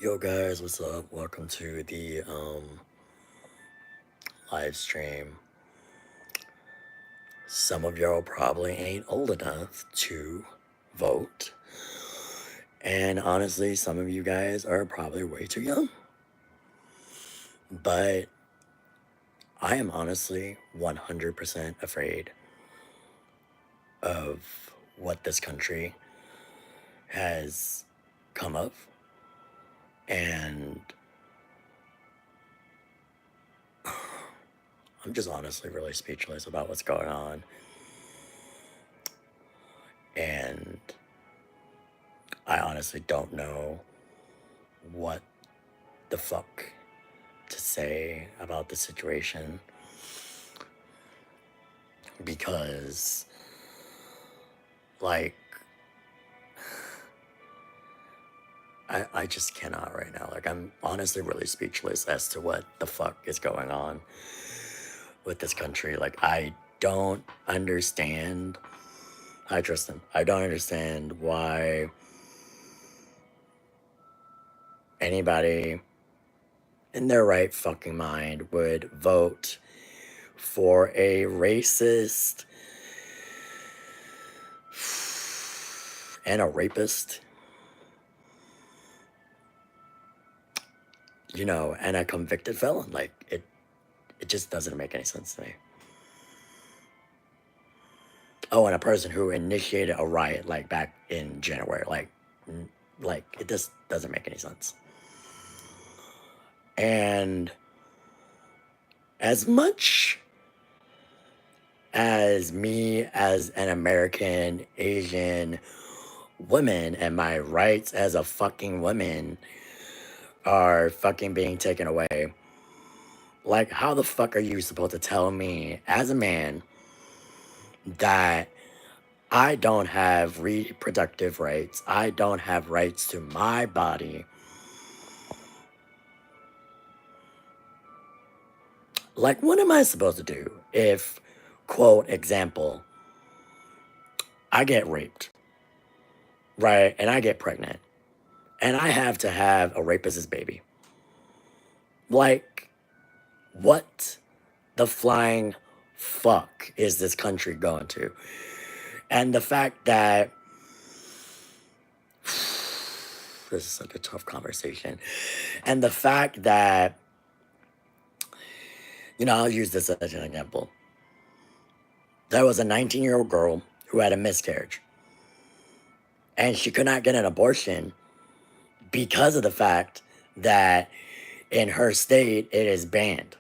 Yo guys, what's up? Welcome to the live stream. Some of y'all probably ain't old enough to vote. And honestly, some of you guys are probably way too young. But I am honestly 100% afraid of what this country has come of. And I'm just honestly really speechless about what's going on. And I honestly don't know what the fuck to say about the situation because, like, I just cannot right now. Like, I'm honestly really speechless as to what the fuck is going on with this country. Like, I don't understand. Hi, Tristan. I don't understand why anybody in their right fucking mind would vote for a racist and a rapist, you know, and a convicted felon. Like, it just doesn't make any sense to me. Oh, and a person who initiated a riot, like, back in January. Like, it just doesn't make any sense. And as much as me as an American Asian woman and my rights as a fucking woman are fucking being taken away, like, how the fuck are you supposed to tell me as a man that I don't have reproductive rights, I don't have rights to my body? Like, what am I supposed to do if, quote, example, I get raped, right, and I get pregnant, and I have to have a rapist's baby? Like, what the flying fuck is this country going to? And the fact that this is such a tough conversation. And the fact that, you know, I'll use this as an example. There was a 19-year-old girl who had a miscarriage. And she could not get an abortion because of the fact that in her state it is banned.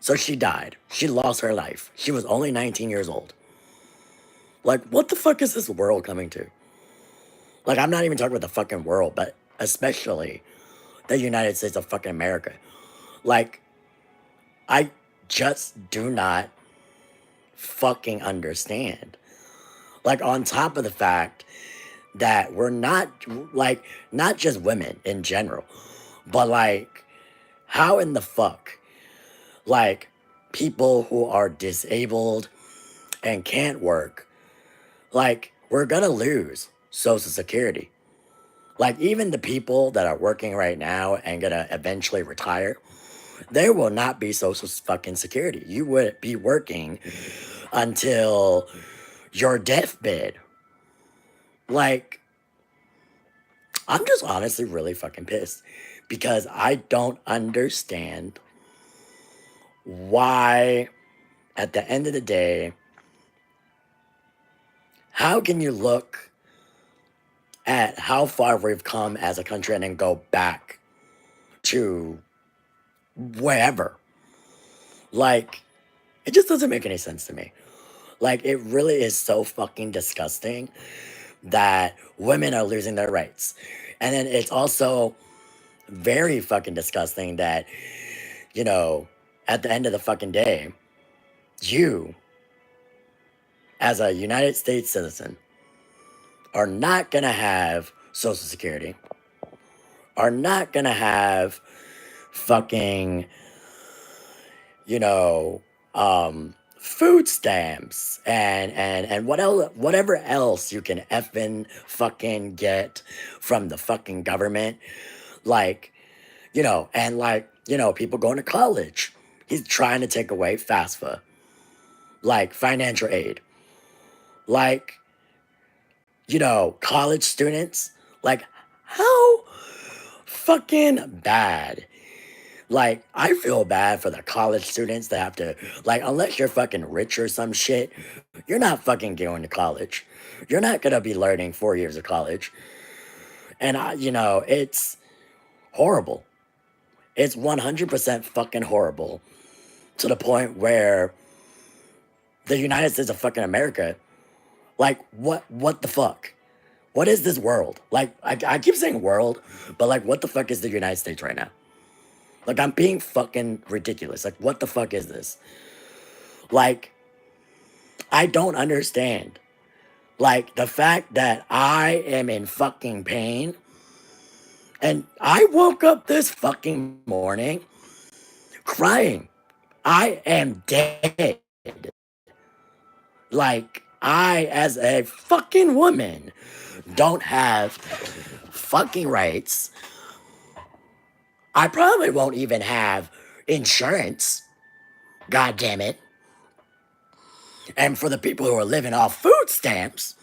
So she died. She lost her life. She was only 19 years old. Like, what the fuck is this world coming to? Like, I'm not even talking about the fucking world, but especially the United States of fucking America. Like, I just do not fucking understand. Like, on top of the fact that we're not, like, not just women in general, but, like, how in the fuck, like, people who are disabled and can't work, like, we're gonna lose Social Security. Like, even the people that are working right now and gonna eventually retire, there will not be Social fucking Security. You would be working until your deathbed. Like, I'm just honestly really fucking pissed because I don't understand why, at the end of the day, how can you look at how far we've come as a country and then go back to wherever? Like, it just doesn't make any sense to me. Like, it really is so fucking disgusting that women are losing their rights. And then it's also very fucking disgusting that, you know, at the end of the fucking day, you, as a United States citizen, are not gonna have Social Security, are not gonna have fucking, you know, food stamps and whatever else you can effing fucking get from the fucking government. Like, and like, people going to college. He's trying to take away FAFSA, like financial aid. Like, college students. Like, how fucking bad. Like, I feel bad for the college students that have to, like, unless you're fucking rich or some shit, you're not fucking going to college. You're not gonna be learning 4 years of college. And it's horrible. It's 100% fucking horrible to the point where the United States of fucking America, like, what the fuck? What is this world? Like, I keep saying world, but like, what the fuck is the United States right now? Like, I'm being fucking ridiculous. Like, what the fuck is this? Like, I don't understand. Like, the fact that I am in fucking pain, and I woke up this fucking morning crying. I am dead. Like, I, as a fucking woman, don't have fucking rights. I probably won't even have insurance. God damn it. And for the people who are living off food stamps,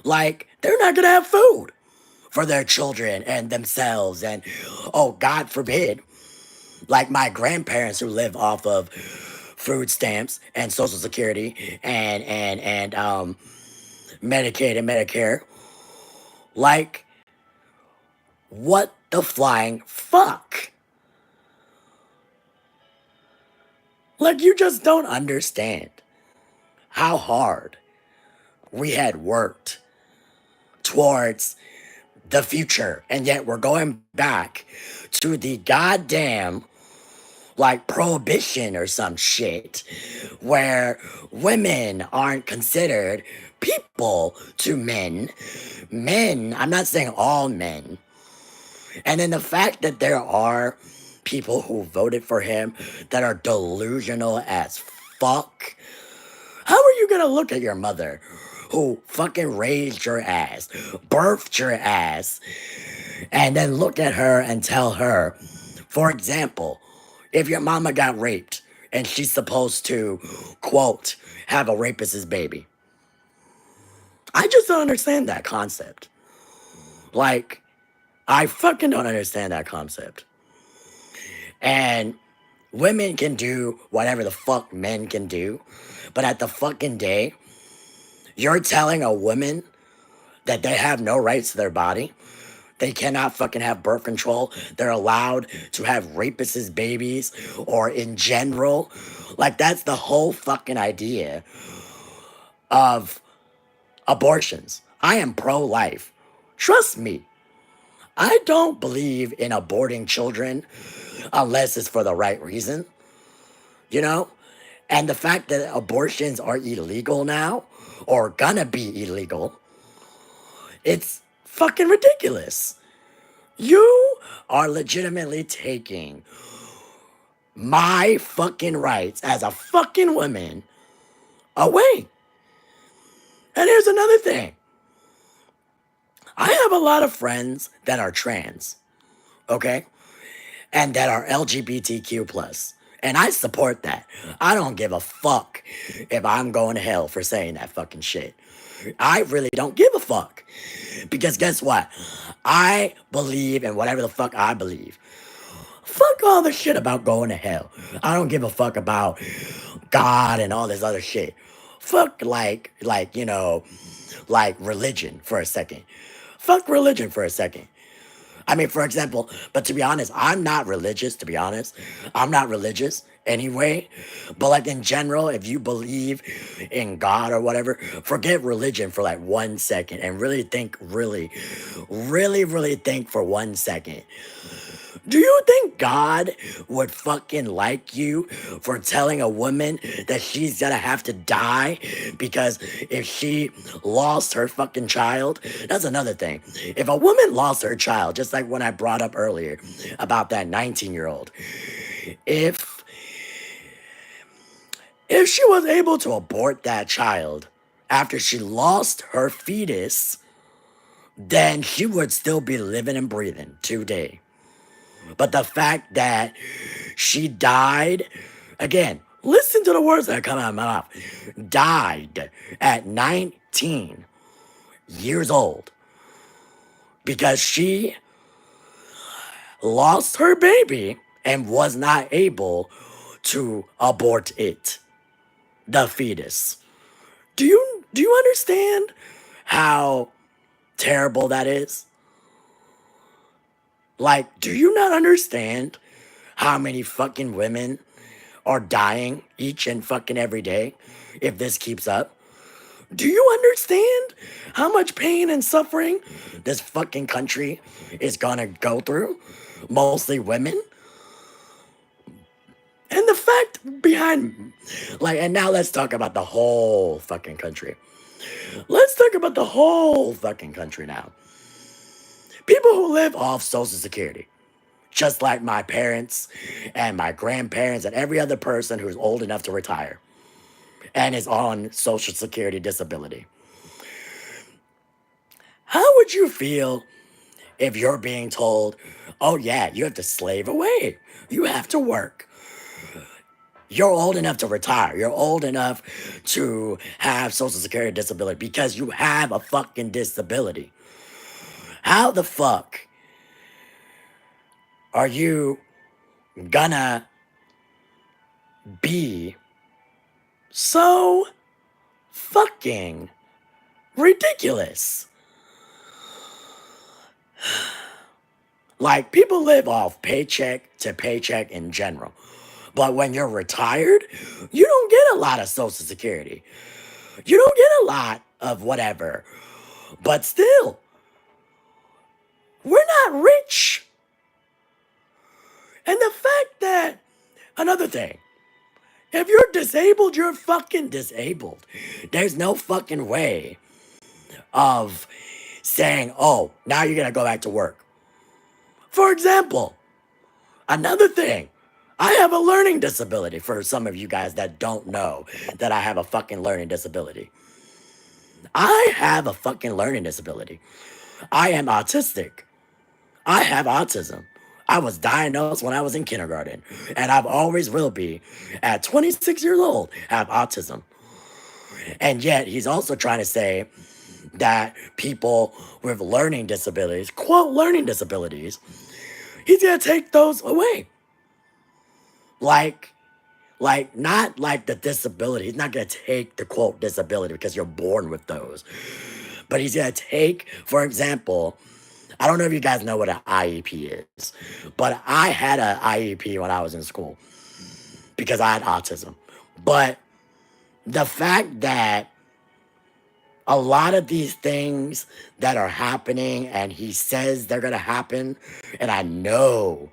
like, they're not gonna have food for their children and themselves. And, oh, God forbid, like my grandparents who live off of food stamps and Social Security and Medicaid and Medicare. Like, what the flying fuck? Like, you just don't understand how hard we had worked towards the future, and yet we're going back to the goddamn, like, prohibition or some shit where women aren't considered people to men. Men, I'm not saying all men. And then the fact that there are people who voted for him that are delusional as fuck. How are you gonna look at your mother who fucking raised your ass, birthed your ass, and then look at her and tell her, for example, if your mama got raped and she's supposed to, quote, have a rapist's baby? I just don't understand that concept. Like, I fucking don't understand that concept. And women can do whatever the fuck men can do, but at the fucking day, you're telling a woman that they have no rights to their body. They cannot fucking have birth control. They're allowed to have rapists' babies, or in general. Like, that's the whole fucking idea of abortions. I am pro-life. Trust me. I don't believe in aborting children unless it's for the right reason, you know? And the fact that abortions are illegal now, or gonna be illegal, it's fucking ridiculous. You are legitimately taking my fucking rights as a fucking woman away. And here's another thing. I have a lot of friends that are trans, okay? And that are LGBTQ plus. And I support that. I don't give a fuck if I'm going to hell for saying that fucking shit. I really don't give a fuck. Because guess what? I believe in whatever the fuck I believe. Fuck all the shit about going to hell. I don't give a fuck about God and all this other shit. Fuck like religion for a second. Fuck religion for a second. I mean, for example, but to be honest, I'm not religious, to be honest. I'm not religious anyway. But like in general, if you believe in God or whatever, forget religion for like 1 second and really think, really think for 1 second. Do you think God would fucking like you for telling a woman that she's gonna have to die because if she lost her fucking child? That's another thing. If a woman lost her child, just like when I brought up earlier about that 19-year-old, if she was able to abort that child after she lost her fetus, then she would still be living and breathing today. But the fact that she died, again, listen to the words that come out of my mouth, died at 19 years old because she lost her baby and was not able to abort it, the fetus. Do you understand how terrible that is? Like, do you not understand how many fucking women are dying each and fucking every day if this keeps up? Do you understand how much pain and suffering this fucking country is gonna go through? Mostly women. And the fact behind, like, and now let's talk about the whole fucking country. Let's talk about the whole fucking country now. People who live off Social Security, just like my parents and my grandparents and every other person who's old enough to retire and is on Social Security disability. How would you feel if you're being told, oh yeah, you have to slave away, you have to work? You're old enough to retire. You're old enough to have Social Security disability because you have a fucking disability. How the fuck are you gonna be so fucking ridiculous? Like, people live off paycheck to paycheck in general. But when you're retired, you don't get a lot of Social Security. You don't get a lot of whatever. But still, we're not rich. And the fact that, another thing, if you're disabled, you're fucking disabled. There's no fucking way of saying, oh, now you're gonna go back to work. For example, another thing, I have a learning disability for some of you guys that don't know that I have a fucking learning disability. I have a fucking learning disability. I am autistic. I have autism. I was diagnosed when I was in kindergarten, and I've always will be, at 26 years old, have autism. And yet, he's also trying to say that people with learning disabilities, quote, learning disabilities, he's gonna take those away. Like, not like the disability. He's not gonna take the quote disability because you're born with those. But he's gonna take, for example, I don't know if you guys know what an IEP is, but I had an IEP when I was in school because I had autism. But the fact that a lot of these things that are happening and he says they're gonna happen, and I know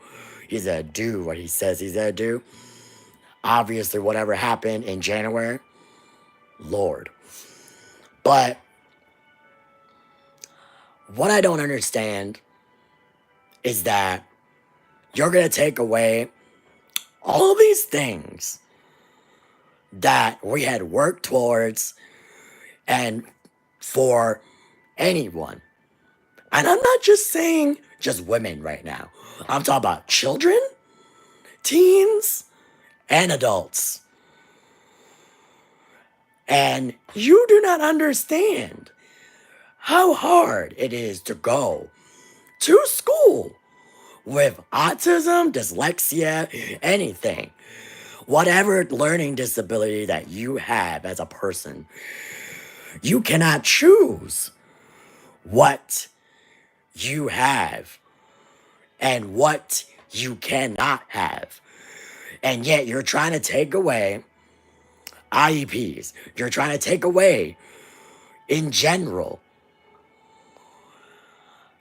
he's gonna do what he says he's gonna do. Obviously, whatever happened in January, Lord. But what I don't understand is that you're going to take away all these things that we had worked towards and for anyone. And I'm not just saying just women right now. I'm talking about children, teens, and adults. And you do not understand how hard it is to go to school with autism, dyslexia, anything. Whatever learning disability that you have as a person, you cannot choose what you have and what you cannot have. And yet you're trying to take away IEPs. You're trying to take away, in general,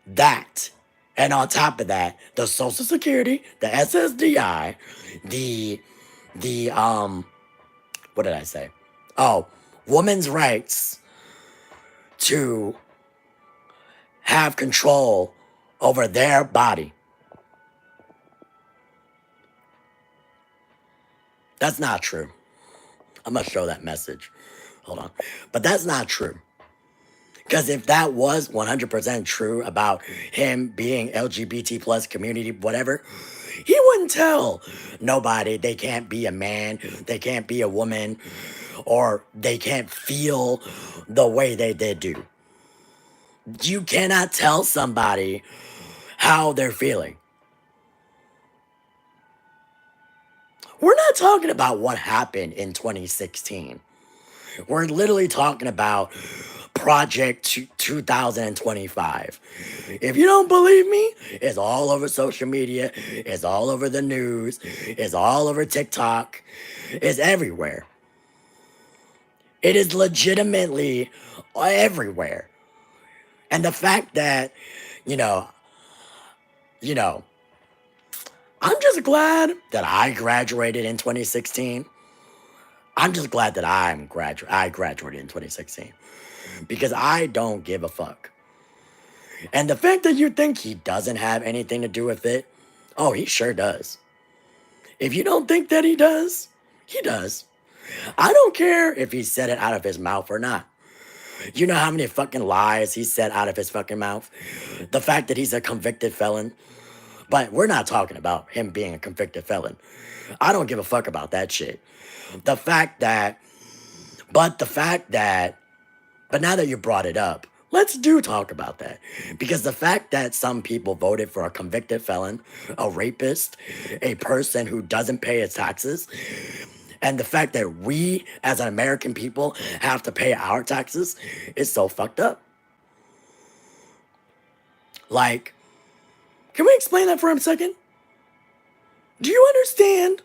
that. And on top of that, the Social Security, the SSDI, what did I say? Oh, women's rights to have control over their body. That's not true. I'm gonna show that message. Hold on. But that's not true. Because if that was 100% true about him being LGBT plus community, whatever, he wouldn't tell nobody they can't be a man, they can't be a woman, or they can't feel the way they do. You cannot tell somebody how they're feeling. We're not talking about what happened in 2016. We're literally talking about Project 2025. If you don't believe me, it's all over social media, it's all over the news, it's all over TikTok, it's everywhere. It is legitimately everywhere. And the fact that, you know, you know, I'm just glad that I graduated in 2016. I'm just glad that I graduated in 2016 because I don't give a fuck. And the fact that you think he doesn't have anything to do with it, oh, he sure does. If you don't think that he does, he does. I don't care if he said it out of his mouth or not. You know how many fucking lies he said out of his fucking mouth? The fact that he's a convicted felon. But we're not talking about him being a convicted felon. I don't give a fuck about that shit. The fact that, but now that you brought it up, let's do talk about that. Because the fact that some people voted for a convicted felon, a rapist, a person who doesn't pay his taxes, and the fact that we as an American people have to pay our taxes is so fucked up. Like, can we explain that for a second? Do you understand,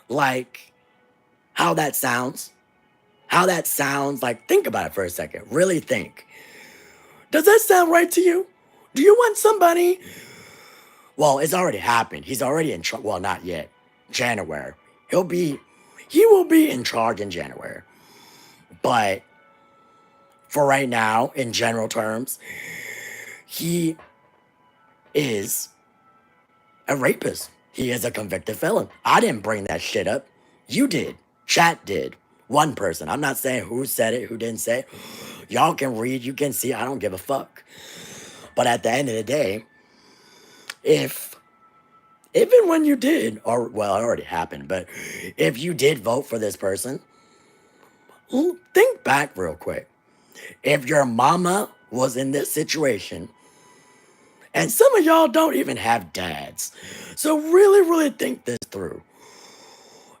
like, how that sounds? How that sounds, like, think about it for a second. Really think. Does that sound right to you? Do you want somebody? Well, it's already happened. He's already in charge. Well, not yet. January. He will be in charge in January. But for right now, in general terms, he is a rapist. He is a convicted felon. I didn't bring that shit up. You did. Chat did. One person. I'm not saying who said it, who didn't say it. Y'all can read, you can see. I don't give a fuck. But at the end of the day, if and when you did, or well, it already happened, but if you did vote for this person, think back real quick. If your mama was in this situation, and some of y'all don't even have dads, so really, really think this through.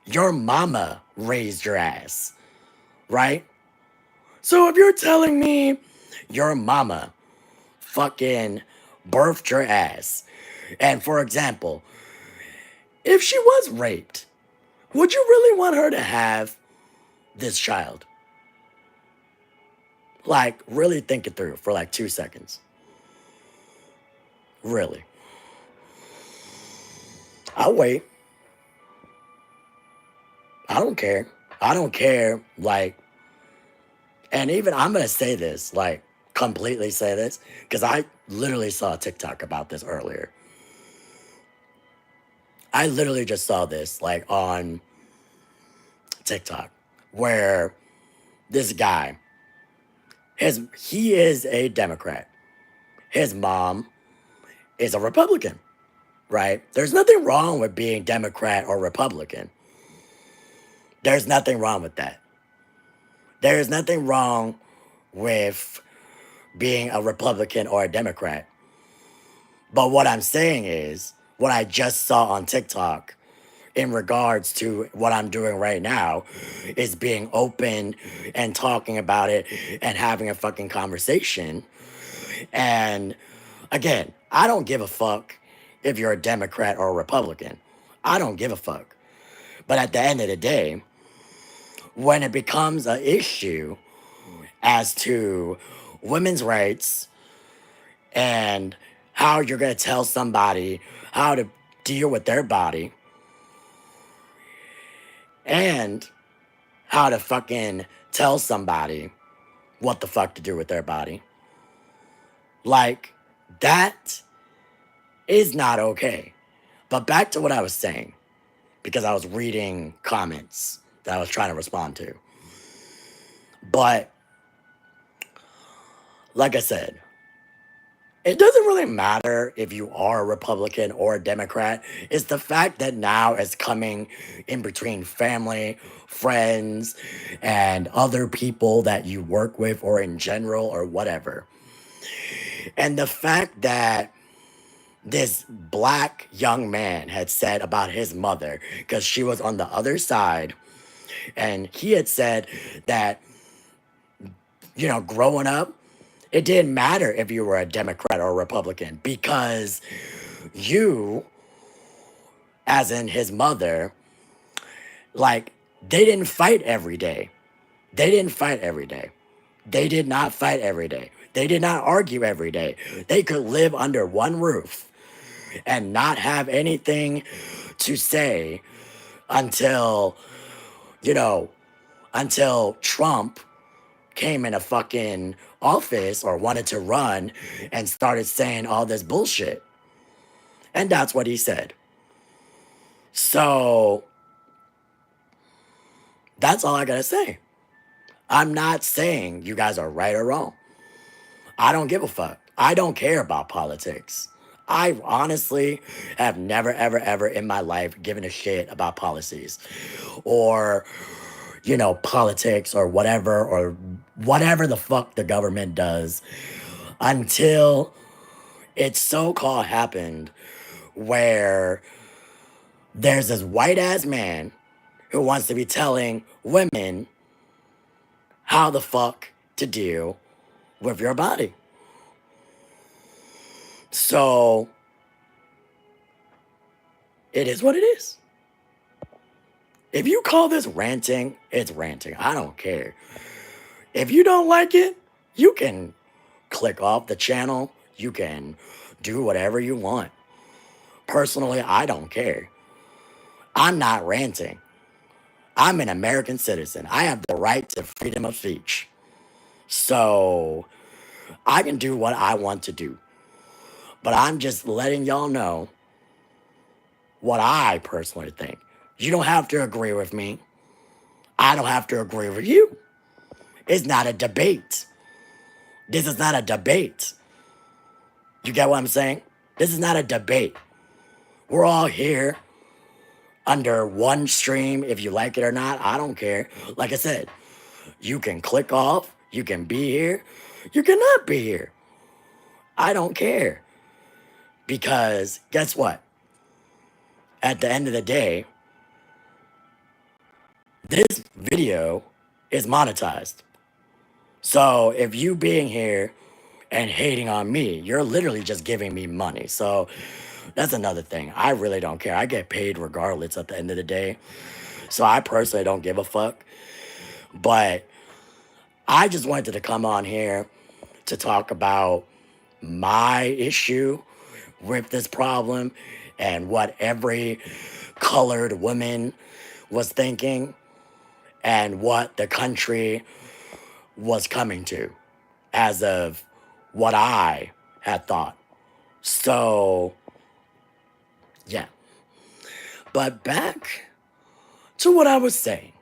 Your mama raised your ass, right? So if you're telling me your mama fucking birthed your ass, and for example, if she was raped, would you really want her to have this child? Like, really think it through for like 2 seconds. Really. I'll wait. I don't care. I don't care, like, and even I'm going to say this, like, completely say this, because I literally saw a TikTok about this earlier. I literally just saw this, like, on TikTok, where this guy, he is a Democrat. His mom is a Republican, right? There's nothing wrong with being Democrat or Republican. There's nothing wrong with that. There's nothing wrong with being a Republican or a Democrat. But what I'm saying is, what I just saw on TikTok in regards to what I'm doing right now is being open and talking about it and having a fucking conversation. And again, I don't give a fuck if you're a Democrat or a Republican. I don't give a fuck. But at the end of the day, when it becomes an issue as to women's rights and how you're going to tell somebody how to deal with their body and how to fucking tell somebody what the fuck to do with their body, like, that is not okay. But back to what I was saying, because I was reading comments that I was trying to respond to. But like I said, it doesn't really matter if you are a Republican or a Democrat. It's the fact that now it's coming in between family, friends, and other people that you work with or in general or whatever. And the fact that this black young man had said about his mother, because she was on the other side, and he had said that, growing up, it didn't matter if you were a Democrat or a Republican because you, as in his mother, like, they didn't fight every day. They didn't fight every day. They did not fight every day. They did not argue every day. They could live under one roof and not have anything to say until, until Trump came in a fucking office or wanted to run and started saying all this bullshit. And that's what he said. So that's all I gotta say. I'm not saying you guys are right or wrong. I don't give a fuck. I don't care about politics. I honestly have never, ever, ever in my life given a shit about policies or, politics or whatever the fuck the government does until it so-called happened where there's this white ass man who wants to be telling women how the fuck to deal with your body. So it is what it is. If you call this ranting, it's ranting. I don't care. If you don't like it, you can click off the channel. You can do whatever you want. Personally, I don't care. I'm not ranting. I'm an American citizen. I have the right to freedom of speech. So I can do what I want to do. But I'm just letting y'all know what I personally think. You don't have to agree with me. I don't have to agree with you. It's not a debate. This is not a debate. You get what I'm saying? This is not a debate. We're all here under one stream. If you like it or not, I don't care. Like I said, you can click off. You can be here. You cannot be here. I don't care. Because guess what? At the end of the day, this video is monetized. So if you being here and hating on me, you're literally just giving me money. So that's another thing. I really don't care. I get paid regardless at the end of the day. So I personally don't give a fuck. But I just wanted to come on here to talk about my issue with this problem and what every colored woman was thinking and what the country was coming to as of what I had thought. So, yeah. But back to what I was saying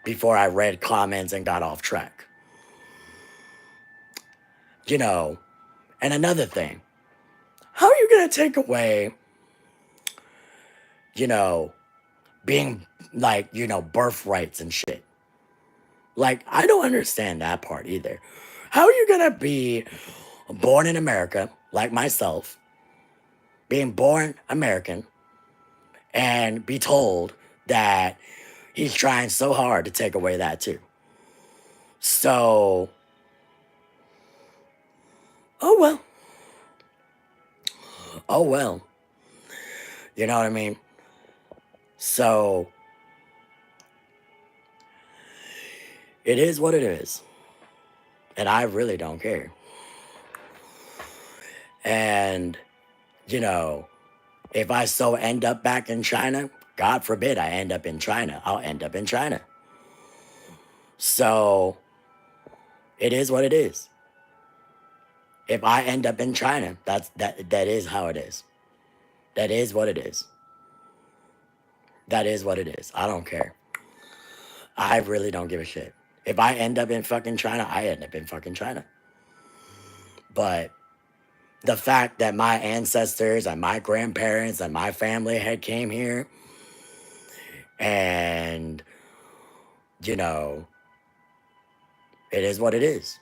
before I read comments and got off track. And another thing, how are you going to take away, being like, birthrights and shit? Like, I don't understand that part either. How are you going to be born in America, like myself, being born American, and be told that he's trying so hard to take away that too? So, oh well. Oh well. You know what I mean? So, it is what it is. And I really don't care. And, if I so end up back in China, God forbid I end up in China, I'll end up in China. So, it is what it is. If I end up in China, that is how it is. That is what it is. That is what it is. I don't care. I really don't give a shit. If I end up in fucking China, I end up in fucking China. But the fact that my ancestors and my grandparents and my family had came here, and, you know, it is what it is.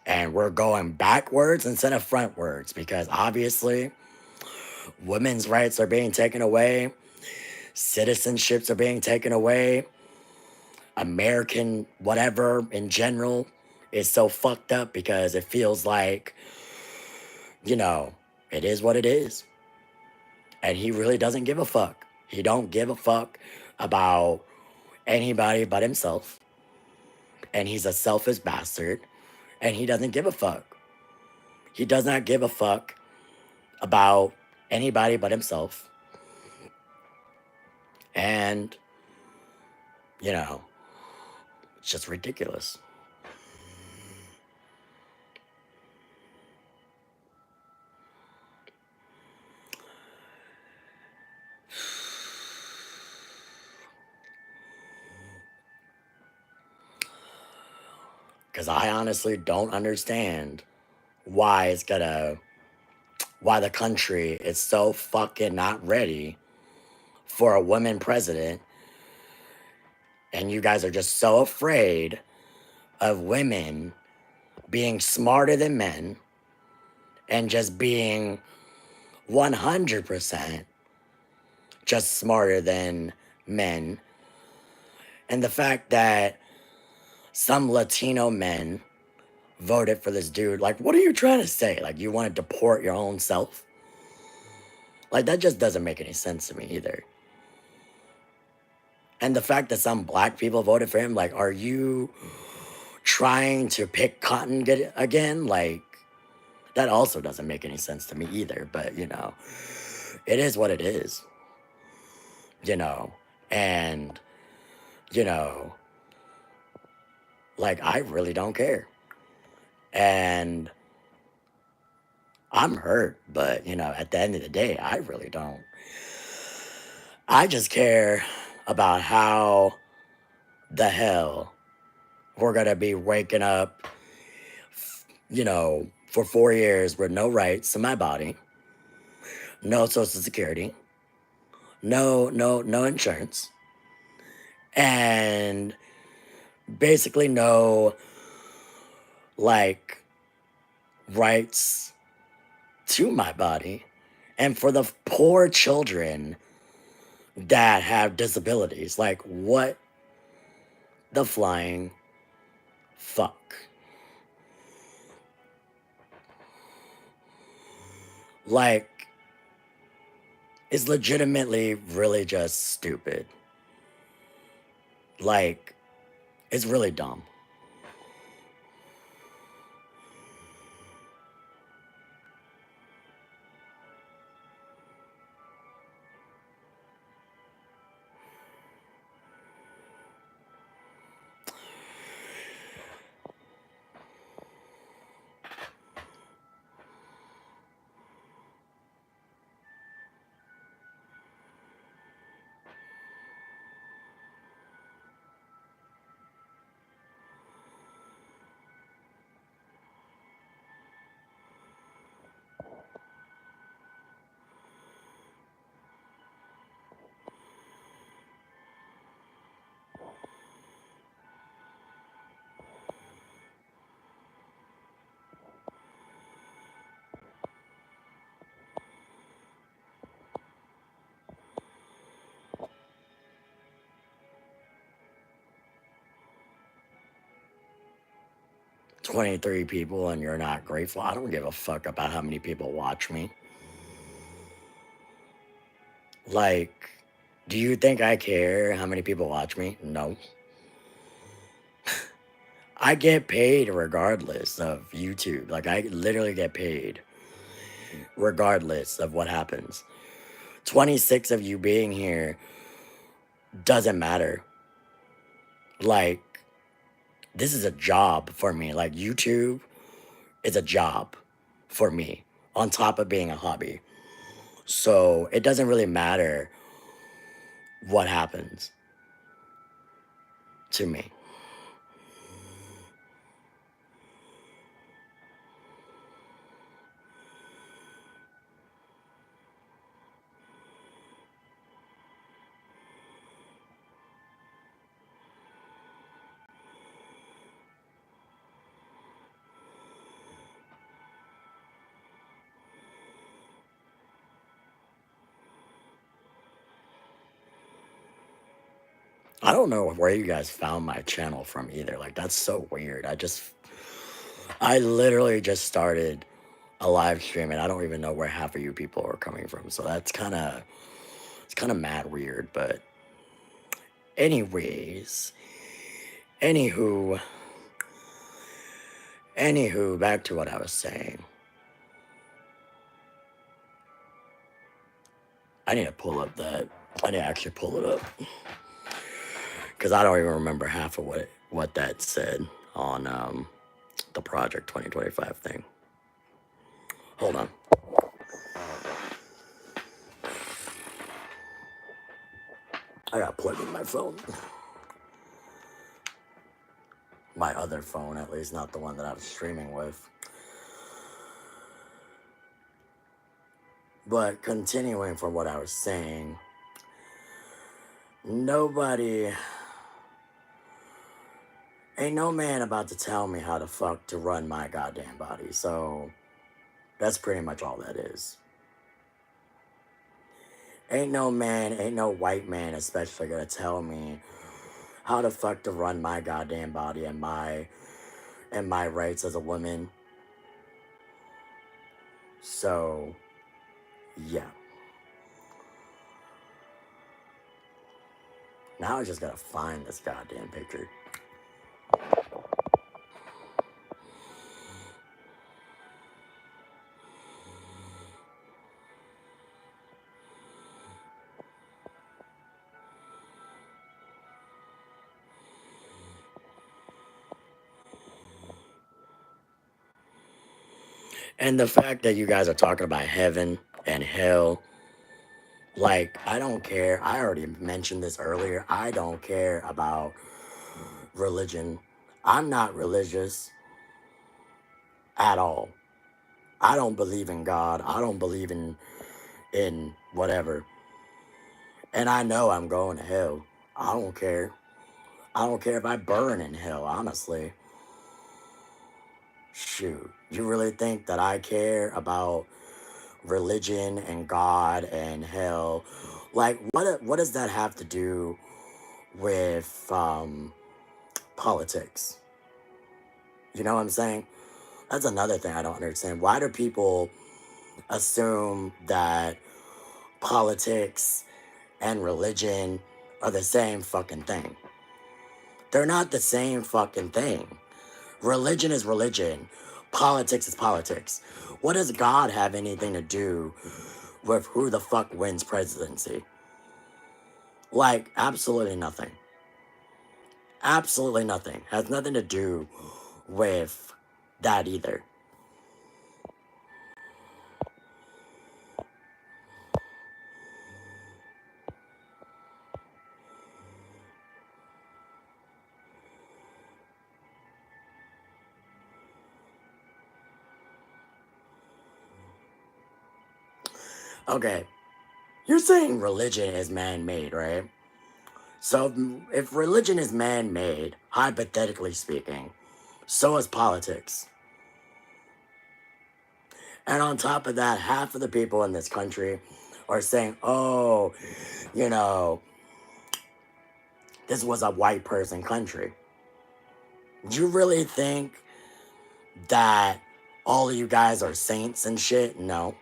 And we're going backwards instead of frontwards because obviously women's rights are being taken away, citizenships are being taken away, American whatever in general is so fucked up because it feels like, you know, it is what it is. And he really doesn't give a fuck. He don't give a fuck about anybody but himself. And he's a selfish bastard. And he doesn't give a fuck. He does not give a fuck about anybody but himself. And, you know, it's just ridiculous. Because I honestly don't understand why why the country is so fucking not ready for a woman president. And you guys are just so afraid of women being smarter than men and just being 100% just smarter than men. And the fact that some Latino men voted for this dude, like, what are you trying to say? Like, you want to deport your own self? Like, that just doesn't make any sense to me either. And the fact that some black people voted for him, like, are you trying to pick cotton again? Like, that also doesn't make any sense to me either. But, you know, it is what it is. You know, and, you know, like, I really don't care. And I'm hurt, but, you know, at the end of the day, I really don't. I just care about how the hell we're going to be waking up, you know, for 4 years with no rights to my body, no social security, no insurance, and basically no, like, rights to my body. And for the poor children that have disabilities, like, what the flying fuck? Like, it's legitimately really just stupid. Like, it's really dumb. "23 people and you're not grateful." I don't give a fuck about how many people watch me. Like, do you think I care how many people watch me? No. I get paid regardless of YouTube. Like, I literally get paid regardless of what happens. 26 of you being here doesn't matter. Like, this is a job for me. Like, YouTube is a job for me on top of being a hobby. So it doesn't really matter what happens to me. I don't know where you guys found my channel from either. Like, that's so weird. I literally just started a live stream and I don't even know where half of you people are coming from. So it's kind of mad weird. But anyways, anywho, back to what I was saying. I need to actually pull it up. Because I don't even remember half of what that said on the Project 2025 thing. Hold on. I got plugged in my phone. My other phone, at least, not the one that I was streaming with. But continuing from what I was saying, ain't no man about to tell me how the fuck to run my goddamn body. So that's pretty much all that is. Ain't no white man especially gonna tell me how the fuck to run my goddamn body and my rights as a woman. So yeah. Now I just gotta find this goddamn picture. And the fact that you guys are talking about heaven and hell, like, I don't care. I already mentioned this earlier. I don't care about religion. I'm not religious at all. I don't believe in God. I don't believe in whatever. And I know I'm going to hell. I don't care. I don't care if I burn in hell, honestly. Shoot. You really think that I care about religion and God and hell? Like, what does that have to do with politics? You know what I'm saying? That's another thing I don't understand. Why do people assume that politics and religion are the same fucking thing? They're not the same fucking thing. Religion is religion. Politics is politics. What does God have anything to do with who the fuck wins presidency? Like, absolutely nothing. Absolutely nothing. Has nothing to do with that either. Okay, you're saying religion is man-made, right? So if religion is man-made, hypothetically speaking, so is politics. And on top of that, half of the people in this country are saying, oh, you know, this was a white person country. Do you really think that all of you guys are saints and shit? No.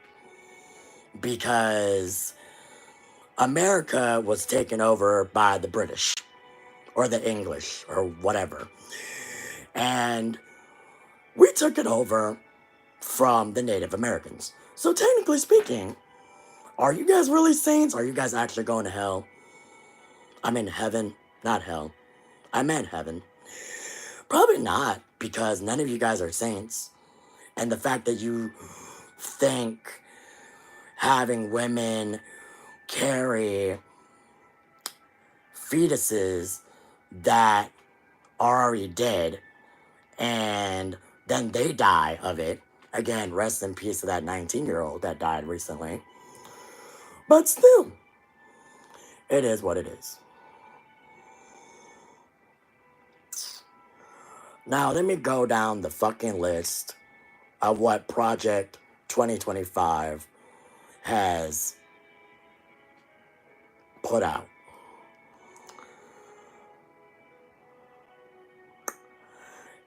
Because America was taken over by the British or the English or whatever. And we took it over from the Native Americans. So technically speaking, are you guys really saints? Are you guys actually going to hell? I mean heaven, not hell. I meant heaven. Probably not, because none of you guys are saints. And the fact that you think having women carry fetuses that are already dead and then they die of it. Again, rest in peace to that 19-year-old that died recently. But still, it is what it is. Now, let me go down the fucking list of what Project 2025 has put out.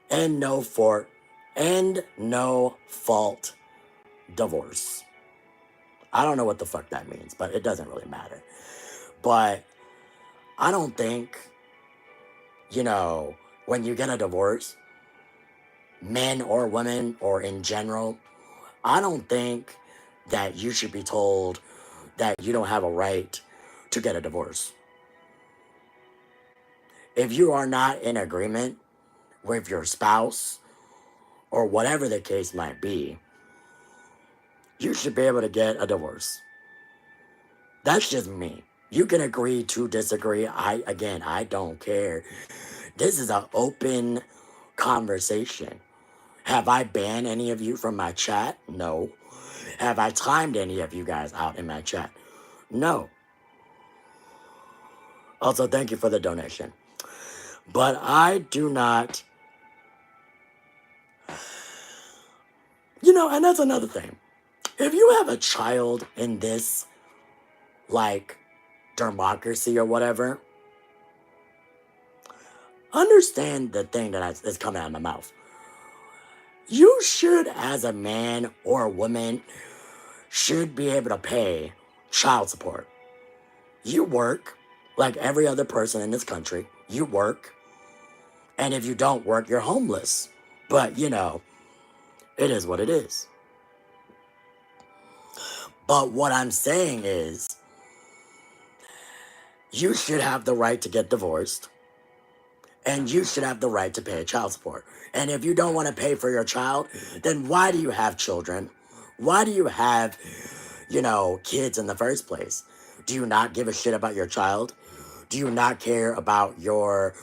and no fault divorce. I don't know what the fuck that means, but it doesn't really matter. But I don't think, when you get a divorce, men or women or in general, I don't think that you should be told that you don't have a right to get a divorce. If you are not in agreement with your spouse or whatever the case might be, you should be able to get a divorce. That's just me. You can agree to disagree. I don't care. This is an open conversation. Have I banned any of you from my chat? No. Have I timed any of you guys out in my chat? No. Also, thank you for the donation. But I do not, and that's another thing. If you have a child in this, democracy or whatever, understand the thing that's coming out of my mouth. You should, as a man or a woman, should be able to pay child support. You work like every other person in this country. You work. And if you don't work, you're homeless. But, it is what it is. But what I'm saying is, you should have the right to get divorced. And you should have the right to pay child support. And if you don't want to pay for your child, then why do you have children? Why do you have, kids in the first place? Do you not give a shit about your child? Do you not care about your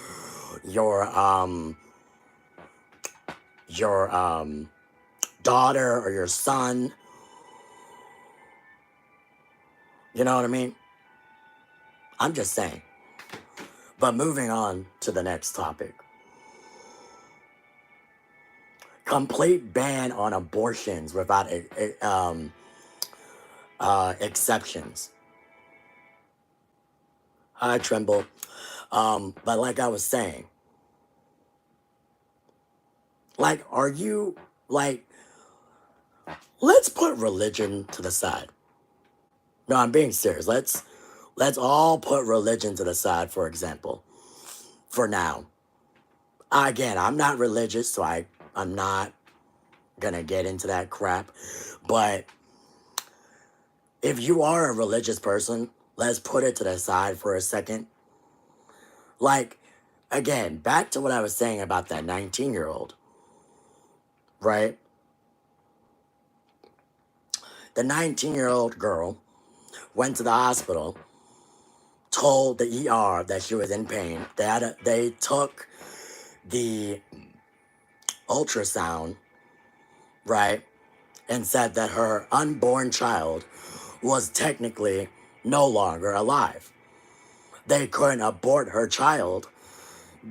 daughter or your son? You know what I mean? I'm just saying. But moving on to the next topic. Complete ban on abortions without exceptions. Hi, Tremble. But like I was saying, are you, let's put religion to the side. No, I'm being serious. Let's all put religion to the side, for example, for now. Again, I'm not religious, so I'm not gonna get into that crap. But if you are a religious person, let's put it to the side for a second. Again, back to what I was saying about that 19-year-old, right? The 19-year-old girl went to the hospital, told the ER that she was in pain. They took the ultrasound, right, and said that her unborn child was technically no longer alive. They couldn't abort her child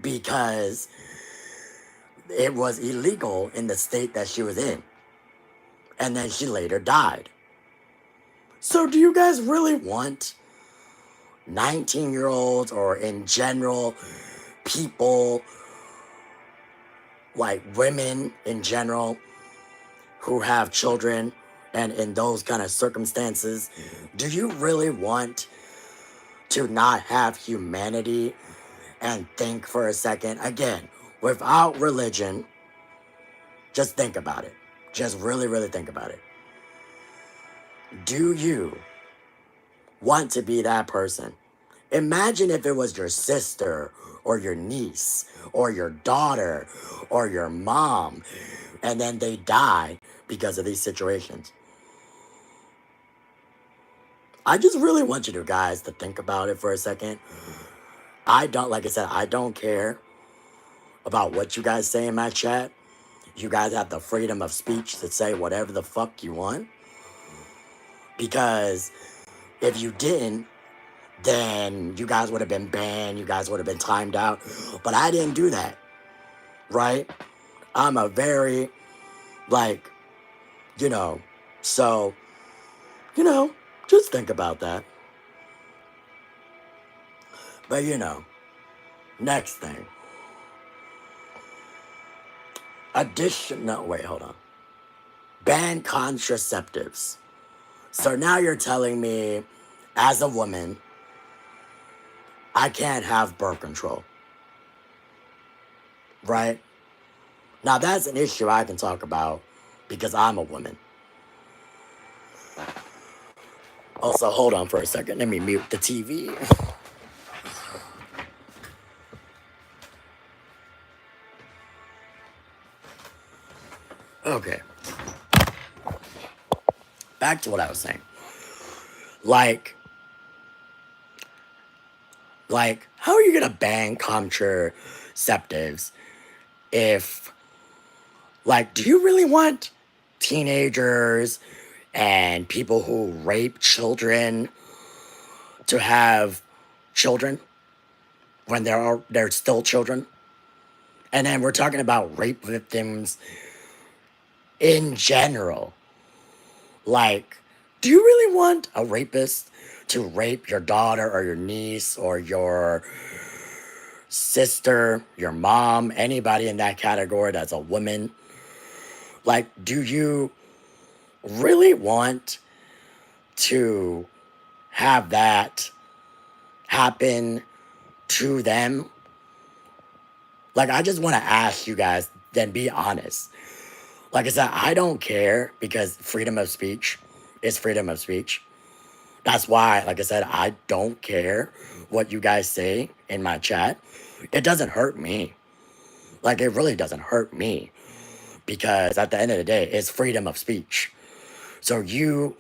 because it was illegal in the state that she was in. And then she later died. So do you guys really want 19-year-olds or in general people, women in general who have children and in those kind of circumstances, do you really want to not have humanity and think for a second? Again, without religion, just think about it. Just really, really think about it. Do you want to be that person? Imagine if it was your sister or your niece or your daughter or your mom, and then they die because of these situations. I just really want you guys to think about it for a second. I don't care about what you guys say in my chat. You guys have the freedom of speech to say whatever the fuck you want. Because if you didn't, then you guys would have been banned. You guys would have been timed out. But I didn't do that. Right? I'm a very, so, just think about that. But, next thing. No, wait, hold on. Ban contraceptives. So now you're telling me, as a woman, I can't have birth control, right? Now that's an issue I can talk about because I'm a woman. Also, hold on for a second. Let me mute the TV. Okay. Back to what I was saying. Like, how are you gonna ban contraceptives if, do you really want teenagers and people who rape children to have children when they're still children? And then we're talking about rape victims in general. Like, do you really want a rapist to rape your daughter or your niece or your sister, your mom, anybody in that category that's a woman? Like, do you really want to have that happen to them? Like, I just want to ask you guys, then be honest. Like I said, I don't care because freedom of speech is freedom of speech. That's why, like I said, I don't care what you guys say in my chat. It doesn't hurt me. Like, it really doesn't hurt me because at the end of the day, it's freedom of speech. So you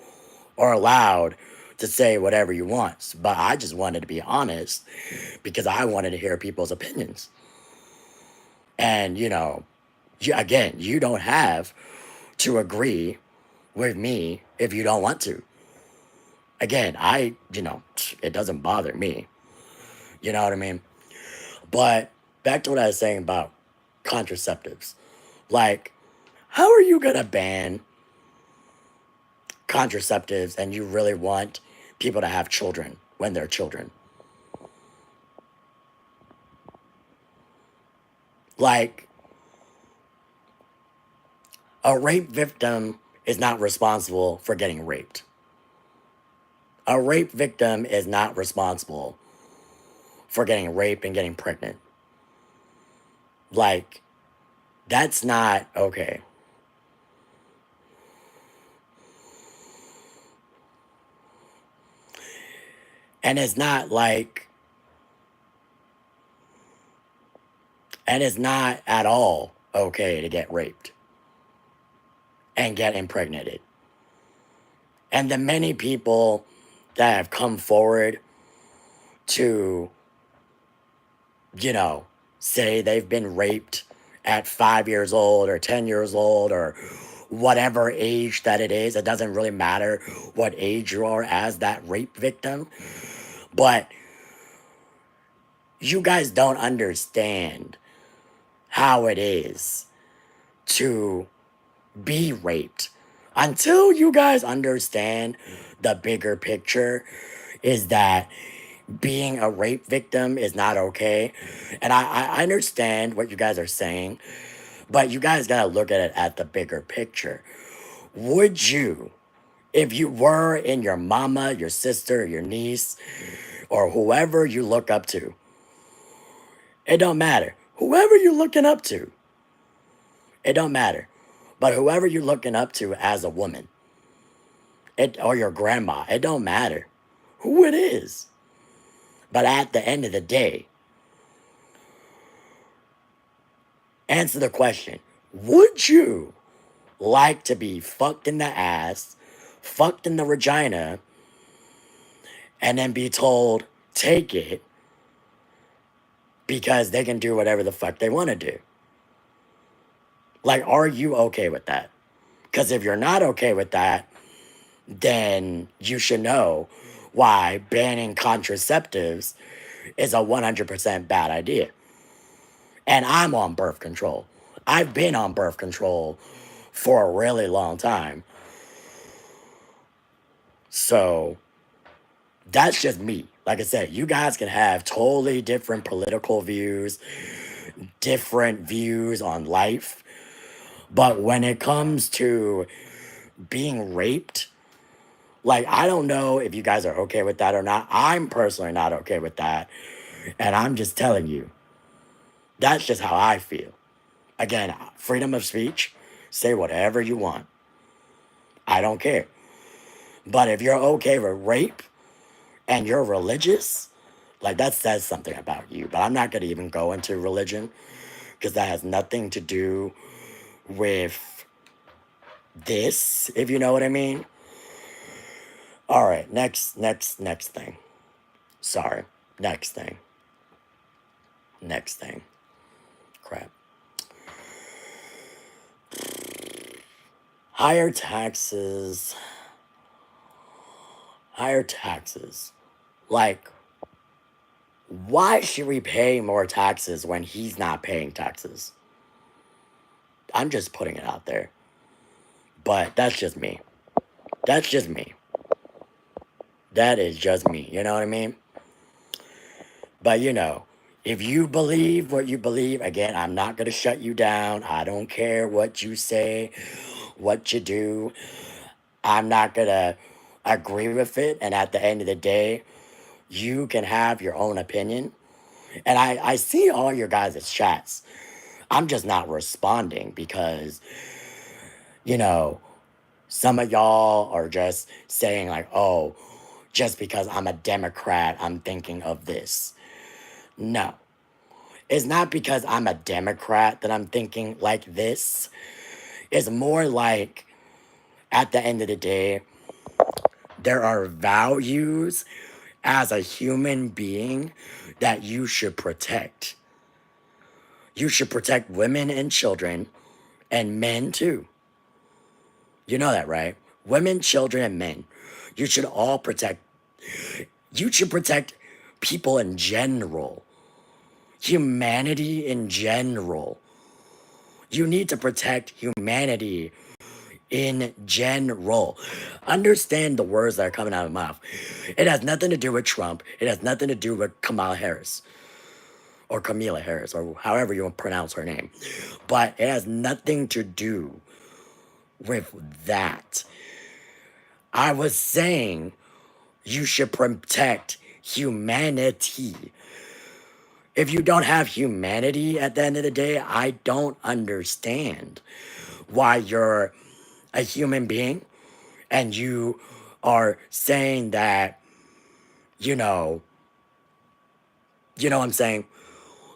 are allowed to say whatever you want. But I just wanted to be honest because I wanted to hear people's opinions. And, you don't have to agree with me if you don't want to. Again, it doesn't bother me. You know what I mean? But back to what I was saying about contraceptives. Like, how are you going to ban contraceptives and you really want people to have children when they're children? Like, a rape victim is not responsible for getting raped. A rape victim is not responsible for getting raped and getting pregnant. Like, that's not okay. And it's not at all okay to get raped and get impregnated. And the many people that have come forward to, say they've been raped at 5 years old or 10 years old or whatever age that it is. It doesn't really matter what age you are as that rape victim. But you guys don't understand how it is to be raped. Until you guys understand the bigger picture, is that being a rape victim is not okay. And I understand what you guys are saying, but you guys gotta look at it at the bigger picture. Would you, if you were in your mama, your sister, your niece, or whoever you look up to, it don't matter. Whoever you're looking up to, it don't matter. But whoever you're looking up to as a woman, or your grandma, it don't matter who it is. But at the end of the day, answer the question, would you like to be fucked in the ass, fucked in the vagina, and then be told, take it, because they can do whatever the fuck they want to do? Like, are you okay with that? Because if you're not okay with that, then you should know why banning contraceptives is a 100% bad idea. And I'm on birth control. I've been on birth control for a really long time. So that's just me. Like I said, you guys can have totally different political views, different views on life. But when it comes to being raped, like, I don't know if you guys are okay with that or not. I'm personally not okay with that. And I'm just telling you, that's just how I feel. Again, freedom of speech, say whatever you want. I don't care. But if you're okay with rape and you're religious, like, that says something about you. But I'm not going to even go into religion because that has nothing to do with this, if you know what I mean. All right, next thing. Sorry, next thing. Crap. Higher taxes. Like, why should we pay more taxes when he's not paying taxes? I'm just putting it out there. But that's just me. That is just me. You know what I mean? But if you believe what you believe, again, I'm not going to shut you down. I don't care what you say, what you do. I'm not going to agree with it. And at the end of the day, you can have your own opinion. And I see all your guys' chats. I'm just not responding because, some of y'all are just saying, like, oh, just because I'm a Democrat, I'm thinking of this. No. It's not because I'm a Democrat that I'm thinking like this. It's more like, at the end of the day, there are values as a human being that you should protect. You should protect women and children and men too. You know that, right? Women, children, and men. You should all protect. You should protect people in general. Humanity in general. You need to protect humanity in general. Understand the words that are coming out of my mouth. It has nothing to do with Trump. It has nothing to do with Kamala Harris. Or Kamala Harris, or however you pronounce her name. But it has nothing to do with that. I was saying you should protect humanity. If you don't have humanity at the end of the day, I don't understand why you're a human being and you are saying that, you know what I'm saying?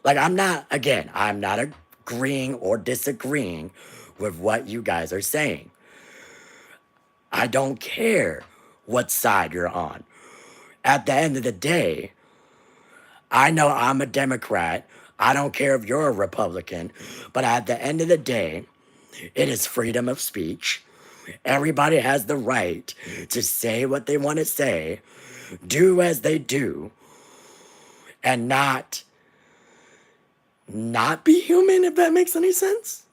Like, I'm not agreeing or disagreeing with what you guys are saying. I don't care what side you're on. At the end of the day, I know I'm a Democrat. I don't care if you're a Republican. But at the end of the day, it is freedom of speech. Everybody has the right to say what they want to say, do as they do, and not be human, if that makes any sense,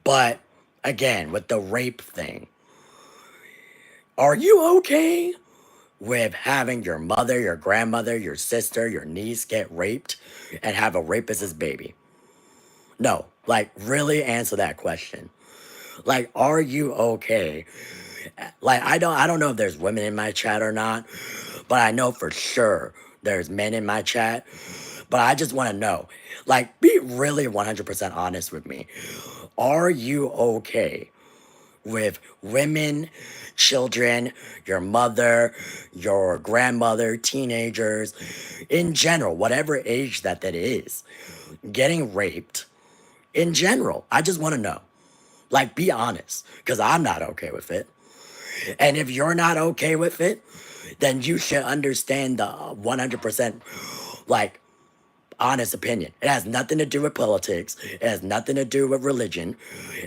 But again, with the rape thing, are you okay with having your mother, your grandmother, your sister, your niece get raped and have a rapist's baby? No, like, really answer that question. Like, are you okay? Like, I don't know if there's women in my chat or not, but I know for sure there's men in my chat. But I just want to know, like, be really 100% honest with me. Are you okay with women, children, your mother, your grandmother, teenagers, in general, whatever age that is, getting raped in general? I just want to know. Like, be honest, because I'm not okay with it. And if you're not okay with it, then you should understand the 100%, like, honest opinion. It has nothing to do with politics. It has nothing to do with religion.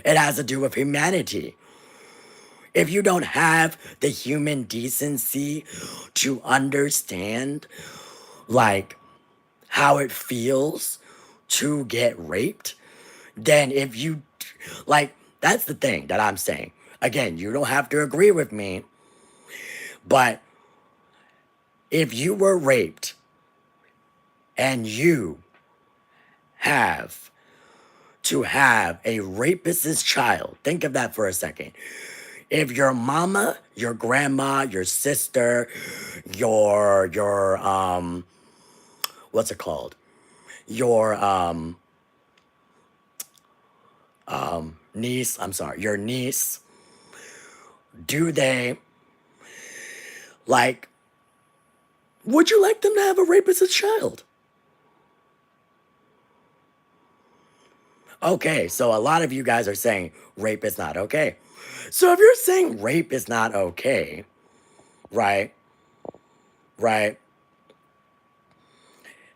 It has to do with humanity. If you don't have the human decency to understand, like, how it feels to get raped, then that's the thing that I'm saying. Again, you don't have to agree with me, but if you were raped and you have to have a rapist's child, think of that for a second. If your mama, your grandma, your sister, your what's it called? Your niece, I'm sorry, your niece, do they like, would you like them to have a rapist's child? Okay, so a lot of you guys are saying rape is not okay. So if you're saying rape is not okay, right? Right?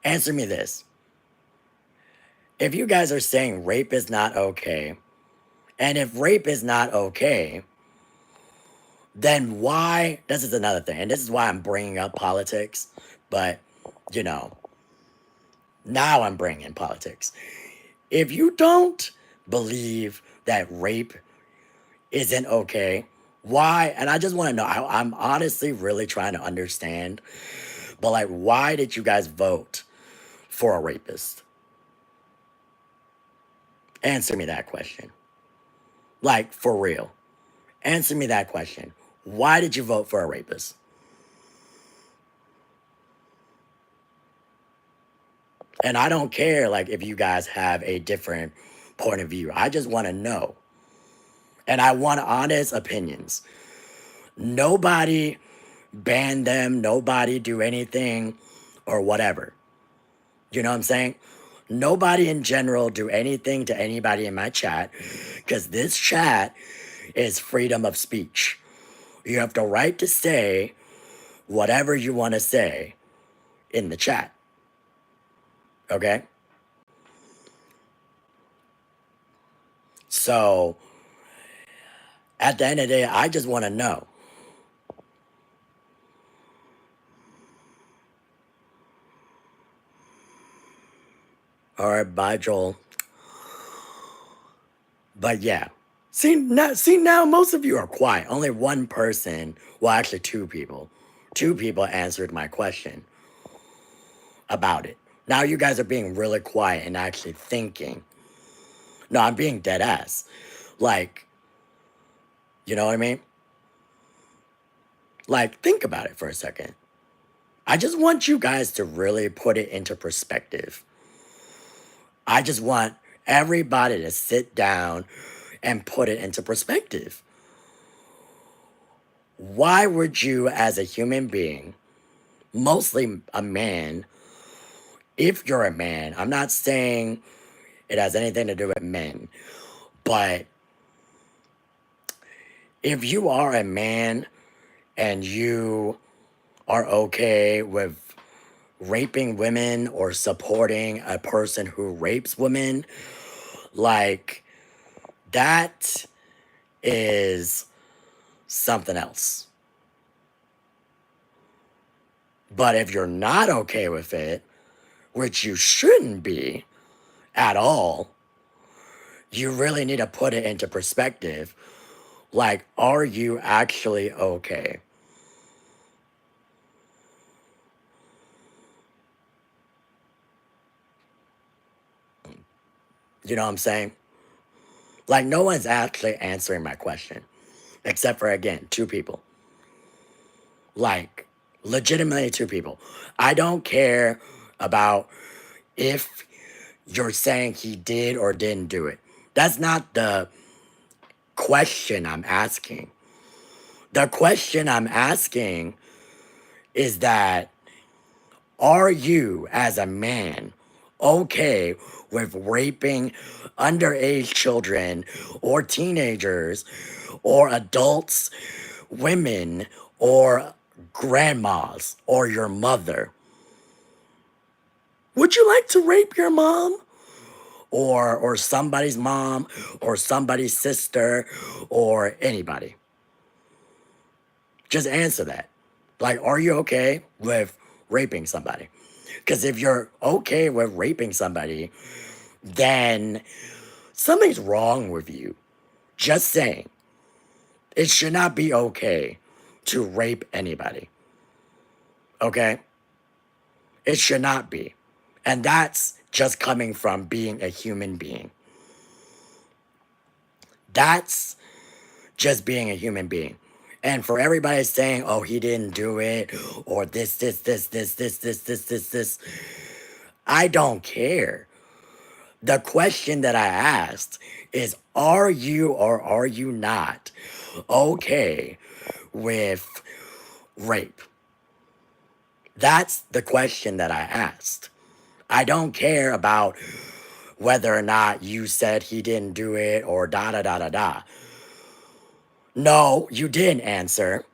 Answer me this. If you guys are saying rape is not okay, and if rape is not okay, then why? This is another thing, and this is why I'm bringing up politics, but you know, now I'm bringing in politics. If you don't believe that rape isn't okay, why? And I just want to know, I'm honestly really trying to understand, but like, why did you guys vote for a rapist? Answer me that question. Like, for real. Answer me that question. Why did you vote for a rapist? And I don't care, like, if you guys have a different point of view. I just want to know. And I want honest opinions. Nobody ban them, nobody do anything or whatever. You know what I'm saying? Nobody in general do anything to anybody in my chat, because this chat is freedom of speech. You have the right to say whatever you want to say in the chat. Okay? So, at the end of the day, I just want to know. All right, bye, Joel. But yeah. See now most of you are quiet. Only one person, well, actually two people. Two people answered my question about it. Now you guys are being really quiet and actually thinking. No, I'm being dead ass. Like, you know what I mean? Like, think about it for a second. I just want you guys to really put it into perspective. I just want everybody to sit down and put it into perspective. Why would you, as a human being, mostly a man, if you're a man, I'm not saying it has anything to do with men, but if you are a man and you are okay with raping women or supporting a person who rapes women, like, that is something else. But if you're not okay with it, which you shouldn't be at all, you really need to put it into perspective. Like, are you actually okay? You know what I'm saying? Like, no one's actually answering my question, except for, again, two people. Like, legitimately two people. I don't care about if you're saying he did or didn't do it. That's not the question I'm asking. The question I'm asking is that, are you, as a man, okay with raping underage children or teenagers or adults, women, or grandmas or your mother? Would you like to rape your mom? Or somebody's mom, or somebody's sister, or anybody? Just answer that. Like, are you okay with raping somebody? Because if you're okay with raping somebody, then something's wrong with you. Just saying. It should not be okay to rape anybody. Okay? It should not be. And that's just coming from being a human being. That's just being a human being. And for everybody saying, oh, he didn't do it, or this, I don't care. The question that I asked is, are you or are you not okay with rape? That's the question that I asked. I don't care about whether or not you said he didn't do it or da da da da da. No, you didn't answer.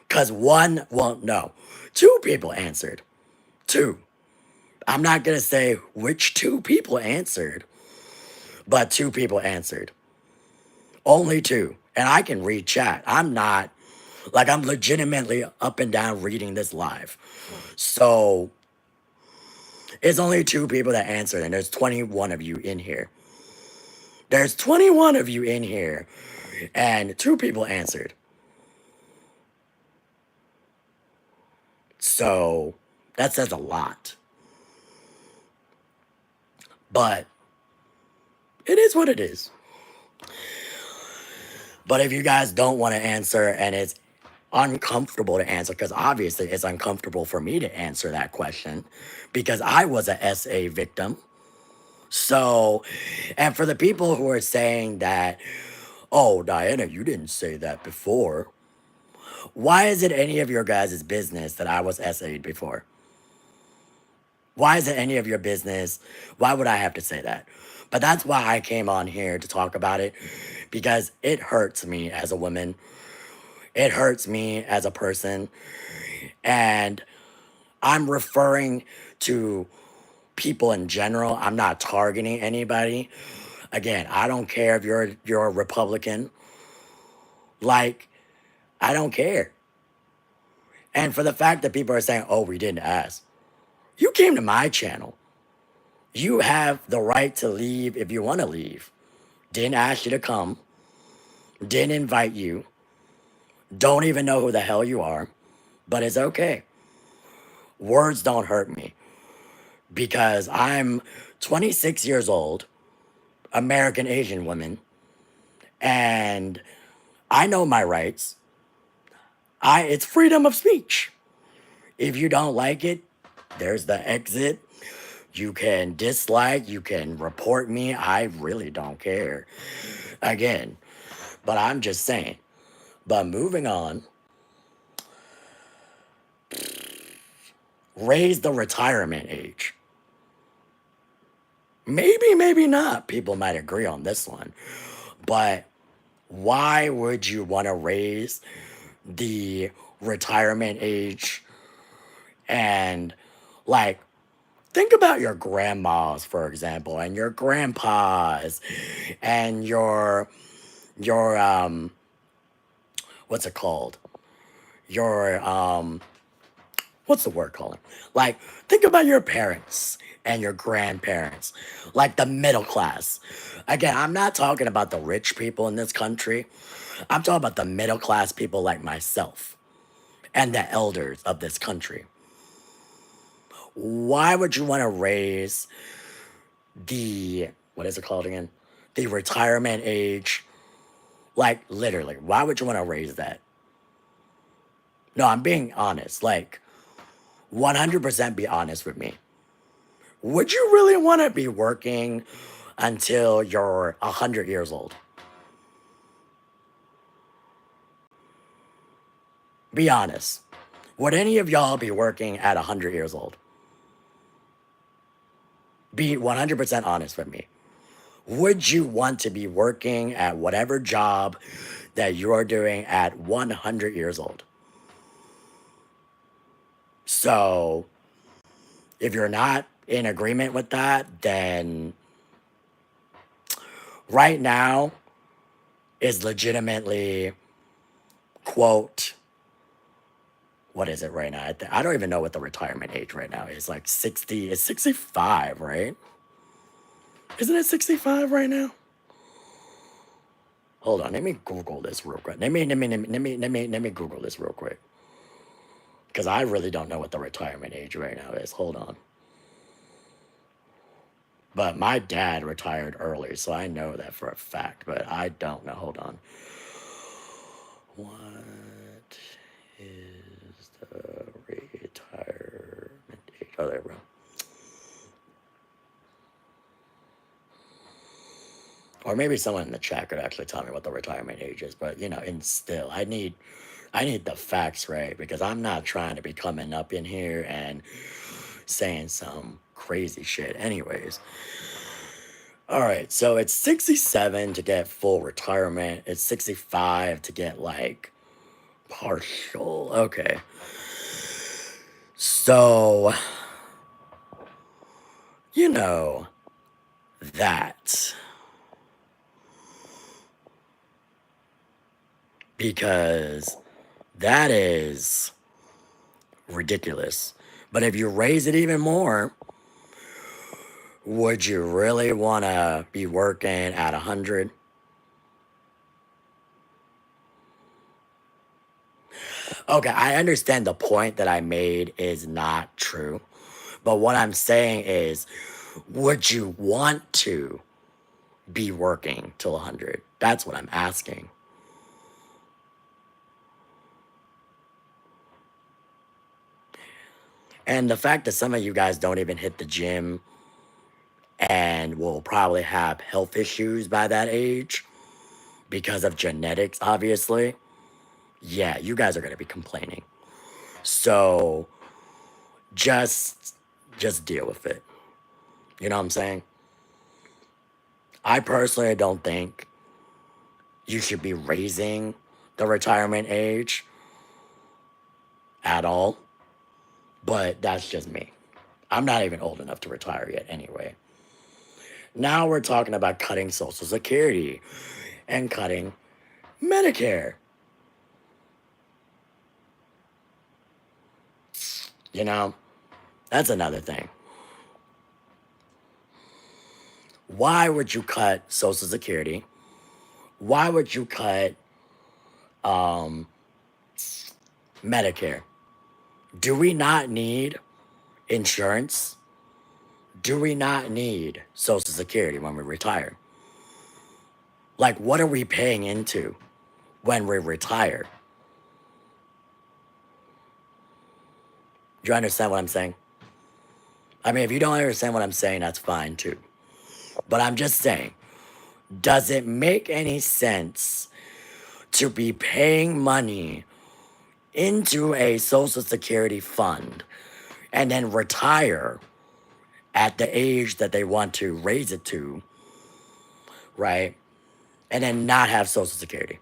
Because no, two people answered. Two. I'm not going to say which two people answered, but two people answered. Only two. And I can read chat. I'm legitimately up and down reading this live. So it's only two people that answered, and there's 21 of you in here. There's 21 of you in here, and two people answered. So that says a lot. But it is what it is. But if you guys don't want to answer and it's uncomfortable to answer, because obviously it's uncomfortable for me to answer that question because I was a SA victim. So, and for the people who are saying that, oh, Diana, you didn't say that before. Why is it any of your guys' business that I was SA'd before? Why is it any of your business? Why would I have to say that? But that's why I came on here to talk about it, because it hurts me as a woman. It hurts me as a person. And I'm referring to people in general. I'm not targeting anybody. Again, I don't care if you're a Republican. Like, I don't care. And for the fact that people are saying, oh, we didn't ask. You came to my channel. You have the right to leave if you want to leave. Didn't ask you to come. Didn't invite you. Don't even know who the hell you are. But it's okay. Words don't hurt me. Because I'm 26 years old, American Asian woman, and I know my rights. It's freedom of speech. If you don't like it, there's the exit. You can dislike, you can report me. I really don't care. Again, but I'm just saying. But moving on, raise the retirement age. Maybe, maybe not. People might agree on this one. But why would you want to raise the retirement age? And like, think about your grandmas, for example, and your grandpas, and your what's it called? Your what's the word called? Like, think about your parents and your grandparents, like the middle class. Again, I'm not talking about the rich people in this country. I'm talking about the middle class people like myself and the elders of this country. Why would you want to raise the, what is it called again? The retirement age? Like, literally, why would you want to raise that? No, I'm being honest. Like, 100% be honest with me. Would you really want to be working until you're 100 years old? Be honest. Would any of y'all be working at 100 years old? Be 100% honest with me. Would you want to be working at whatever job that you're doing at 100 years old? So, if you're not in agreement with that, then right now is legitimately, quote, what is it right now? I don't even know what the retirement age right now is. Like 60, it's 65, right? Isn't it 65 right now? Hold on, let me Google this real quick. Let me Google this real quick. Because I really don't know what the retirement age right now is. Hold on. But my dad retired early, so I know that for a fact, but I don't know. Hold on. What is the retirement age? Oh, there we go. Or maybe someone in the chat could actually tell me what the retirement age is. But and still, I need the facts right because I'm not trying to be coming up in here and saying some crazy shit. Anyways, all right. So it's 67 to get full retirement. It's 65 to get like partial. Okay. So you know that because that is ridiculous. But if you raise it even more, would you really want to be working at 100? Okay, I understand the point that I made is not true. But what I'm saying is, would you want to be working till 100? That's what I'm asking. And the fact that some of you guys don't even hit the gym and will probably have health issues by that age because of genetics, obviously, yeah, you guys are going to be complaining. So just deal with it. You know what I'm saying? I personally don't think you should be raising the retirement age at all, but that's just me. I'm not even old enough to retire yet anyway. Now we're talking about cutting Social Security and cutting Medicare. That's another thing. Why would you cut Social Security? Why would you cut Medicare? Do we not need insurance? Do we not need Social Security when we retire? Like, what are we paying into when we retire? Do you understand what I'm saying? I mean, if you don't understand what I'm saying, that's fine too. But I'm just saying, does it make any sense to be paying money into a Social Security fund and then retire at the age that they want to raise it to, right? And then not have Social Security?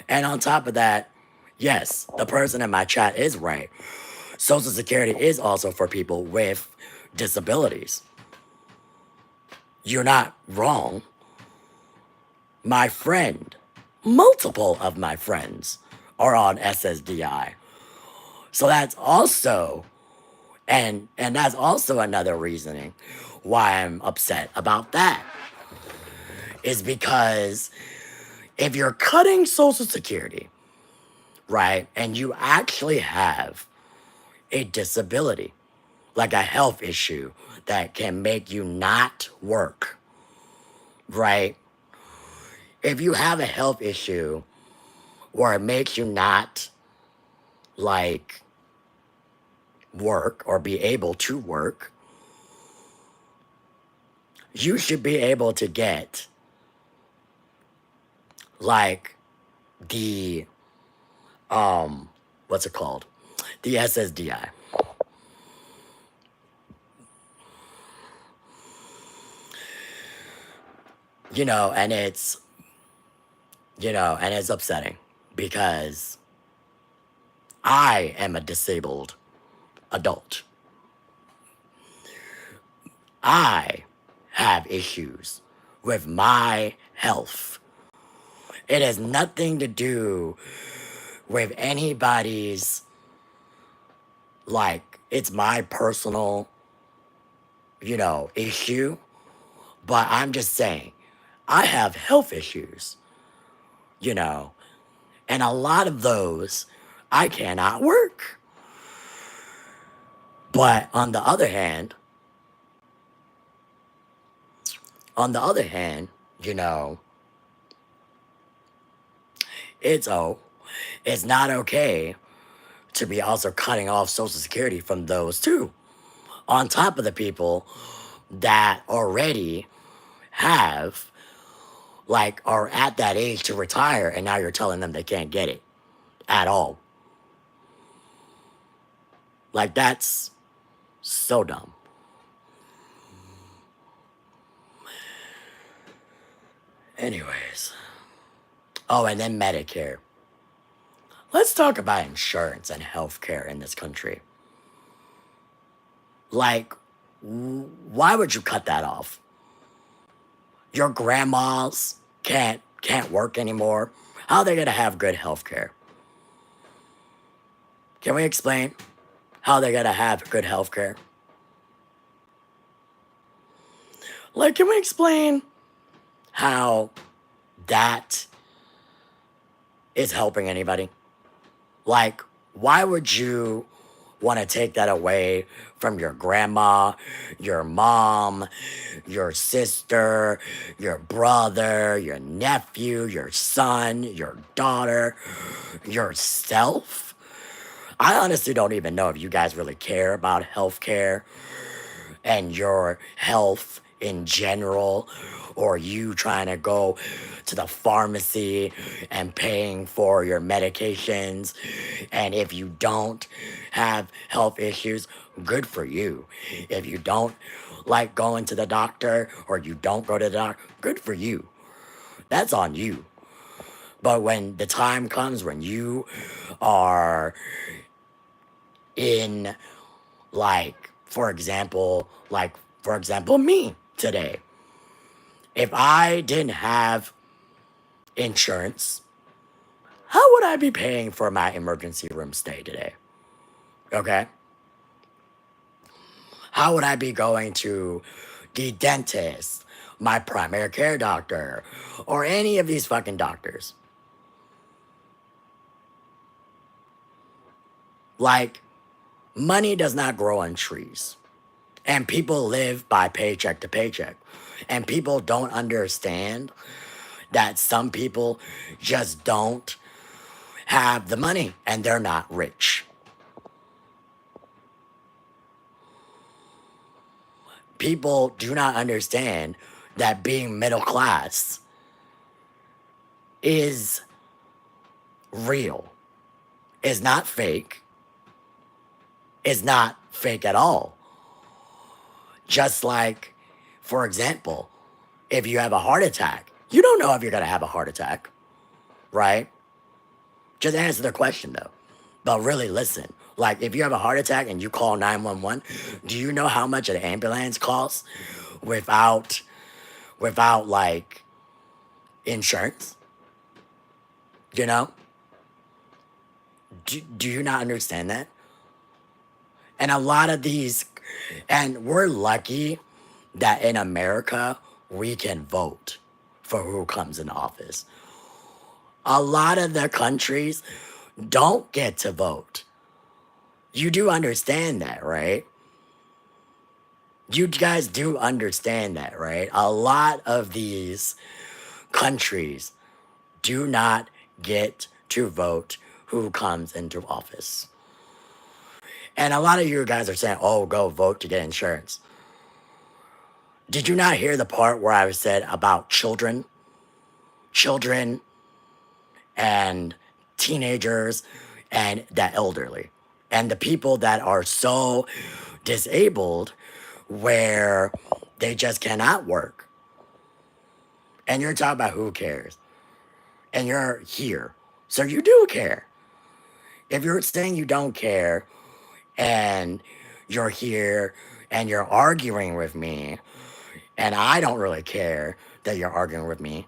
And on top of that, yes, the person in my chat is right. Social Security is also for people with disabilities. You're not wrong. My friend, multiple of my friends are on SSDI. So that's also, and that's also another reasoning why I'm upset about that. Is because if you're cutting Social Security, right, and you actually have a disability, like a health issue that can make you not work, right? If you have a health issue where it makes you not like work or be able to work, you should be able to get like the what's it called? The SSDI. And it's upsetting because I am a disabled adult. I have issues with my health. It has nothing to do with anybody's, like, it's my personal, issue. But I'm just saying, I have health issues, and a lot of those I cannot work. But on the other hand, you know, it's it's not okay to be also cutting off Social Security from those too. On top of the people that already have, like, are at that age to retire, and now you're telling them they can't get it at all. Like, that's so dumb. Anyways. Oh, and then Medicare. Let's talk about insurance and healthcare in this country. Like, why would you cut that off? Your grandmas can't work anymore. How are they gonna have good healthcare? Can we explain how they're gonna have good healthcare? Like, can we explain how that is helping anybody? Like, why would you want to take that away from your grandma, your mom, your sister, your brother, your nephew, your son, your daughter, yourself? I honestly don't even know if you guys really care about healthcare and your health in general, or you trying to go to the pharmacy and paying for your medications. And if you don't have health issues, good for you. If you don't like going to the doctor, or you don't go to the doctor, good for you. That's on you. But when the time comes when you are in, like, for example, me today, if I didn't have insurance, how would I be paying for my emergency room stay today? Okay? How would I be going to the dentist, my primary care doctor, or any of these fucking doctors? Like, money does not grow on trees. And people live by paycheck to paycheck. And people don't understand that some people just don't have the money and they're not rich. People do not understand that being middle class is real, is not fake, is not fake at all. Just like, for example, if you have a heart attack, you don't know if you're going to have a heart attack, right? Just answer the question though. But really listen. Like, if you have a heart attack and you call 911, do you know how much an ambulance costs without like insurance? You know? Do you not understand that? And a lot of these, and we're lucky that in America we can vote for who comes in office. A lot of the countries don't get to vote. You do understand that, right? You guys do understand that, right? A lot of these countries do not get to vote who comes into office. And a lot of you guys are saying, oh, go vote to get insurance. Did you not hear the part where I said about children? Children and teenagers and the elderly and the people that are so disabled where they just cannot work. And you're talking about who cares. And you're here. So you do care. If you're saying you don't care and you're here and you're arguing with me, and I don't really care that you're arguing with me,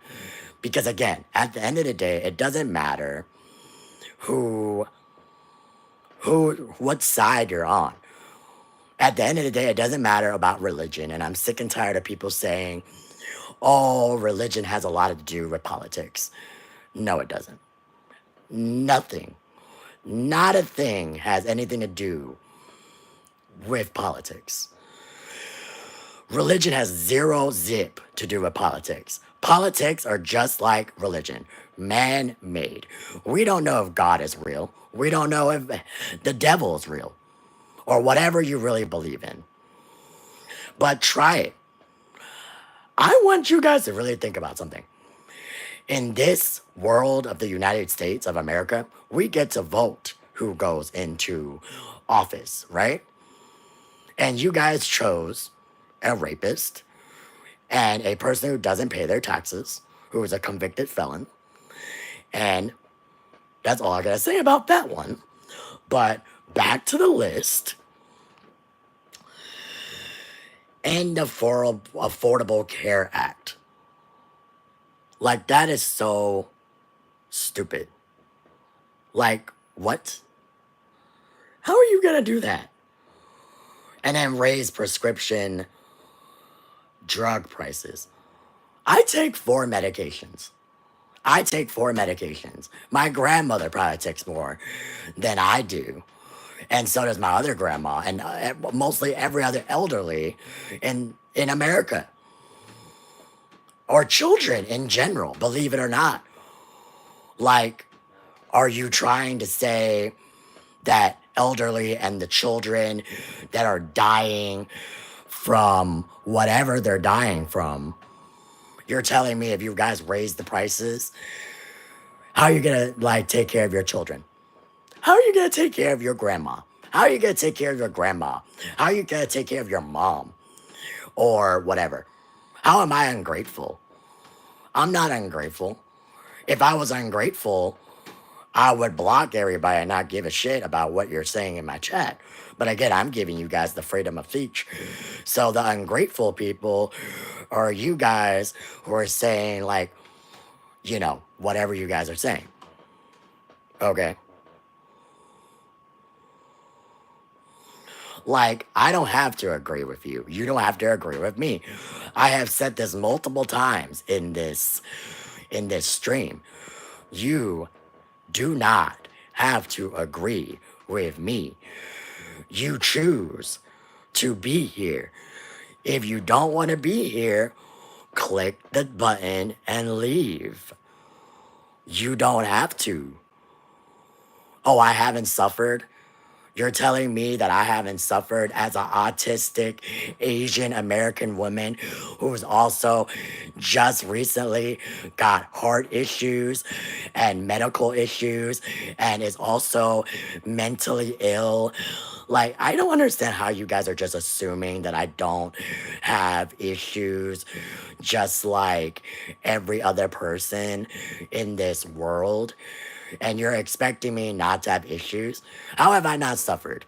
because again, at the end of the day, it doesn't matter what side you're on. At the end of the day, it doesn't matter about religion. And I'm sick and tired of people saying, oh, religion has a lot to do with politics. No, it doesn't. Nothing. Not a thing has anything to do with politics. Religion has zero zip to do with politics. Politics are just like religion, man made. We don't know if God is real. We don't know if the devil is real or whatever you really believe in. But try it. I want you guys to really think about something. In this world of the United States of America, we get to vote who goes into office, right? And you guys chose a rapist and a person who doesn't pay their taxes, who is a convicted felon. And that's all I gotta say about that one. But back to the list. And the Affordable Care Act. Like, that is so stupid. Like, what? How are you gonna do that? And then raise prescription drug prices. I take 4 medications. I take 4 medications. My grandmother probably takes more than I do. And so does my other grandma, and mostly every other elderly in America. Or children in general, believe it or not. Like, are you trying to say that elderly and the children that are dying from whatever they're dying from, you're telling me if you guys raise the prices, how are you gonna like take care of your children? How are you gonna take care of your grandma? How are you gonna take care of your grandma? How are you gonna take care of your mom? Or whatever. How am I ungrateful? I'm not ungrateful. If I was ungrateful, I would block everybody and not give a shit about what you're saying in my chat. But again, I'm giving you guys the freedom of speech. So the ungrateful people are you guys who are saying, like, whatever you guys are saying. Okay. Like, I don't have to agree with you. You don't have to agree with me. I have said this multiple times in this stream. You do not have to agree with me. You choose to be here. If you don't want to be here, click the button and leave. You don't have to. Oh, I haven't suffered. You're telling me that I haven't suffered as an autistic Asian American woman who's also just recently got heart issues and medical issues and is also mentally ill. Like, I don't understand how you guys are just assuming that I don't have issues just like every other person in this world. And you're expecting me not to have issues? How have I not suffered?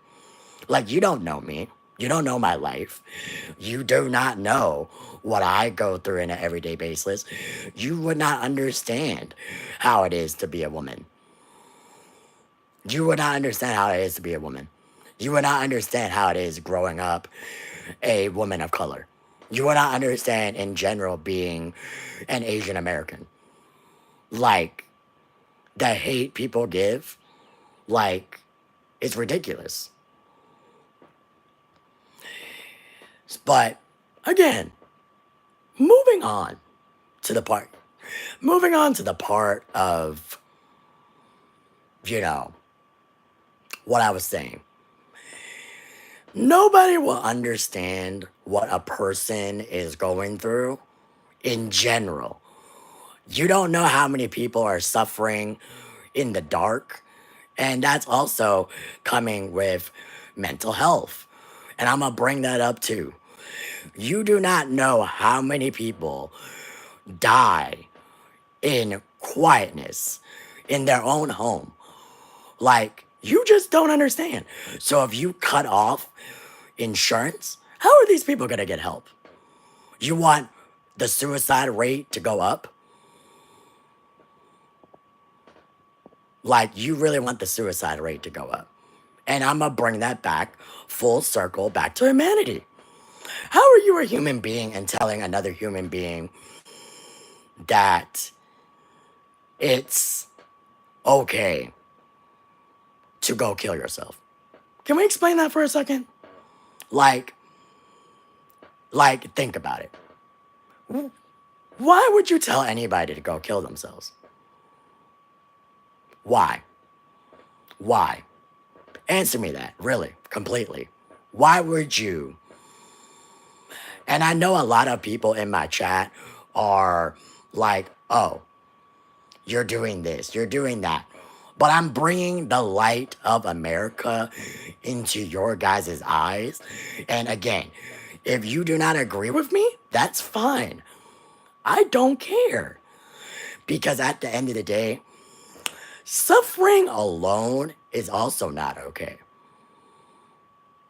Like, you don't know me. You don't know my life. You do not know what I go through on an everyday basis. You would not understand how it is to be a woman. You would not understand how it is to be a woman. You would not understand how it is growing up a woman of color. You would not understand in general being an Asian American. Like, the hate people give, like, it's ridiculous. But again, moving on to the part of, what I was saying. Nobody will understand what a person is going through in general. You don't know how many people are suffering in the dark. And that's also coming with mental health. And I'm going to bring that up too. You do not know how many people die in quietness in their own home. Like, you just don't understand. So if you cut off insurance, how are these people going to get help? You want the suicide rate to go up? Like, you really want the suicide rate to go up. And I'm going to bring that back full circle back to humanity. How are you a human being and telling another human being that it's okay to go kill yourself. Can we explain that for a second? Like, think about it. Why would you tell anybody to go kill themselves? Why? Why? Answer me that, really, completely. Why would you? And I know a lot of people in my chat are like, oh, you're doing this, you're doing that. But I'm bringing the light of America into your guys' eyes. And again, if you do not agree with me, that's fine. I don't care. Because at the end of the day, suffering alone is also not okay.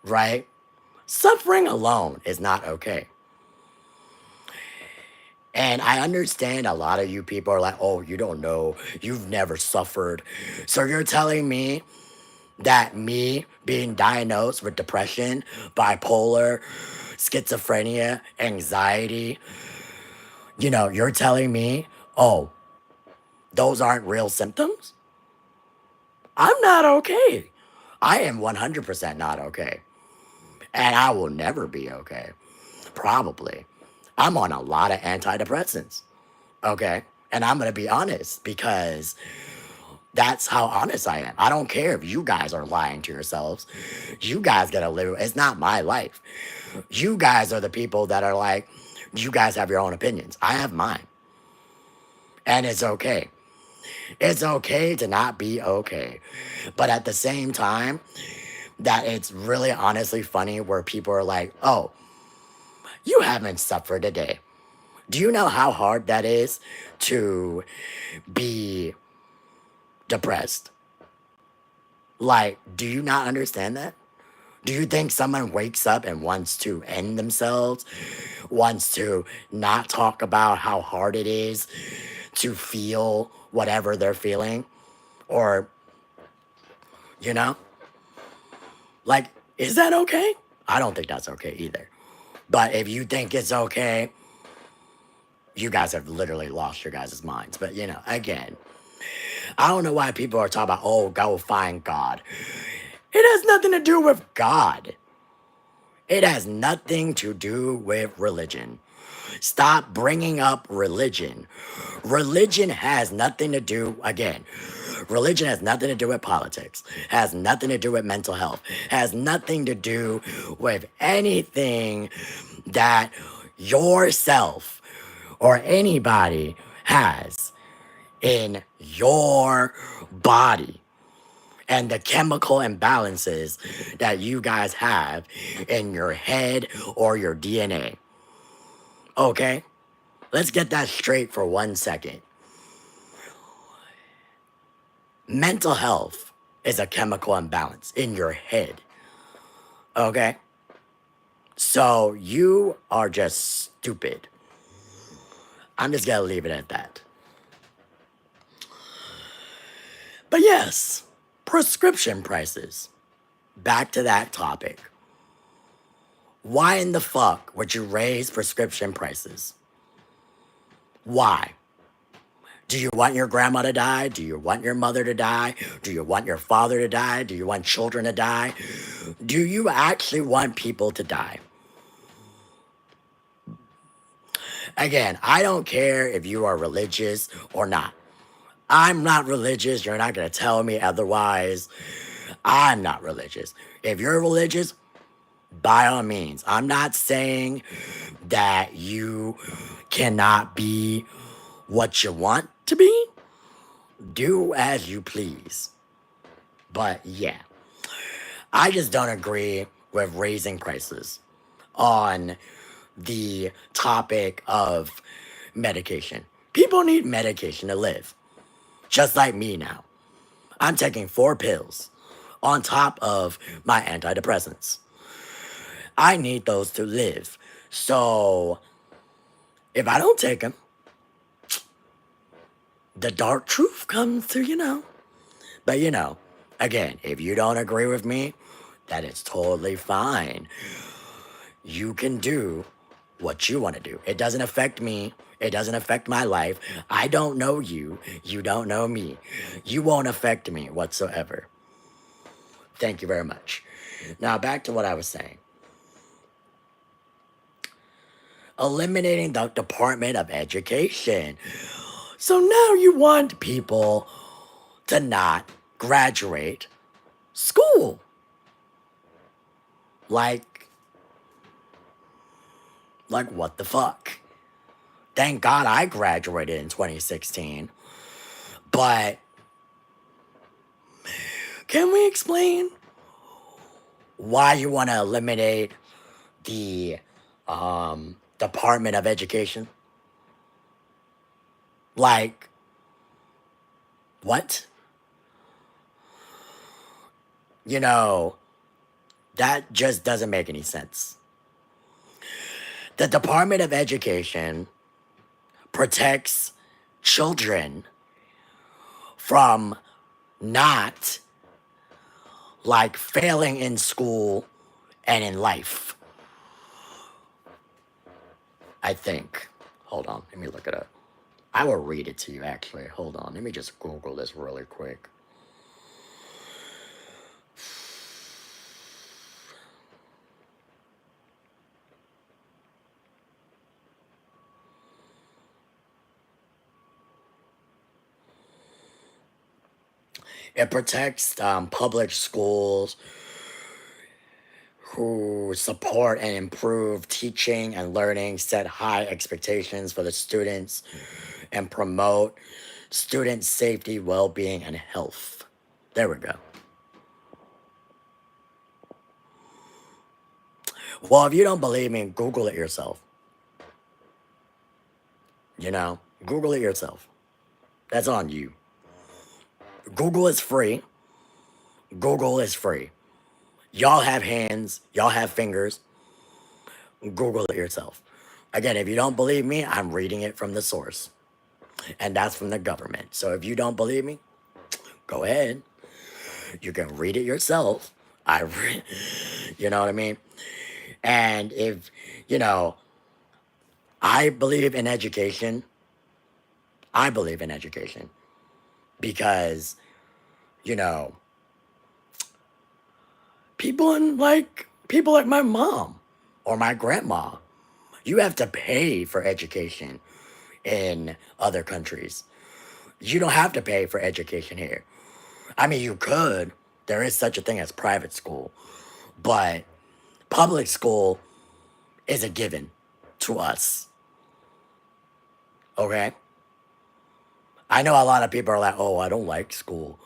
Right? Suffering alone is not okay. And I understand a lot of you people are like, oh, you don't know. You've never suffered. So you're telling me that me being diagnosed with depression, bipolar, schizophrenia, anxiety, you're telling me, oh, those aren't real symptoms? I'm not okay. I am 100% not okay. And I will never be okay. Probably. I'm on a lot of antidepressants. Okay? And I'm going to be honest because that's how honest I am. I don't care if you guys are lying to yourselves. You guys got to live. It's not my life. You guys are the people that are like, you guys have your own opinions. I have mine. And it's okay. It's okay to not be okay. But at the same time, that it's really honestly funny where people are like, oh, you haven't suffered a day. Do you know how hard that is to be depressed? Like, do you not understand that? Do you think someone wakes up and wants to end themselves, wants to not talk about how hard it is to feel whatever they're feeling? Or, like, is that okay? I don't think that's okay either. But if you think it's okay, you guys have literally lost your guys' minds. But, again, I don't know why people are talking about, oh, go find God. It has nothing to do with God. It has nothing to do with religion. Stop bringing up religion. Religion has nothing to do, again, religion has nothing to do with politics, has nothing to do with mental health, has nothing to do with anything that yourself or anybody has in your body and the chemical imbalances that you guys have in your head or your DNA. Okay? Let's get that straight for 1 second. Mental health is a chemical imbalance in your head. Okay? So you are just stupid. I'm just gonna leave it at that. But yes, prescription prices. Back to that topic. Why in the fuck would you raise prescription prices? Why? Do you want your grandma to die? Do you want your mother to die? Do you want your father to die? Do you want children to die? Do you actually want people to die? Again, I don't care if you are religious or not. I'm not religious. You're not going to tell me otherwise. I'm not religious. If you're religious, by all means. I'm not saying that you cannot be what you want to be. Do as you please. But yeah, I just don't agree with raising prices on the topic of medication. People need medication to live. Just like me now. I'm taking 4 pills on top of my antidepressants. I need those to live. So if I don't take them, the dark truth comes to. But again, if you don't agree with me, that is totally fine. You can do what you want to do. It doesn't affect me. It doesn't affect my life. I don't know you. You don't know me. You won't affect me whatsoever. Thank you very much. Now, back to what I was saying. Eliminating the Department of Education. So now you want people to not graduate school. Like what the fuck? Thank God I graduated in 2016. But can we explain why you want to eliminate the Department of Education? Like, what? You know, that just doesn't make any sense. The Department of Education protects children from not like failing in school and in life. I think. Hold on, let me look it up. I will read it to you actually. Hold on, let me just Google this really quick. It protects public schools who support and improve teaching and learning, set high expectations for the students, and promote student safety, well-being, and health. There we go. Well, if you don't believe me, Google it yourself. You know, Google it yourself. That's on you. Google is free. Google is free. Y'all have hands. Y'all have fingers. Google it yourself. Again, if you don't believe me, I'm reading it from the source. And that's from the government. So if you don't believe me, go ahead. You can read it yourself. You know what I mean? And if, you know, I believe in education. I believe in education. Because, you know, people like my mom or my grandma, you have to pay for education in other countries. You don't have to pay for education here. I mean, you could. There is such a thing as private school. But public school is a given to us. Okay? I know a lot of people are like, oh, I don't like school.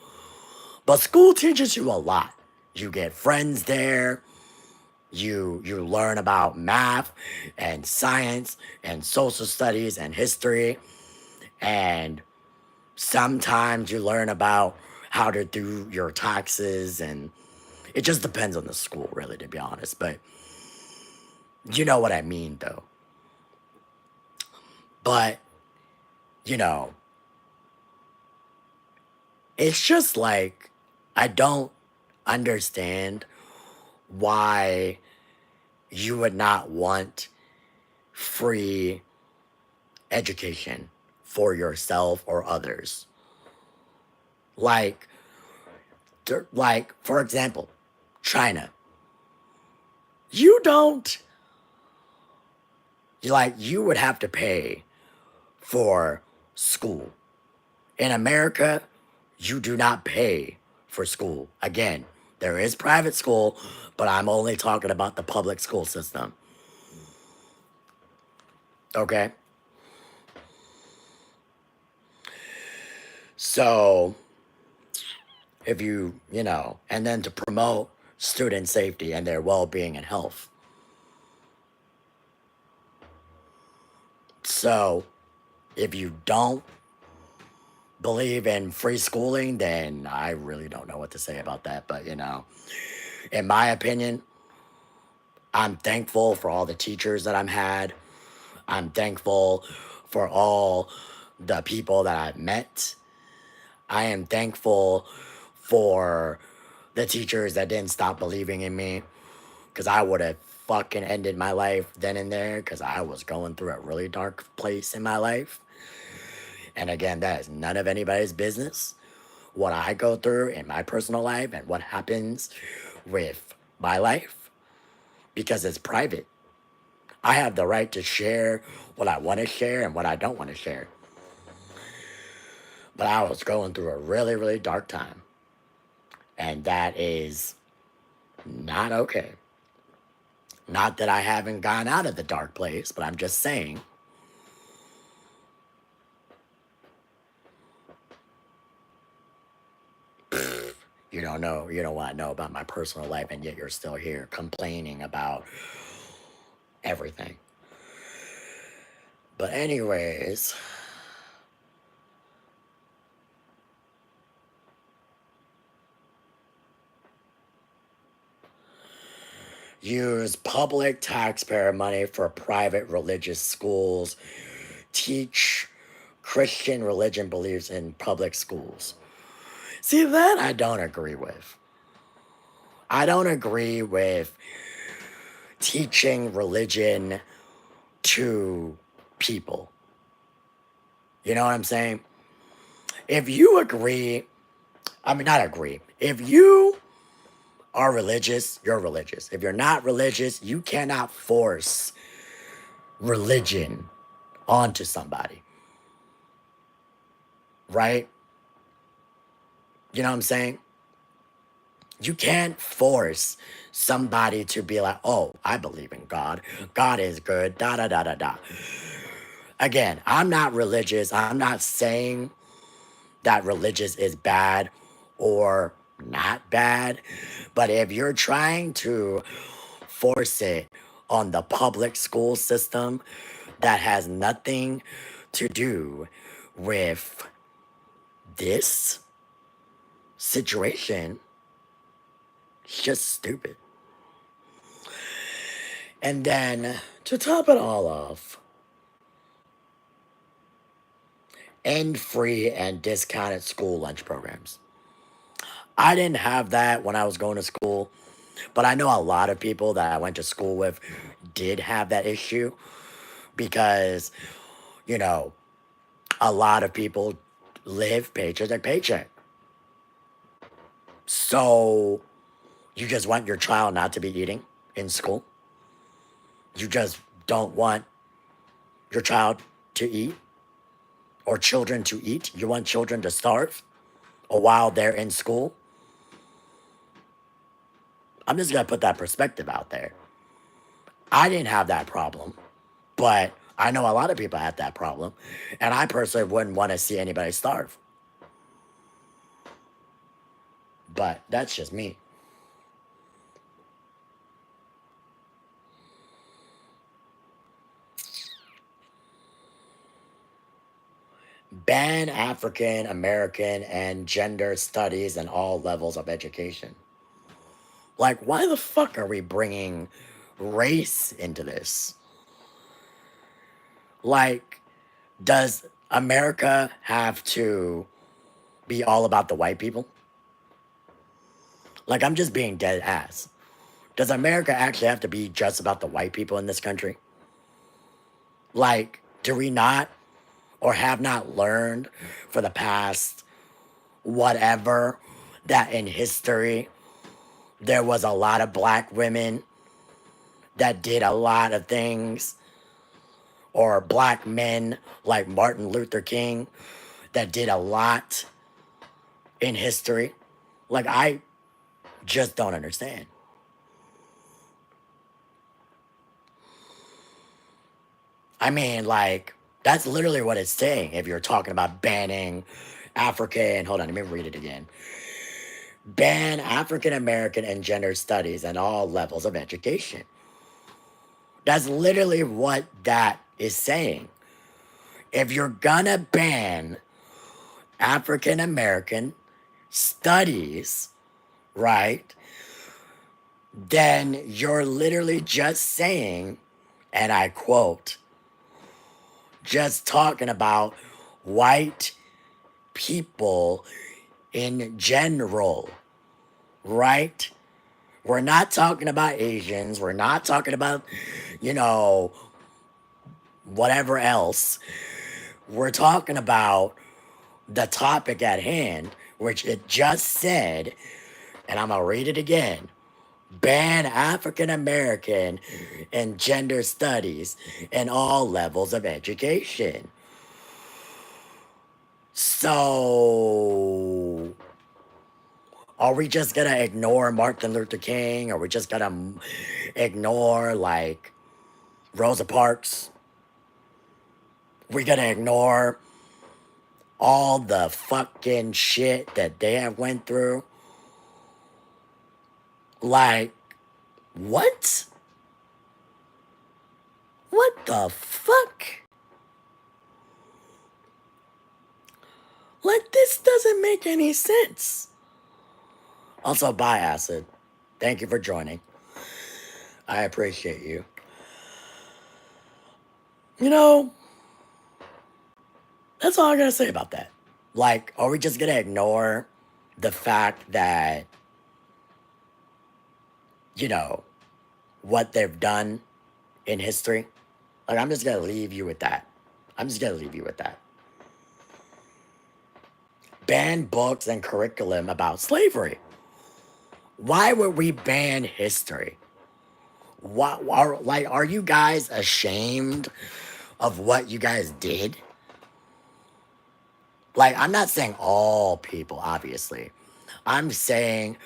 But school teaches you a lot. You get friends there. You learn about math and science and social studies and history. And sometimes you learn about how to do your taxes, and it just depends on the school, really, to be honest. But you know what I mean, though. But, you know, it's just like, I don't understand why you would not want free education for yourself or others. Like, for example, China. You don't, you would have to pay for school. In America, you do not pay for school. Again, there is private school, but I'm only talking about the public school system. Okay? So, if you know, and then to promote student safety and their well-being and health. So, if you don't believe in free schooling, then I really don't know what to say about that. But, you know, in my opinion, I'm thankful for all the teachers that I've had. I'm thankful for all the people that I've met. I am thankful for the teachers that didn't stop believing in me, because I would have fucking ended my life then and there, because I was going through a really dark place in my life. And again, that is none of anybody's business. what I go through in my personal life and what happens with my life because it's private. I have the right to share what I want to share and what I don't want to share. But I was going through a really, really dark time. And that is not okay. Not that I haven't gone out of the dark place, but I'm just saying. You don't know, you don't want to know about my personal life, and yet you're still here complaining about everything. But, anyways, use public taxpayer money for private religious schools, teach Christian religion beliefs in public schools. See, that I don't agree with. I don't agree with teaching religion to people. You know what I'm saying? If you agree, I mean, not agree. If you are religious, you're religious. If you're not religious, you cannot force religion onto somebody. Right? You know what I'm saying? You can't force somebody to be like, oh, I believe in God. God is good, da da da da da. Again, I'm not religious. I'm not saying that religious is bad or not bad. But if you're trying to force it on the public school system that has nothing to do with this situation, it's just stupid. And then to top it all off, end free and discounted school lunch programs. I didn't have that when I was going to school, but I know a lot of people that I went to school with did have that issue because, you know, a lot of people live paycheck to paycheck. So you just want your child not to be eating in school? You just don't want your child to eat or children to eat? You want children to starve while they're in school? I'm just going to put that perspective out there. I didn't have that problem, but I know a lot of people had that problem, and I personally wouldn't want to see anybody starve. But that's just me. Ban African American and gender studies in all levels of education. Like, why the fuck are we bringing race into this? Like, does America have to be all about the white people? Like, I'm just being dead ass. Does America actually have to be just about the white people in this country? Like, do we not or have not learned for the past whatever that in history there was a lot of black women that did a lot of things, or black men like Martin Luther King that did a lot in history? Like, I just don't understand. I mean, like, that's literally what it's saying if you're talking about banning African, hold on, let me read it again. Ban African American and gender studies in all levels of education. That's literally what that is saying. If you're gonna ban African American studies, right, then you're literally just saying, and I quote, just talking about white people in general, right? We're not talking about Asians. We're not talking about, you know, whatever else. We're talking about the topic at hand, which it just said, and I'm gonna read it again, ban African American and gender studies in all levels of education. So, are we just gonna ignore Martin Luther King? Are we just gonna ignore, like, Rosa Parks? We gonna ignore all the fucking shit that they have went through? Like, what? What the fuck? Like, this doesn't make any sense. Also, bye, Acid. Thank you for joining. I appreciate you. You know, that's all I gotta say about that. Like, are we just gonna ignore the fact that, you know, what they've done in history? Like, I'm just gonna leave you with that. I'm just gonna leave you with that. Ban books and curriculum about slavery. Why would we ban history? Are you guys ashamed of what you guys did? Like, I'm not saying all people, obviously. I'm saying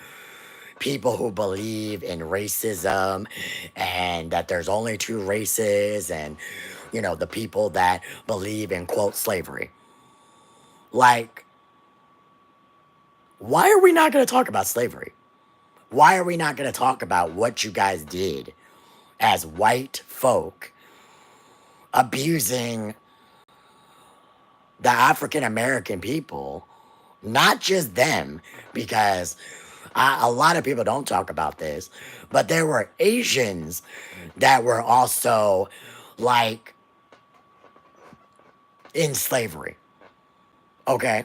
people who believe in racism and that there's only two races and, you know, the people that believe in, quote, slavery. Like, why are we not going to talk about slavery? Why are we not going to talk about what you guys did as white folk abusing the African American people? Not just them, because a lot of people don't talk about this, but there were Asians that were also, like, in slavery. Okay?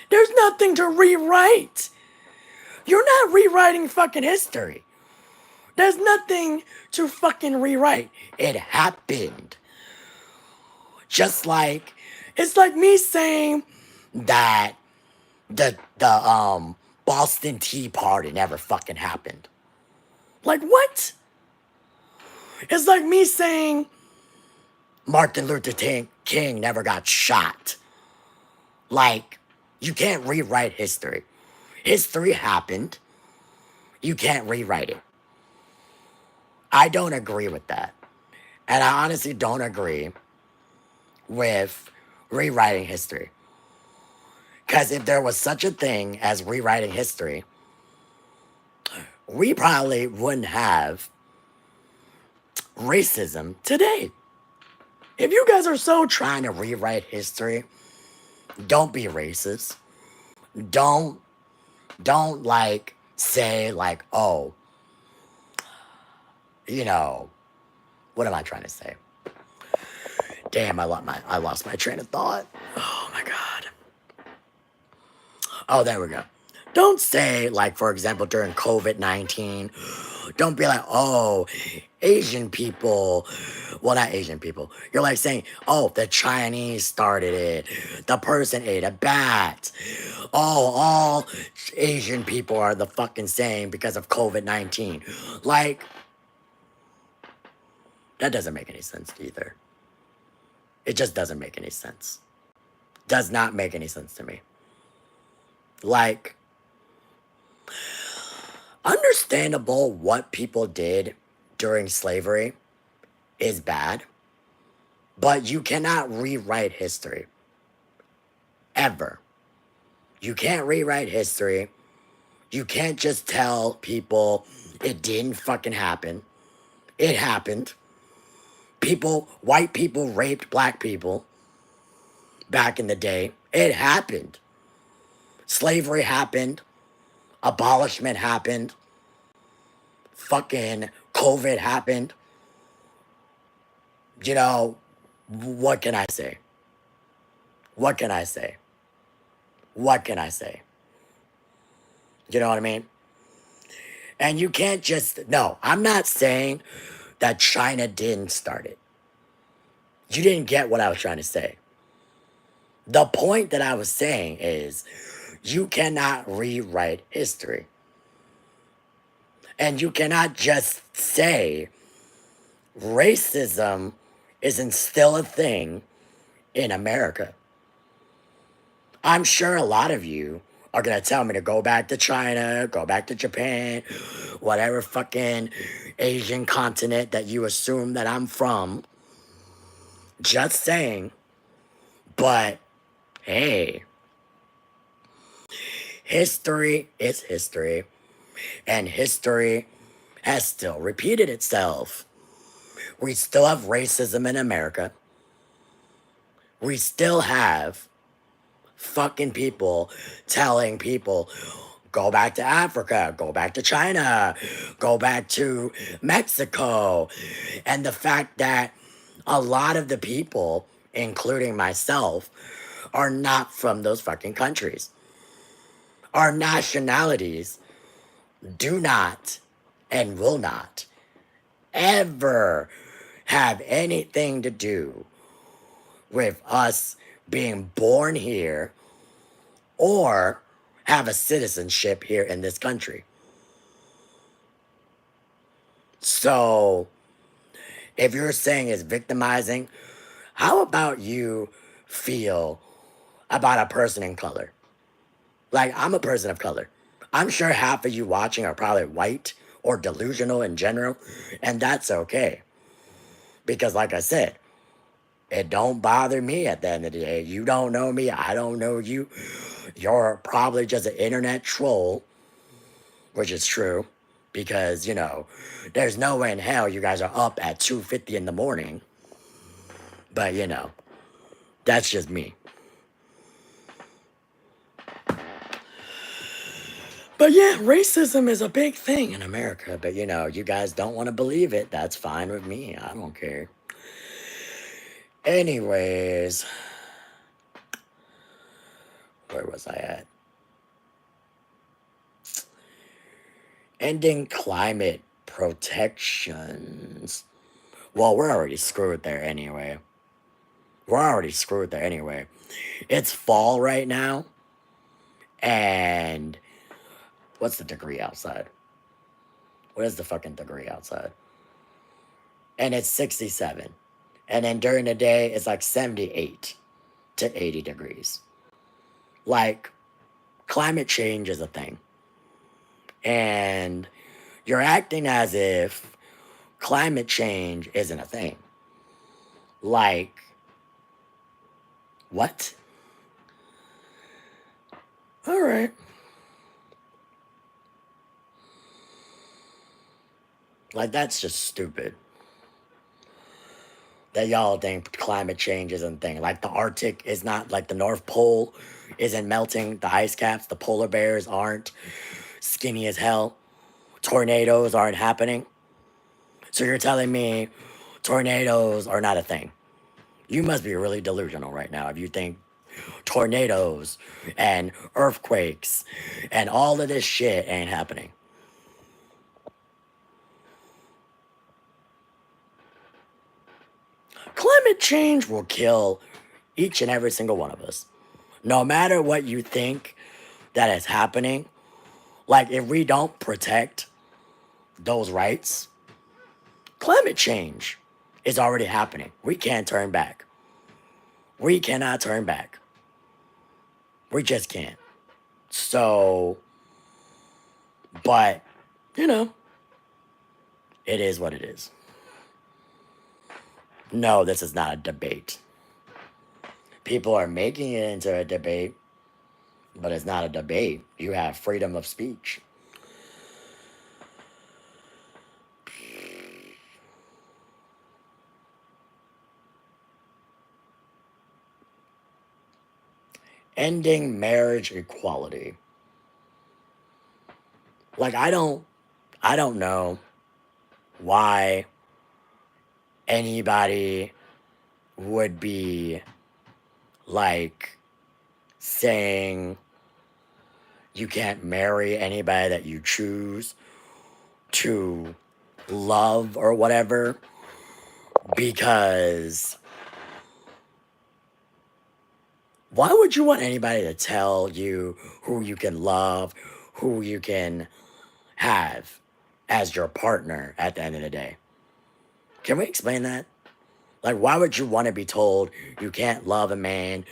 There's nothing to rewrite. You're not rewriting fucking history. There's nothing to fucking rewrite. It happened. Just like, it's like me saying that the Boston Tea Party never fucking happened. Like, what? It's like me saying Martin Luther King never got shot. Like, you can't rewrite history. History happened. You can't rewrite it. I don't agree with that. And I honestly don't agree with rewriting history. Because if there was such a thing as rewriting history, we probably wouldn't have racism today. If you guys are so trying to rewrite history, don't be racist. Don't like say like, oh, you know, what am I trying to say? Damn, I lost my train of thought. Oh my god. Oh, there we go. Don't say, like, for example, during COVID-19, don't be like, oh, Asian people. Well, not Asian people. You're like saying, oh, the Chinese started it. The person ate a bat. Oh, all Asian people are the fucking same because of COVID-19. Like, that doesn't make any sense either. It just doesn't make any sense. Does not make any sense to me. Like, understandable what people did during slavery is bad, but you cannot rewrite history. Ever. You can't rewrite history. You can't just tell people it didn't fucking happen. It happened. White people raped black people back in the day. It happened. Slavery happened. Abolishment happened. Fucking COVID happened. You know, what can I say? What can I say? What can I say? You know what I mean? And you can't just, no, I'm not saying that China didn't start it. You didn't get what I was trying to say. The point that I was saying is you cannot rewrite history. And you cannot just say racism isn't still a thing in America. I'm sure a lot of you are going to tell me to go back to China, go back to Japan, whatever fucking Asian continent that you assume that I'm from. Just saying. But hey, history is history, and history has still repeated itself. We still have racism in America. We still have fucking people telling people, go back to Africa, go back to China, go back to Mexico. And the fact that a lot of the people, including myself, are not from those fucking countries. Our nationalities do not and will not ever have anything to do with us being born here or have a citizenship here in this country. So, if you're saying it's victimizing, how about you feel about a person in color? Like, I'm a person of color. I'm sure half of you watching are probably white or delusional in general, and that's okay. Because, like I said, it don't bother me at the end of the day. You don't know me, I don't know you. You're probably just an internet troll, which is true. Because, there's no way in hell you guys are up at 2:50 in the morning. But, that's just me. But yeah, racism is a big thing in America. But, you guys don't want to believe it. That's fine with me. I don't care. Anyways, where was I at? Ending climate protections. Well, we're already screwed there anyway. It's fall right now. And what's the degree outside? What is the fucking degree outside? And it's 67. And then during the day, it's like 78 to 80 degrees. Like, climate change is a thing. And you're acting as if climate change isn't a thing. Like, what? All right. Like, that's just stupid. That y'all think climate change isn't a thing. Like, the Arctic is not, like, the North Pole isn't melting. The ice caps, the polar bears aren't skinny as hell. Tornadoes aren't happening. So you're telling me tornadoes are not a thing. You must be really delusional right now if you think tornadoes and earthquakes and all of this shit ain't happening. Climate change will kill each and every single one of us. No matter what you think that is happening, like if we don't protect those rights, climate change is already happening. We can't turn back. We cannot turn back. We just can't. So, but, it is what it is. No, this is not a debate. People are making it into a debate, but it's not a debate. You have freedom of speech. Ending marriage equality. Like, I don't know why anybody would be like saying you can't marry anybody that you choose to love or whatever, because Why would you want anybody to tell you who you can love, who you can have as your partner at the end of the day? Can we explain that? Like, why would you want to be told you can't love a man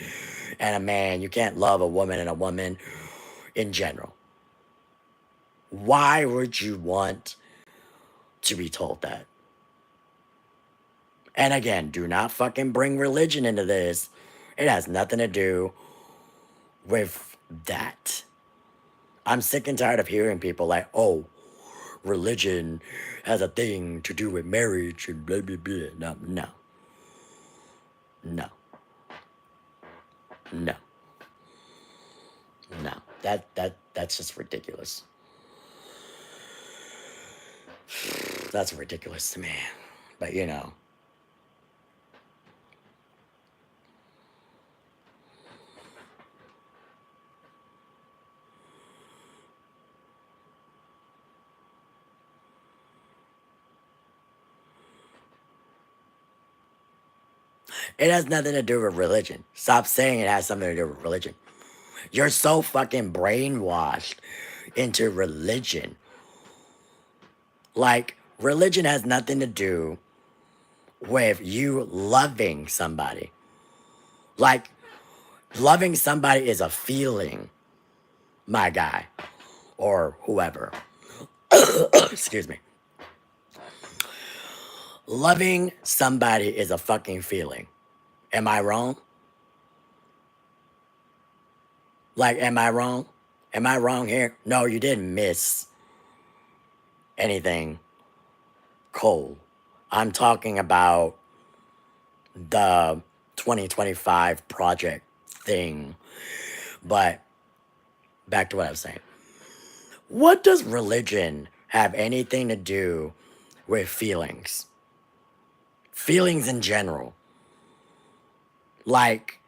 and a man, you can't love a woman and a woman in general? Why would you want to be told that? And again, do not fucking bring religion into this. It has nothing to do with that. I'm sick and tired of hearing people like, oh, religion has a thing to do with marriage and blah, blah, blah. No, no. No. No. No. That's just ridiculous. That's ridiculous to me. But you know. It has nothing to do with religion. Stop saying it has something to do with religion. You're so fucking brainwashed into religion. Like, religion has nothing to do with you loving somebody. Like, loving somebody is a feeling, my guy, or whoever. Excuse me. Loving somebody is a fucking feeling. Am I wrong? Like, am I wrong? Am I wrong here? No, you didn't miss anything, Cole. I'm talking about the 2025 project thing. But back to what I was saying. What does religion have anything to do with feelings? Feelings in general. Like,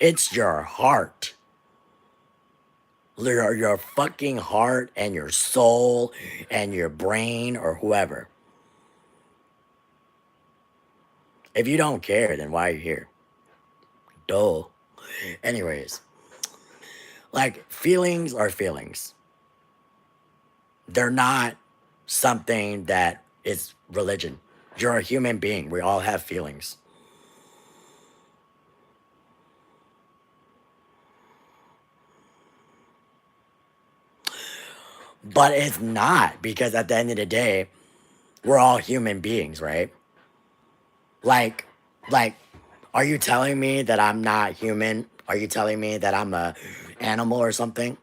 it's your heart. Your fucking heart and your soul and your brain or whoever. If you don't care, then why are you here? Duh. Anyways, like, feelings are feelings. They're not something that is religion. You're a human being. We all have feelings. But it's not, because at the end of the day, we're all human beings, right? Like, are you telling me that I'm not human? Are you telling me that I'm a animal or something?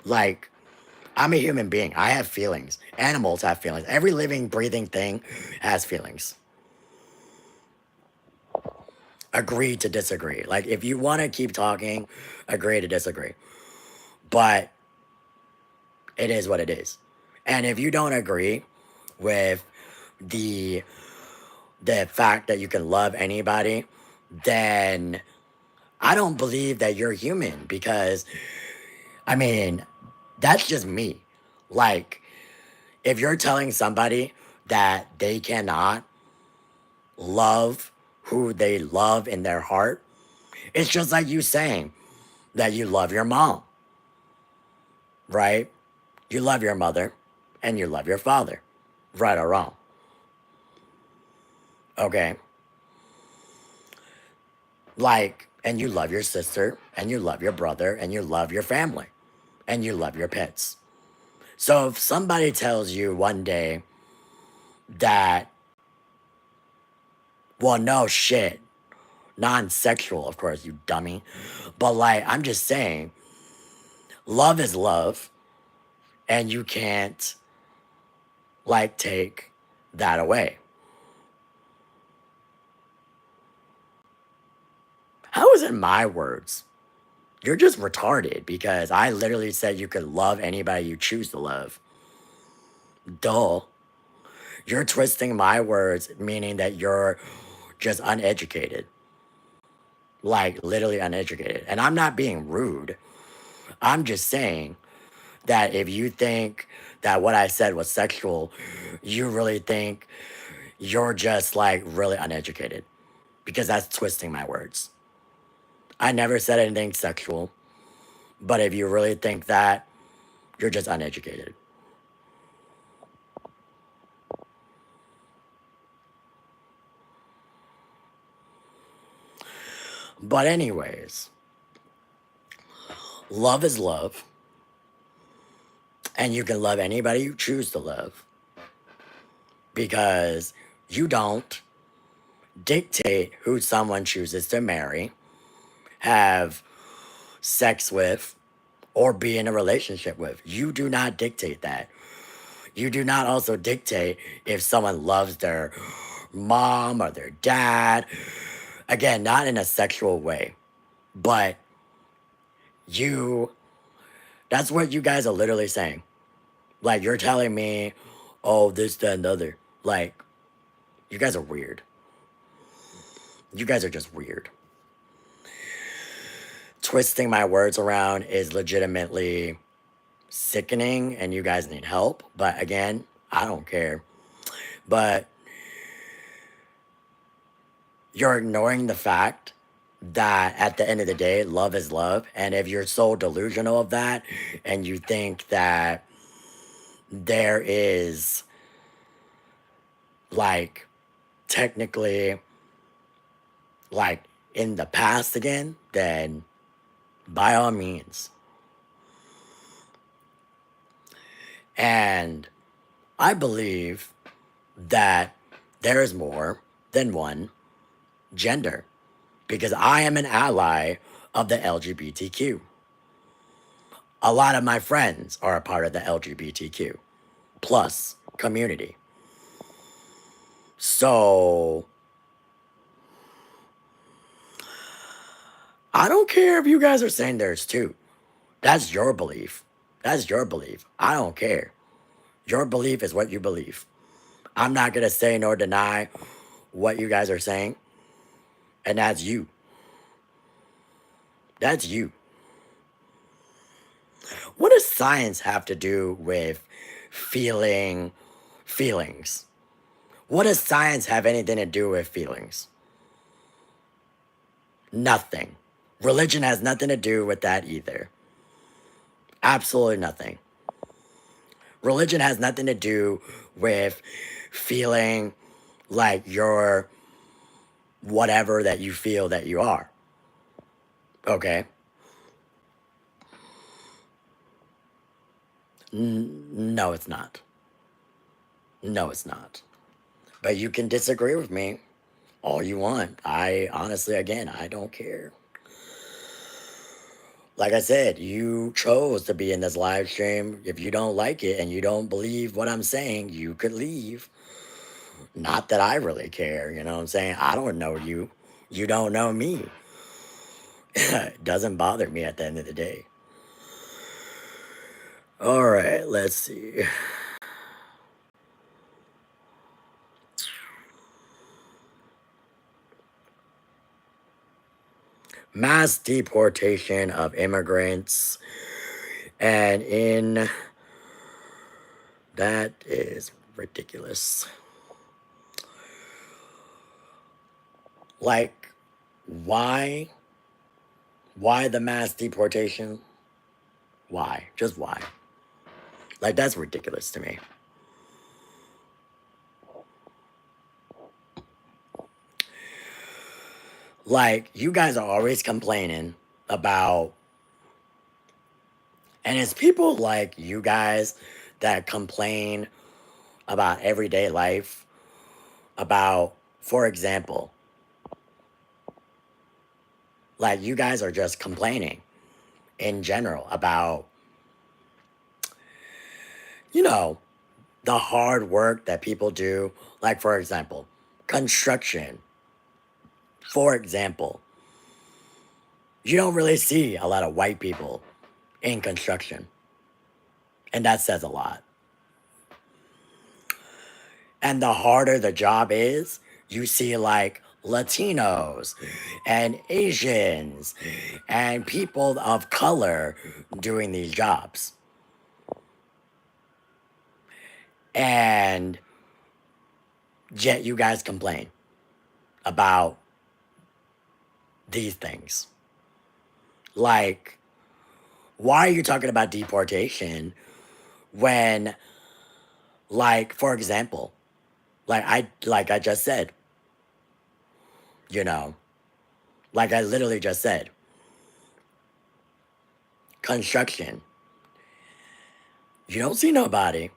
Like, I'm a human being. I have feelings. Animals have feelings. Every living, breathing thing has feelings. Agree to disagree. Like, if you want to keep talking, agree to disagree. But it is what it is. And if you don't agree with the fact that you can love anybody, then I don't believe that you're human, because, I mean, that's just me. Like, if you're telling somebody that they cannot love who they love in their heart, it's just like you saying that you love your mom, right? You love your mother and you love your father, right or wrong. Okay. Like, and you love your sister and you love your brother and you love your family and you love your pets. So if somebody tells you one day that, well, no shit, non-sexual, of course, you dummy, but like, I'm just saying, love is love, and you can't, like, take that away. How is it my words? You're just retarded, because I literally said you could love anybody you choose to love. Duh. You're twisting my words, meaning that you're just uneducated. Like, literally uneducated. And I'm not being rude. I'm just saying that if you think that what I said was sexual, you really think you're just, like, really uneducated. Because that's twisting my words. I never said anything sexual. But if you really think that, you're just uneducated. But, anyways, love is love. And you can love anybody you choose to love. Because you don't dictate who someone chooses to marry, have sex with, or be in a relationship with. You do not dictate that. You do not also dictate if someone loves their mom or their dad. Again, not in a sexual way, but you, that's what you guys are literally saying. Like, you're telling me, oh, this, that, and the other. Like, you guys are weird. You guys are just weird. Twisting my words around is legitimately sickening, and you guys need help. But again, I don't care. But you're ignoring the fact that at the end of the day, love is love. And if you're so delusional of that and you think that there is, like, technically, like, in the past again, then by all means. And I believe that there is more than one gender because I am an ally of the LGBTQ. A lot of my friends are a part of the LGBTQ plus community. So I don't care if you guys are saying there's two. That's your belief. That's your belief. I don't care. Your belief is what you believe. I'm not going to say nor deny what you guys are saying. And that's you. That's you. What does science have to do with feeling feelings? What does science have anything to do with feelings? Nothing. Religion has nothing to do with that either. Absolutely nothing. Religion has nothing to do with feeling like you're whatever that you feel that you are. Okay? No, it's not. No, it's not. But you can disagree with me all you want. I honestly, again, I don't care. Like I said, you chose to be in this live stream. If you don't like it and you don't believe what I'm saying, you could leave. Not that I really care, you know what I'm saying? I don't know you. You don't know me. It doesn't bother me at the end of the day. All right, let's see. Mass deportation of immigrants. And in that is ridiculous. Like, why? Why the mass deportation? Why? Just why? Like, that's ridiculous to me. Like, you guys are always complaining about, and it's people like you guys that complain about everyday life, about, for example, like, you guys are just complaining in general about, you know, the hard work that people do. Like, for example, construction. For example, you don't really see a lot of white people in construction. And that says a lot. And the harder the job is, you see like Latinos and Asians and people of color doing these jobs. And yet you guys complain about these things. Like, why are you talking about deportation when, like, for example, like I just said, you know, like I literally just said, construction. You don't see nobody.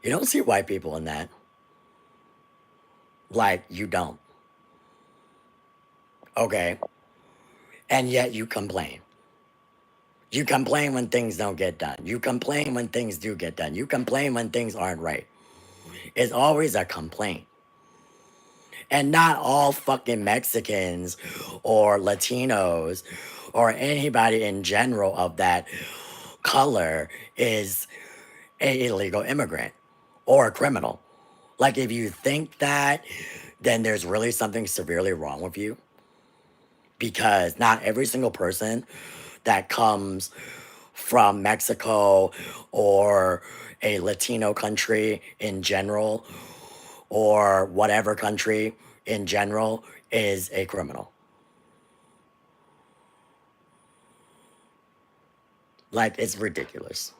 You don't see white people in that. Like, you don't. Okay. And yet you complain. You complain when things don't get done. You complain when things do get done. You complain when things aren't right. It's always a complaint. And not all fucking Mexicans or Latinos or anybody in general of that color is an illegal immigrant or a criminal. Like, if you think that, then there's really something severely wrong with you. Because not every single person that comes from Mexico or a Latino country in general or whatever country in general is a criminal. Like, it's ridiculous.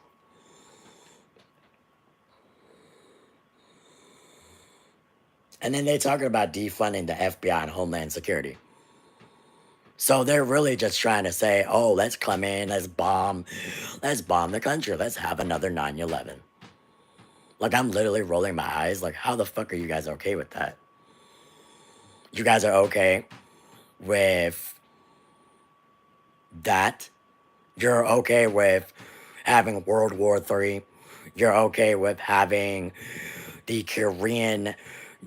And then they're talking about defunding the FBI and Homeland Security. So they're really just trying to say, oh, let's come in, let's bomb the country, let's have another 9/11. Like, I'm literally rolling my eyes. Like, how the fuck are you guys okay with that? You guys are okay with that? You're okay with having World War III? You're okay with having the Korean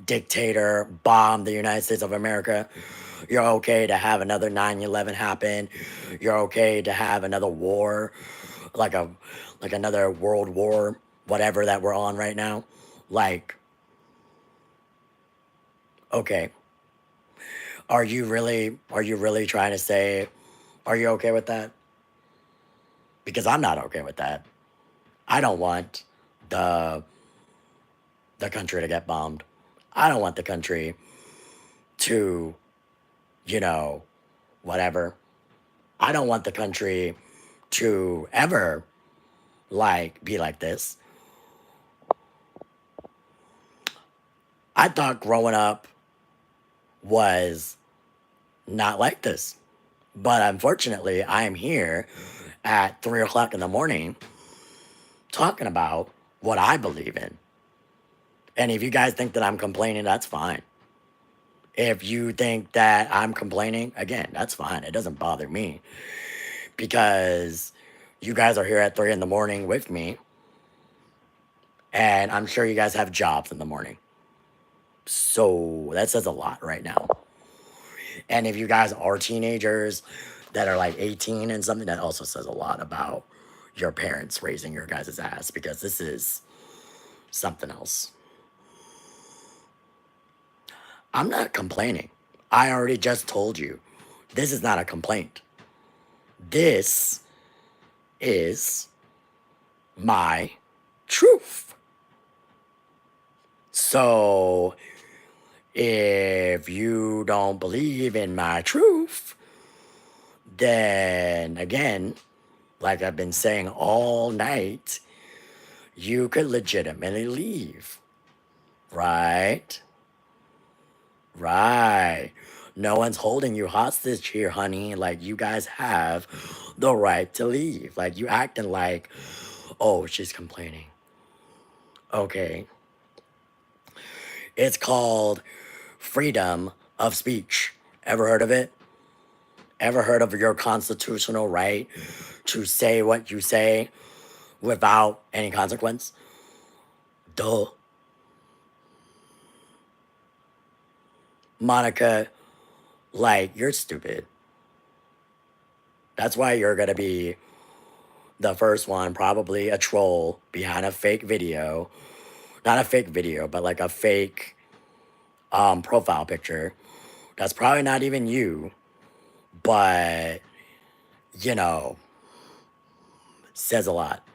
dictator bomb the United States of America? You're okay to have another 9/11 happen? You're okay to have another war, like another world war, whatever that we're on right now? Like, okay. Are you really trying to say, are you okay with that? Because I'm not okay with that. I don't want the the country to get bombed. I don't want the country to, you know, whatever. I don't want the country to ever like be like this. I thought growing up was not like this. But unfortunately, I'm here at 3 o'clock in the morning talking about what I believe in. And if you guys think that I'm complaining, that's fine. If you think that I'm complaining, again, that's fine. It doesn't bother me because you guys are here at 3 in the morning with me. And I'm sure you guys have jobs in the morning. So that says a lot right now. And if you guys are teenagers that are like 18 and something, that also says a lot about your parents raising your guys' ass, because this is something else. I'm not complaining. I already just told you. This is not a complaint. This is my truth. So if you don't believe in my truth, then again, like I've been saying all night, you could legitimately leave. Right? Right. No one's holding you hostage here, honey. Like, you guys have the right to leave. Like, you acting like, oh, she's complaining. Okay. It's called freedom of speech. Ever heard of it? Ever heard of your constitutional right to say what you say without any consequence? Duh. Monica, like, you're stupid. That's why you're gonna be the first one, probably a troll behind a fake video. Not a fake video, but like a fake profile picture. That's probably not even you, but you know, says a lot.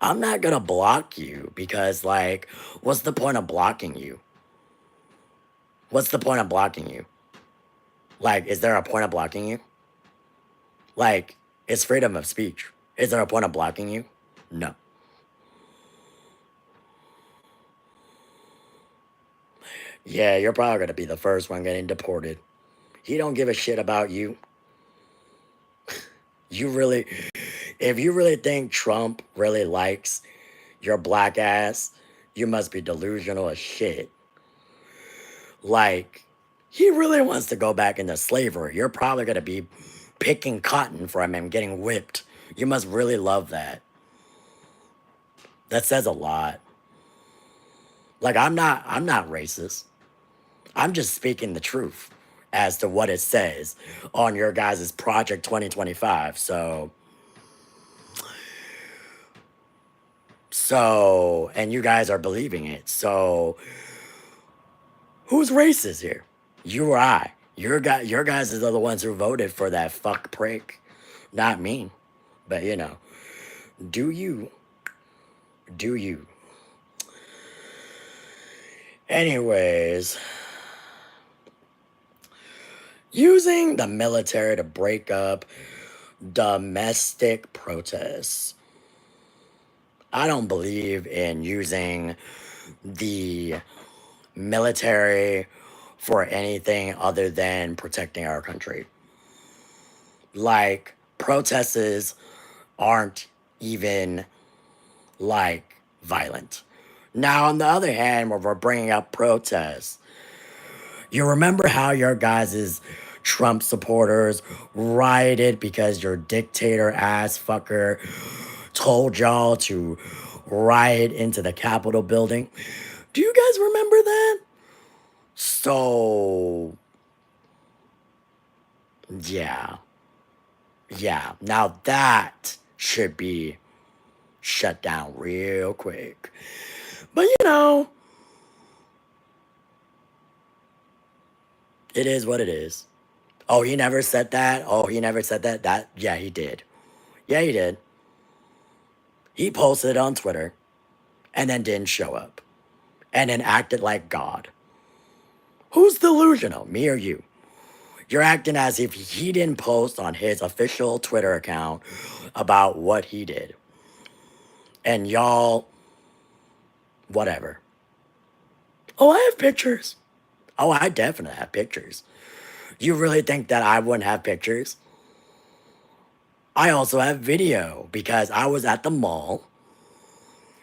I'm not gonna block you because, like, what's the point of blocking you? What's the point of blocking you? Like, is there a point of blocking you? Like, it's freedom of speech. Is there a point of blocking you? No. Yeah, you're probably gonna be the first one getting deported. He don't give a shit about you. You really, if you really think Trump really likes your black ass, you must be delusional as shit. Like, he really wants to go back into slavery. You're probably gonna be picking cotton from him, getting whipped. You must really love that. That says a lot. Like, I'm not racist. I'm just speaking the truth as to what it says on your guys' Project 2025. So, and you guys are believing it. So, who's racist here? You or I? Your guys are the ones who voted for that fuck prick, not me. But do you? Do you? Anyways, using the military to break up domestic protests. I don't believe in using the military for anything other than protecting our country. Like, protests aren't even like violent. Now, on the other hand, when we're bringing up protests, you remember how your guys' Trump supporters rioted because your dictator ass fucker told y'all to riot into the Capitol building? Do you guys remember that? So, yeah. Yeah. Now that should be shut down real quick. But it is what it is. Oh, he never said that? Oh, he never said that? Yeah, he did. Yeah, he did. He posted it on Twitter and then didn't show up and then acted like God. Who's delusional, me or you? You're acting as if he didn't post on his official Twitter account about what he did. And y'all, whatever. Oh, I have pictures. Oh, I definitely have pictures. You really think that I wouldn't have pictures? I also have video because I was at the mall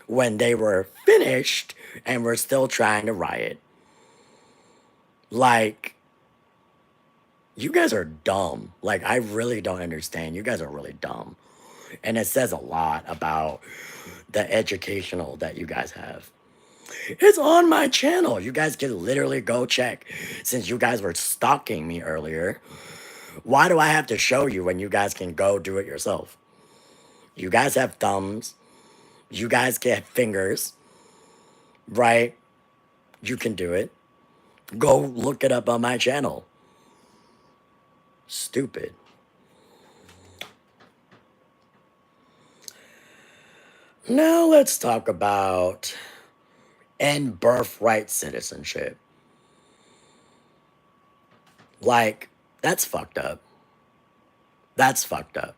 when they were finished and were still trying to riot. Like, you guys are dumb. Like, I really don't understand. You guys are really dumb. And it says a lot about the educational that you guys have. It's on my channel. You guys can literally go check. Since you guys were stalking me earlier, why do I have to show you when you guys can go do it yourself? You guys have thumbs. You guys get fingers, right? You can do it. Go look it up on my channel. Stupid. Now let's talk about end birthright citizenship. Like, that's fucked up. That's fucked up.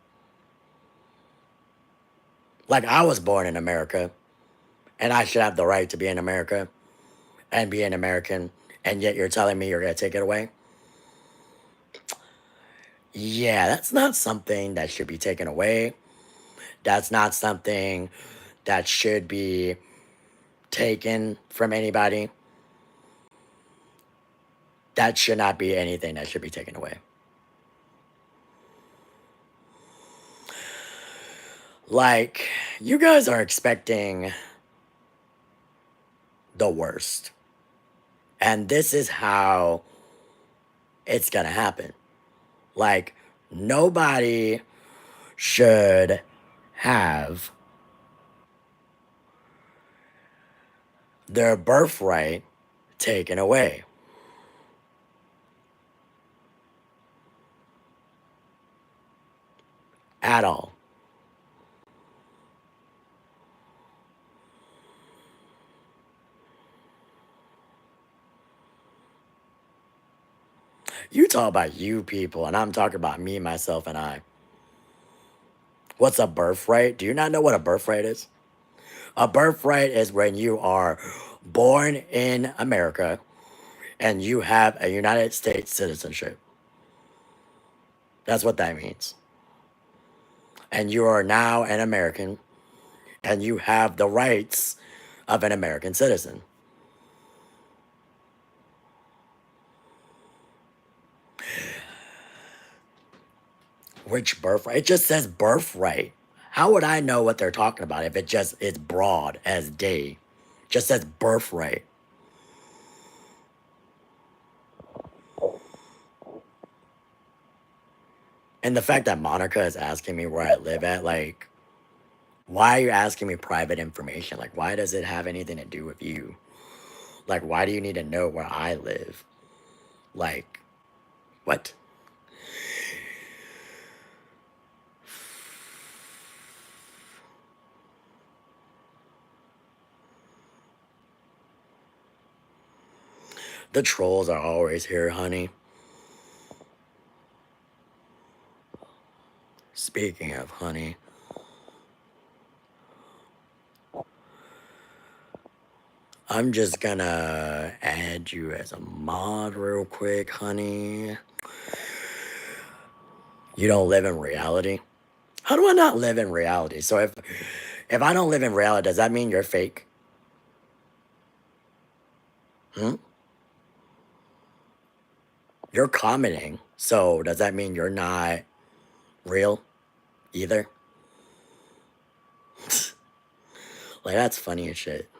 Like, I was born in America, and I should have the right to be in America and be an American, and yet you're telling me you're going to take it away? Yeah, that's not something that should be taken away. That's not something that should be taken from anybody. That should not be anything that should be taken away. Like, you guys are expecting the worst. And this is how it's gonna happen. Like, nobody should have their birthright taken away. At all. You talk about you people, and I'm talking about me, myself, and I. What's a birthright? Do you not know what a birthright is? A birthright is when you are born in America and you have a United States citizenship. That's what that means. And you are now an American and you have the rights of an American citizen. Which birthright? It just says birthright. How would I know what they're talking about if it just is broad as day? Just says birthright. And the fact that Monica is asking me where I live at, like, why are you asking me private information? Like, why does it have anything to do with you? Like, why do you need to know where I live? Like, what? The trolls are always here, honey. Speaking of honey, I'm just gonna add you as a mod real quick, honey. You don't live in reality? How do I not live in reality? So if I don't live in reality, does that mean you're fake? Hmm? You're commenting, so does that mean you're not real either? Like, that's funny as shit.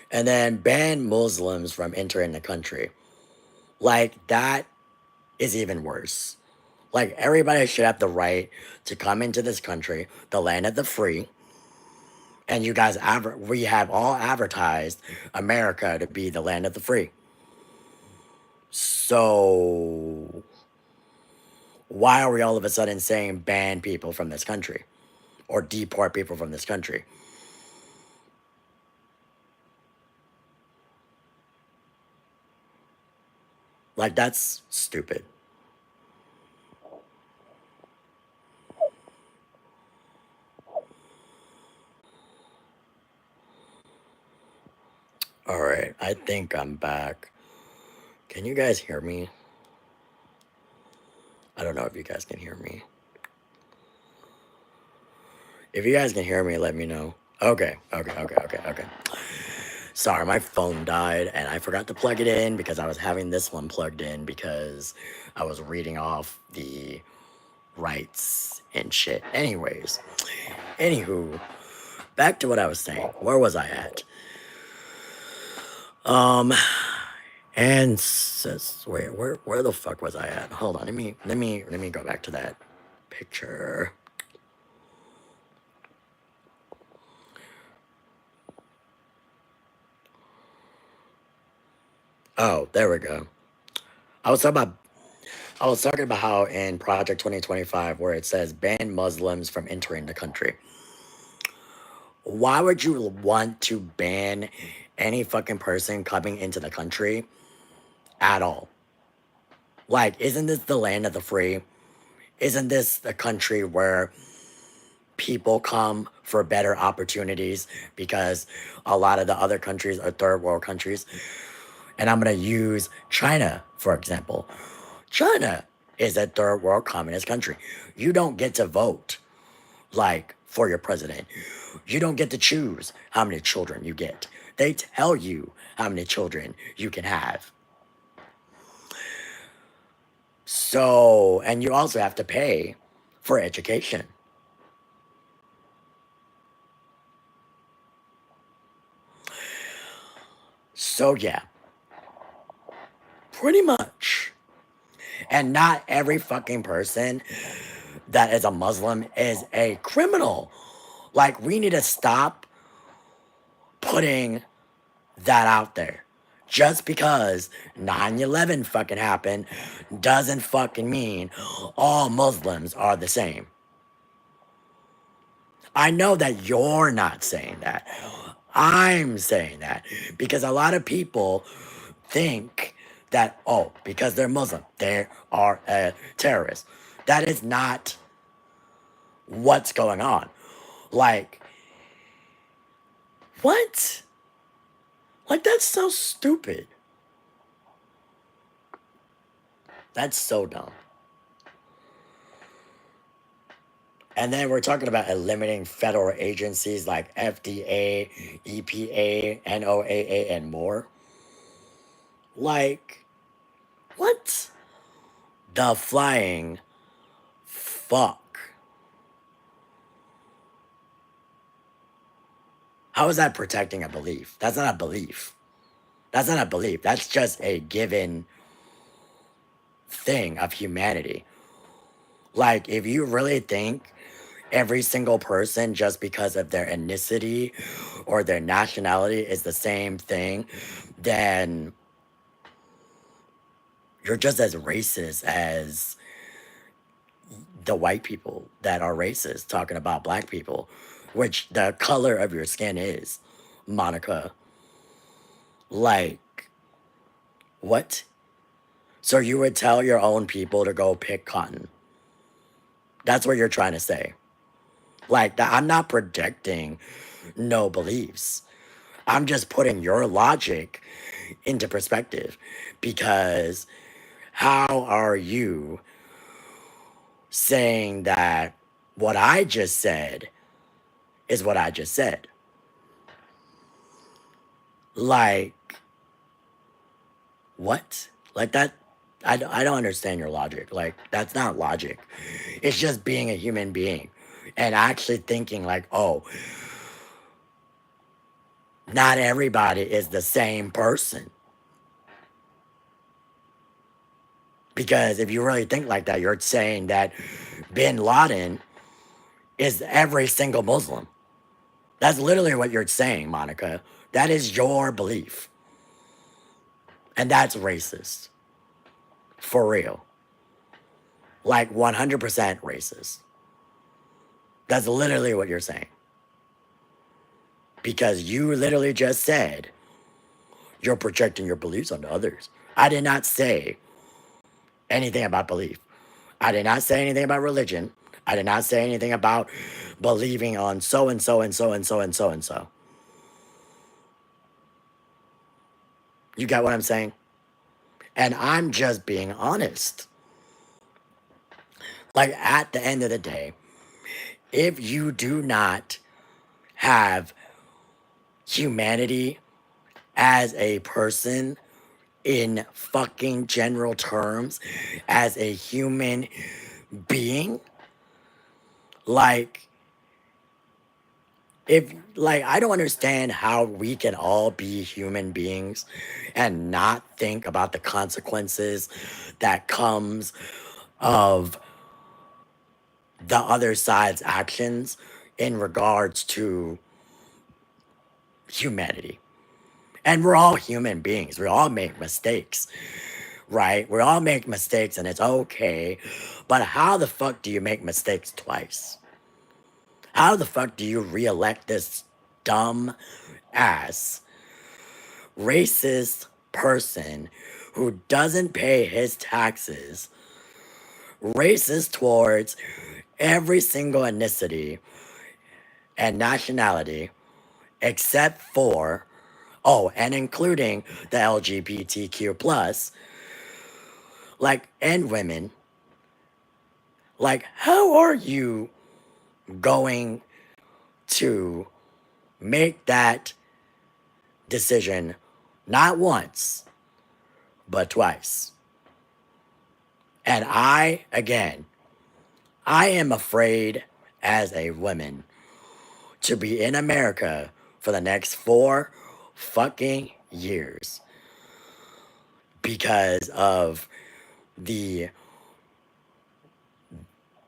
And then ban Muslims from entering the country. Like, that is even worse. Like, everybody should have the right to come into this country, the land of the free. And you guys, we have all advertised America to be the land of the free. So, why are we all of a sudden saying ban people from this country or deport people from this country? Like, that's stupid. All right, I think I'm back. Can you guys hear me? I don't know if you guys can hear me. If you guys can hear me, let me know. Okay. Sorry, my phone died and I forgot to plug it in because I was having this one plugged in because I was reading off the rights and shit. Anyways, anywho, back to what I was saying. Where was I at? And wait, where the fuck was I at? Hold on, let me go back to that picture. Oh, there we go. I was talking about how in Project 2025 where it says ban Muslims from entering the country. Why would you want to ban any fucking person coming into the country at all? Like, isn't this the land of the free? Isn't this the country where people come for better opportunities because a lot of the other countries are third world countries? And I'm going to use China, for example. China is a third world communist country. You don't get to vote, like, for your president. You don't get to choose how many children you get. They tell you how many children you can have. So, and you also have to pay for education. So, yeah, pretty much. And not every fucking person that is a Muslim is a criminal. Like, we need to stop putting that out there. Just because 9/11 fucking happened doesn't fucking mean all Muslims are the same. I know that you're not saying that. I'm saying that because a lot of people think that, oh, because they're Muslim, they are a terrorist. That is not what's going on. Like, what? Like, that's so stupid. That's so dumb. And then we're talking about eliminating federal agencies like FDA, EPA, NOAA, and more. Like, what the flying fuck? How is that protecting a belief? That's not a belief. That's not a belief. That's just a given thing of humanity. Like, if you really think every single person, just because of their ethnicity or their nationality, is the same thing, then you're just as racist as the white people that are racist talking about black people, which the color of your skin is, Monica. Like, what? So you would tell your own people to go pick cotton? That's what you're trying to say. Like, I'm not projecting no beliefs. I'm just putting your logic into perspective, because how are you saying that what I just said is what I just said? Like, what? Like, that, I don't understand your logic. Like, that's not logic. It's just being a human being and actually thinking like, oh, not everybody is the same person. Because if you really think like that, you're saying that bin Laden is every single Muslim. That's literally what you're saying, Monica. That is your belief. And that's racist. For real. Like 100% racist. That's literally what you're saying. Because you literally just said you're projecting your beliefs onto others. I did not say anything about belief. I did not say anything about religion. I did not say anything about believing on so and so and so and so and so and so. You got what I'm saying? And I'm just being honest. Like, at the end of the day, if you do not have humanity as a person in fucking general terms, as a human being, like, if, like, I don't understand how we can all be human beings and not think about the consequences that comes of the other side's actions in regards to humanity. And we're all human beings. We all make mistakes, right? We all make mistakes and it's okay. But how the fuck do you make mistakes twice? How the fuck do you reelect this dumb ass racist person who doesn't pay his taxes, racist towards every single ethnicity and nationality except for, oh, and including the LGBTQ plus, like, and women? Like, how are you going to make that decision not once, but twice? And I, again, I am afraid as a woman to be in America for the next 4 fucking years because of the,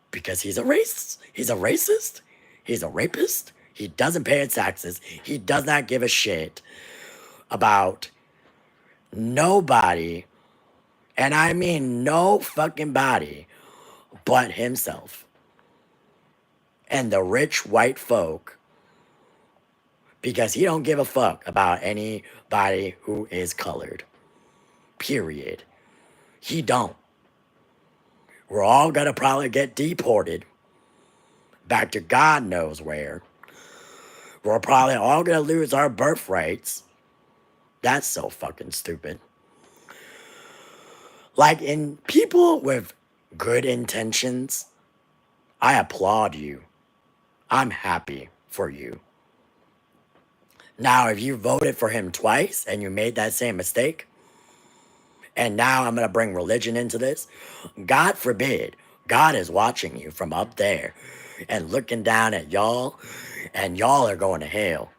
because he's a racist. He's a racist. He's a rapist. He doesn't pay his taxes. He does not give a shit about Nobody, and I mean no fucking body, but himself and the rich white folk, because he don't give a fuck about anybody who is colored. Period. He don't. We're all gonna probably get deported back to God knows where. We're probably all gonna lose our birthrights. That's so fucking stupid. Like, in people with good intentions, I applaud you. I'm happy for you. Now, if you voted for him twice and you made that same mistake, and now I'm going to bring religion into this, God forbid, God is watching you from up there and looking down at y'all, and y'all are going to hell.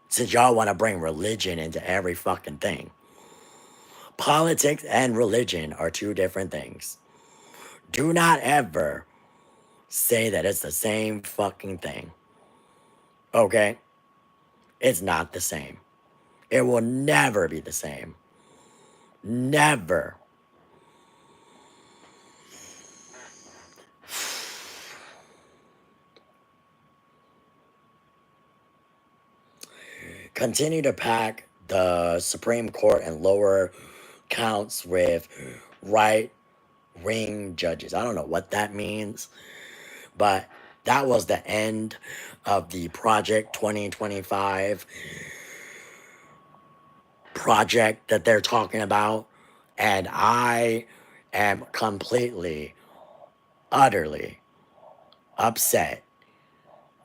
Since y'all want to bring religion into every fucking thing. Politics and religion are two different things. Do not ever say that it's the same fucking thing. Okay? It's not the same. It will never be the same. Never. Continue to pack the Supreme Court and lower counts with right-wing judges. I don't know what that means, but that was the end of the Project 2025 project that they're talking about. And I am completely, utterly upset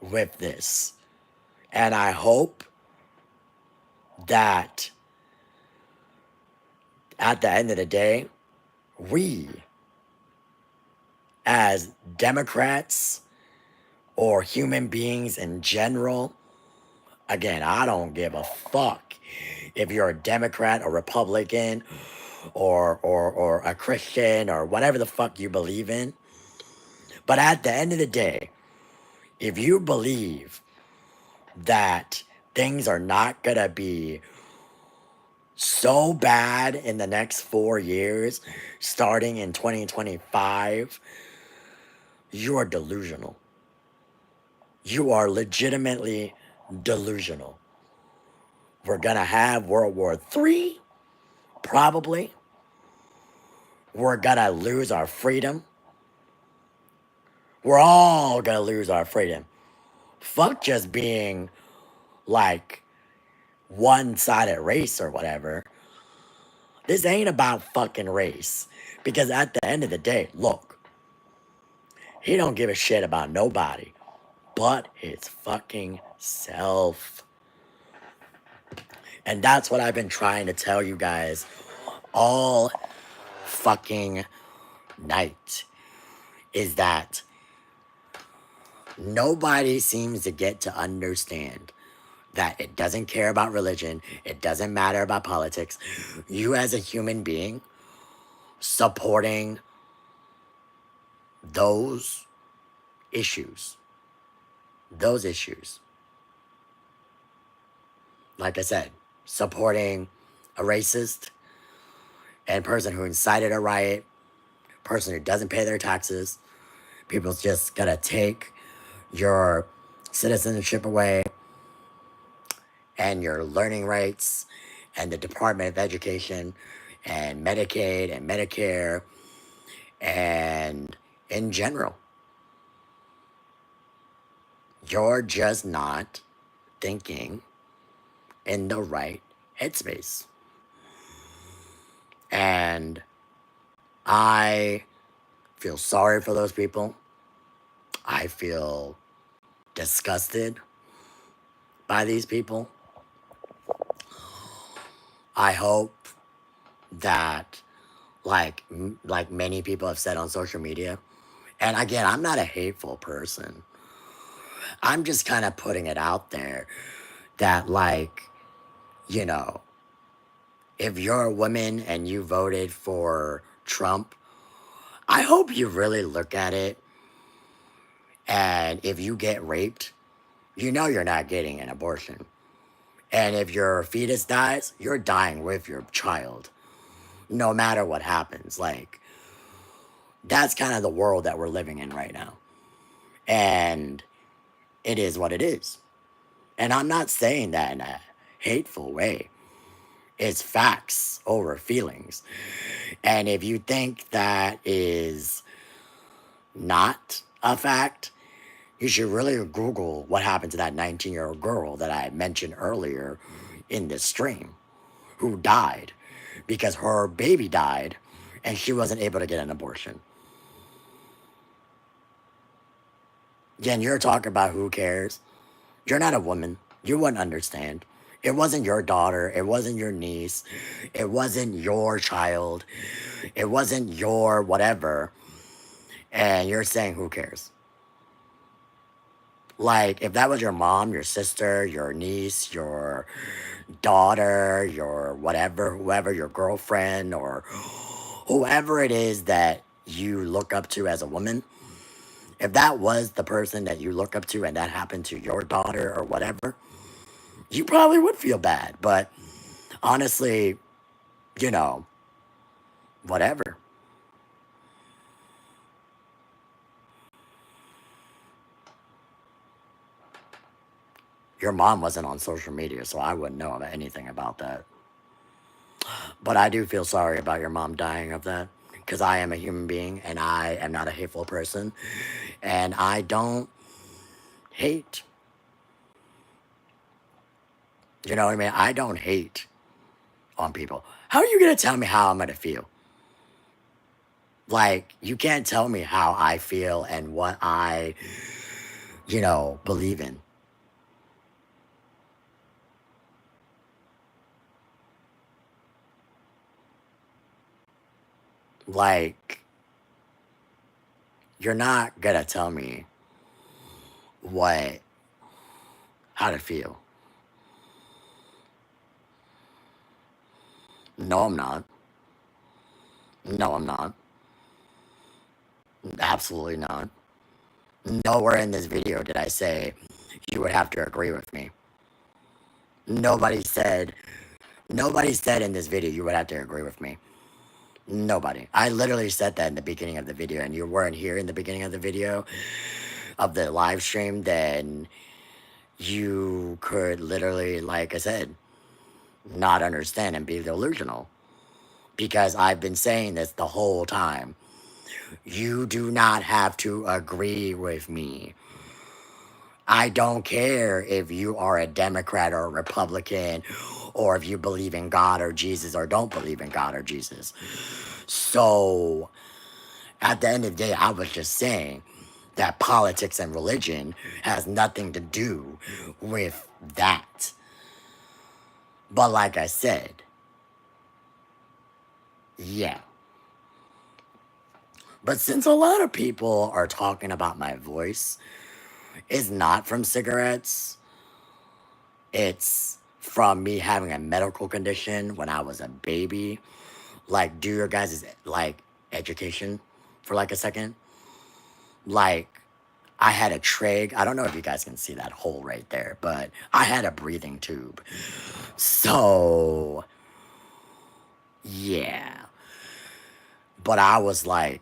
with this. And I hope that at the end of the day, we, as Democrats or human beings in general, again, I don't give a fuck if you're a Democrat or Republican or a Christian or whatever the fuck you believe in. But at the end of the day, if you believe that things are not gonna be so bad in the next 4 years, starting in 2025, you are delusional. You are legitimately delusional. We're gonna have World War III, probably. We're gonna lose our freedom. We're all gonna lose our freedom. Fuck just being like one-sided race or whatever. This ain't about fucking race. Because at the end of the day, look, he don't give a shit about nobody but his fucking self. And that's what I've been trying to tell you guys all fucking night, is that nobody seems to get to understand that it doesn't care about religion. It doesn't matter about politics. You as a human being supporting those issues. Like I said, supporting a racist and person who incited a riot, person who doesn't pay their taxes, people's just gonna take your citizenship away and your learning rights and the Department of Education and Medicaid and Medicare and in general. You're just not thinking in the right headspace. And I feel sorry for those people. I feel disgusted by these people. I hope that, like many people have said on social media, and again, I'm not a hateful person. I'm just kind of putting it out there that, like, you know, if you're a woman and you voted for Trump, I hope you really look at it. And if you get raped, you know you're not getting an abortion. And if your fetus dies, you're dying with your child, no matter what happens. Like, that's kind of the world that we're living in right now. And it is what it is. And I'm not saying that in a hateful way. It's facts over feelings. And if you think that is not a fact, you should really Google what happened to that 19-year-old girl that I mentioned earlier in this stream, who died because her baby died and she wasn't able to get an abortion. Again, you're talking about who cares. You're not a woman. You wouldn't understand. It wasn't your daughter. It wasn't your niece. It wasn't your child. It wasn't your whatever. And you're saying, who cares? Like, if that was your mom, your sister, your niece, your daughter, your whatever, whoever, your girlfriend, or whoever it is that you look up to as a woman, if that was the person that you look up to and that happened to your daughter or whatever, you probably would feel bad. But honestly, you know, whatever. Your mom wasn't on social media, so I wouldn't know anything about that. But I do feel sorry about your mom dying of that, because I am a human being and I am not a hateful person. And I don't hate. You know what I mean? I don't hate on people. How are you going to tell me how I'm going to feel? Like, you can't tell me how I feel and what I, believe in. Like, you're not going to tell me how to feel. No, I'm not. No, I'm not. Absolutely not. Nowhere in this video did I say you would have to agree with me. Nobody said in this video you would have to agree with me. Nobody. I literally said that in the beginning of the video, and you weren't here in the beginning of the video of the live stream, then you could literally, like I said, not understand and be delusional. Because I've been saying this the whole time. You do not have to agree with me. I don't care if you are a Democrat or a Republican, or if you believe in God or Jesus or don't believe in God or Jesus. So, at the end of the day, I was just saying that politics and religion has nothing to do with that. But like I said, yeah. But since a lot of people are talking about my voice, it's not from cigarettes. It's from me having a medical condition when I was a baby. Like, do your guys' education for like a second. Like, I had a trach. I don't know if you guys can see that hole right there, but I had a breathing tube. So, yeah. But I was like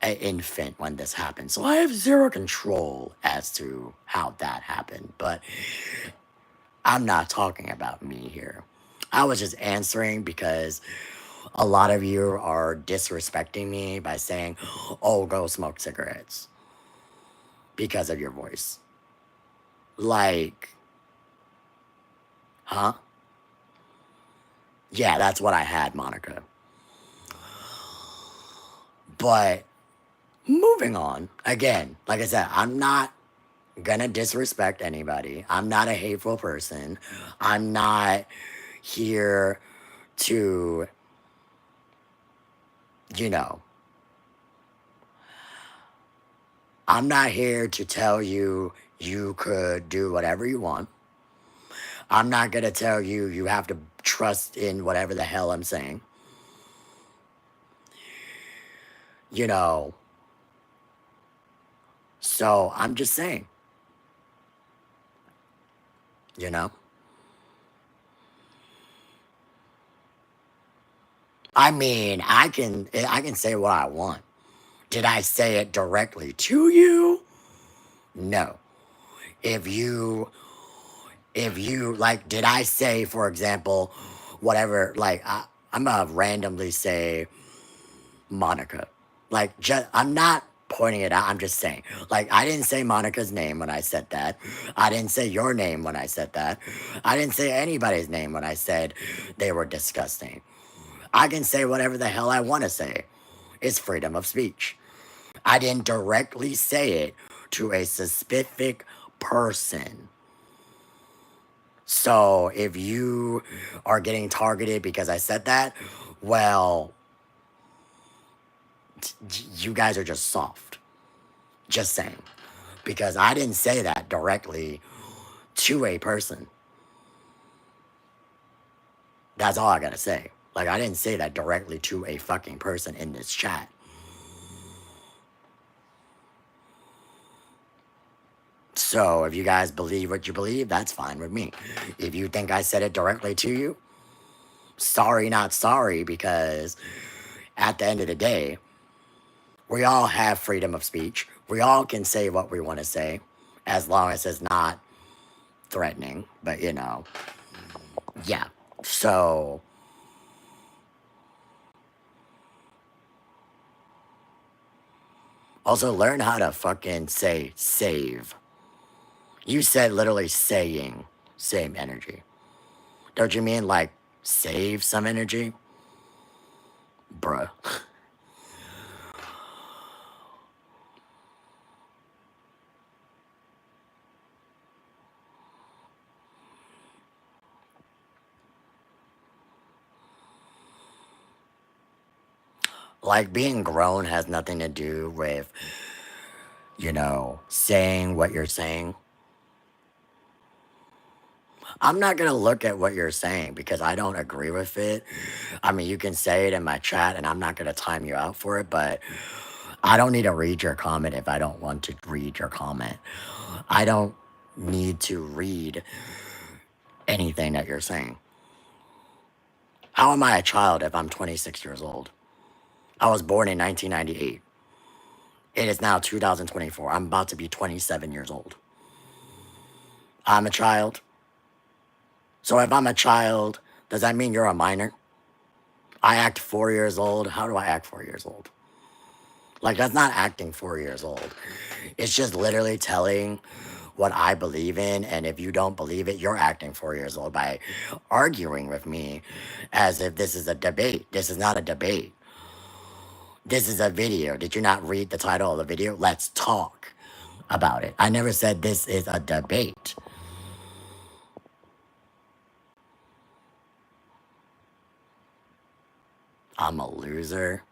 an infant when this happened. So I have zero control as to how that happened. But I'm not talking about me here. I was just answering because a lot of you are disrespecting me by saying, oh, go smoke cigarettes because of your voice. Like, huh? Yeah, that's what I had, Monica. But moving on, again, like I said, I'm not gonna disrespect anybody. I'm not a hateful person. I'm not here to, you know, I'm not here to tell you you could do whatever you want. I'm not gonna tell you you have to trust in whatever the hell I'm saying. You know, so I'm just saying, you know? I mean, I can say what I want. Did I say it directly to you? No. If you like, did I say, for example, whatever, like, I'm gonna randomly say Monica. Like, just, I'm not pointing it out. I'm just saying. Like, I didn't say Monica's name when I said that. I didn't say your name when I said that. I didn't say anybody's name when I said they were disgusting. I can say whatever the hell I want to say. It's freedom of speech. I didn't directly say it to a specific person. So if you are getting targeted because I said that, well, you guys are just soft. Just saying. Because I didn't say that directly to a person. That's all I gotta say. Like, I didn't say that directly to a fucking person in this chat. So if you guys believe what you believe, that's fine with me. If you think I said it directly to you, sorry, not sorry, because at the end of the day, we all have freedom of speech. We all can say what we want to say as long as it's not threatening. But, yeah. So, also learn how to fucking say save. You said literally saying same energy. Don't you mean like save some energy? Bruh. Like, being grown has nothing to do with, saying what you're saying. I'm not going to look at what you're saying because I don't agree with it. I mean, you can say it in my chat and I'm not going to time you out for it, but I don't need to read your comment if I don't want to read your comment. I don't need to read anything that you're saying. How am I a child if I'm 26 years old? I was born in 1998. It is now 2024. I'm about to be 27 years old. I'm a child. So if I'm a child, does that mean you're a minor? I act 4 years old. How do I act 4 years old? Like, that's not acting 4 years old. It's just literally telling what I believe in. And if you don't believe it, you're acting 4 years old by arguing with me as if this is a debate. This is not a debate. This is a video. Did you not read the title of the video? Let's talk about it. I never said this is a debate. I'm a loser.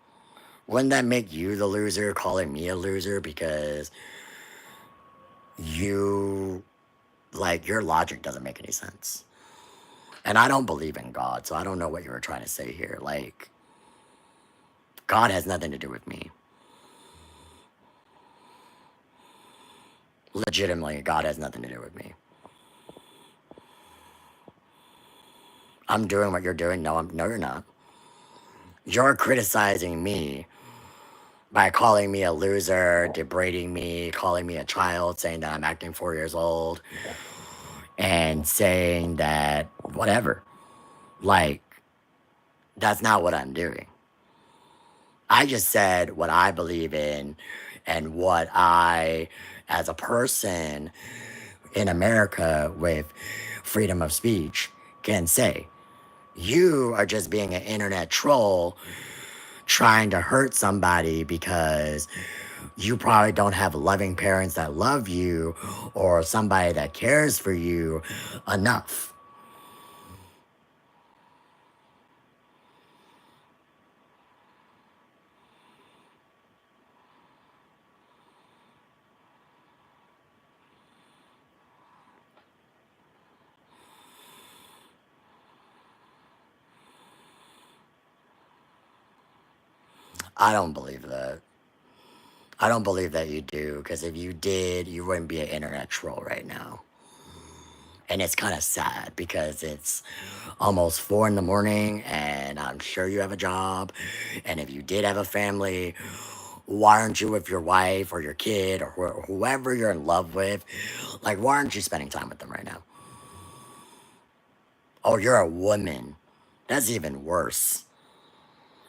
Wouldn't that make you the loser calling me a loser? Because you, like, your logic doesn't make any sense. And I don't believe in God, so I don't know what you were trying to say here. Like, God has nothing to do with me. Legitimately, God has nothing to do with me. I'm doing what you're doing. No, no, you're not. You're criticizing me by calling me a loser, degrading me, calling me a child, saying that I'm acting 4 years old, and saying that whatever. Like, that's not what I'm doing. I just said what I believe in and what I, as a person in America with freedom of speech, can say. You are just being an internet troll trying to hurt somebody because you probably don't have loving parents that love you or somebody that cares for you enough. I don't believe that. I don't believe that you do, because if you did, you wouldn't be an internet troll right now. And it's kind of sad because it's almost 4 in the morning, and I'm sure you have a job. And if you did have a family, why aren't you with your wife or your kid or whoever you're in love with? Like, why aren't you spending time with them right now? Oh, you're a woman. That's even worse.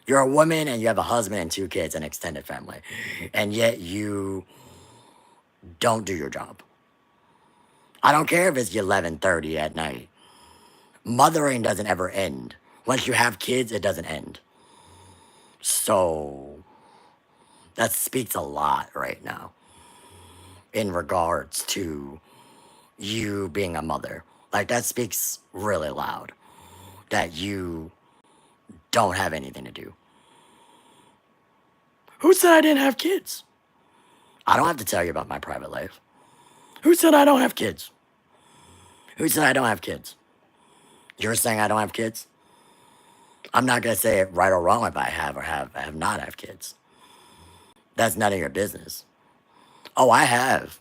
You're a woman and you have a husband and 2 kids and extended family, and yet you don't do your job. I don't care if it's 11:30 at night. Mothering doesn't ever end. Once you have kids, it doesn't end. So that speaks a lot right now in regards to you being a mother. Like, that speaks really loud that you don't have anything to do. Who said I didn't have kids? I don't have to tell you about my private life. Who said I don't have kids? Who said I don't have kids? You're saying I don't have kids? I'm not going to say it right or wrong if I have or have not have kids. That's none of your business. Oh, I have.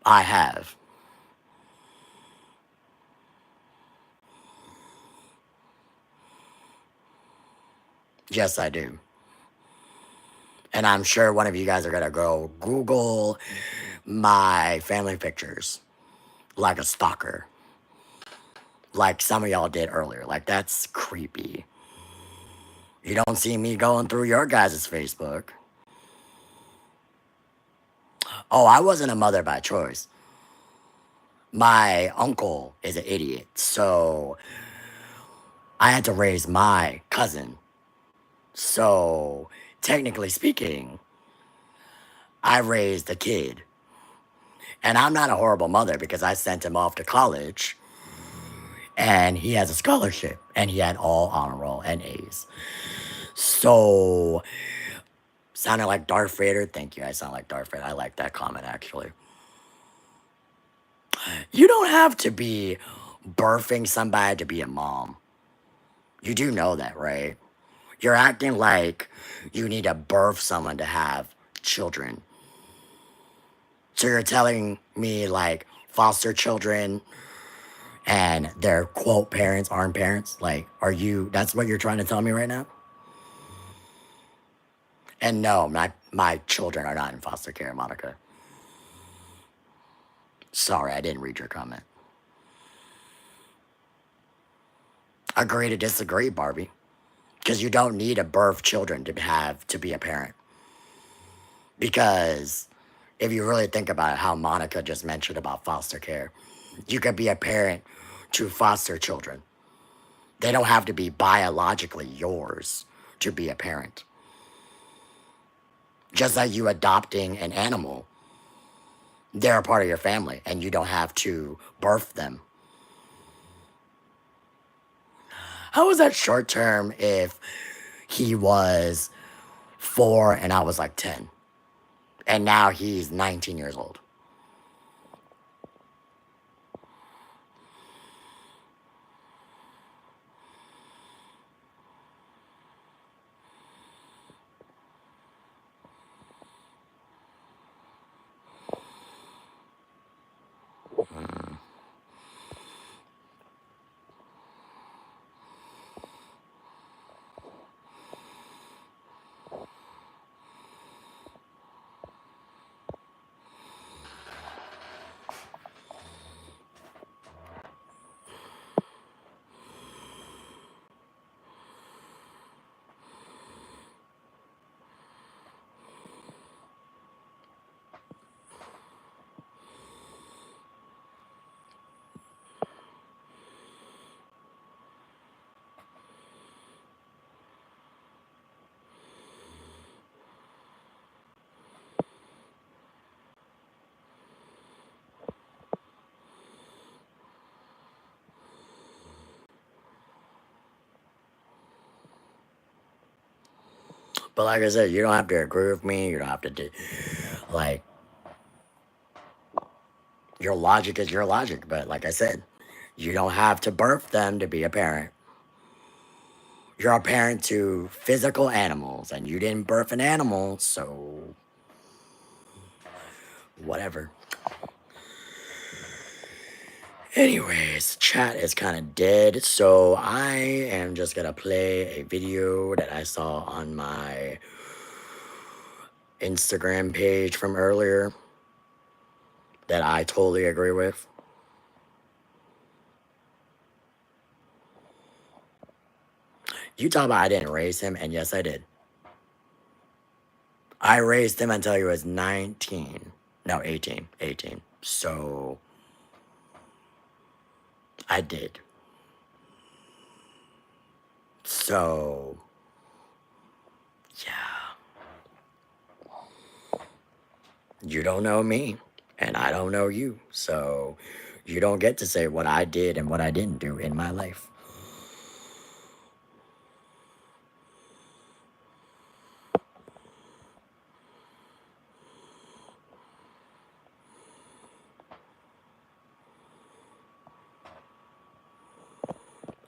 I have. Yes, I do. And I'm sure one of you guys are going to go Google my family pictures like a stalker, like some of y'all did earlier. Like, that's creepy. You don't see me going through your guys' Facebook. Oh, I wasn't a mother by choice. My uncle is an idiot, so I had to raise my cousin. So, technically speaking, I raised a kid. And I'm not a horrible mother because I sent him off to college and he has a scholarship and he had all honor roll and A's. So, sounded like Darth Vader. Thank you. I sound like Darth Vader. I like that comment actually. You don't have to be birthing somebody to be a mom. You do know that, right? You're acting like you need to birth someone to have children. So you're telling me like foster children and their quote parents aren't parents? Like, that's what you're trying to tell me right now? And no, my children are not in foster care, Monica. Sorry, I didn't read your comment. Agree to disagree, Barbie. Because you don't need to birth children to be a parent. Because if you really think about it, how Monica just mentioned about foster care, you could be a parent to foster children. They don't have to be biologically yours to be a parent. Just like you adopting an animal, they're a part of your family and you don't have to birth them. How was that short term if he was 4 and I was like 10? And now he's 19 years old. But like I said, you don't have to agree with me. You don't have to do, like, your logic is your logic. But like I said, you don't have to birth them to be a parent. You're a parent to physical animals, and you didn't birth an animal, so whatever. Anyways, chat is kind of dead, so I am just gonna play a video that I saw on my Instagram page from earlier that I totally agree with. You talk about I didn't raise him, and yes, I did. I raised him until he was 19. No, 18. 18. So, I did. So, yeah. You don't know me, and I don't know you. So, you don't get to say what I did and what I didn't do in my life.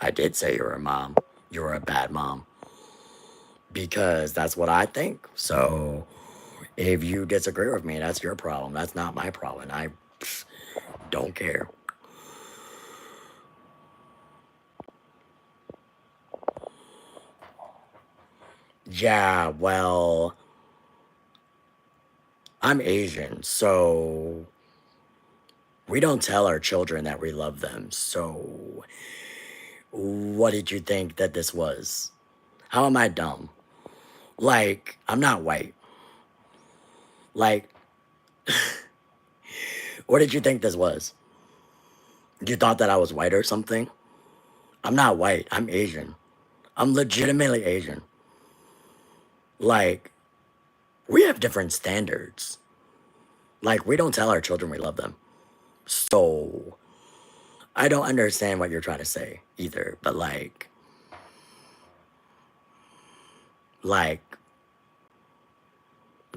I did say you're a mom. You're a bad mom. Because that's what I think. So, if you disagree with me, that's your problem. That's not my problem. I don't care. Yeah, well, I'm Asian, so we don't tell our children that we love them. So, what did you think that this was? How am I dumb? Like, I'm not white. Like, what did you think this was? You thought that I was white or something? I'm not white. I'm Asian. I'm legitimately Asian. Like, we have different standards. Like, we don't tell our children we love them. So, I don't understand what you're trying to say either. But, like,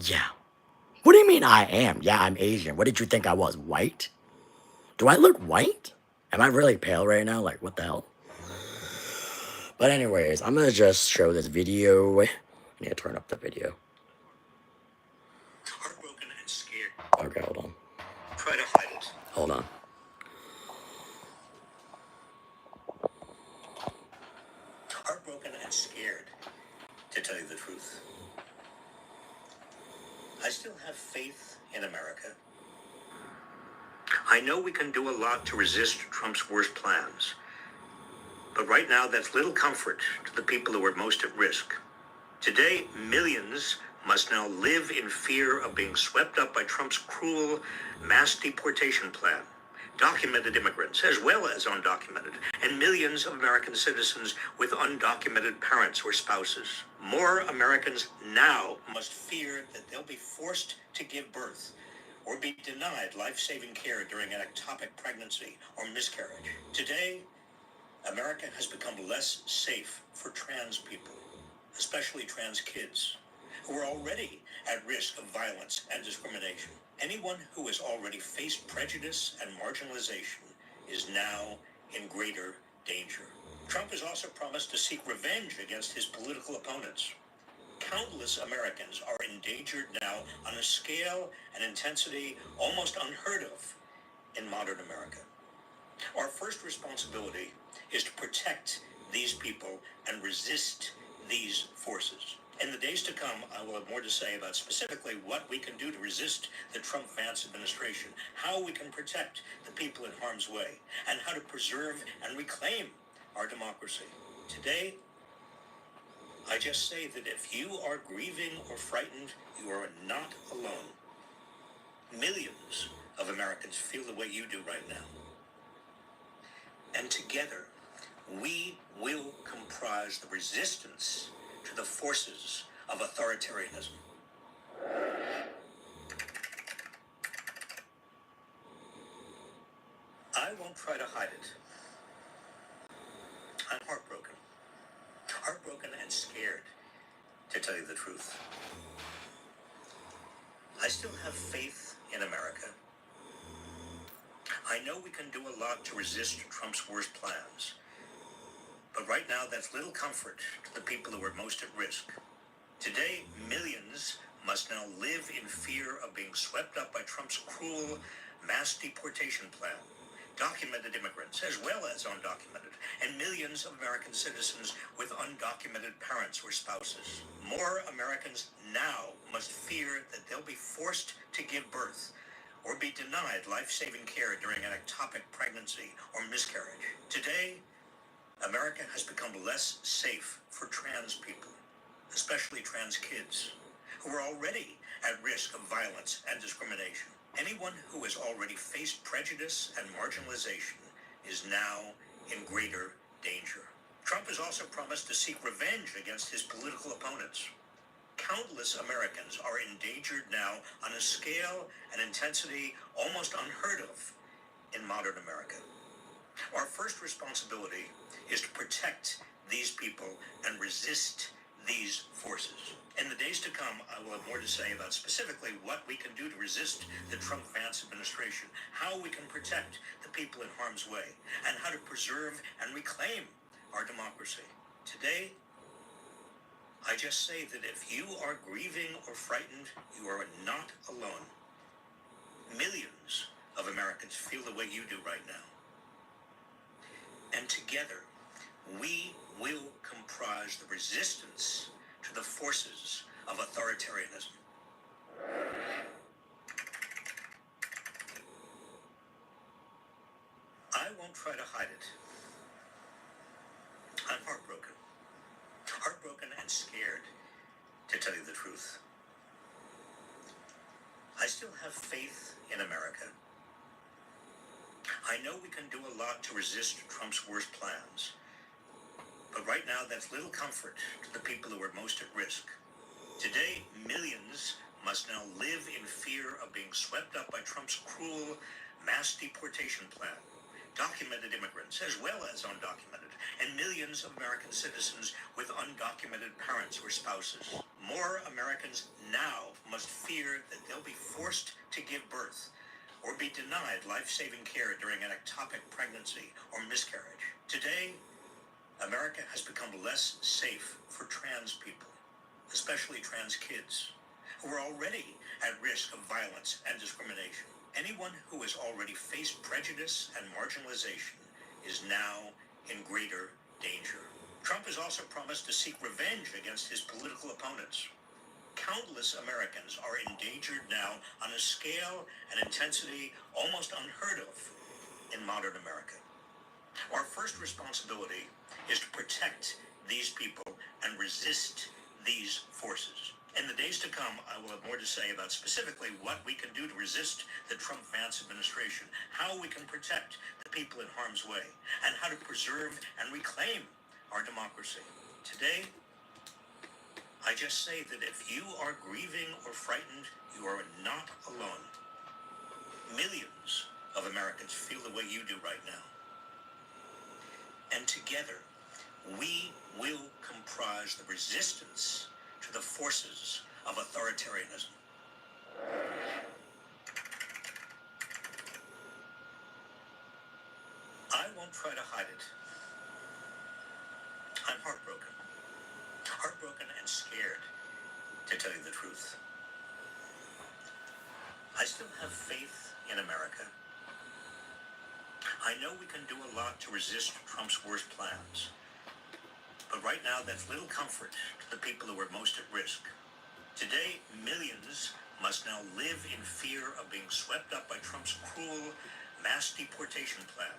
yeah. What do you mean I am? Yeah, I'm Asian. What did you think I was? White? Do I look white? Am I really pale right now? Like, what the hell? But anyways, I'm gonna just show this video. I need to turn up the video. Heartbroken and scared. Okay, hold on. Try to hide it. Hold on. Heartbroken and scared, to tell you the truth. I still have faith in America. I know we can do a lot to resist Trump's worst plans. But right now, that's little comfort to the people who are most at risk. Today, millions must now live in fear of being swept up by Trump's cruel mass deportation plan. Documented immigrants, as well as undocumented, and millions of American citizens with undocumented parents or spouses. More Americans now must fear that they'll be forced to give birth or be denied life-saving care during an ectopic pregnancy or miscarriage. Today, America has become less safe for trans people, especially trans kids, who are already at risk of violence and discrimination. Anyone who has already faced prejudice and marginalization is now in greater danger. Trump has also promised to seek revenge against his political opponents. Countless Americans are endangered now on a scale and intensity almost unheard of in modern America. Our first responsibility is to protect these people and resist these forces. In the days to come, I will have more to say about specifically what we can do to resist the Trump-Vance administration, how we can protect the people in harm's way, and how to preserve and reclaim our democracy. Today, I just say that if you are grieving or frightened, you are not alone. Millions of Americans feel the way you do right now. And together, we will comprise the resistance to the forces of authoritarianism. I won't try to hide it. I'm heartbroken. Heartbroken and scared, to tell you the truth. I still have faith in America. I know we can do a lot to resist Trump's worst plans. But right now, that's little comfort to the people who are most at risk. Today, millions must now live in fear of being swept up by Trump's cruel mass deportation plan. documented immigrants as well as undocumented, and millions of American citizens with undocumented parents or spouses. More Americans now must fear that they'll be forced to give birth or be denied life-saving care during an ectopic pregnancy or miscarriage. Today, America has become less safe for trans people, especially trans kids, who are already at risk of violence and discrimination. Anyone who has already faced prejudice and marginalization is now in greater danger. Trump has also promised to seek revenge against his political opponents. Countless Americans are endangered now on a scale and intensity almost unheard of in modern America. Our first responsibility is to protect these people and resist these forces. In the days to come, I will have more to say about specifically what we can do to resist the Trump-Vance administration, how we can protect the people in harm's way, and how to preserve and reclaim our democracy. Today, I just say that if you are grieving or frightened, you are not alone. Millions of Americans feel the way you do right now. And together, we will comprise the resistance to the forces of authoritarianism. I won't try to hide it. I'm heartbroken. Heartbroken and scared, to tell you the truth. I still have faith in America. I know we can do a lot to resist Trump's worst plans. But right now, that's little comfort to the people who are most at risk. Today, millions must now live in fear of being swept up by Trump's cruel mass deportation plan. Documented immigrants, as well as undocumented, and millions of American citizens with undocumented parents or spouses. More Americans now must fear that they'll be forced to give birth or be denied life-saving care during an ectopic pregnancy or miscarriage. Today, America has become less safe for trans people, especially trans kids, who are already at risk of violence and discrimination. Anyone who has already faced prejudice and marginalization is now in greater danger. Trump has also promised to seek revenge against his political opponents. Countless Americans are endangered now on a scale and intensity almost unheard of in modern America. Our first responsibility is to protect these people and resist these forces. In the days to come, I will have more to say about specifically what we can do to resist the Trump-Vance administration, how we can protect the people in harm's way, and how to preserve and reclaim our democracy. Today, I just say that if you are grieving or frightened, you are not alone. Millions of Americans feel the way you do right now. And together, we will comprise the resistance to the forces of authoritarianism. I won't try to hide it. I'm heartbroken. Heartbroken and scared, to tell you the truth. I still have faith in America. I know we can do a lot to resist Trump's worst plans. But right now, that's little comfort to the people who are most at risk. Today, millions must now live in fear of being swept up by Trump's cruel mass deportation plan.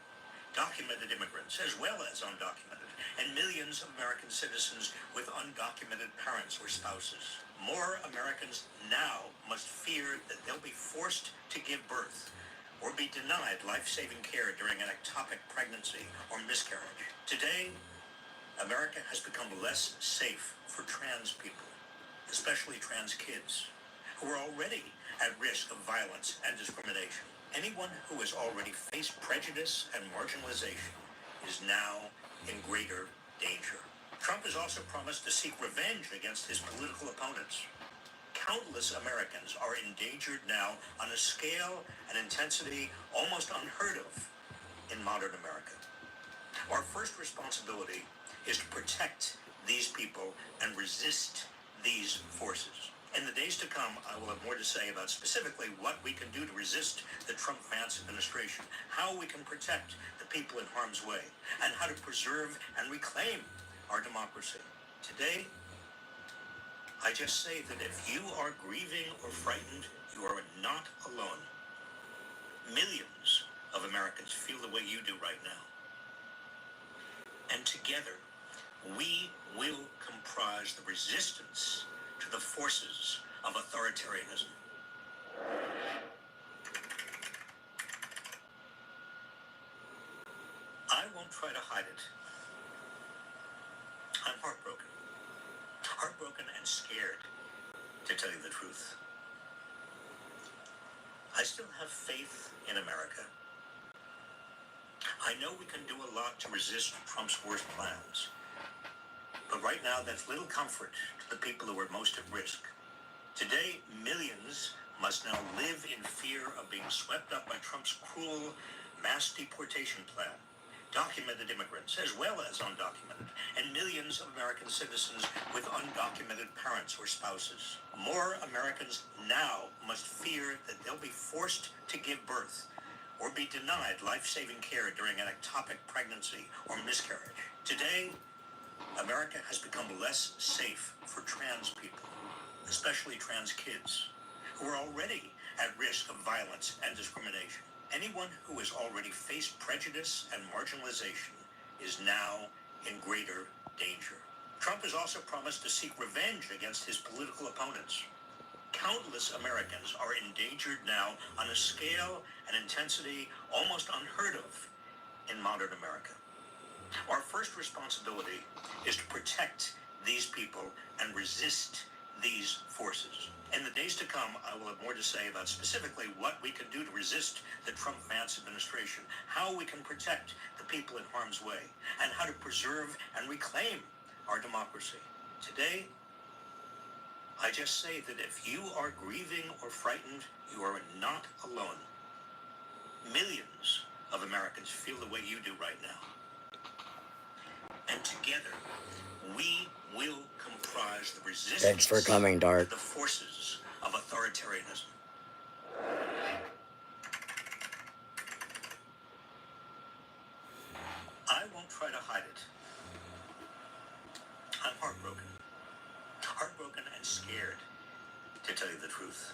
Documented immigrants, as well as undocumented, and millions of American citizens with undocumented parents or spouses. More Americans now must fear that they'll be forced to give birth or be denied life-saving care during an ectopic pregnancy or miscarriage. Today, America has become less safe for trans people, especially trans kids, who are already at risk of violence and discrimination. Anyone who has already faced prejudice and marginalization is now in greater danger. Trump has also promised to seek revenge against his political opponents. Countless Americans are endangered now on a scale and intensity almost unheard of in modern America. Our first responsibility is to protect these people and resist these forces. In the days to come, I will have more to say about specifically what we can do to resist the Trump-Vance administration, how we can protect the people in harm's way, and how to preserve and reclaim our democracy. Today, I just say that if you are grieving or frightened, you are not alone. Millions of Americans feel the way you do right now. And together, we will comprise the resistance to the forces of authoritarianism. I won't try to hide it. I'm heartbroken. Heartbroken and scared, to tell you the truth. I still have faith in America. I know we can do a lot to resist Trump's worst plans. But right now, that's little comfort to the people who are most at risk. Today, millions must now live in fear of being swept up by Trump's cruel mass deportation plan. Documented immigrants, as well as undocumented, and millions of American citizens with undocumented parents or spouses. More Americans now must fear that they'll be forced to give birth or be denied life-saving care during an ectopic pregnancy or miscarriage. Today, America has become less safe for trans people, especially trans kids, who are already at risk of violence and discrimination. Anyone who has already faced prejudice and marginalization is now in greater danger. Trump has also promised to seek revenge against his political opponents. Countless Americans are endangered now on a scale and intensity almost unheard of in modern America. Our first responsibility is to protect these people and resist these forces. In the days to come, I will have more to say about specifically what we can do to resist the Trump-Vance administration, how we can protect the people in harm's way, and how to preserve and reclaim our democracy. Today, I just say that if you are grieving or frightened, you are not alone. Millions of Americans feel the way you do right now. And together, we will comprise the resistance Thanks for coming, Dark. to the forces of authoritarianism. I won't try to hide it. I'm heartbroken. Heartbroken and scared, to tell you the truth.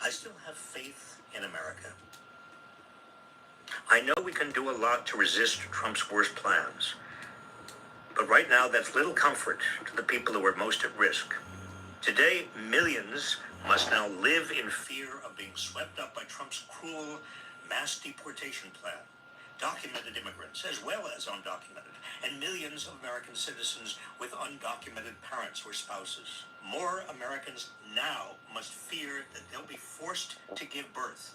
I still have faith in America. I know we can do a lot to resist Trump's worst plans. But right now, that's little comfort to the people who are most at risk. Today, millions must now live in fear of being swept up by Trump's cruel mass deportation plan. Documented immigrants, as well as undocumented, and millions of American citizens with undocumented parents or spouses. More Americans now must fear that they'll be forced to give birth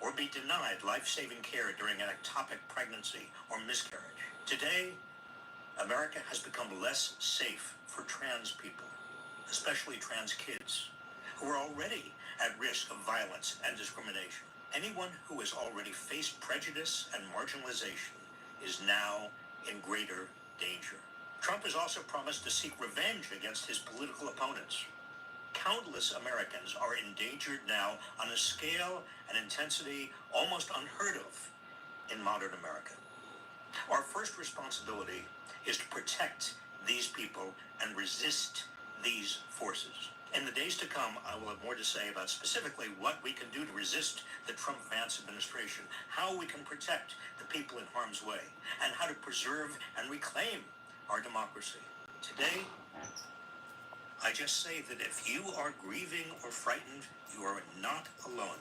or be denied life-saving care during an ectopic pregnancy or miscarriage. Today, America has become less safe for trans people, especially trans kids, who are already at risk of violence and discrimination. Anyone who has already faced prejudice and marginalization is now in greater danger. Trump has also promised to seek revenge against his political opponents. Countless Americans are endangered now on a scale and intensity almost unheard of in modern America. Our first responsibility is to protect these people and resist these forces. In the days to come, I will have more to say about specifically what we can do to resist the Trump-Vance administration, how we can protect the people in harm's way, and how to preserve and reclaim our democracy. Today, I just say that if you are grieving or frightened, you are not alone.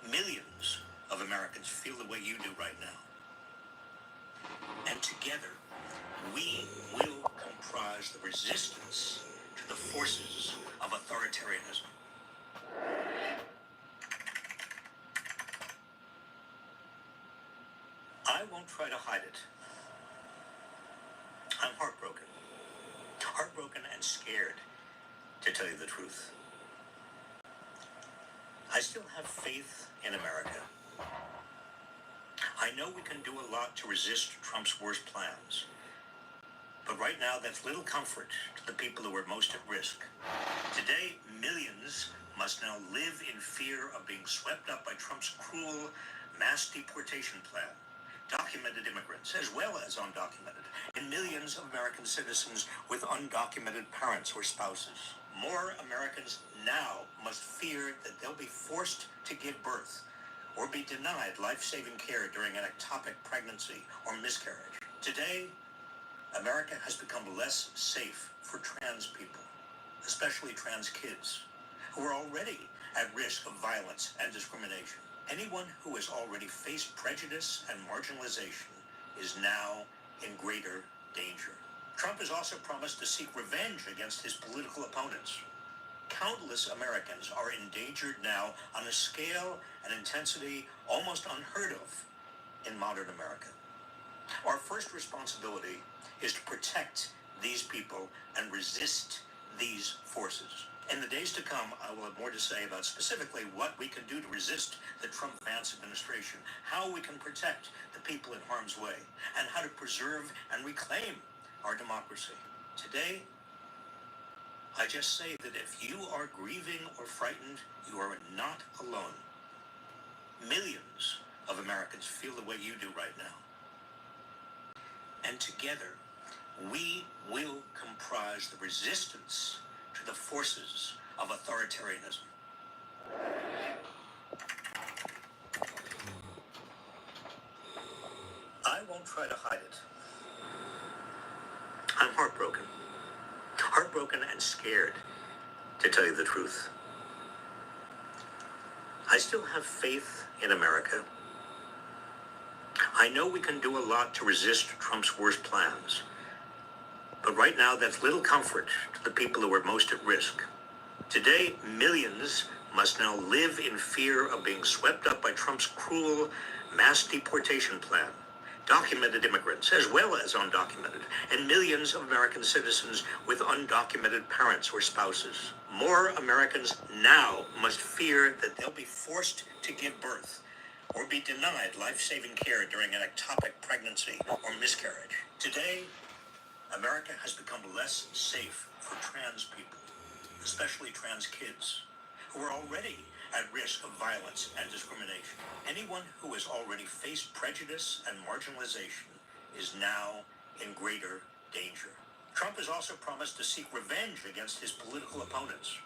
Millions of Americans feel the way you do right now. And together, we will comprise the resistance to the forces of authoritarianism. I won't try to hide it. I'm heartbroken. Heartbroken and scared, to tell you the truth. I still have faith in America. I know we can do a lot to resist Trump's worst plans. But right now, that's little comfort to the people who are most at risk. Today, millions must now live in fear of being swept up by Trump's cruel mass deportation plan. Documented immigrants, as well as undocumented, and millions of American citizens with undocumented parents or spouses. More Americans now must fear that they'll be forced to give birth or be denied life-saving care during an ectopic pregnancy or miscarriage. Today, America has become less safe for trans people, especially trans kids, who are already at risk of violence and discrimination. Anyone who has already faced prejudice and marginalization is now in greater danger. Trump has also promised to seek revenge against his political opponents. Countless Americans are endangered now on a scale and intensity almost unheard of in modern America. Our first responsibility is to protect these people and resist these forces. In the days to come, I will have more to say about specifically what we can do to resist the Trump-Vance administration, how we can protect the people in harm's way, and how to preserve and reclaim our democracy. Today, I just say that if you are grieving or frightened, you are not alone. Millions of Americans feel the way you do right now. And together, we will comprise the resistance to the forces of authoritarianism. I won't try to hide it. I'm heartbroken. Heartbroken and scared, to tell you the truth. I still have faith in America. I know we can do a lot to resist Trump's worst plans. But right now, that's little comfort to the people who are most at risk. Today, millions must now live in fear of being swept up by Trump's cruel mass deportation plan. Documented immigrants, as well as undocumented, and millions of American citizens with undocumented parents or spouses. More Americans now must fear that they'll be forced to give birth or be denied life-saving care during an ectopic pregnancy or miscarriage. Today, America has become less safe for trans people, especially trans kids, who are already at risk of violence and discrimination. Anyone who has already faced prejudice and marginalization is now in greater danger. Trump has also promised to seek revenge against his political opponents.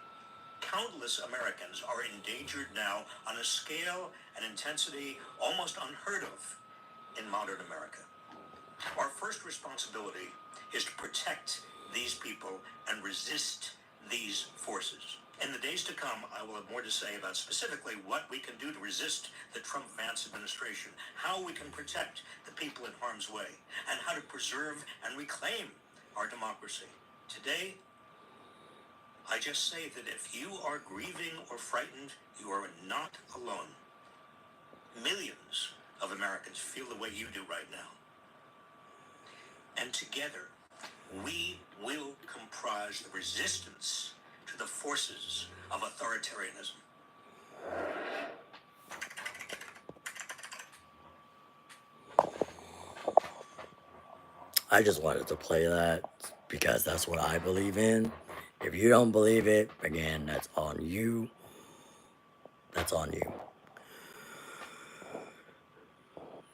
Countless Americans are endangered now on a scale and intensity almost unheard of in modern America. Our first responsibility is to protect these people and resist these forces. In the days to come, I will have more to say about specifically what we can do to resist the Trump-Vance administration, how we can protect the people in harm's way, and how to preserve and reclaim our democracy. Today, I just say that if you are grieving or frightened, you are not alone. Millions of Americans feel the way you do right now. And together, we will comprise the resistance to the forces of authoritarianism. I just wanted to play that because that's what I believe in. If you don't believe it, again, that's on you. That's on you.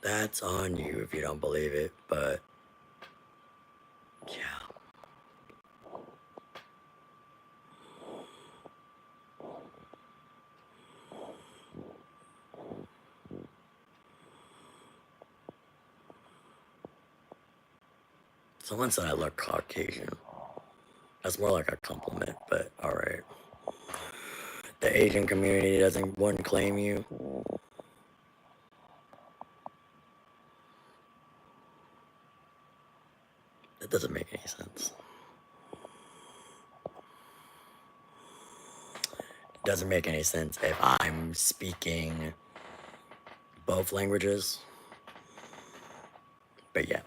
That's on you if you don't believe it, but yeah. Someone said I look Caucasian. That's more like a compliment, but alright. The Asian community wouldn't claim you. That doesn't make any sense. It doesn't make any sense if I'm speaking both languages. But yeah.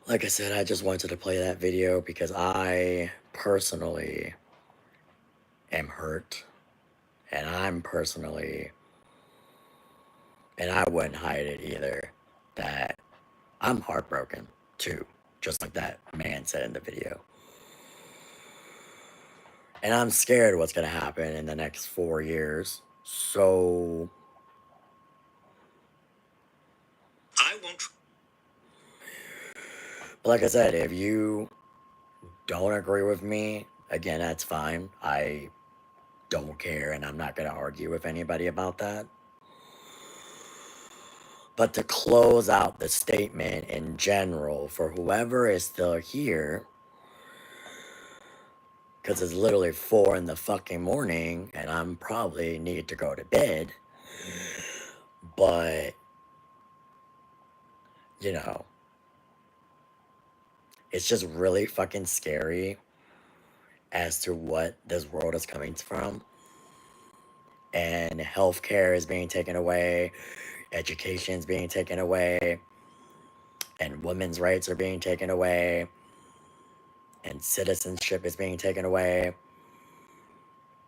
Like I said, I just wanted to play that video because I personally am hurt. And and I wouldn't hide it either, that I'm heartbroken too, just like that man said in the video. And I'm scared what's going to happen in the next 4 years. So I won't. But like I said, if you don't agree with me, again, that's fine. I don't care, and I'm not going to argue with anybody about that. But to close out the statement in general, for whoever is still here, because it's literally 4 in the fucking morning, and I'm probably need to go to bed, but, you know, it's just really fucking scary as to what this world is coming from. And healthcare is being taken away, education is being taken away, and women's rights are being taken away, and citizenship is being taken away.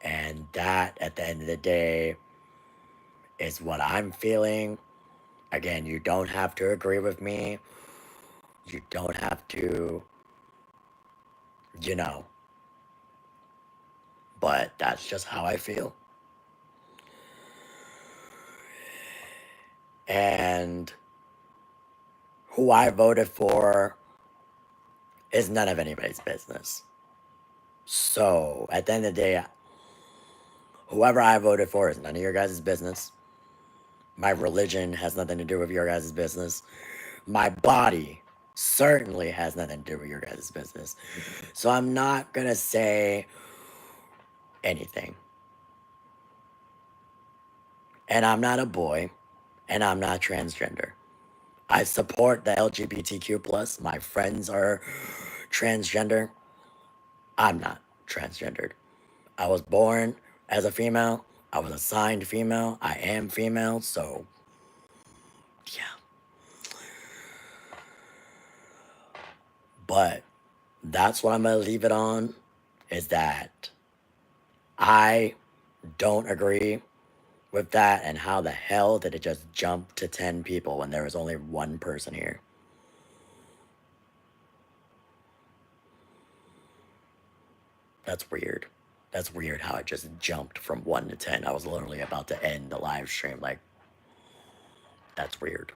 And that, at the end of the day, is what I'm feeling. Again, you don't have to agree with me. You don't have to, you know, but that's just how I feel. And who I voted for is none of anybody's business. So, at the end of the day, whoever I voted for is none of your guys' business. My religion has nothing to do with your guys' business. My body certainly has nothing to do with your guys' business. So I'm not gonna say anything. And I'm not a boy, and I'm not transgender. I support the LGBTQ plus. My friends are transgender. I'm not transgendered. I was born as a female. I was assigned female. I am female, so yeah. But that's what I'm gonna leave it on, is that I don't agree with that. And how the hell did it just jump to 10 people when there was only one person here? That's weird. That's weird how it just jumped from 1 to 10. I was literally about to end the live stream. Like, that's weird.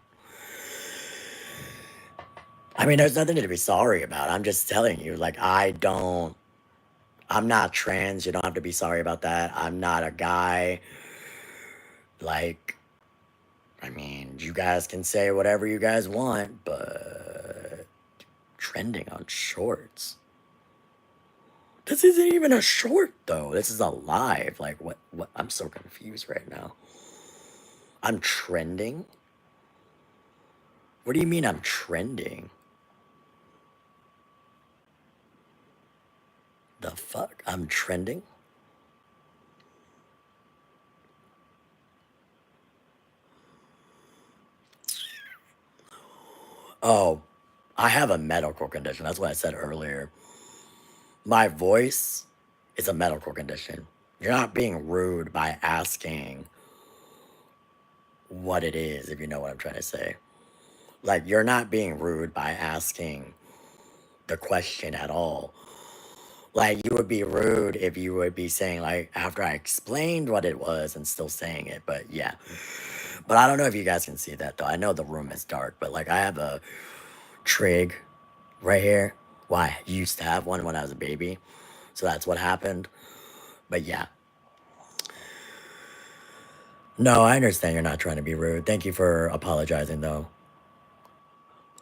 I mean, there's nothing to be sorry about. I'm just telling you, like, I'm not trans. You don't have to be sorry about that. I'm not a guy. Like, I mean, you guys can say whatever you guys want, but trending on shorts. This isn't even a short though. This is a live. Like what I'm so confused right now. I'm trending? What do you mean I'm trending? The fuck? I'm trending? Oh, I have a medical condition. That's what I said earlier. My voice is a medical condition. You're not being rude by asking what it is, if you know what I'm trying to say. Like, you're not being rude by asking the question at all. Like, you would be rude if you would be saying, like, after I explained what it was and still saying it. But yeah. But I don't know if you guys can see that, though. I know the room is dark, but, like, I have a trig right here. Well, I used to have one when I was a baby. So that's what happened. But yeah. No, I understand you're not trying to be rude. Thank you for apologizing, though.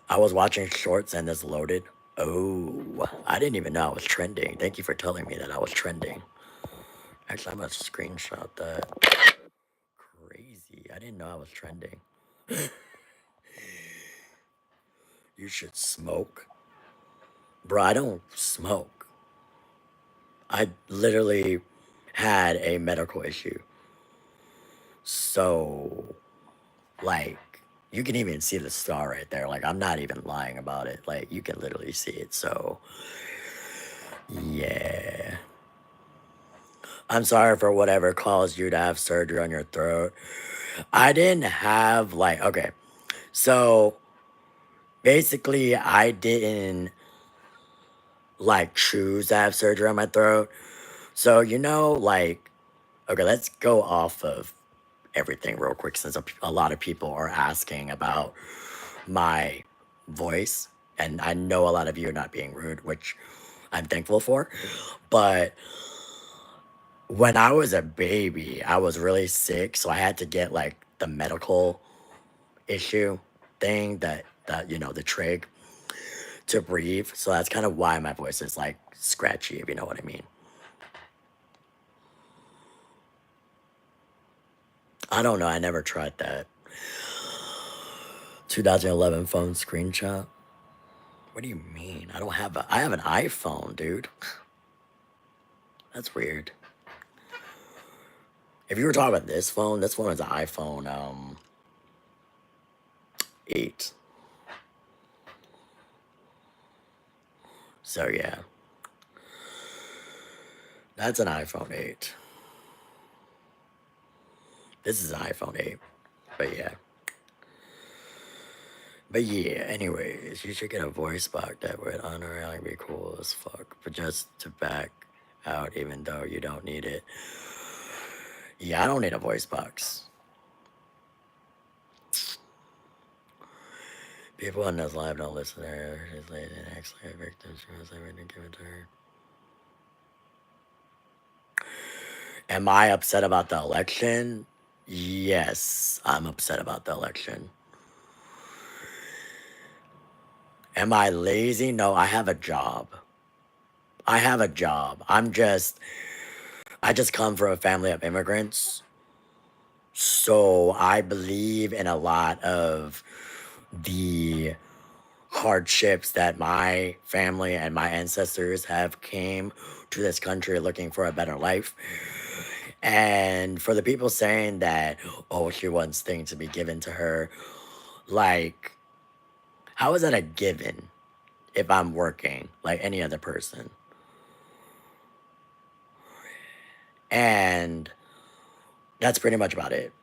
I was watching shorts and this loaded. Oh, I didn't even know I was trending. Thank you for telling me that I was trending. Actually, I'm gonna screenshot that. Crazy. I didn't know I was trending. You should smoke. Bro, I don't smoke. I literally had a medical issue. So, like, you can even see the star right there. Like, I'm not even lying about it. Like, you can literally see it. So, yeah. I'm sorry for whatever caused you to have surgery on your throat. I didn't have, like, okay. So, Basically, I didn't like choose to have surgery on my throat. So, like, okay, let's go off of everything real quick since a lot of people are asking about my voice. And I know a lot of you are not being rude, which I'm thankful for. But when I was a baby, I was really sick. So I had to get like the medical issue thing the trig to breathe. So that's kind of why my voice is like scratchy, if you know what I mean. I don't know. I never tried that. 2011 phone screenshot. What do you mean? I have an iPhone, dude. That's weird. If you were talking about this phone is an iPhone 8. So yeah, that's an iPhone 8. This is an iPhone 8. But yeah. But yeah, anyways, you should get a voice box that would unironically be cool as fuck. But just to back out, even though you don't need it. Yeah, I don't need a voice box. People on this live don't listen to her. She's late and actually a victim. She was everything given to her. Am I upset about the election? Yes, I'm upset about the election. Am I lazy? No, I have a job. I have a job. I just come from a family of immigrants. So I believe in a lot of the hardships that my family and my ancestors have came to this country looking for a better life. And for the people saying that, oh, she wants things to be given to her, like, how is that a given if I'm working like any other person? And that's pretty much about it.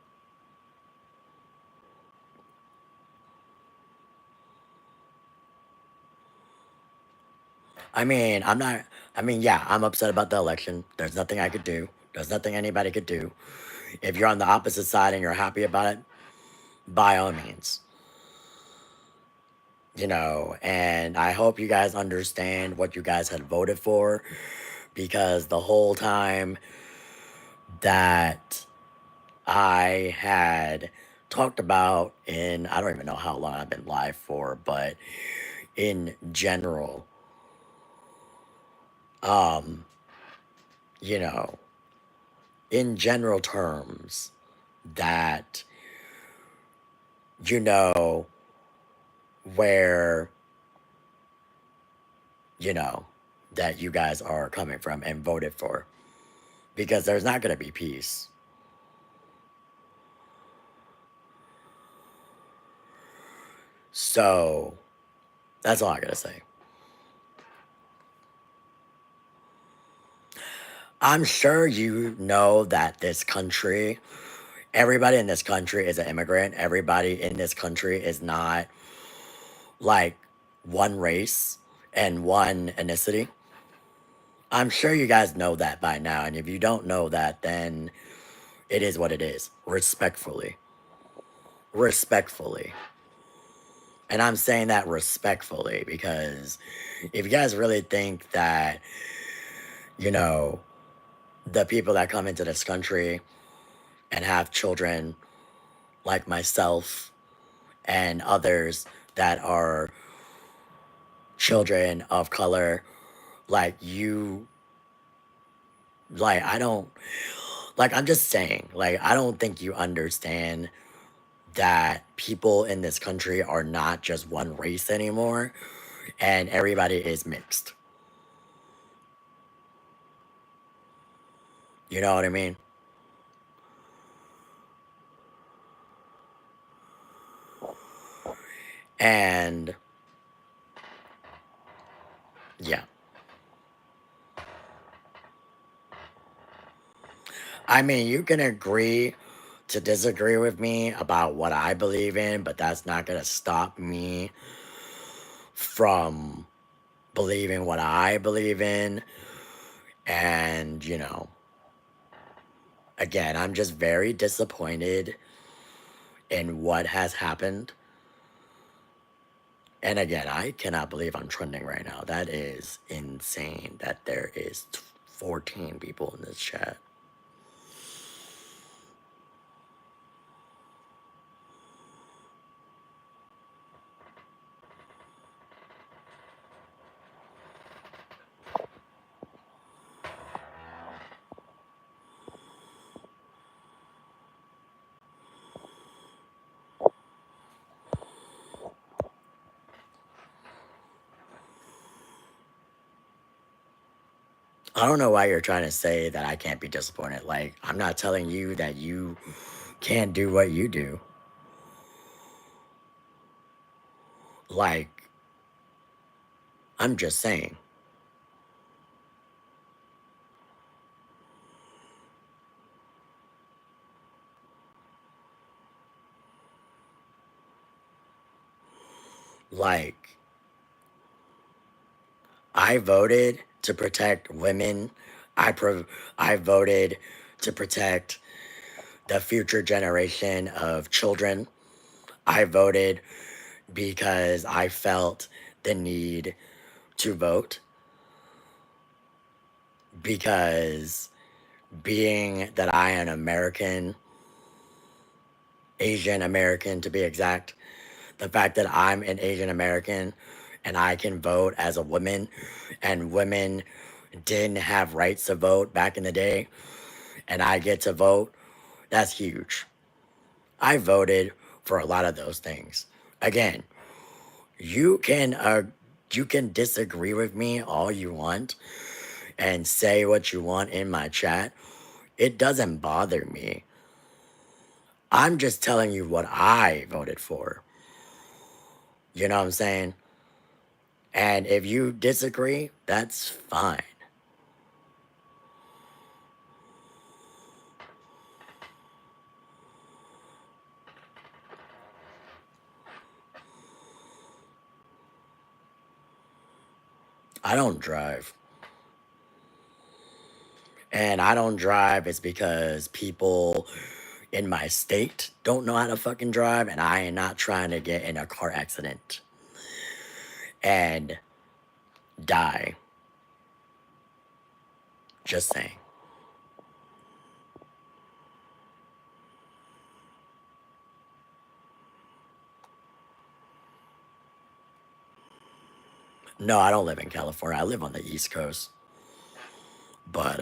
Yeah, I'm upset about the election. There's nothing I could do. There's nothing anybody could do. If you're on the opposite side and you're happy about it, by all means. And I hope you guys understand what you guys had voted for, because the whole time that I had talked about I don't even know how long I've been live for, but in general, um, you know, in general terms, that, you know, where, you know, that you guys are coming from and voted for, because there's not going to be peace. So that's all I got to say. I'm sure you know that this country, everybody in this country is an immigrant. Everybody in this country is not like one race and one ethnicity. I'm sure you guys know that by now. And if you don't know that, then it is what it is. Respectfully. Respectfully. And I'm saying that respectfully because if you guys really think that, you know, the people that come into this country and have children like myself and others that are children of color, like you, like, I don't, like, I'm just saying, like, I don't think you understand that people in this country are not just one race anymore and everybody is mixed. You know what I mean? And yeah. I mean, you can agree to disagree with me about what I believe in, but that's not going to stop me from believing what I believe in. And, again, I'm just very disappointed in what has happened. And again, I cannot believe I'm trending right now. That is insane that there is 14 people in this chat. I don't know why you're trying to say that I can't be disappointed. Like, I'm not telling you that you can't do what you do. Like, I'm just saying. Like, I voted to protect women. I voted to protect the future generation of children. I voted because I felt the need to vote, because being that I am American, Asian American to be exact, the fact that I'm an Asian American and I can vote as a woman, and women didn't have rights to vote back in the day, and I get to vote, that's huge. I voted for a lot of those things. Again, you can disagree with me all you want and say what you want in my chat. It doesn't bother me. I'm just telling you what I voted for. You know what I'm saying? And if you disagree, that's fine. I don't drive. And I don't drive is because people in my state don't know how to fucking drive, and I am not trying to get in a car accident and die. Just saying. No, I don't live in California. I live on the East Coast. But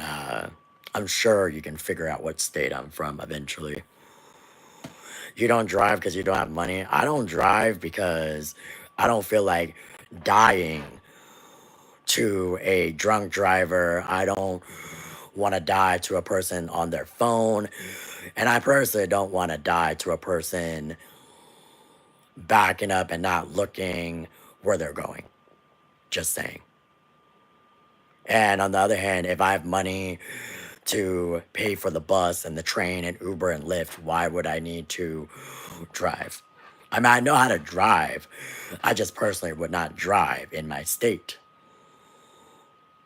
I'm sure you can figure out what state I'm from eventually. You don't drive because you don't have money. I don't drive because I don't feel like dying to a drunk driver. I don't want to die to a person on their phone. And I personally don't want to die to a person backing up and not looking where they're going. Just saying. And on the other hand, if I have money to pay for the bus and the train and Uber and Lyft, why would I need to drive? I mean, I know how to drive. I just personally would not drive in my state.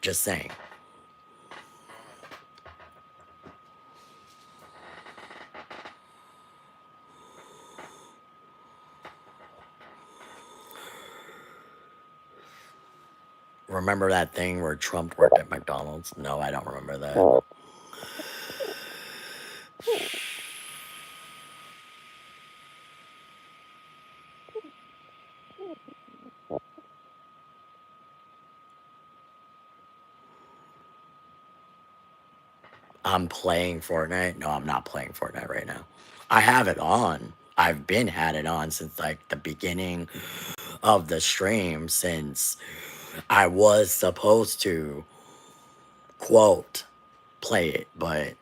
Just saying. Remember that thing where Trump worked at McDonald's? No, I don't remember that. I'm playing Fortnite. No, I'm not playing Fortnite right now. I have it on. I've been had it on since like the beginning of the stream, since I was supposed to quote play it, but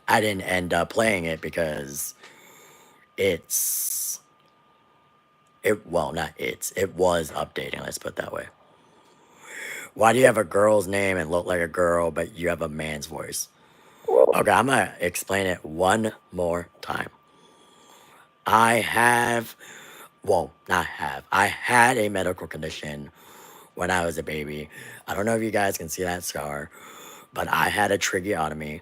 I didn't end up playing it because it was updating, let's put it that way. Why do you have a girl's name and look like a girl, but you have a man's voice? Okay, I'm gonna explain it one more time. I have Well, not have. I had a medical condition when I was a baby. I don't know if you guys can see that scar, but I had a tracheotomy,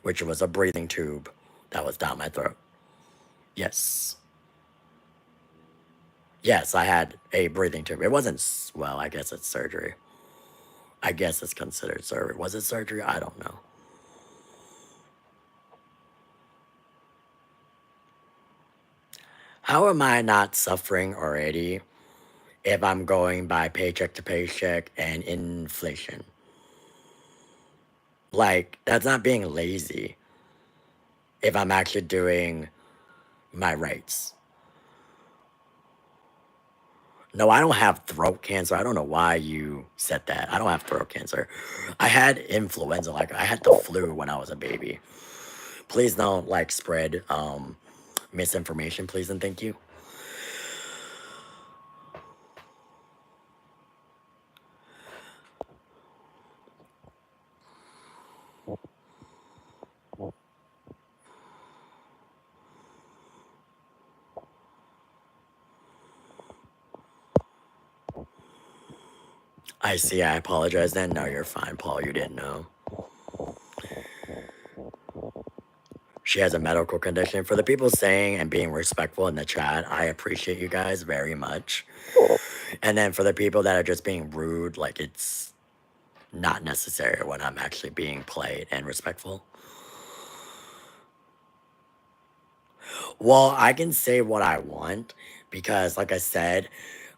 which was a breathing tube that was down my throat. Yes. Yes, I had a breathing tube. It wasn't, well, I guess it's surgery. I guess it's considered surgery. Was it surgery? I don't know. How am I not suffering already if I'm going by paycheck to paycheck and inflation? Like, that's not being lazy if I'm actually doing my rights. No, I don't have throat cancer. I don't know why you said that. I don't have throat cancer. I had influenza, like I had the flu when I was a baby. Please don't like spread misinformation, please and thank you. I see, I apologize then. No, you're fine, Paul. You didn't know. She has a medical condition. For the people saying and being respectful in the chat, I appreciate you guys very much. And then for the people that are just being rude, like it's not necessary when I'm actually being polite and respectful. Well, I can say what I want because, like I said,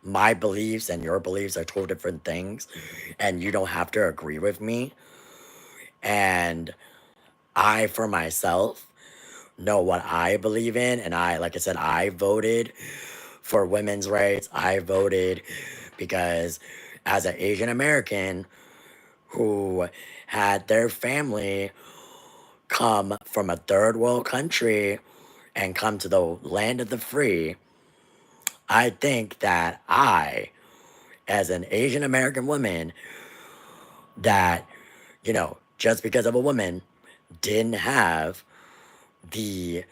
my beliefs and your beliefs are two different things, and you don't have to agree with me. And I, for myself, know what I believe in. And I, like I said, I voted for women's rights. I voted because as an Asian American who had their family come from a third world country and come to the land of the free, I think that I, as an Asian American woman, that, just because of a woman, didn't have the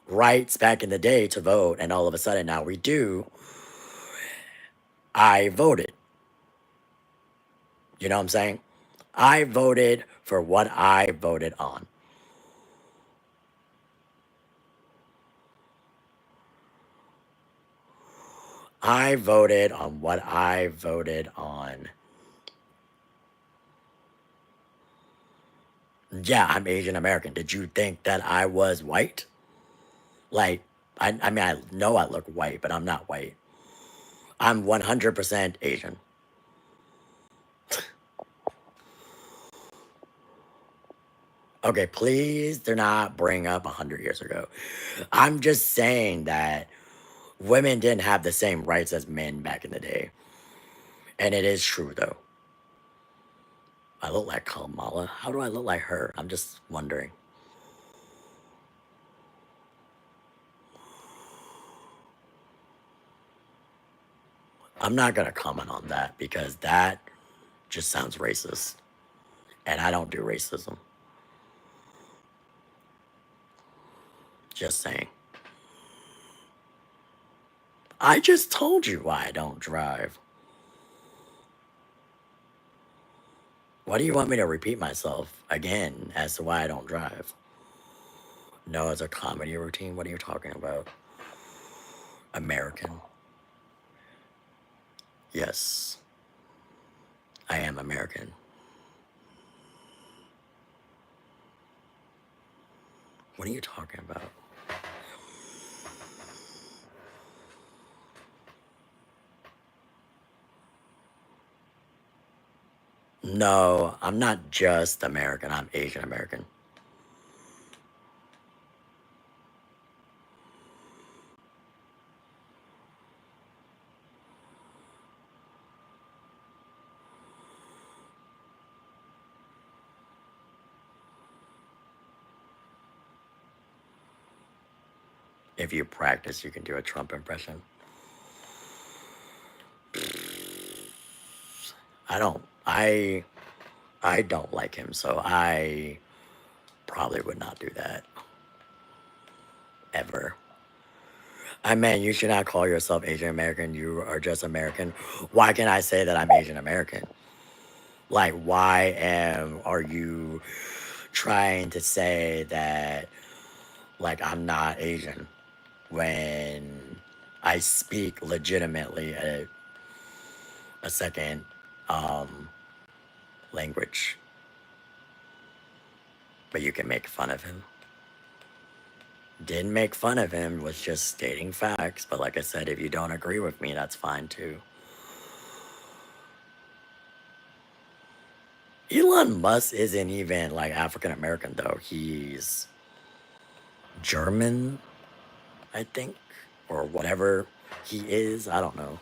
rights back in the day to vote, and all of a sudden now we do, I voted. You know what I'm saying? I voted for what I voted on. I voted on what I voted on. Yeah, I'm Asian American. Did you think that I was white? Like, I mean, I know I look white, but I'm not white. I'm 100% Asian. Okay, please do not bring up 100 years ago. I'm just saying that women didn't have the same rights as men back in the day. And it is true, though. I look like Kamala. How do I look like her? I'm just wondering. I'm not going to comment on that because that just sounds racist. And I don't do racism. Just saying. I just told you why I don't drive. Why do you want me to repeat myself again as to why I don't drive? No, it's a comedy routine. What are you talking about? American. Yes, I am American. What are you talking about? No, I'm not just American. I'm Asian American. If you practice, you can do a Trump impression. I don't. I don't like him, so I probably would not do that ever. I mean, you should not call yourself Asian American. You are just American. Why can I say that I'm Asian American? Like, why are you trying to say that, like, I'm not Asian when I speak legitimately a second um, language? But you can make fun of him. Didn't make fun of him, was just stating facts. But like I said, if you don't agree with me, that's fine too. Elon Musk isn't even like African American though. He's German, I think, or whatever he is. I don't know.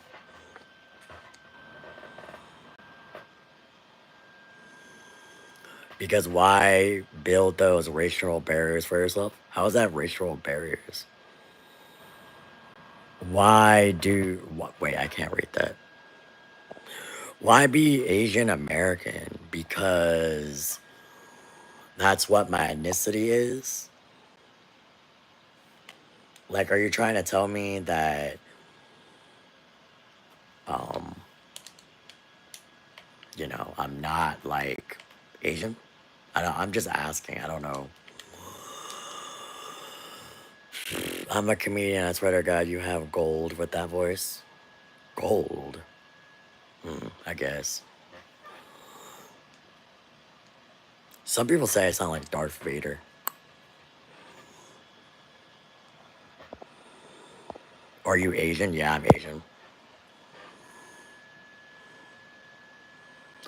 Because why build those racial barriers for yourself? How is that racial barriers? Why do what? Wait, I can't read that. Why be Asian American? Because that's what my ethnicity is. Like, are you trying to tell me that, um, I'm not like Asian? I'm just asking. I don't know. I'm a comedian. I swear to God, you have gold with that voice. Gold. I guess. Some people say I sound like Darth Vader. Are you Asian? Yeah, I'm Asian.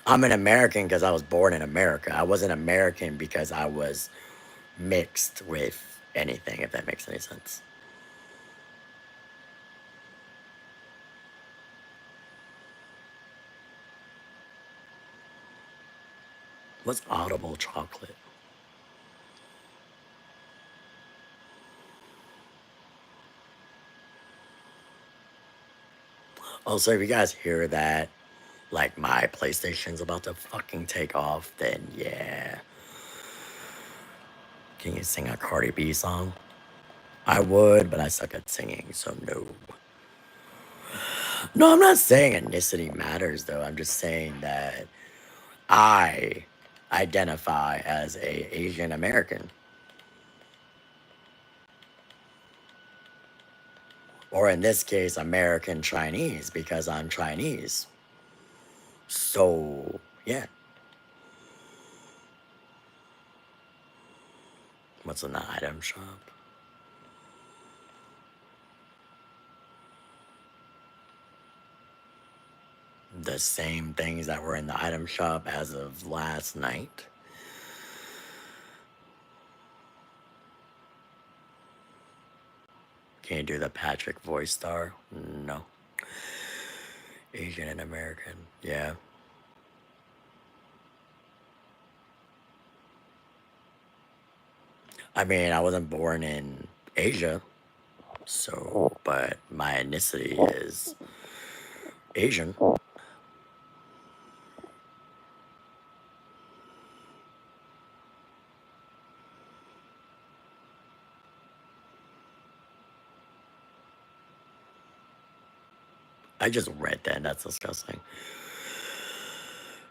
I'm an American because I was born in America. I wasn't American because I was mixed with anything, if that makes any sense. What's audible chocolate? Also, if you guys hear that, like my PlayStation's about to fucking take off, then yeah. Can you sing a Cardi B song? I would, but I suck at singing, so no. No, I'm not saying ethnicity matters though. I'm just saying that I identify as a Asian American. Or in this case, American Chinese because I'm Chinese. So, yeah. What's in the item shop? The same things that were in the item shop as of last night. Can you do the Patrick voice star? No. Asian and American. Yeah. I mean, I wasn't born in Asia, so, but my ethnicity is Asian. I just read that. That's disgusting.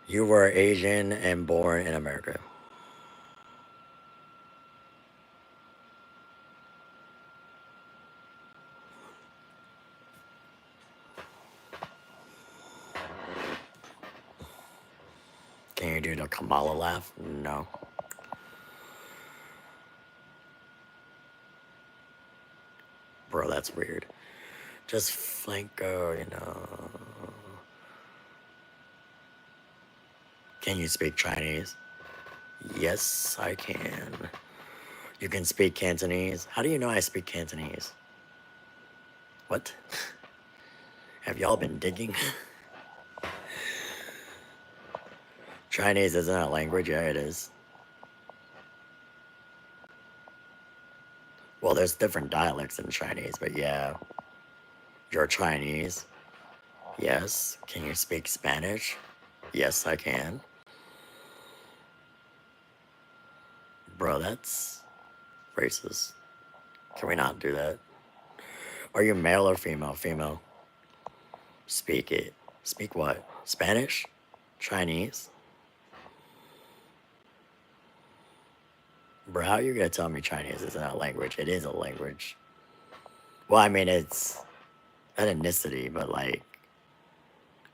You were Asian and born in America. Can you do the Kamala laugh? No. Bro, that's weird. Just Flanco. Can you speak Chinese? Yes, I can. You can speak Cantonese. How do you know I speak Cantonese? What? Have y'all been digging? Chinese isn't a language? Yeah, it is. Well, there's different dialects in Chinese, but yeah. You're Chinese? Yes. Can you speak Spanish? Yes, I can. Bro, that's racist. Can we not do that? Are you male or female? Female. Speak it. Speak what? Spanish? Chinese? Bro, how you gonna tell me Chinese is not a language? It is a language. Well, I mean, it's an ethnicity, but like,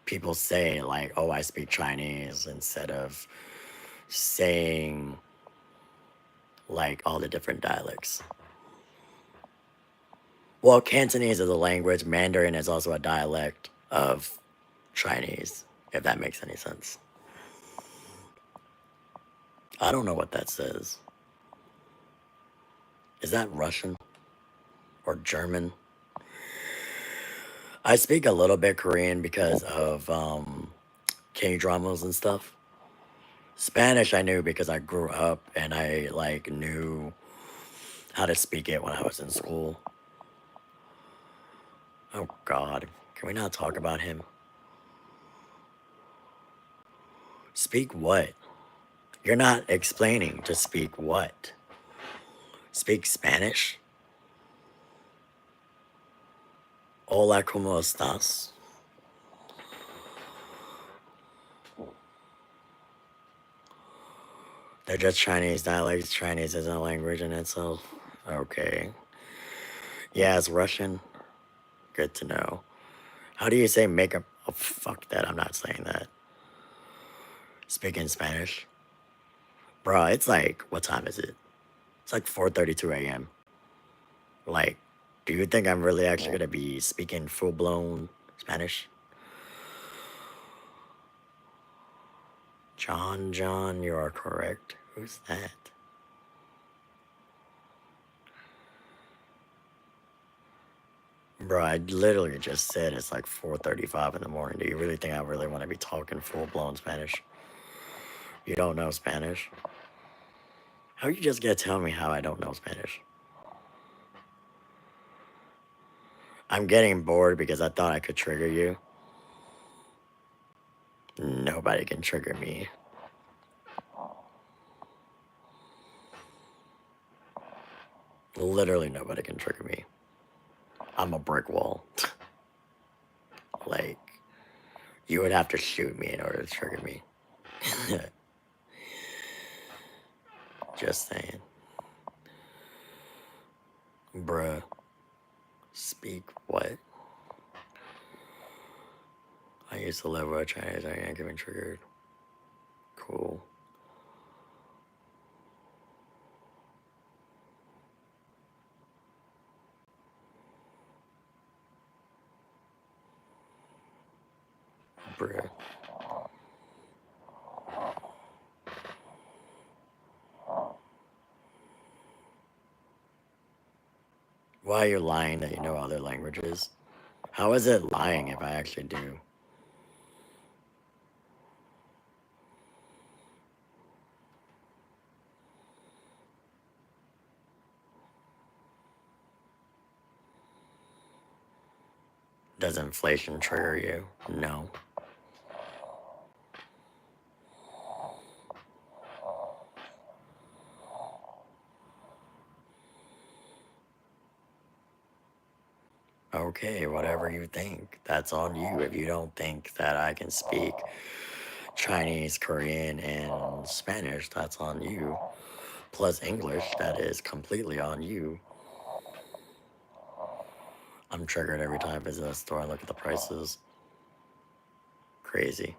people say, like, oh, I speak Chinese instead of saying, like, all the different dialects. Well, Cantonese is a language, Mandarin is also a dialect of Chinese, if that makes any sense. I don't know what that says. Is that Russian or German? I speak a little bit Korean because of K dramas and stuff. Spanish I knew because I grew up and I like knew how to speak it when I was in school. Oh God, can we not talk about him? Speak what? You're not explaining to speak what? Speak Spanish? Hola, ¿cómo estás? They're just Chinese dialects. Chinese isn't a language in itself. Okay. Yeah, it's Russian. Good to know. How do you say make a... Oh, fuck that. I'm not saying that. Speaking Spanish. Bro, it's like... What time is it? It's like 4:32 a.m. Like, do you think I'm really actually going to be speaking full-blown Spanish? John, you are correct. Who's that? Bro, I literally just said it's like 4:35 in the morning. Do you really think I really want to be talking full-blown Spanish? You don't know Spanish? How you just gonna tell me how I don't know Spanish? I'm getting bored because I thought I could trigger you. Nobody can trigger me. Literally nobody can trigger me. I'm a brick wall. Like, you would have to shoot me in order to trigger me. Just saying. Bruh. Speak what? I used to live with Chinese. I ain't getting triggered. Cool. Bruh. Why are you lying that you know other languages? How is it lying if I actually do? Does inflation trigger you? No. Okay, whatever you think. That's on you. If you don't think that I can speak Chinese, Korean, and Spanish, that's on you. Plus English, that is completely on you. I'm triggered every time I visit a store and look at the prices. Crazy.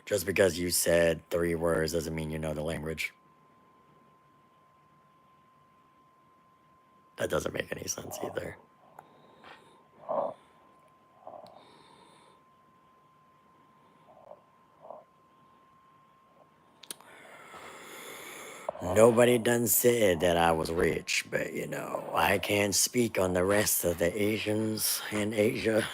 Just because you said 3 words doesn't mean you know the language. That doesn't make any sense either. Nobody done said that I was rich, but you know, I can't speak on the rest of the Asians in Asia.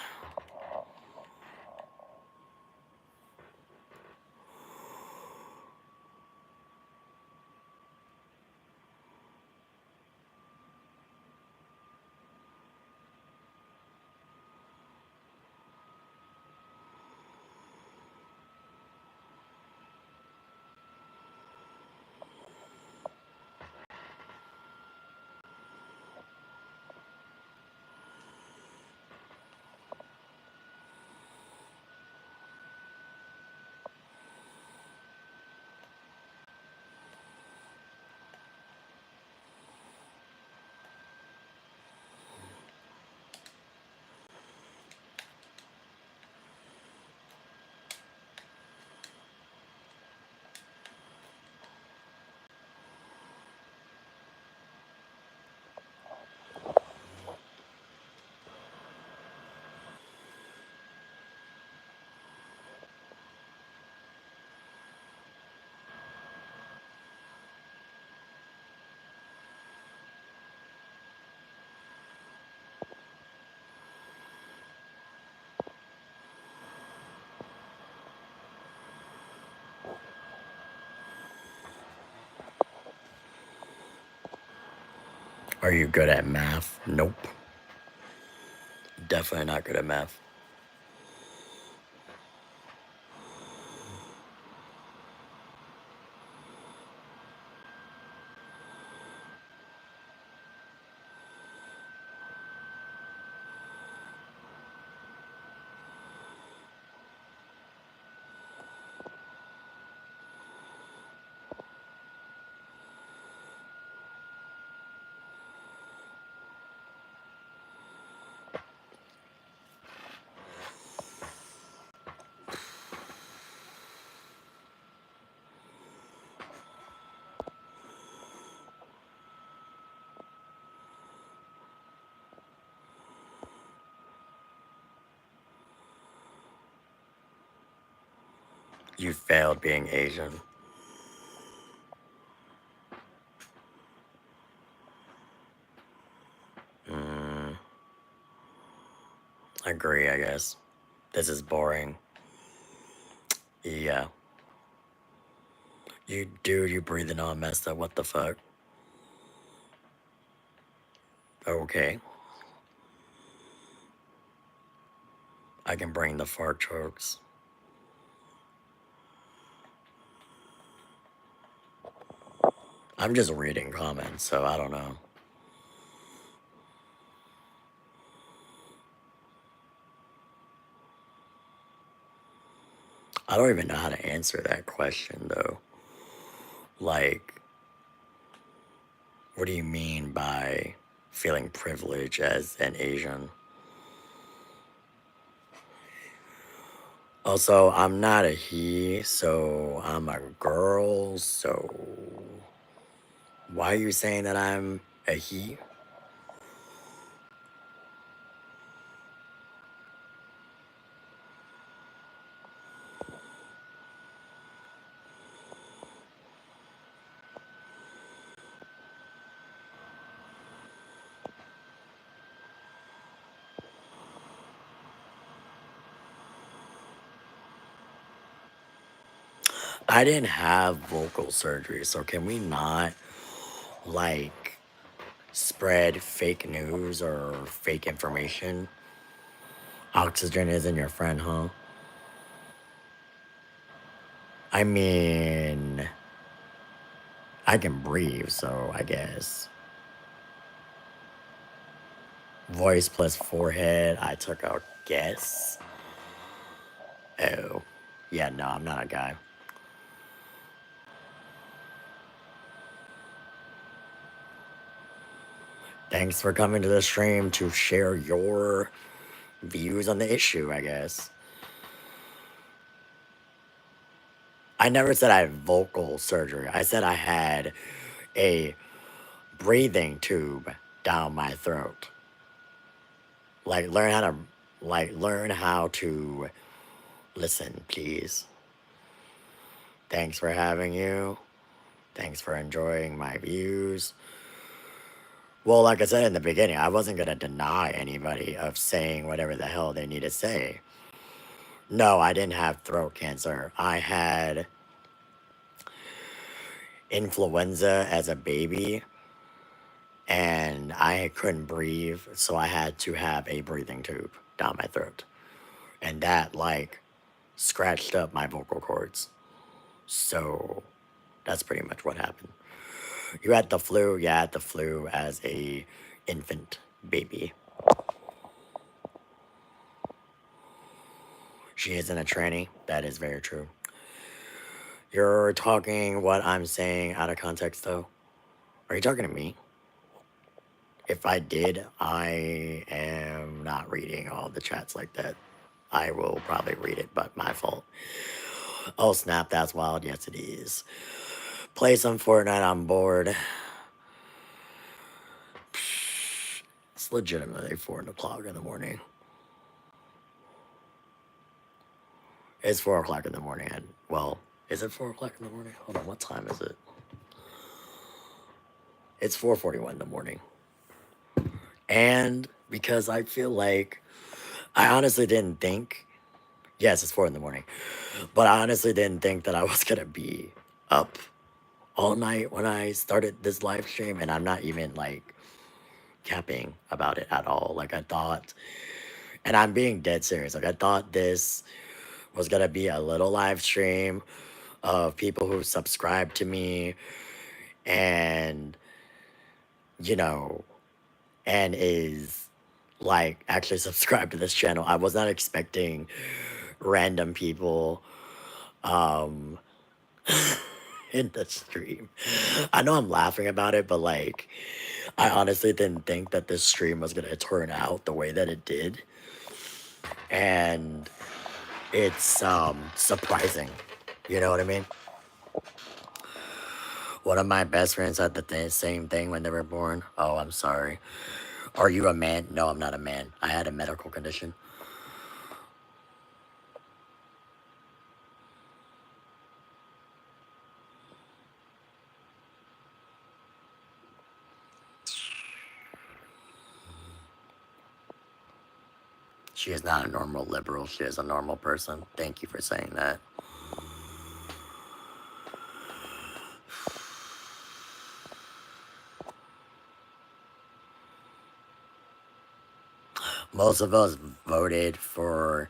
Are you good at math? Nope. Definitely not good at math. You failed being Asian. Agree, I guess. This is boring. Yeah. You breathing all messed up. What the fuck? Okay. I can bring the fart jokes. I'm just reading comments, so I don't know. I don't even know how to answer that question, though. Like, what do you mean by feeling privilege as an Asian? Also, I'm not a he, so I'm a girl, so why are you saying that I'm a he? I didn't have vocal surgery, so can we not, like, spread fake news or fake information? Oxygen isn't your friend, huh? I mean, I can breathe, so I guess. Voice plus forehead, I took a guess. Oh. Yeah, no, I'm not a guy. Thanks for coming to the stream to share your views on the issue, I guess. I never said I had vocal surgery. I said I had a breathing tube down my throat. Learn how to listen, please. Thanks for having you. Thanks for enjoying my views. Well, like I said in the beginning, I wasn't going to deny anybody of saying whatever the hell they need to say. No, I didn't have throat cancer. I had influenza as a baby and I couldn't breathe, so I had to have a breathing tube down my throat. And that, like, scratched up my vocal cords. So that's pretty much what happened. You had the flu? Yeah, I had the flu as a infant baby. She isn't a tranny. That is very true. You're talking what I'm saying out of context, though. Are you talking to me? If I did, I am not reading all the chats like that. I will probably read it, but my fault. Oh snap, that's wild. Yes, it is. Play some Fortnite, I'm bored. It's legitimately 4 o'clock in the morning. It's 4 o'clock in the morning. And, well, is it 4 o'clock in the morning? Hold on, what time is it? It's 4:41 in the morning. And because I feel like I honestly didn't think, yes, it's 4 in the morning, but I honestly didn't think that I was gonna be up all night when I started this live stream, and I'm not even like capping about it at all. Like I thought, and I'm being dead serious. Like I thought this was gonna be a little live stream of people who subscribe to me and you know and is like actually subscribed to this channel. I was not expecting random people um in the stream. I know I'm laughing about it, but like I honestly didn't think that this stream was gonna turn out the way that it did. And it's surprising. You know what I mean? One of my best friends had the same thing when they were born. Oh, I'm sorry. Are you a man? No, I'm not a man. I had a medical condition. She is not a normal liberal. She is a normal person. Thank you for saying that. Most of us voted for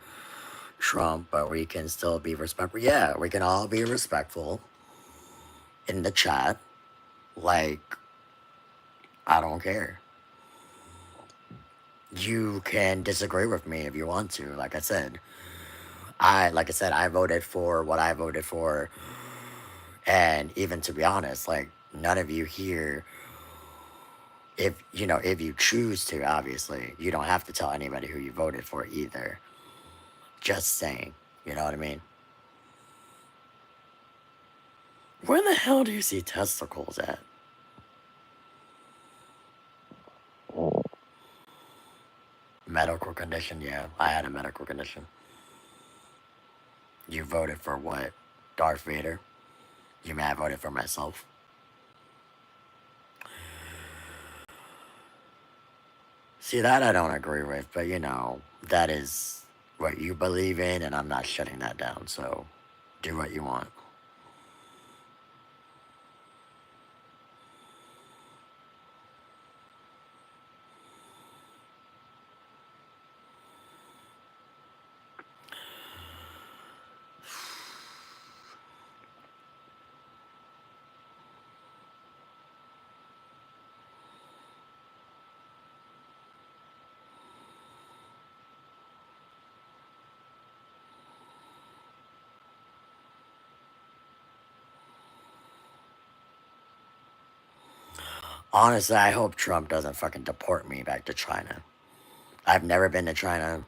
Trump, but we can still be respectful. Yeah, we can all be respectful in the chat. Like, I don't care. You can disagree with me if you want to. Like I said, I voted for what I voted for, and even to be honest, like none of you here, if you choose to, obviously, you don't have to tell anybody who you voted for either. Just saying, you know what I mean? Where the hell do you see testicles at? Medical condition, yeah, I had a medical condition. You voted for what? Darth Vader? You mean I voted for myself? See, that I don't agree with, but that is what you believe in, and I'm not shutting that down, so do what you want. Honestly, I hope Trump doesn't fucking deport me back to China. I've never been to China.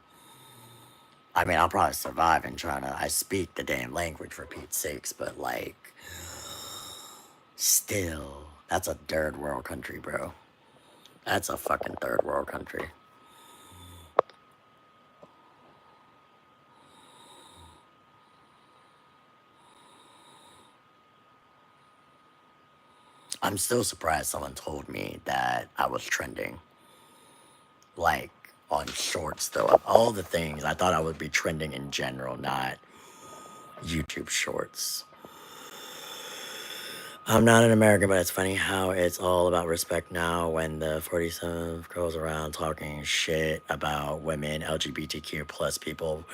I mean, I'll probably survive in China. I speak the damn language for Pete's sakes, but like, still, that's a third world country, bro. That's a fucking third world country. I'm still surprised someone told me that I was trending. Like, on shorts, though. Of all the things, I thought I would be trending in general, not YouTube shorts. I'm not an American, but it's funny how it's all about respect now when the 47 goes around talking shit about women, LGBTQ plus people,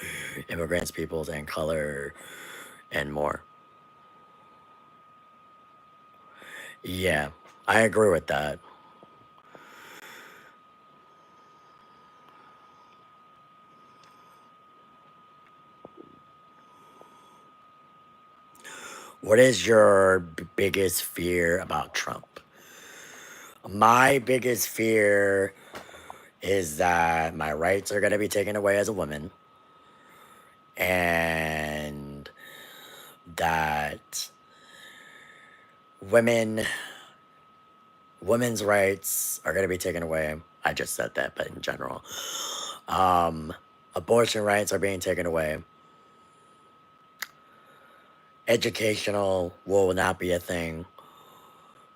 immigrants, peoples, and color, and more. Yeah, I agree with that. What is your biggest fear about Trump? My biggest fear is that my rights are going to be taken away as a woman, and that women's rights are going to be taken away. I just said that, but in general, abortion rights are being taken away. Educational will not be a thing.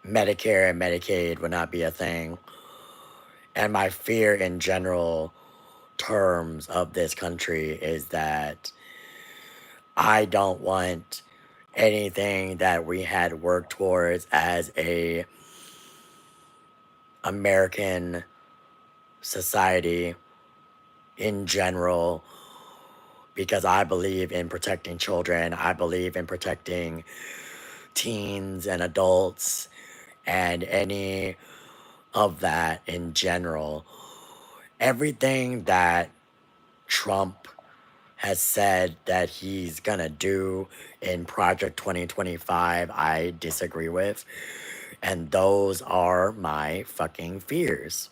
Medicare and Medicaid will not be a thing. And my fear in general terms of this country is that I don't want anything that we had worked towards as a American society in general, because I believe in protecting children. I believe in protecting teens and adults and any of that in general. Everything that Trump has said that he's gonna do in Project 2025, I disagree with. And those are my fucking fears.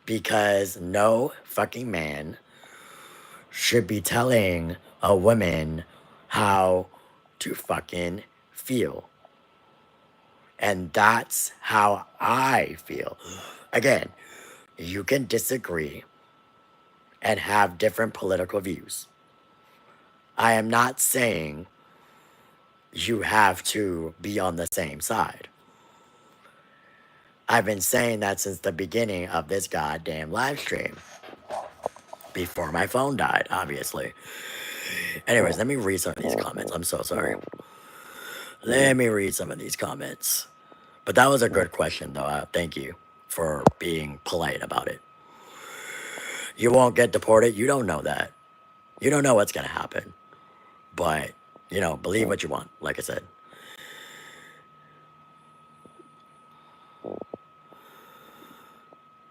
Because no fucking man should be telling a woman how to fucking feel. And that's how I feel. Again, you can disagree and have different political views. I am not saying you have to be on the same side. I've been saying that since the beginning of this goddamn live stream. Before my phone died, obviously. Anyways, let me read some of these comments. I'm so sorry. Let me read some of these comments. But that was a good question, though. Thank you for being polite about it. You won't get deported. You don't know that. You don't know what's going to happen. But, you know, believe what you want, like I said.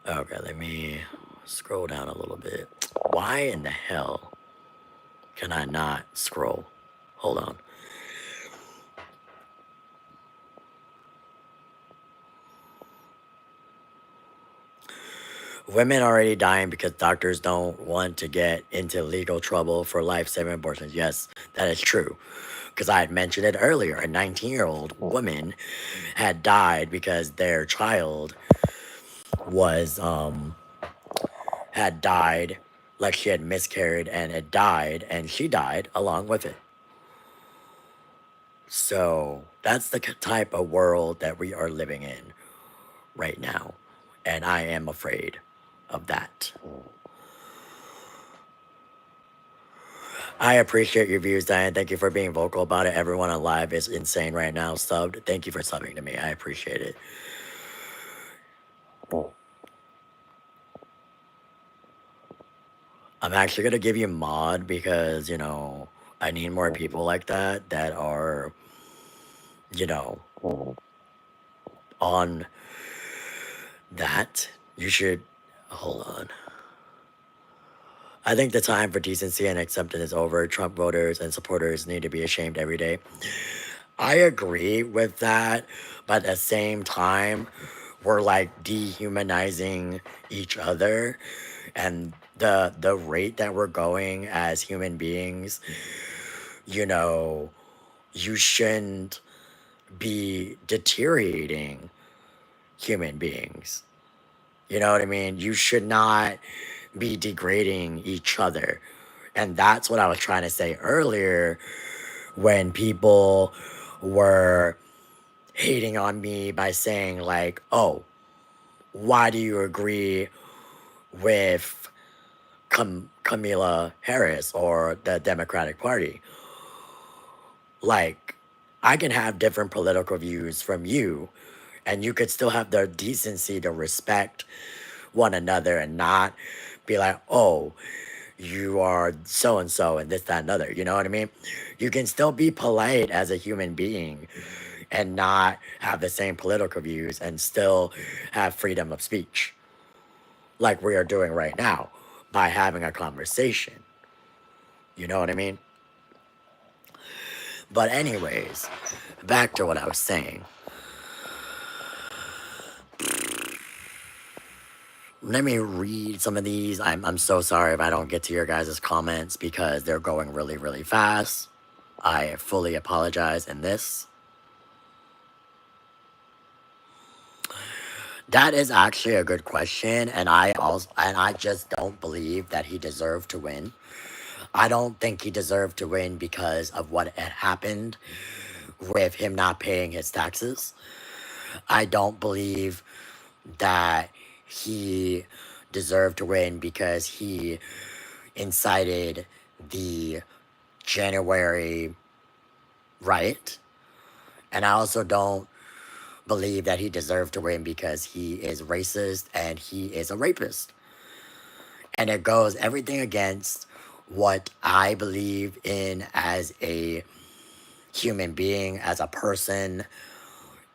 Okay, let me scroll down a little bit. Why in the hell can I not scroll? Hold on. Women already dying because doctors don't want to get into legal trouble for life-saving abortions. Yes, that is true. Because I had mentioned it earlier. A 19-year-old woman had died because their child was, had died, like she had miscarried and it died, and she died along with it. So that's the type of world that we are living in right now. And I am afraid of that. I appreciate your views, Diane. Thank you for being vocal about it. Everyone on live is insane right now. Subbed. Thank you for subbing to me. I appreciate it. I'm actually going to give you mod because, you know, I need more people like that that are, you know, on that. You should, hold on. I think the time for decency and acceptance is over. Trump voters and supporters need to be ashamed every day. I agree with that, but at the same time, we're like dehumanizing each other, and the rate that we're going as human beings, you know, you shouldn't be deteriorating human beings. You know what I mean? You should not be degrading each other. And that's what I was trying to say earlier when people were hating on me by saying, like, oh, why do you agree with Kamala Harris or the Democratic Party? Like, I can have different political views from you, and you could still have the decency to respect one another and not be like, oh, you are so and so and this, that, and other. You know what I mean? You can still be polite as a human being and not have the same political views and still have freedom of speech, like we are doing right now by having a conversation. You know what I mean? But, anyways, back to what I was saying. Let me read some of these. I'm so sorry if I don't get to your guys' comments because they're going really, really fast. I fully apologize in this. That is actually a good question, and I just don't believe that he deserved to win. I don't think he deserved to win because of what had happened with him not paying his taxes. I don't believe that he deserved to win because he incited the January riot. And I also don't believe that he deserved to win because he is racist and he is a rapist. And it goes everything against what I believe in as a human being, as a person,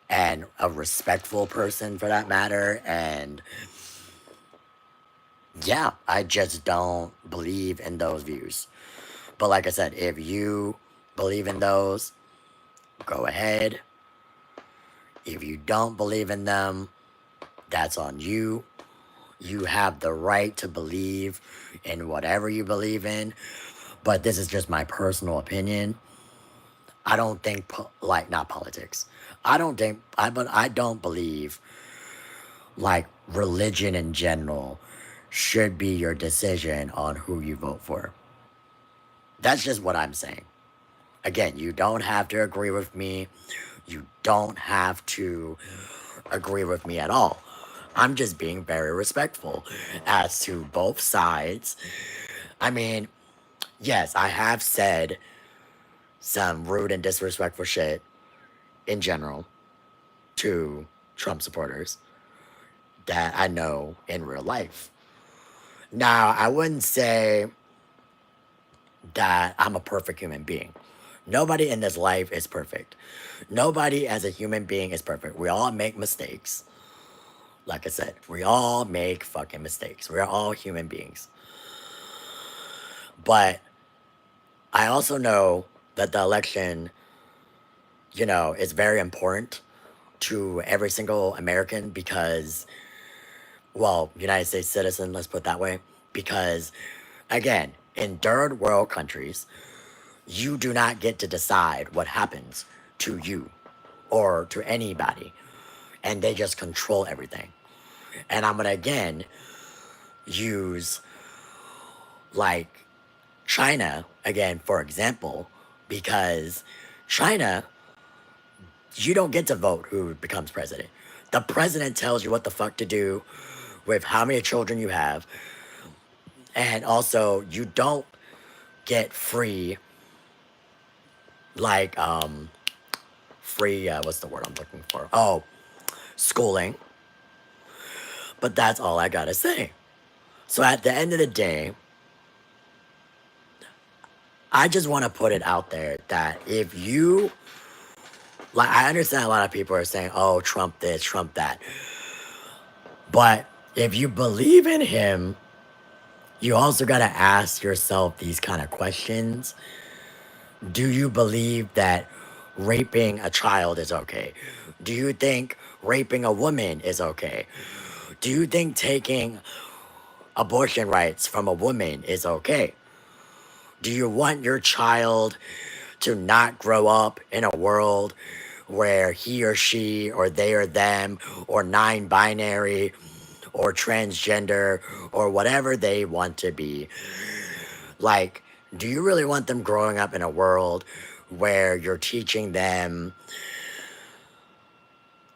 and a respectful person for that matter. And yeah, I just don't believe in those views. But like I said, if you believe in those, go ahead. If you don't believe in them, that's on you. You have the right to believe in whatever you believe in. But this is just my personal opinion. I don't think, like, not politics. But I don't believe, like, religion in general should be your decision on who you vote for. That's just what I'm saying. Again, you don't have to agree with me. You don't have to agree with me at all. I'm just being very respectful as to both sides. I mean, yes, I have said some rude and disrespectful shit in general to Trump supporters that I know in real life. Now, I wouldn't say that I'm a perfect human being. Nobody in this life is perfect. Nobody as a human being is perfect. We all make mistakes. Like I said, we all make fucking mistakes. We're all human beings. But I also know that the election, is very important to every single American because, well, United States citizen, let's put it that way. Because, again, in third world countries, you do not get to decide what happens to you or to anybody. And they just control everything. And I'm going to again use like China again, for example, because China, you don't get to vote who becomes president. The president tells you what the fuck to do with how many children you have. And also, you don't get free, like, free, what's the word I'm looking for? Oh, schooling. But that's all I gotta say. So at the end of the day, I just want to put it out there that if you, like, I understand a lot of people are saying, oh, Trump this, Trump that. But if you believe in him, you also got to ask yourself these kind of questions. Do you believe that raping a child is okay? Do you think raping a woman is okay? Do you think taking abortion rights from a woman is okay? Do you want your child to not grow up in a world where he or she or they or them or non-binary or transgender or whatever they want to be? Like, do you really want them growing up in a world where you're teaching them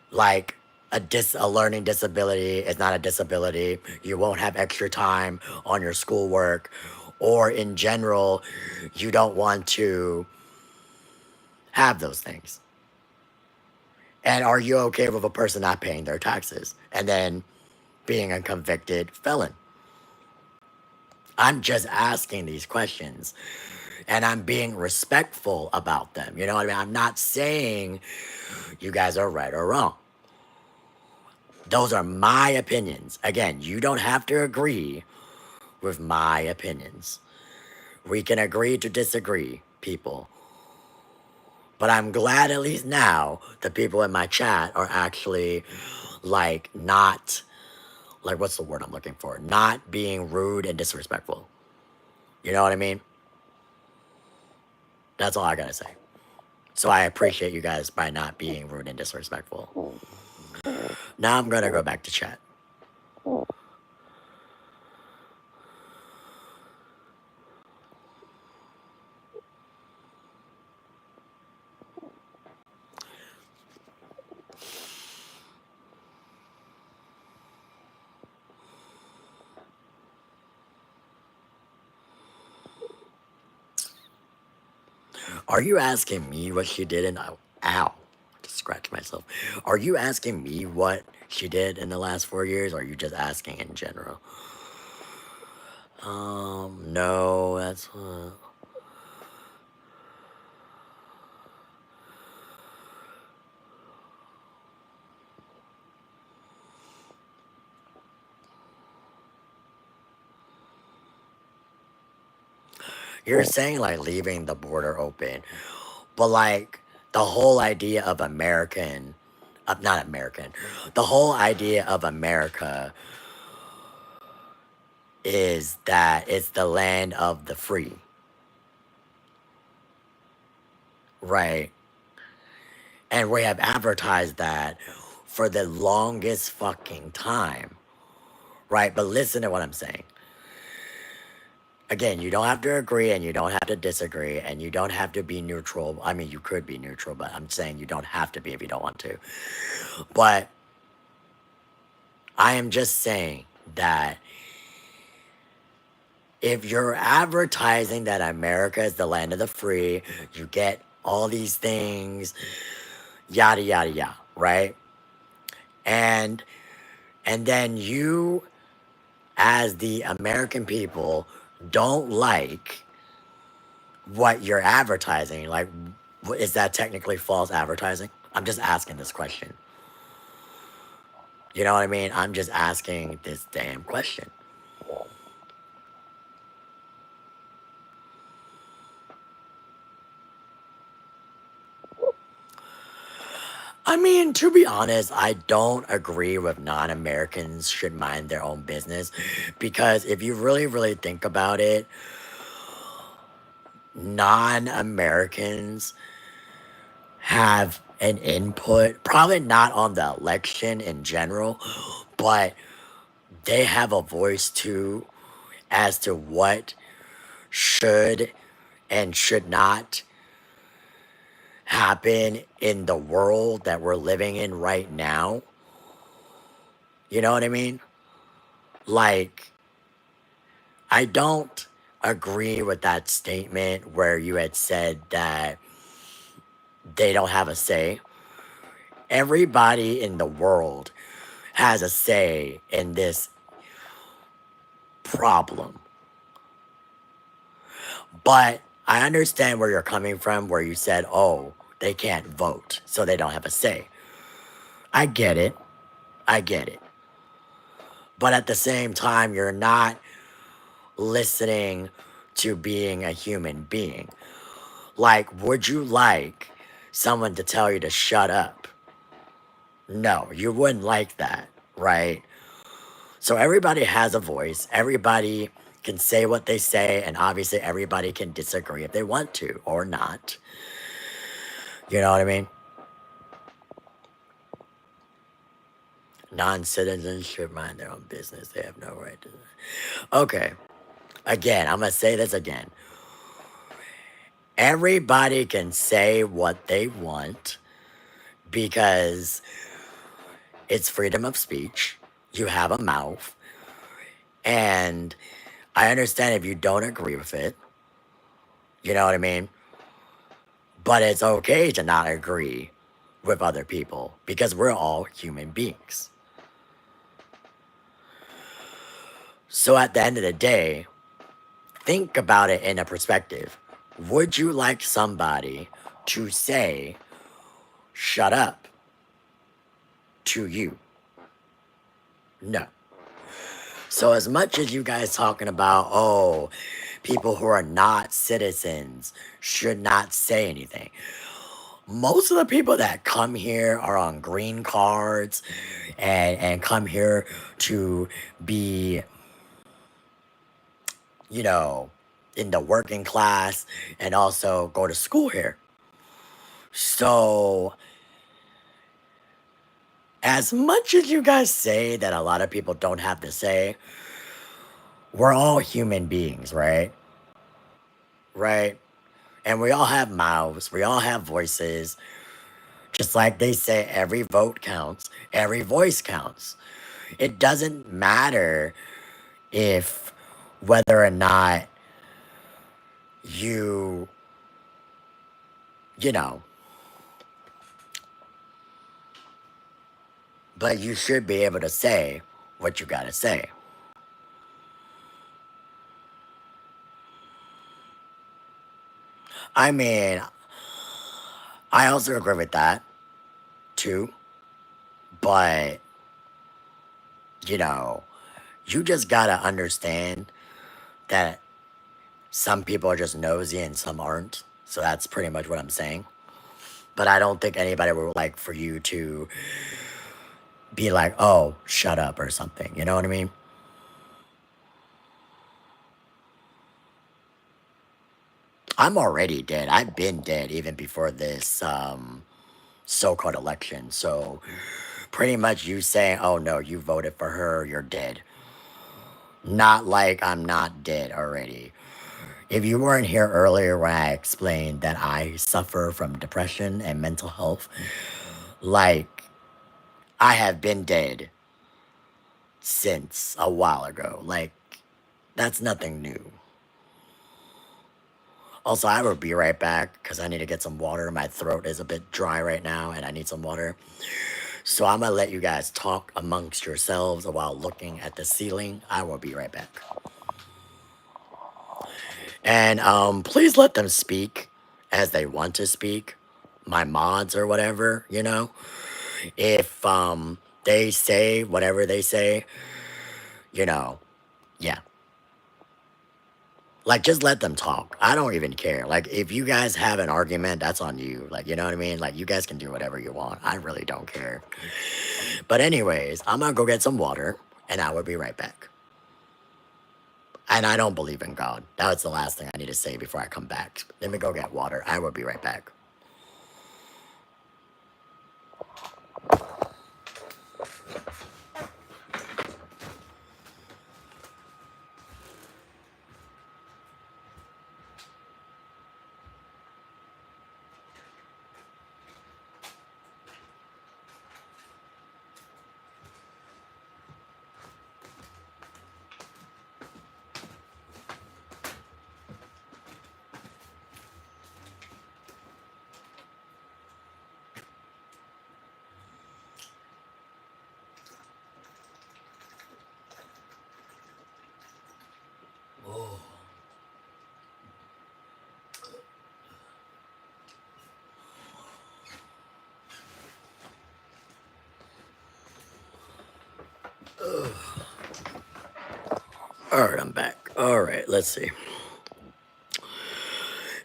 like a learning disability is not a disability? You won't have extra time on your schoolwork, or in general, you don't want to have those things. And are you okay with a person not paying their taxes and then being a convicted felon? I'm just asking these questions and I'm being respectful about them. You know what I mean? I'm not saying you guys are right or wrong. Those are my opinions. Again, you don't have to agree with my opinions. We can agree to disagree, people. But I'm glad at least now the people in my chat are actually like not, like, what's the word I'm looking for? Not being rude and disrespectful. You know what I mean? That's all I gotta say. So I appreciate you guys by not being rude and disrespectful. Now I'm gonna go back to chat. Are you asking me what she did in ow? Just scratch myself. Are you asking me what she did in the last 4 years, or are you just asking in general? No, that's you're saying like leaving the border open, but like the whole idea of not American, the whole idea of America is that it's the land of the free, right? And we have advertised that for the longest fucking time, right? But listen to what I'm saying. Again, you don't have to agree and you don't have to disagree and you don't have to be neutral. I mean, you could be neutral, but I'm saying you don't have to be if you don't want to. But I am just saying that if you're advertising that America is the land of the free, you get all these things, yada yada yada, right? And then you, as the American people, don't like what you're advertising. Like, is that technically false advertising? I'm just asking this question. You know what I mean? I'm just asking this damn question. I mean, to be honest, I don't agree with non-Americans should mind their own business, because if you really, really think about it, non-Americans have an input, probably not on the election in general, but they have a voice too as to what should and should not happen in the world that we're living in right now. You know what I mean? Like, I don't agree with that statement where you had said that they don't have a say. Everybody in the world has a say in this problem. But I understand where you're coming from, where you said, oh, they can't vote, so they don't have a say. I get it. I get it. But at the same time, you're not listening to being a human being. Like, would you like someone to tell you to shut up? No, you wouldn't like that, right? So everybody has a voice. Everybody can say what they say, and obviously everybody can disagree if they want to or not. You know what I mean? Non-citizens should mind their own business. They have no right to. Okay. Again, I'm going to say this again. Everybody can say what they want because it's freedom of speech. You have a mouth. And I understand if you don't agree with it. You know what I mean? But it's okay to not agree with other people because we're all human beings. So at the end of the day, think about it in a perspective. Would you like somebody to say, shut up to you? No. So as much as you guys talking about, oh, people who are not citizens should not say anything. Most of the people that come here are on green cards and come here to be, you know, in the working class and also go to school here. So, as much as you guys say that a lot of people don't have to say, we're all human beings, right? Right? And we all have mouths, we all have voices. Just like they say, every vote counts, every voice counts. It doesn't matter if whether or not you know, But you should be able to say what you gotta say. I mean, I also agree with that too. But, you know, you just gotta understand that some people are just nosy and some aren't. So that's pretty much what I'm saying. But I don't think anybody would like for you to be like, oh, shut up or something. You know what I mean? I'm already dead. I've been dead even before this so-called election. So pretty much you saying, oh no, you voted for her, you're dead. Not like I'm not dead already. If you weren't here earlier when I explained that I suffer from depression and mental health, like I have been dead since a while ago. Like that's nothing new. Also, I will be right back because I need to get some water. My throat is a bit dry right now and I need some water. So I'm gonna let you guys talk amongst yourselves while looking at the ceiling. I will be right back. And please let them speak as they want to speak. My mods or whatever, you know. If they say whatever they say, you know, yeah. Like just let them talk. I don't even care. Like if you guys have an argument, that's on you. Like you know what I mean? Like you guys can do whatever you want. I really don't care. But anyways, I'm gonna go get some water and I will be right back. And I don't believe in God. That's the last thing I need to say before I come back. Let me go get water. I will be right back. Oh. All right, I'm back. All right, let's see.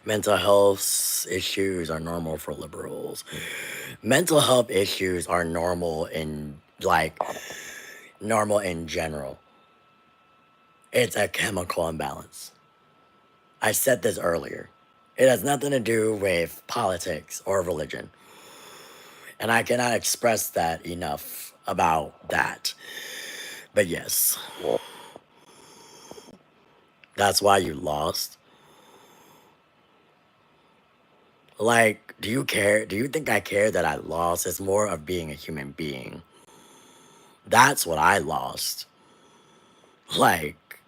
Mental health issues are normal for liberals. Mental health issues are normal in normal in general. It's a chemical imbalance. I said this earlier. It has nothing to do with politics or religion. And I cannot express that enough about that. But yes, that's why you lost. Like, do you care? Do you think I care that I lost? It's more of being a human being. That's what I lost. Like,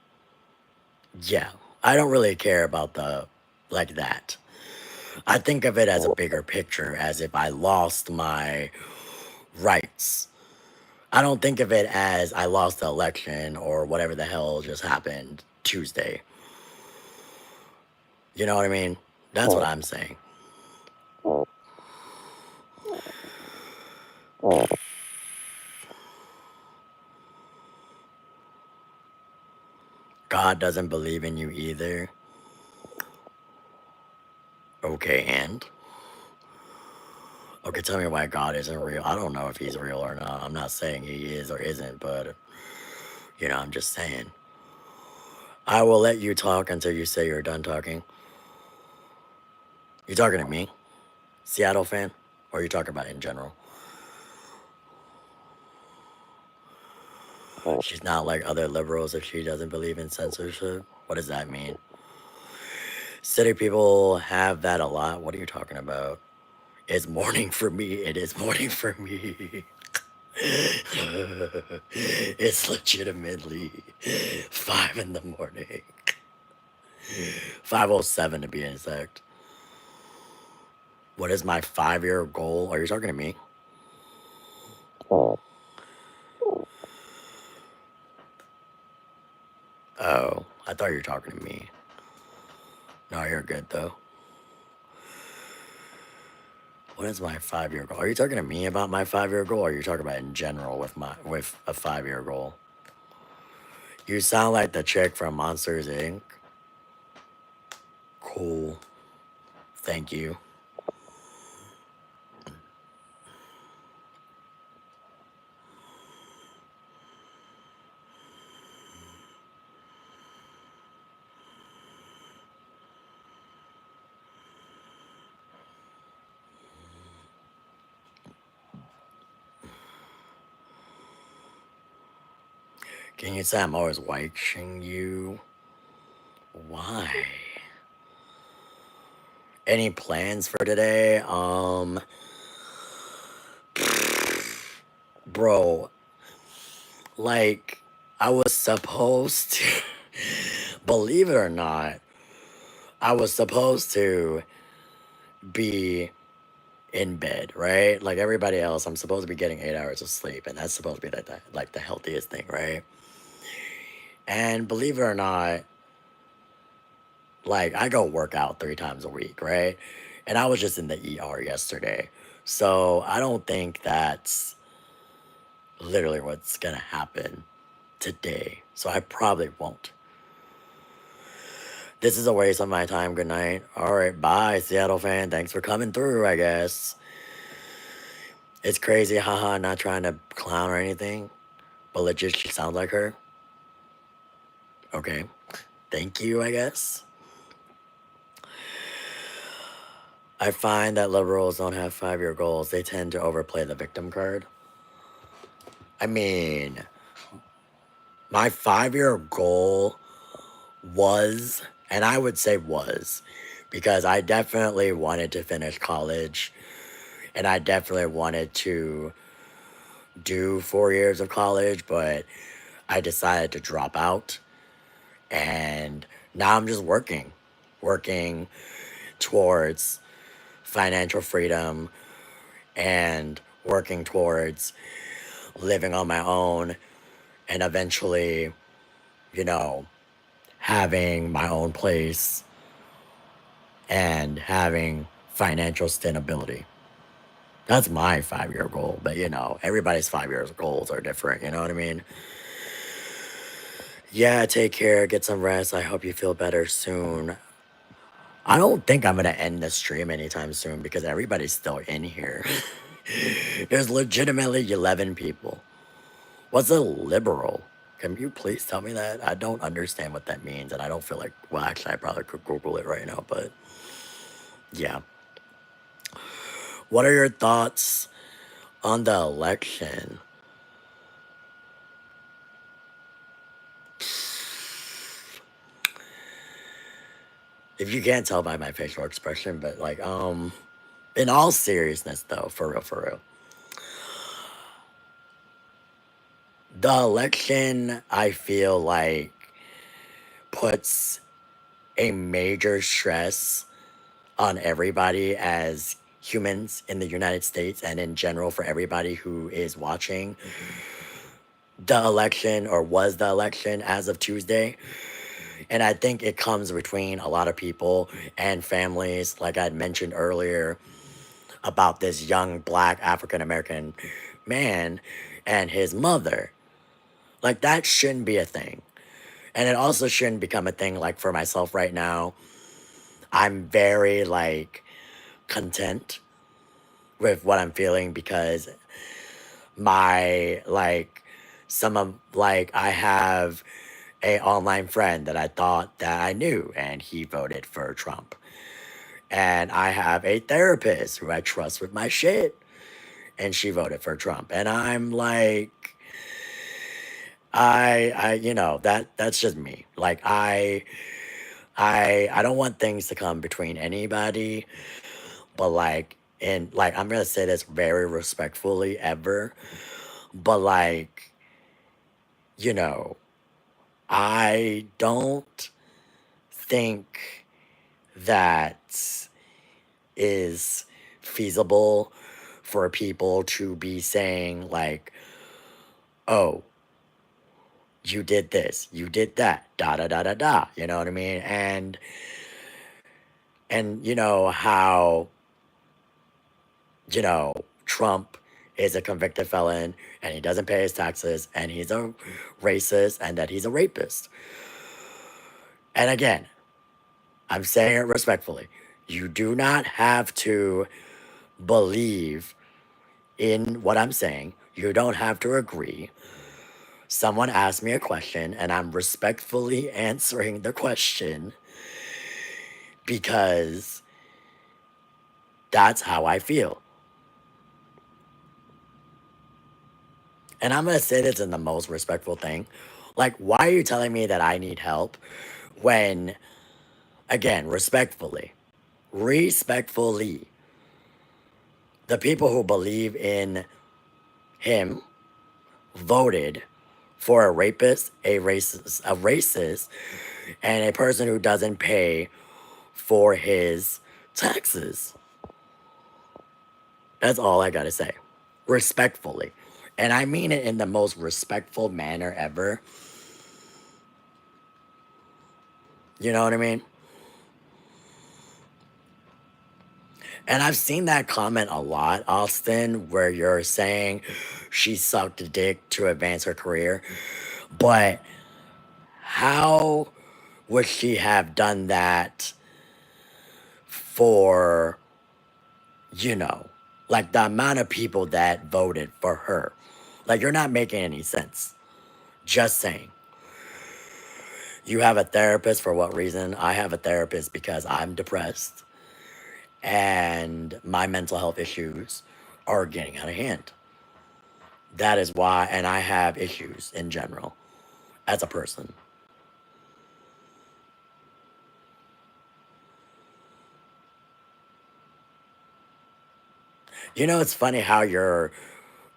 yeah, I don't really care about like that. I think of it as a bigger picture, as if I lost my rights. I don't think of it as I lost the election or whatever the hell just happened Tuesday. You know what I mean? That's what I'm saying. God doesn't believe in you either. Okay, and? Okay, tell me why God isn't real. I don't know if he's real or not. I'm not saying he is or isn't, but, I'm just saying. I will let you talk until you say you're done talking. You talking to me? Seattle fan? Or are you talking about in general? She's not like other liberals if she doesn't believe in censorship. What does that mean? City people have that a lot. What are you talking about? It's morning for me. It is morning for me. It's legitimately 5 in the morning. 5:07 to be exact. What is my 5-year goal? Are you talking to me? Oh, I thought you were talking to me. No, you're good though. What is my 5-year goal? Are you talking to me about my 5-year goal, or are you talking about in general with a 5-year goal? You sound like the chick from Monsters Inc. Cool. Thank you. Can you say I'm always watching you? Why? Any plans for today? Bro, like, I was supposed to, believe it or not, I was supposed to be in bed, right? Like everybody else, I'm supposed to be getting 8 hours of sleep, and that's supposed to be like the healthiest thing, right? And believe it or not, like I go work out 3 times a week, right? And I was just in the ER yesterday. So I don't think that's literally what's gonna happen today. So I probably won't. This is a waste of my time. Good night. All right, bye, Seattle fan. Thanks for coming through, I guess. It's crazy, haha, not trying to clown or anything, but legit, she sounds like her. Okay, thank you, I guess. I find that liberals don't have 5-year goals. They tend to overplay the victim card. I mean, my 5-year goal was, and I would say was, because I definitely wanted to finish college and I definitely wanted to do 4 years of college, but I decided to drop out. And now I'm just working towards financial freedom and working towards living on my own and eventually, you know, having my own place and having financial stability. That's my 5-year goal, but everybody's 5 year goals are different, you know what I mean? Yeah, take care, get some rest. I hope you feel better soon. I don't think I'm gonna end the stream anytime soon because everybody's still in here. There's legitimately 11 people. What's a liberal? Can you please tell me that? I don't understand what that means, and I don't feel like, well, actually, I probably could Google it right now, but yeah. What are your thoughts on the election? If you can't tell by my facial expression, but like, in all seriousness, though, for real, the election, I feel like, puts a major stress on everybody as humans in the United States and in general for everybody who is watching the election or was the election as of Tuesday. And I think it comes between a lot of people and families, like I'd mentioned earlier about this young black African American man and his mother. Like, that shouldn't be a thing. And it also shouldn't become a thing, like, for myself right now. I'm very, like, content with what I'm feeling because my, like, some of, like, I have a online friend that I thought that I knew, and he voted for Trump. And I have a therapist who I trust with my shit, and she voted for Trump. And I'm like, that's just me. Like, I don't want things to come between anybody, but like, and like, I'm gonna say this very respectfully ever, but like, you know, I don't think that is feasible for people to be saying like, oh, you did this, you did that, da da da da da. You know what I mean? And you know how, you know, Trump is a convicted felon and he doesn't pay his taxes and he's a racist and that he's a rapist. And again, I'm saying it respectfully. You do not have to believe in what I'm saying. You don't have to agree. Someone asked me a question and I'm respectfully answering the question because that's how I feel. And I'm going to say this in the most respectful thing. Like, why are you telling me that I need help when, again, respectfully, the people who believe in him voted for a rapist, a racist, and a person who doesn't pay for his taxes. That's all I gotta say. Respectfully. And I mean it in the most respectful manner ever. You know what I mean? And I've seen that comment a lot, Austin, where you're saying she sucked a dick to advance her career. But how would she have done that for, you know, like the amount of people that voted for her? Like, you're not making any sense. Just saying. You have a therapist for what reason? I have a therapist because I'm depressed and my mental health issues are getting out of hand. That is why, and I have issues in general as a person. You know, it's funny how you're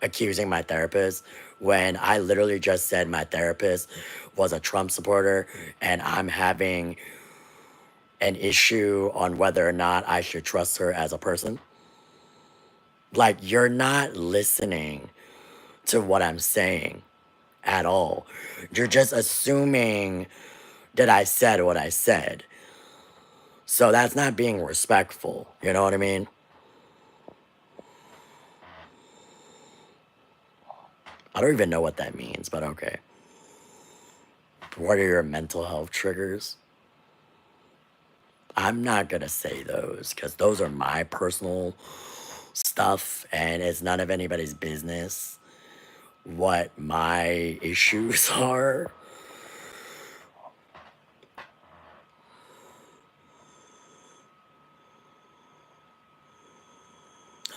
accusing my therapist when I literally just said my therapist was a Trump supporter and I'm having an issue on whether or not I should trust her as a person. Like, you're not listening to what I'm saying at all. You're just assuming that I said what I said. So that's not being respectful. You know what I mean? I don't even know what that means, but okay. What are your mental health triggers? I'm not going to say those because those are my personal stuff and it's none of anybody's business what my issues are.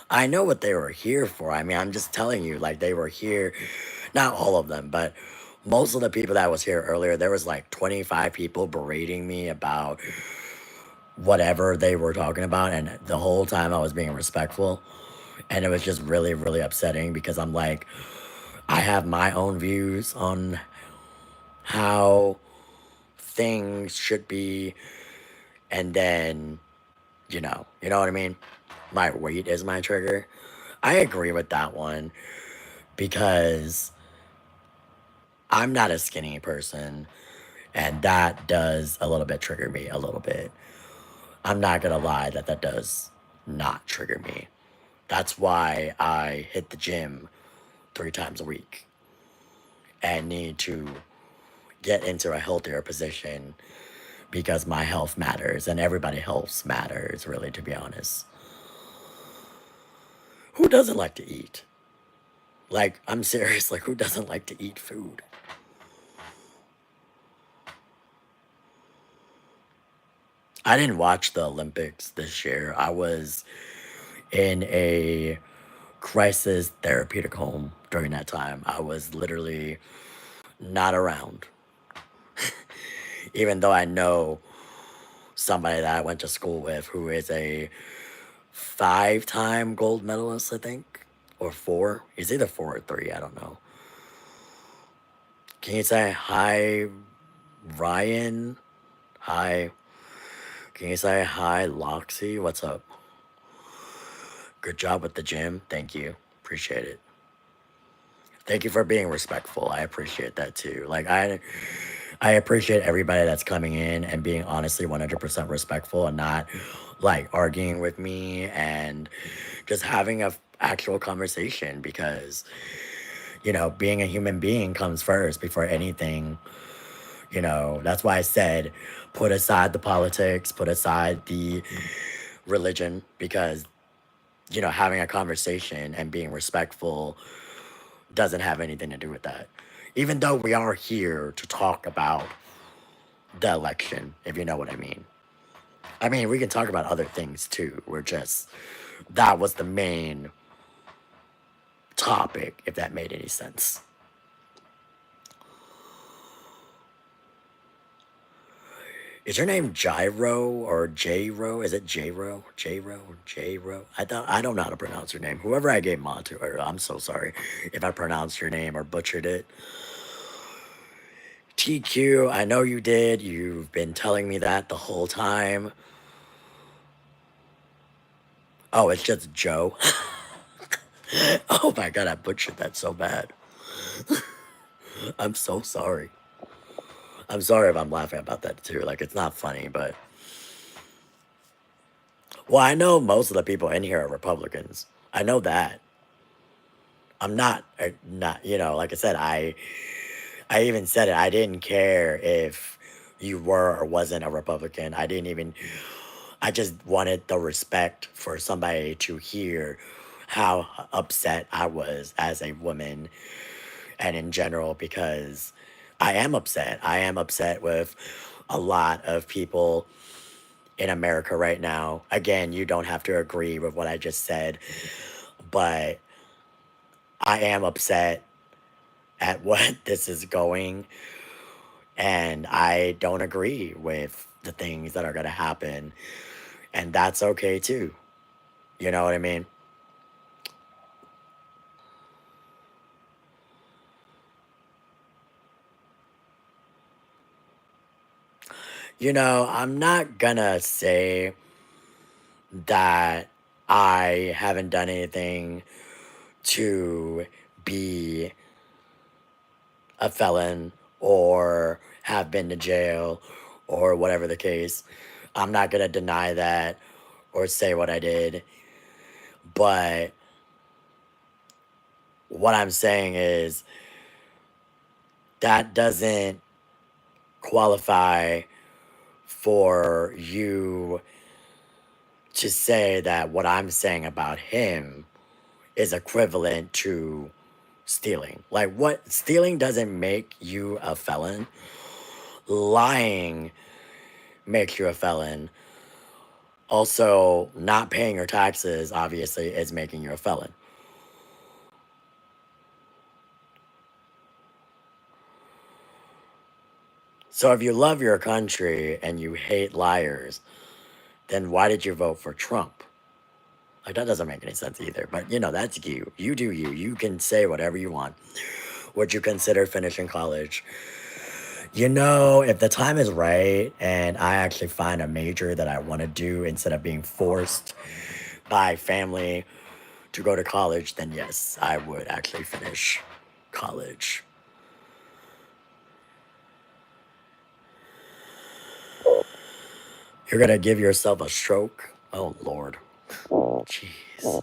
I know what they were here for. I mean, I'm just telling you, like, they were here, not all of them, but most of the people that was here earlier, there was like 25 people berating me about whatever they were talking about. And the whole time I was being respectful. And it was just really, really upsetting because I'm like, I have my own views on how things should be. And then, you know what I mean? My weight is my trigger. I agree with that one because I'm not a skinny person, and that does a little bit trigger me a little bit. I'm not gonna lie that does not trigger me. That's why I hit the gym 3 times a week and need to get into a healthier position because my health matters and everybody's health matters, really, to be honest. Who doesn't like to eat? Like, I'm serious, like, who doesn't like to eat food? I didn't watch the Olympics this year. I was in a crisis therapeutic home during that time. I was literally not around. Even though I know somebody that I went to school with who is a 5-time gold medalist, I think, or 4. He's either 4 or 3, I don't know. Can you say hi, Ryan? Hi. Can you say hi, Loxy? What's up? Good job with the gym. Thank you. Appreciate it. Thank you for being respectful. I appreciate that too. Like I appreciate everybody that's coming in and being honestly 100% respectful and not like arguing with me and just having a actual conversation because being a human being comes first before anything. That's why I said put aside the politics, put aside the religion because having a conversation and being respectful doesn't have anything to do with that. Even though we are here to talk about the election, if you know what I mean. I mean, we can talk about other things too. That was the main topic, if that made any sense. Is your name Gyro or J-Ro? Is it J-Ro? J-Ro? J-Ro? I don't know how to pronounce your name. Whoever I gave mod to, I'm so sorry if I pronounced your name or butchered it. TQ, I know you did. You've been telling me that the whole time. Oh, it's just Joe. Oh my god, I butchered that so bad. I'm so sorry. I'm sorry if I'm laughing about that too. Like, it's not funny, but. Well, I know most of the people in here are Republicans. I know that. I'm not, like I said, I even said it. I didn't care if you were or wasn't a Republican. I just wanted the respect for somebody to hear how upset I was as a woman and in general because I am upset. I am upset with a lot of people in America right now. Again, you don't have to agree with what I just said, but I am upset at what this is going, and I don't agree with the things that are going to happen, and that's okay too. You know what I mean? I'm not gonna say that I haven't done anything to be a felon or have been to jail or whatever the case. I'm not gonna deny that or say what I did. But what I'm saying is that doesn't qualify for you to say that what I'm saying about him is equivalent to stealing. Like, what stealing doesn't make you a felon. Lying makes you a felon. Also, not paying your taxes obviously is making you a felon. So if you love your country and you hate liars, then why did you vote for Trump? Like, that doesn't make any sense either. But, that's you. You do you. You can say whatever you want. Would you consider finishing college? If the time is right and I actually find a major that I want to do instead of being forced by family to go to college, then yes, I would actually finish college. You're gonna give yourself a stroke? Oh, Lord. Jeez.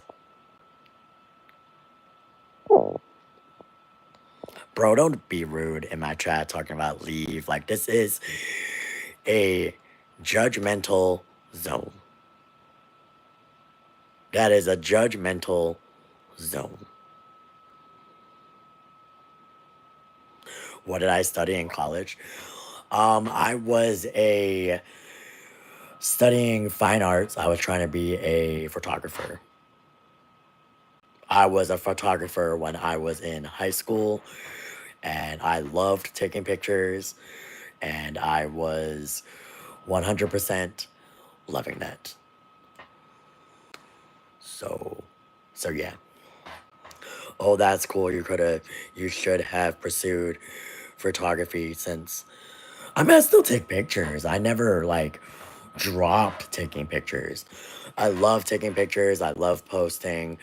Bro, don't be rude in my chat talking about leave. Like, this is a judgmental zone. That is a judgmental zone. What did I study in college? I was studying fine arts. I was trying to be a photographer. I was a photographer when I was in high school, and I loved taking pictures, and I was 100% loving that. So yeah. Oh, that's cool. You should have pursued photography since I still take pictures. I never dropped taking pictures. I love taking pictures. I love posting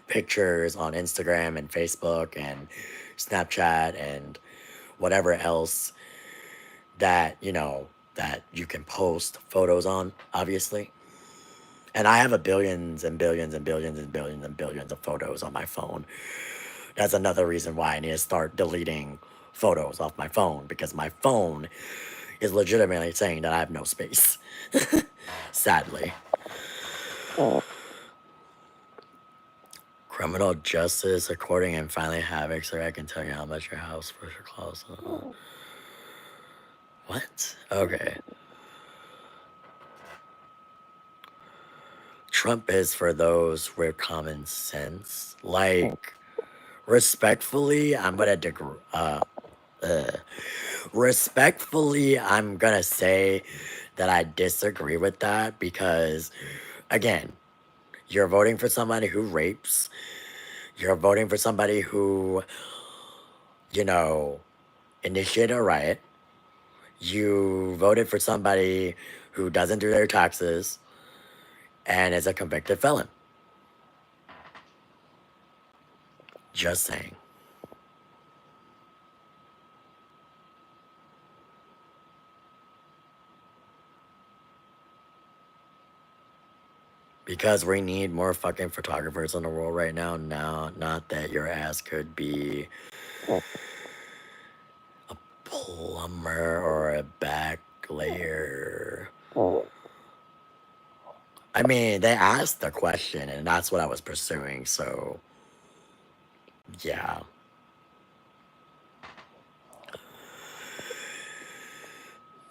pictures on Instagram and Facebook and Snapchat and whatever else that, that you can post photos on, obviously. And I have a billions and billions and billions and billions and billions of photos on my phone. That's another reason why I need to start deleting photos off my phone, because my phone is legitimately saying that I have no space. Sadly. Criminal justice according and finally havoc, so I can tell you how much your house for your clothes. What? Okay. Trump is for those with common sense. Like, respectfully, respectfully, I'm gonna say that I disagree with that because, again, you're voting for somebody who rapes. You're voting for somebody who, you know, initiated a riot. You voted for somebody who doesn't do their taxes and is a convicted felon. Just saying. Because we need more fucking photographers in the world right now. Now, not that your ass could be a plumber or a back layer. I mean, they asked the question, and that's what I was pursuing, so yeah.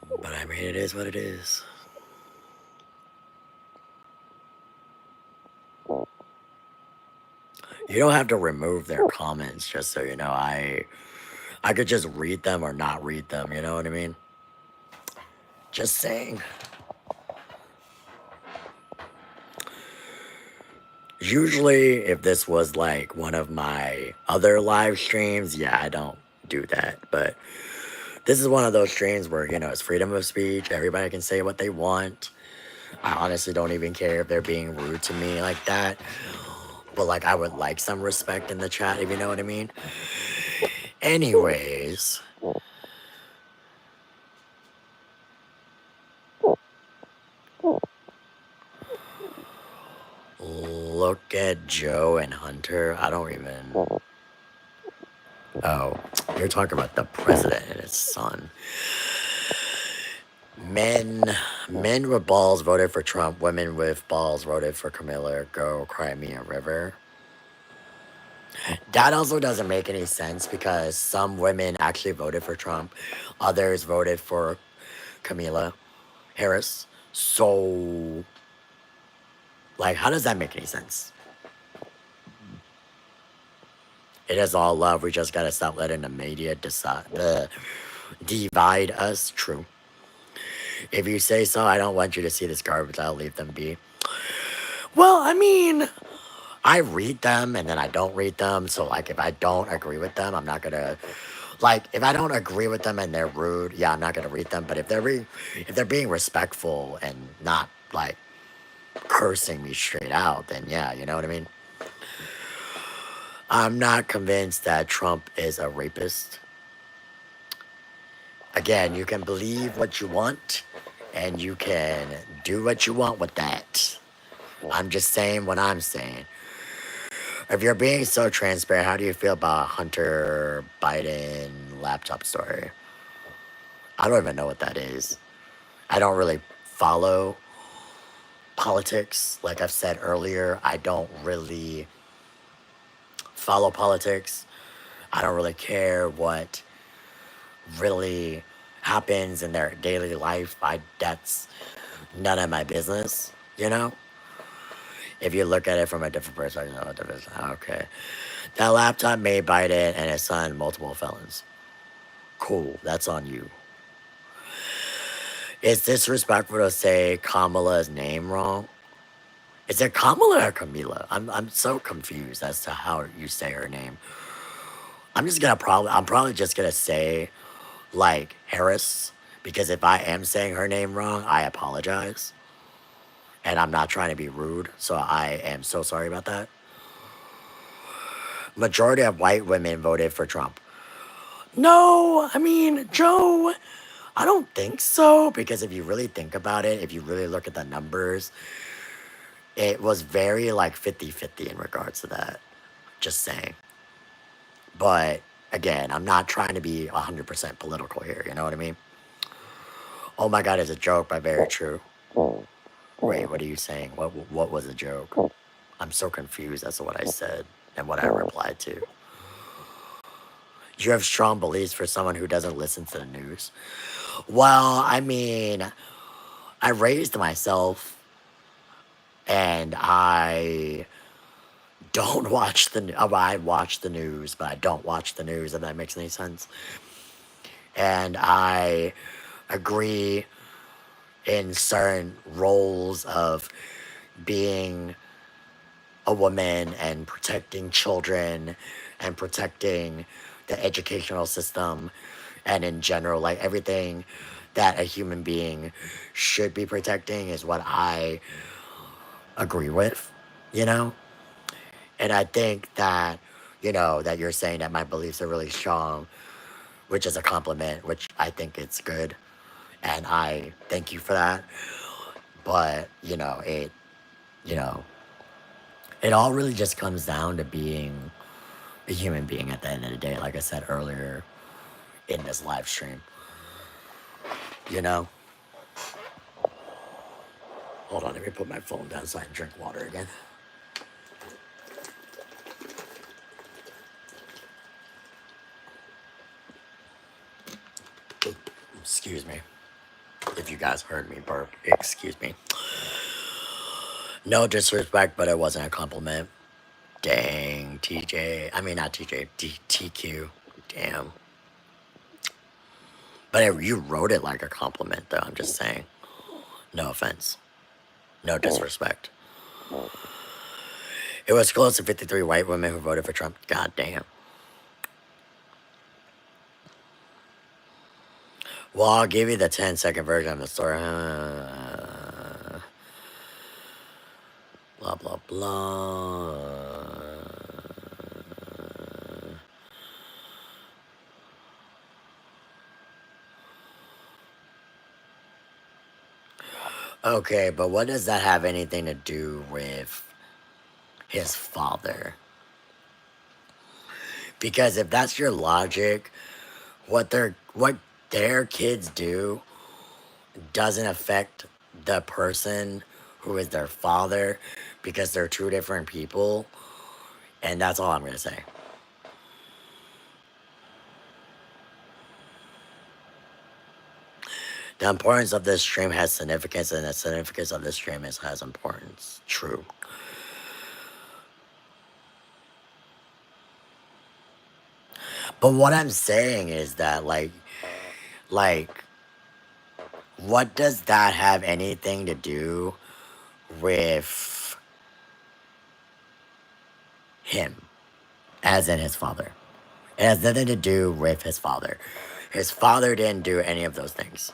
But I mean, it is what it is. You don't have to remove their comments, just so you know. I could just read them or not read them, you know what I mean? Just saying. Usually, if this was like one of my other live streams, yeah, I don't do that. But this is one of those streams where, it's freedom of speech. Everybody can say what they want. I honestly don't even care if they're being rude to me like that. But, like, I would like some respect in the chat, if you know what I mean. Anyways. Look at Joe and Hunter. I don't even... Oh, you're talking about the president and his son. Men with balls voted for Trump. Women with balls voted for Camilla. Go cry me a river. That also doesn't make any sense because some women actually voted for Trump. Others voted for Camilla Harris. So, like, how does that make any sense? It is all love. We just gotta stop letting the media divide us. True. If you say so, I don't want you to see this garbage. I'll leave them be. Well, I mean, I read them and then I don't read them. So, like, if I don't agree with them, I'm not gonna. Like, if I don't agree with them and they're rude, yeah, I'm not gonna read them. But if they're being respectful and not like cursing me straight out, then yeah, you know what I mean. I'm not convinced that Trump is a rapist. Again, you can believe what you want, and you can do what you want with that. I'm just saying what I'm saying. If you're being so transparent, how do you feel about Hunter Biden laptop story? I don't even know what that is. I don't really follow politics. Like I've said earlier, I don't really follow politics. I don't really care what really happens in their daily life. That's none of my business, you know? If you look at it from a different perspective, okay. That laptop made Biden and his son multiple felons. Cool, that's on you. It's disrespectful to say Kamala's name wrong. Is it Kamala or Camila? I'm so confused as to how you say her name. I'm probably just gonna say like Harris, because if I am saying her name wrong, I apologize. And I'm not trying to be rude, so I am so sorry about that. Majority of white women voted for Trump. No, I mean, Joe, I don't think so. Because if you really think about it, if you really look at the numbers, it was very like 50-50 in regards to that. Just saying. But again, I'm not trying to be 100% political here. You know what I mean? Oh my God, it's a joke, but very true. Wait, what are you saying? What was a joke? I'm so confused as to what I said and what I replied to. You have strong beliefs for someone who doesn't listen to the news. Well, I mean, I raised myself and I don't watch I watch the news, but I don't watch the news, if that makes any sense. And I agree in certain roles of being a woman and protecting children and protecting the educational system and in general, like everything that a human being should be protecting is what I agree with, you know? And I think that, that you're saying that my beliefs are really strong, which is a compliment, which I think it's good. And I thank you for that. But, you know, it all really just comes down to being a human being at the end of the day, like I said earlier in this live stream. You know? Hold on, let me put my phone down so I can drink water again. Excuse me. If you guys heard me burp, excuse me. No disrespect, but it wasn't a compliment. Dang, TJ. I mean, not TJ, TQ. Damn. But you wrote it like a compliment, though. I'm just saying. No offense. No disrespect. It was close to 53 white women who voted for Trump. God damn. Well, I'll give you the 10-second version of the story. Blah, blah, blah. Okay, but what does that have anything to do with his father? Because if that's your logic, what their kids do doesn't affect the person who is their father because they're two different people, and that's all I'm gonna say. The importance of this stream has significance, and the significance of this stream has importance. True. But what I'm saying is that, like, what does that have anything to do with him, as in his father? It has nothing to do with his father. His father didn't do any of those things.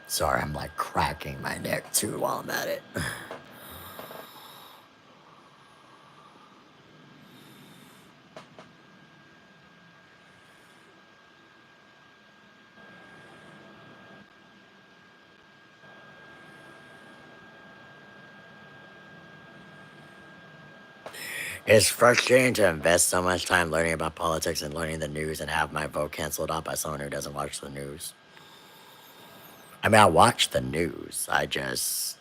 Sorry, I'm like cracking my neck too while I'm at it. It's frustrating to invest so much time learning about politics and learning the news and have my vote canceled out by someone who doesn't watch the news. I mean, I watch the news. I just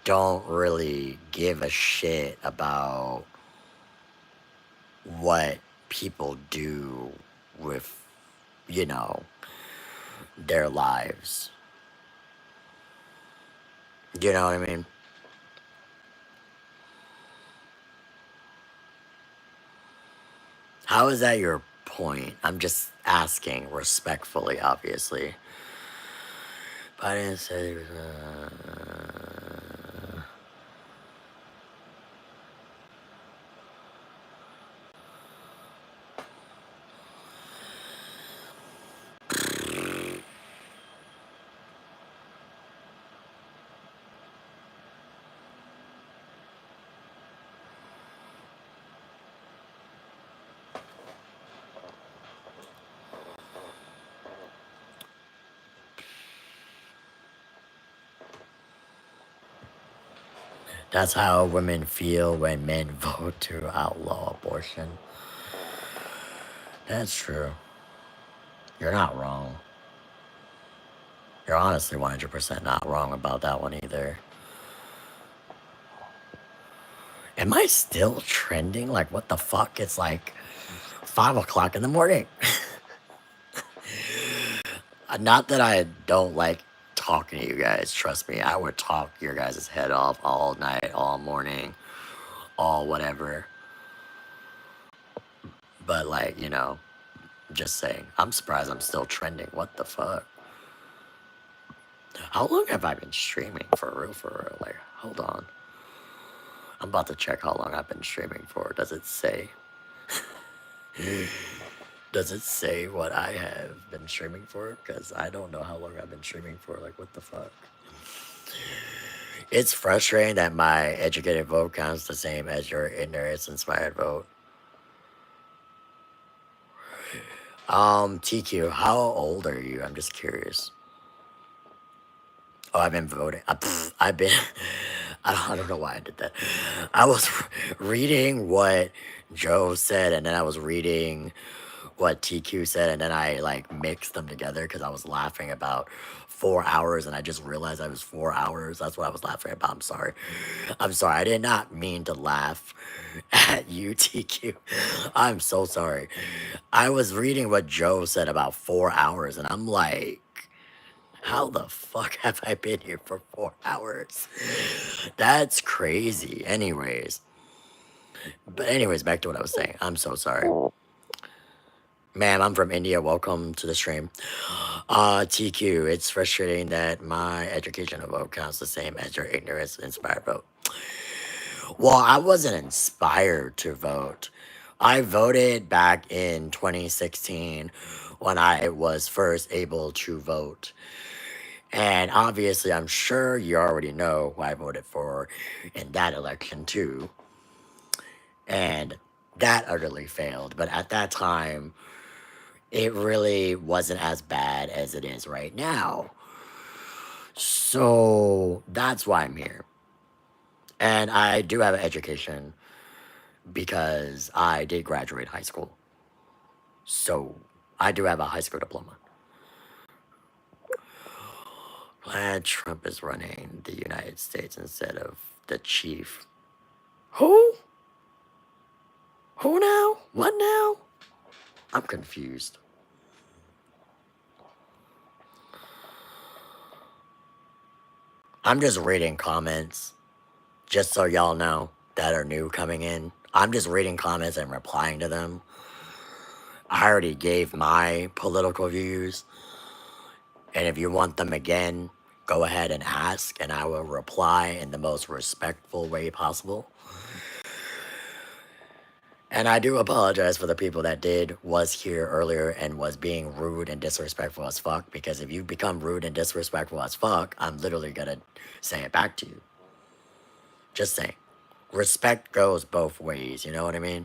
don't really give a shit about what people do with, you know, their lives. You know what I mean? How is that your point? I'm just asking respectfully, obviously. Biden said, That's how women feel when men vote to outlaw abortion. That's true. You're not wrong. You're honestly 100% not wrong about that one either. Am I still trending? Like, what the fuck? It's like 5 o'clock in the morning. Not that I don't like talking to you guys. Trust me, I would talk your guys' head off all night, all morning, all whatever. But, like, just saying. I'm surprised I'm still trending. What the fuck? How long have I been streaming? For real, for real. Like, hold on. I'm about to check how long I've been streaming for. Does it say? Does it say what I have been streaming for? Because I don't know how long I've been streaming for. Like, what the fuck? It's frustrating that my educated vote counts the same as your ignorance inspired vote. TQ, how old are you? I'm just curious. Oh, I've been voting. I've been. I don't know why I did that. I was reading what Joe said, and then I was reading what TQ said, and then I like mixed them together because I was laughing about 4 hours, and I just realized I was 4 hours. That's what I was laughing about. I'm sorry. I'm sorry. I did not mean to laugh at you, TQ. I'm so sorry. I was reading what Joe said about 4 hours, and I'm like, how the fuck have I been here for 4 hours? That's crazy. Anyways, back to what I was saying. I'm so sorry. Ma'am, I'm from India. Welcome to the stream. TQ, it's frustrating that my educational vote counts the same as your ignorance inspired vote. Well, I wasn't inspired to vote. I voted back in 2016 when I was first able to vote. And obviously, I'm sure you already know who I voted for in that election, too. And that utterly failed. But at that time, it really wasn't as bad as it is right now. So that's why I'm here. And I do have an education because I did graduate high school. So I do have a high school diploma. Glad Trump is running the United States instead of the chief. Who? Who now? What now? I'm confused. I'm just reading comments, just so y'all know that are new coming in. I'm just reading comments and replying to them. I already gave my political views, and if you want them again, go ahead and ask, and I will reply in the most respectful way possible. And I do apologize for the people that was here earlier and was being rude and disrespectful as fuck, because if you become rude and disrespectful as fuck, I'm literally gonna say it back to you. Just saying. Respect goes both ways, you know what I mean?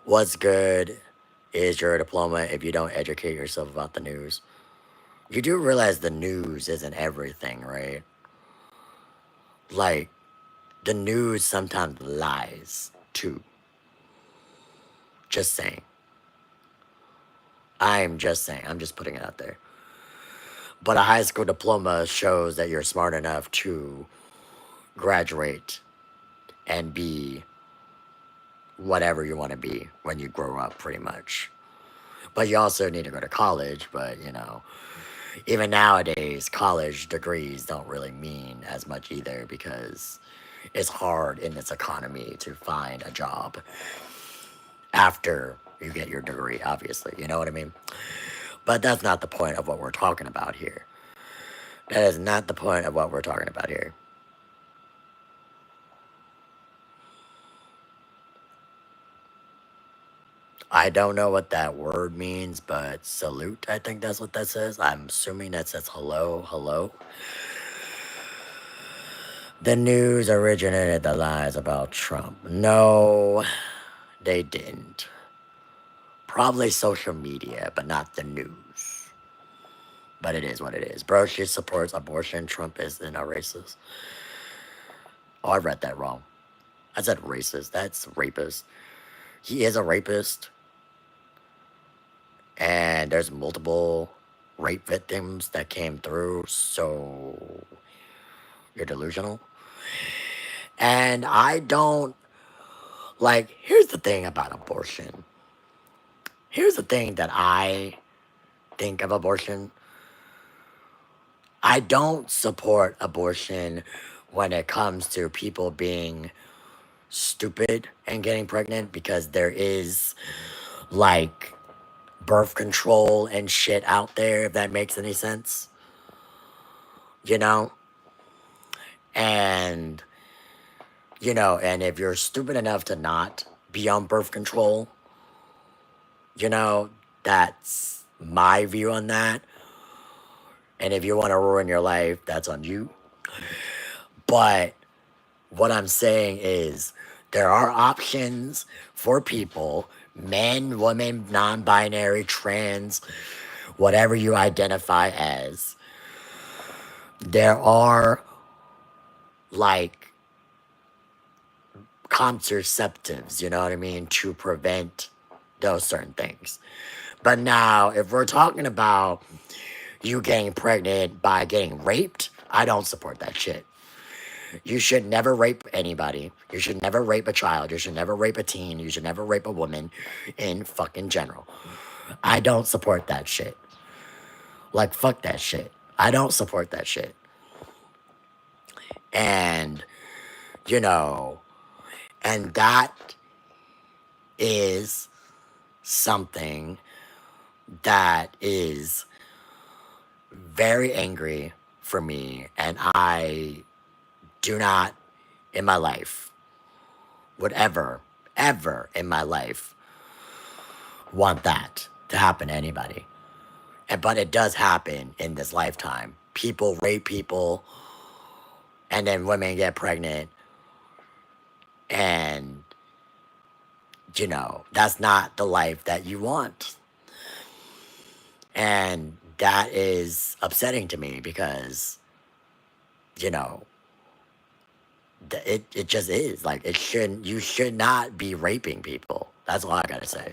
What's good is your diploma if you don't educate yourself about the news. You do realize the news isn't everything, right? Like, the news sometimes lies, too. Just saying. I'm just saying. I'm just putting it out there. But a high school diploma shows that you're smart enough to graduate and be whatever you want to be when you grow up, pretty much. But you also need to go to college, but even nowadays, college degrees don't really mean as much either because it's hard in this economy to find a job after you get your degree, obviously. You know what I mean? But that's not the point of what we're talking about here. That is not the point of what we're talking about here. I don't know what that word means, but salute, I think that's what that says. I'm assuming that says hello, hello. The news originated the lies about Trump. No, they didn't. Probably social media, but not the news. But it is what it is. Bro, she supports abortion. Trump is a racist. Oh, I read that wrong. I said racist. That's rapist. He is a rapist. And there's multiple rape victims that came through. So you're delusional. And I don't like, here's the thing about abortion. Here's the thing that I think of abortion. I don't support abortion when it comes to people being stupid and getting pregnant, because there is like birth control and shit out there, if that makes any sense. You know? And, and if you're stupid enough to not be on birth control, that's my view on that. And if you want to ruin your life, that's on you. But what I'm saying is there are options for people, men, women, non-binary, trans, whatever you identify as. There are like contraceptives, you know what I mean, to prevent those certain things. But now, if we're talking about you getting pregnant by getting raped, I don't support that shit. You should never rape anybody. You should never rape a child. You should never rape a teen. You should never rape a woman in fucking general. I don't support that shit. Like, fuck that shit. I don't support that shit. And, and that is something that is very angry for me, and I do not in my life would ever in my life want that to happen to anybody. But it does happen in this lifetime. People rape people, and then women get pregnant, and that's not the life that you want. And that is upsetting to me because, it just is. Like, you should not be raping people. That's all I gotta say.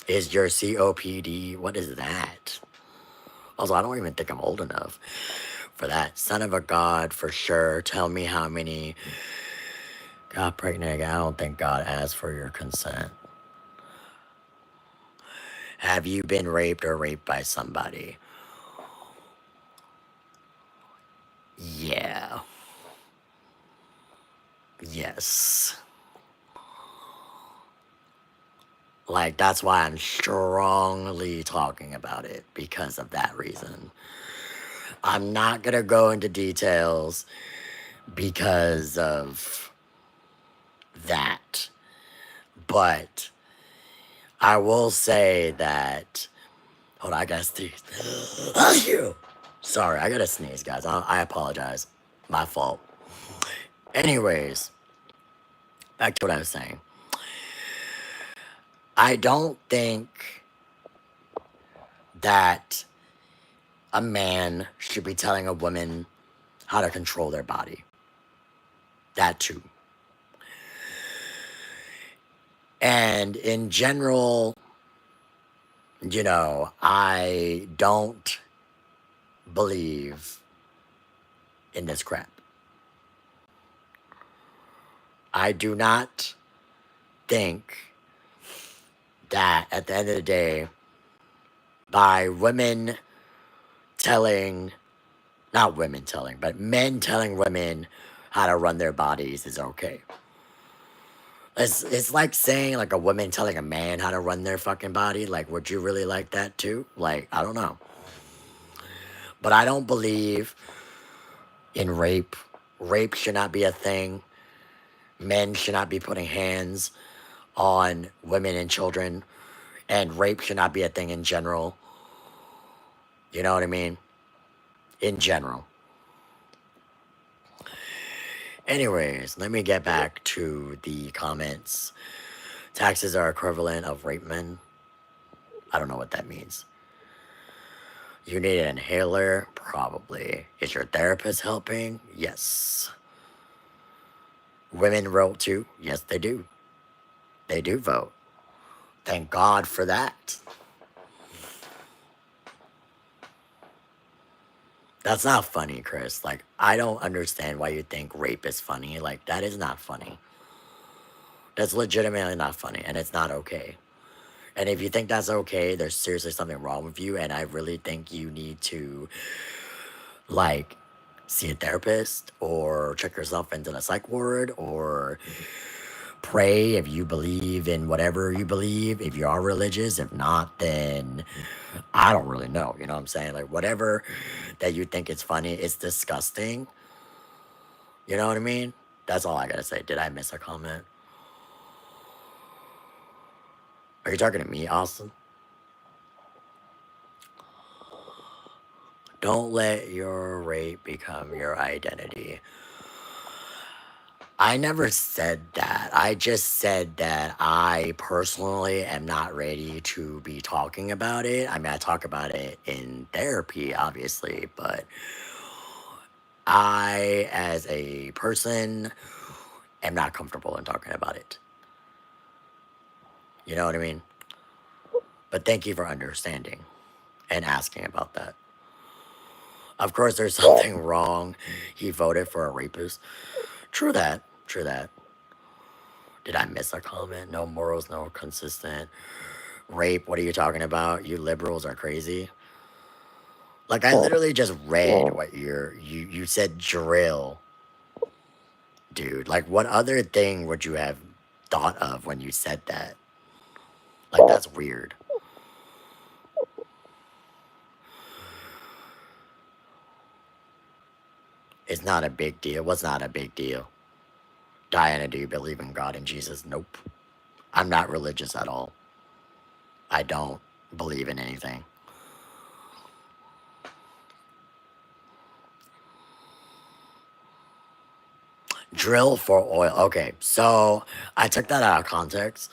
Is your COPD, what is that? Also, I don't even think I'm old enough for that. Son of a God, for sure. Tell me how many got pregnant again. I don't think God asked for your consent. Have you been raped or raped by somebody? Yeah. Yes. Like, that's why I'm strongly talking about it, because of that reason. I'm not gonna go into details because of that. But I will say that, hold on, I gotta sneeze. Sorry, I gotta sneeze, guys. I apologize. My fault. Anyways, back to what I was saying. I don't think that a man should be telling a woman how to control their body. That too. And in general, I don't believe in this crap. I do not think that at the end of the day, by women telling, not women telling, but men telling women how to run their bodies is okay. It's like saying, like, a woman telling a man how to run their fucking body. Like, would you really like that too? Like, I don't know. But I don't believe in rape. Rape should not be a thing. Men should not be putting hands on women and children. And rape should not be a thing in general. You know what I mean? In general. Anyways, let me get back to the comments. Taxes are equivalent of rape men. I don't know what that means. You need an inhaler? Probably. Is your therapist helping? Yes. Women vote too? Yes, they do. They do vote. Thank God for that. That's not funny, Chris. Like, I don't understand why you think rape is funny. Like, that is not funny. That's legitimately not funny, and it's not okay. And if you think that's okay, there's seriously something wrong with you, and I really think you need to, like, see a therapist or check yourself into the psych ward or pray if you believe in whatever you believe, if you are religious. If not, then I don't really know. You know what I'm saying? Like, whatever that you think is funny, it's disgusting. You know what I mean? That's all I gotta say. Did I miss a comment? Are you talking to me, Austin? Don't let your rape become your identity. I never said that. I just said that I personally am not ready to be talking about it. I mean, I talk about it in therapy, obviously, but I, as a person, am not comfortable in talking about it. You know what I mean? But thank you for understanding and asking about that. Of course, there's something wrong. He voted for a rapist. True that. True that. Did I miss a comment? No morals, no consistent. Rape, what are you talking about? You liberals are crazy. Like, I literally just read what you said drill, dude. Like, what other thing would you have thought of when you said that? Like, that's weird. It's not a big deal. What's not a big deal? Diana, do you believe in God and Jesus? Nope. I'm not religious at all. I don't believe in anything. Drill for oil. Okay, so I took that out of context.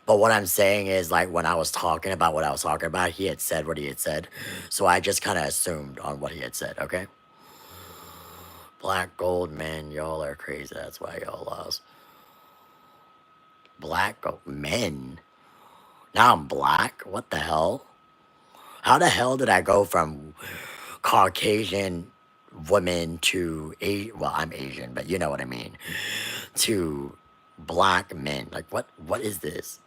But what I'm saying is, like, when I was talking about what I was talking about, he had said what he had said. So I just kind of assumed on what he had said, okay? Black gold, men, y'all are crazy. That's why y'all lost. Black gold, men? Now I'm black? What the hell? How the hell did I go from Caucasian women to well, I'm Asian, but you know what I mean, to black men? Like, what is this?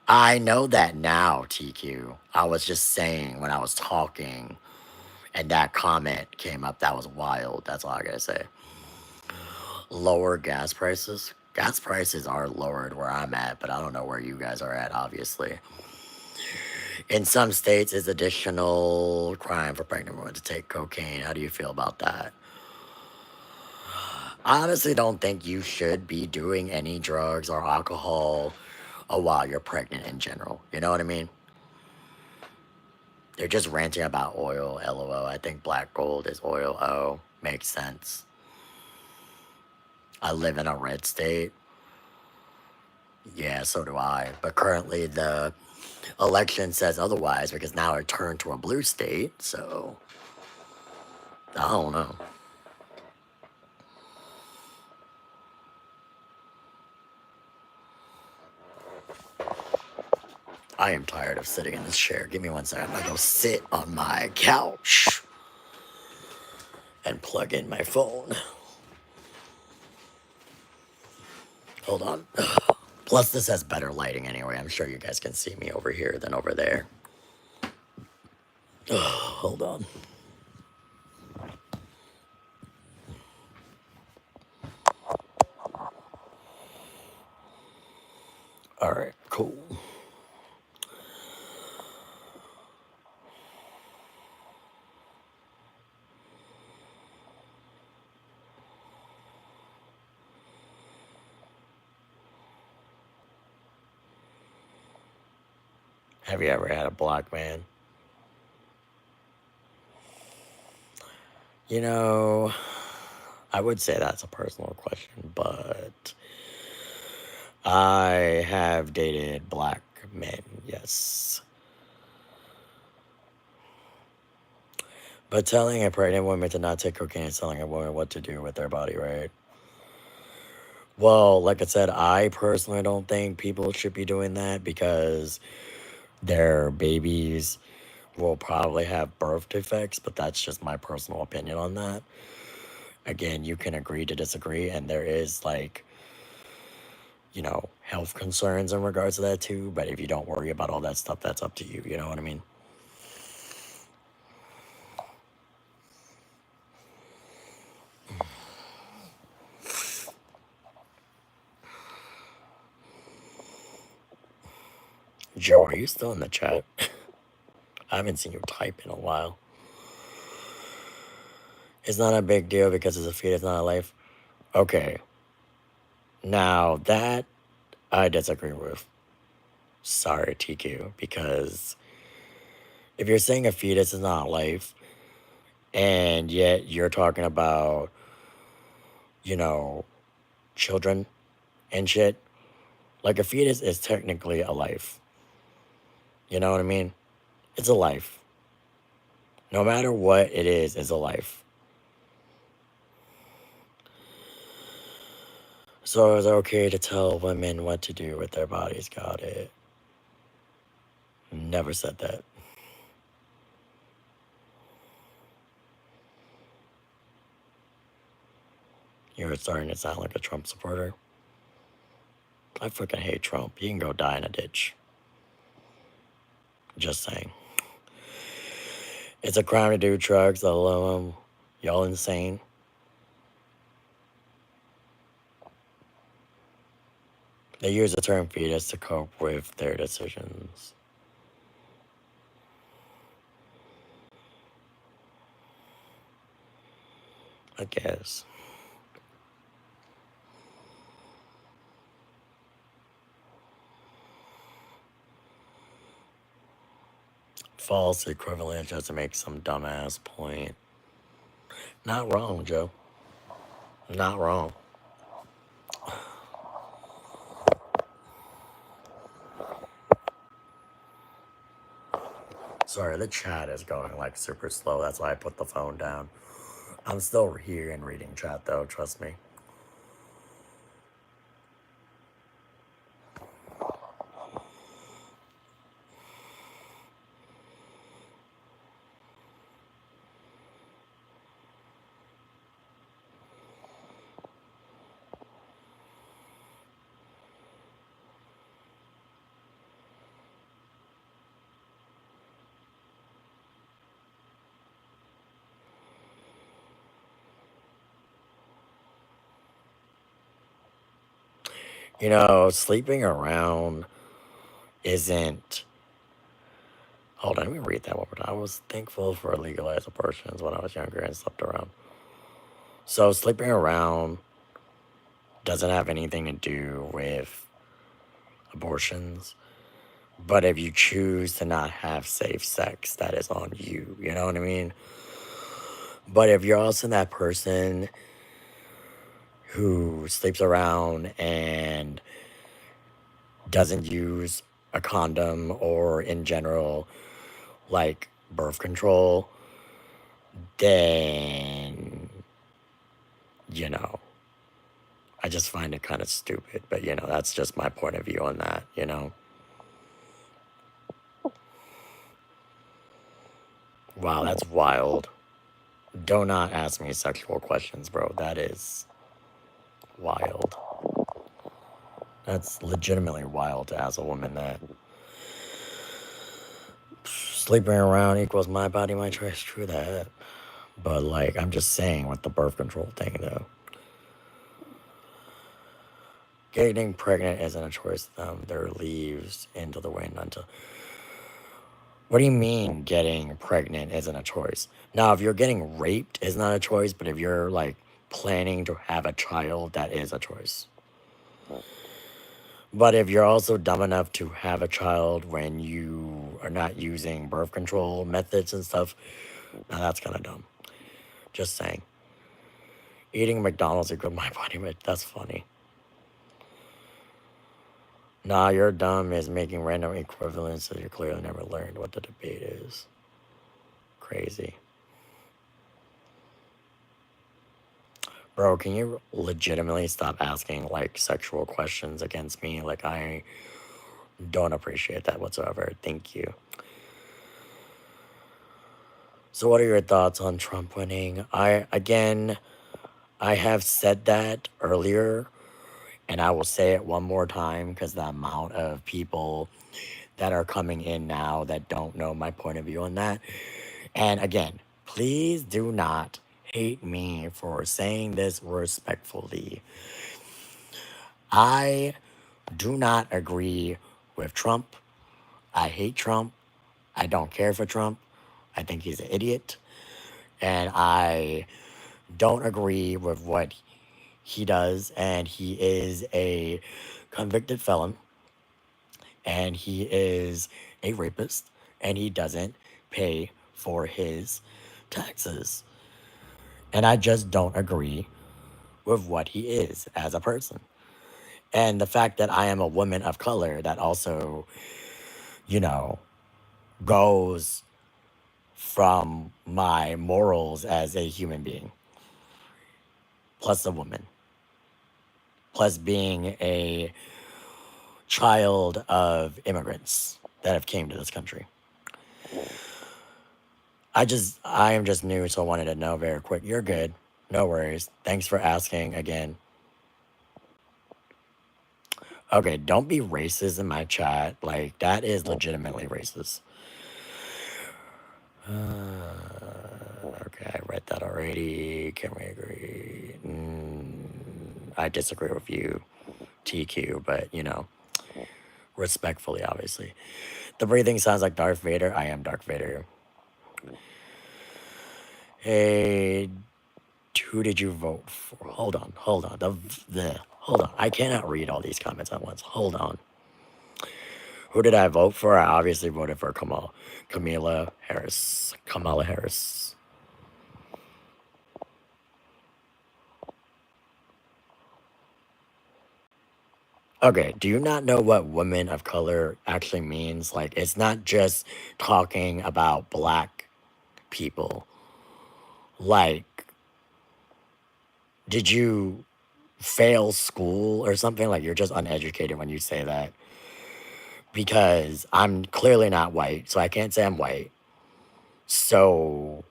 I know that now, TQ. I was just saying when I was talking and that comment came up, that was wild. That's all I gotta say. Lower gas prices. Gas prices are lowered where I'm at, but I don't know where you guys are at, obviously. In some states, it's additional crime for pregnant women to take cocaine. How do you feel about that? I honestly don't think you should be doing any drugs or alcohol while you're pregnant in general. You know what I mean? They're just ranting about oil, LOL. I think black gold is oil. Oh, makes sense. I live in a red state. Yeah, so do I. But currently the election says otherwise because now it turned to a blue state. So, I don't know. I am tired of sitting in this chair. Give me one second. I'm gonna go sit on my couch and plug in my phone. Hold on. Plus, this has better lighting anyway. I'm sure you guys can see me over here than over there. Hold on. All right, cool. Have you ever had a black man? You know, I would say that's a personal question, but I have dated black men, yes. But telling a pregnant woman to not take cocaine is telling a woman what to do with their body, right? Well, like I said, I personally don't think people should be doing that because their babies will probably have birth defects, but that's just my personal opinion on that. Again, you can agree to disagree, and there is like, health concerns in regards to that too, but if you don't worry about all that stuff, that's up to you, you know what I mean? Joe, are you still in the chat? I haven't seen you type in a while. It's not a big deal because it's a fetus, not a life. Okay. Now that I disagree with. Sorry, TQ, because if you're saying a fetus is not life, and yet you're talking about, you know, children and shit, like a fetus is technically a life. You know what I mean? It's a life. No matter what it is a life. So it's okay to tell women what to do with their bodies. Got it. Never said that. You're starting to sound like a Trump supporter. I freaking hate Trump. You can go die in a ditch. Just saying. It's a crime to do drugs. Y'all insane. They use the term fetus to cope with their decisions. I guess. False equivalent just to make some dumbass point. Not wrong, Joe. Not wrong. Sorry, the chat is going like super slow. That's why I put the phone down. I'm still here and reading chat though, trust me. Sleeping around isn't. Hold on, let me read that one more time. I was thankful for legalized abortions when I was younger and slept around. So, sleeping around doesn't have anything to do with abortions. But if you choose to not have safe sex, that is on you. You know what I mean? But if you're also that person who sleeps around and doesn't use a condom or in general, like birth control, then, I just find it kind of stupid. But, that's just my point of view on that. Wow, that's wild. Do not ask me sexual questions, bro. That is wild. That's legitimately wild to ask a woman that. Sleeping around equals my body, my choice. True that. But, I'm just saying with the birth control thing, though. Getting pregnant isn't a choice. Their leaves into the wind until. What do you mean getting pregnant isn't a choice? Now, if you're getting raped, it's not a choice, but if you're, planning to have a child, that is a choice. But if you're also dumb enough to have a child when you are not using birth control methods and stuff, now that's kind of dumb. Just saying. Eating McDonald's equals my body weight. That's funny. Nah, you're dumb is making random equivalents, so you clearly never learned what the debate is. Crazy. Bro, can you legitimately stop asking like sexual questions against me? Like, I don't appreciate that whatsoever. Thank you. So, what are your thoughts on Trump winning? I have said that earlier, and I will say it one more time because the amount of people that are coming in now that don't know my point of view on that. And again, please do not hate me for saying this respectfully. I do not agree with Trump. I hate Trump. I don't care for Trump. I think he's an idiot. And I don't agree with what he does. And he is a convicted felon. And he is a rapist. And he doesn't pay for his taxes. And I just don't agree with what he is as a person. And the fact that I am a woman of color that also, you know, goes from my morals as a human being, plus a woman, plus being a child of immigrants that have came to this country. I am just new, so I wanted to know very quick. You're good. No worries. Thanks for asking again. Okay, don't be racist in my chat. Like, that is legitimately racist. Okay, I read that already. Can we agree? I disagree with you, TQ, but respectfully, obviously. The breathing sounds like Darth Vader. I am Darth Vader. Hey, who did you vote for? Hold on. Hold on. I cannot read all these comments at once. Hold on. Who did I vote for? I obviously voted for Kamala Harris. Kamala Harris. Okay, do you not know what women of color actually means? Like, it's not just talking about black people. Like, did you fail school or something? Like, you're just uneducated when you say that. Because I'm clearly not white, so I can't say I'm white. So,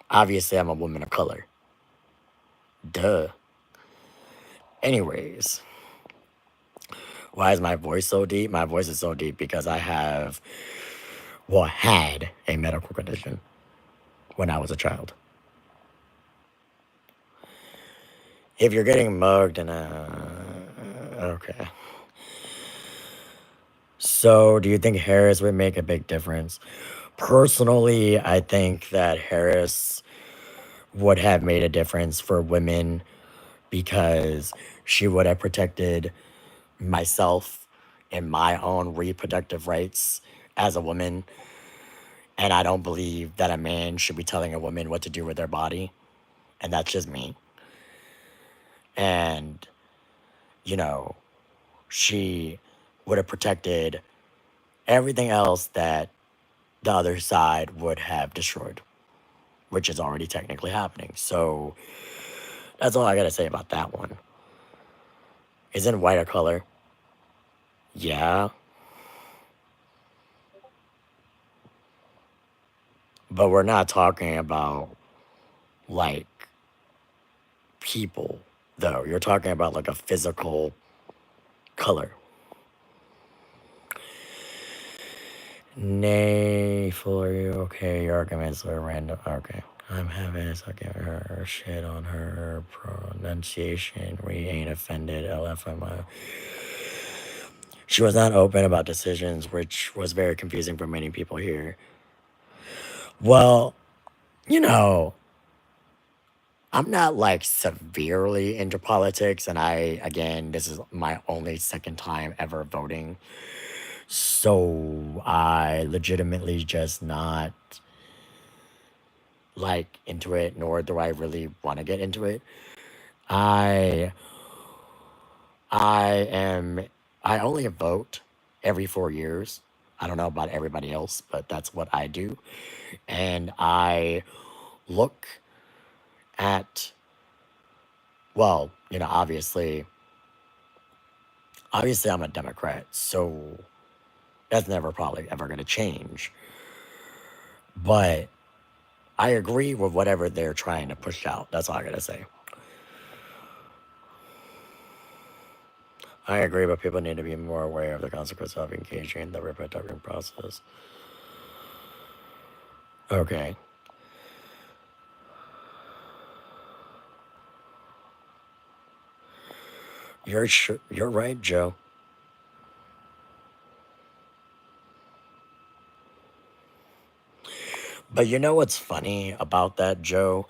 obviously, I'm a woman of color. Duh. Anyways, why is my voice so deep? My voice is so deep because I had a medical condition when I was a child. If you're getting mugged and okay. So, do you think Harris would make a big difference? Personally, I think that Harris would have made a difference for women because she would have protected myself and my own reproductive rights as a woman. And I don't believe that a man should be telling a woman what to do with their body. And that's just me. And, she would have protected everything else that the other side would have destroyed, which is already technically happening. So that's all I got to say about that one. Isn't white a color? Yeah. But we're not talking about like people, though. You're talking about like a physical color. Nay, for you. Okay, your arguments are random. Okay. I'm having a second her shit on her pronunciation. We ain't offended. LFMI. She was not open about decisions, which was very confusing for many people here. Well, you know, I'm not like severely into politics, and again, this is my only second time ever voting. So I legitimately just not like into it, nor do I really want to get into it. I I am I only vote every 4 years. I don't know about everybody else, but that's what I do. And I look at Well, obviously, I'm a Democrat, so that's never probably ever going to change. But I agree with whatever they're trying to push out. That's all I got to say. I agree, but people need to be more aware of the consequences of engaging in the reproductive process. Okay. You're right, Joe. But you know what's funny about that, Joe?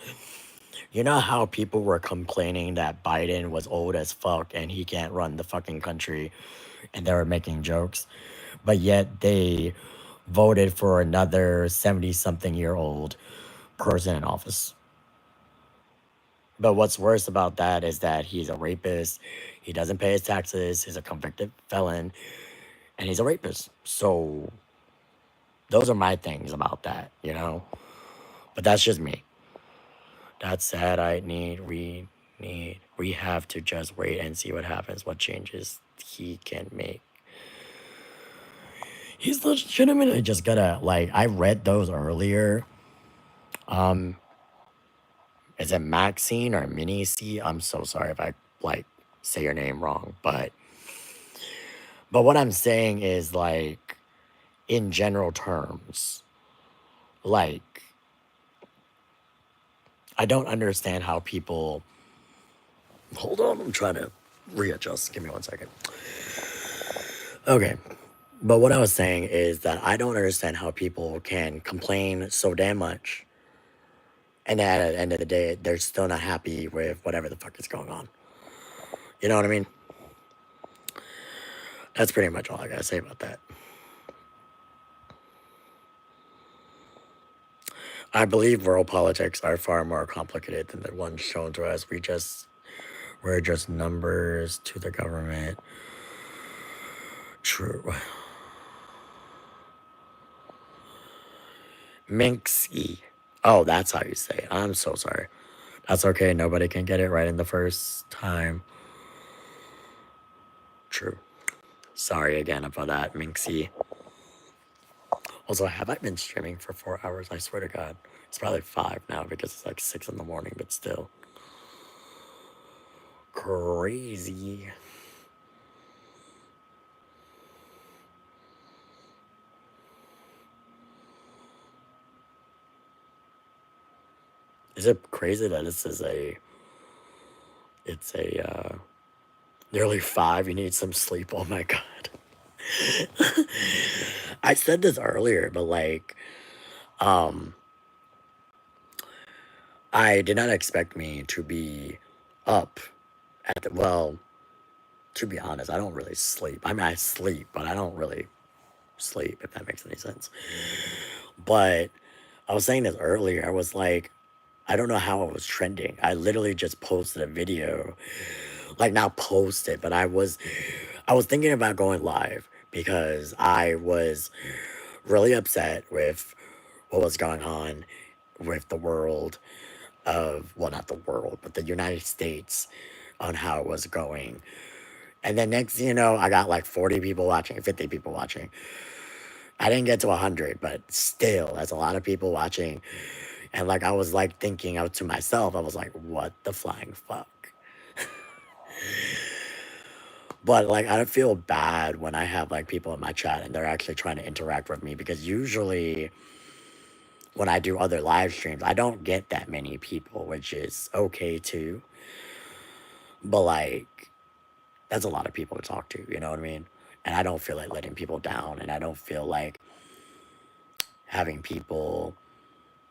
You know how people were complaining that Biden was old as fuck and he can't run the fucking country, and they were making jokes, but yet they voted for another 70 something year old person in office. But what's worse about that is that he's a rapist, he doesn't pay his taxes, he's a convicted felon, and he's a rapist. So those are my things about that. But that's just me. That's sad. We have to just wait and see what happens, what changes he can make. He's legitimately just gonna, like, I read those earlier. Is it Maxine or Mini C? I'm so sorry if I, like, say your name wrong, but what I'm saying is, like, in general terms, like, I don't understand how people. Hold on, I'm trying to readjust. Give me 1 second. Okay. But what I was saying is that I don't understand how people can complain so damn much, and then at the end of the day, they're still not happy with whatever the fuck is going on. You know what I mean? That's pretty much all I gotta say about that. I believe world politics are far more complicated than the ones shown to us. We're just numbers to the government. True. Minxie. Oh, that's how you say it. I'm so sorry. That's okay. Nobody can get it right in the first time. True. Sorry again about that, Minxie. Also, have I been streaming for 4 hours? I swear to God. It's probably 5 now because it's like 6 in the morning, but still. Crazy. Is it crazy that it's nearly 5, you need some sleep? Oh my God. I said this earlier, but like, um, I did not expect me to be up well, to be honest, I don't really sleep. I mean, I sleep, but I don't really sleep, if that makes any sense. But I was saying this earlier. I was like, I don't know how it was trending. I literally just posted a video, like not posted, but I was thinking about going live because I was really upset with what was going on with the world well, not the world, but the United States, on how it was going. And then next thing you know, I got like 40 people watching, 50 people watching. I didn't get to 100, but still, that's a lot of people watching. And like, I was like thinking out to myself, I was like, what the flying fuck? But like, I feel bad when I have like people in my chat and they're actually trying to interact with me, because usually when I do other live streams, I don't get that many people, which is okay too. But like, that's a lot of people to talk to, you know what I mean? And I don't feel like letting people down, and I don't feel like having people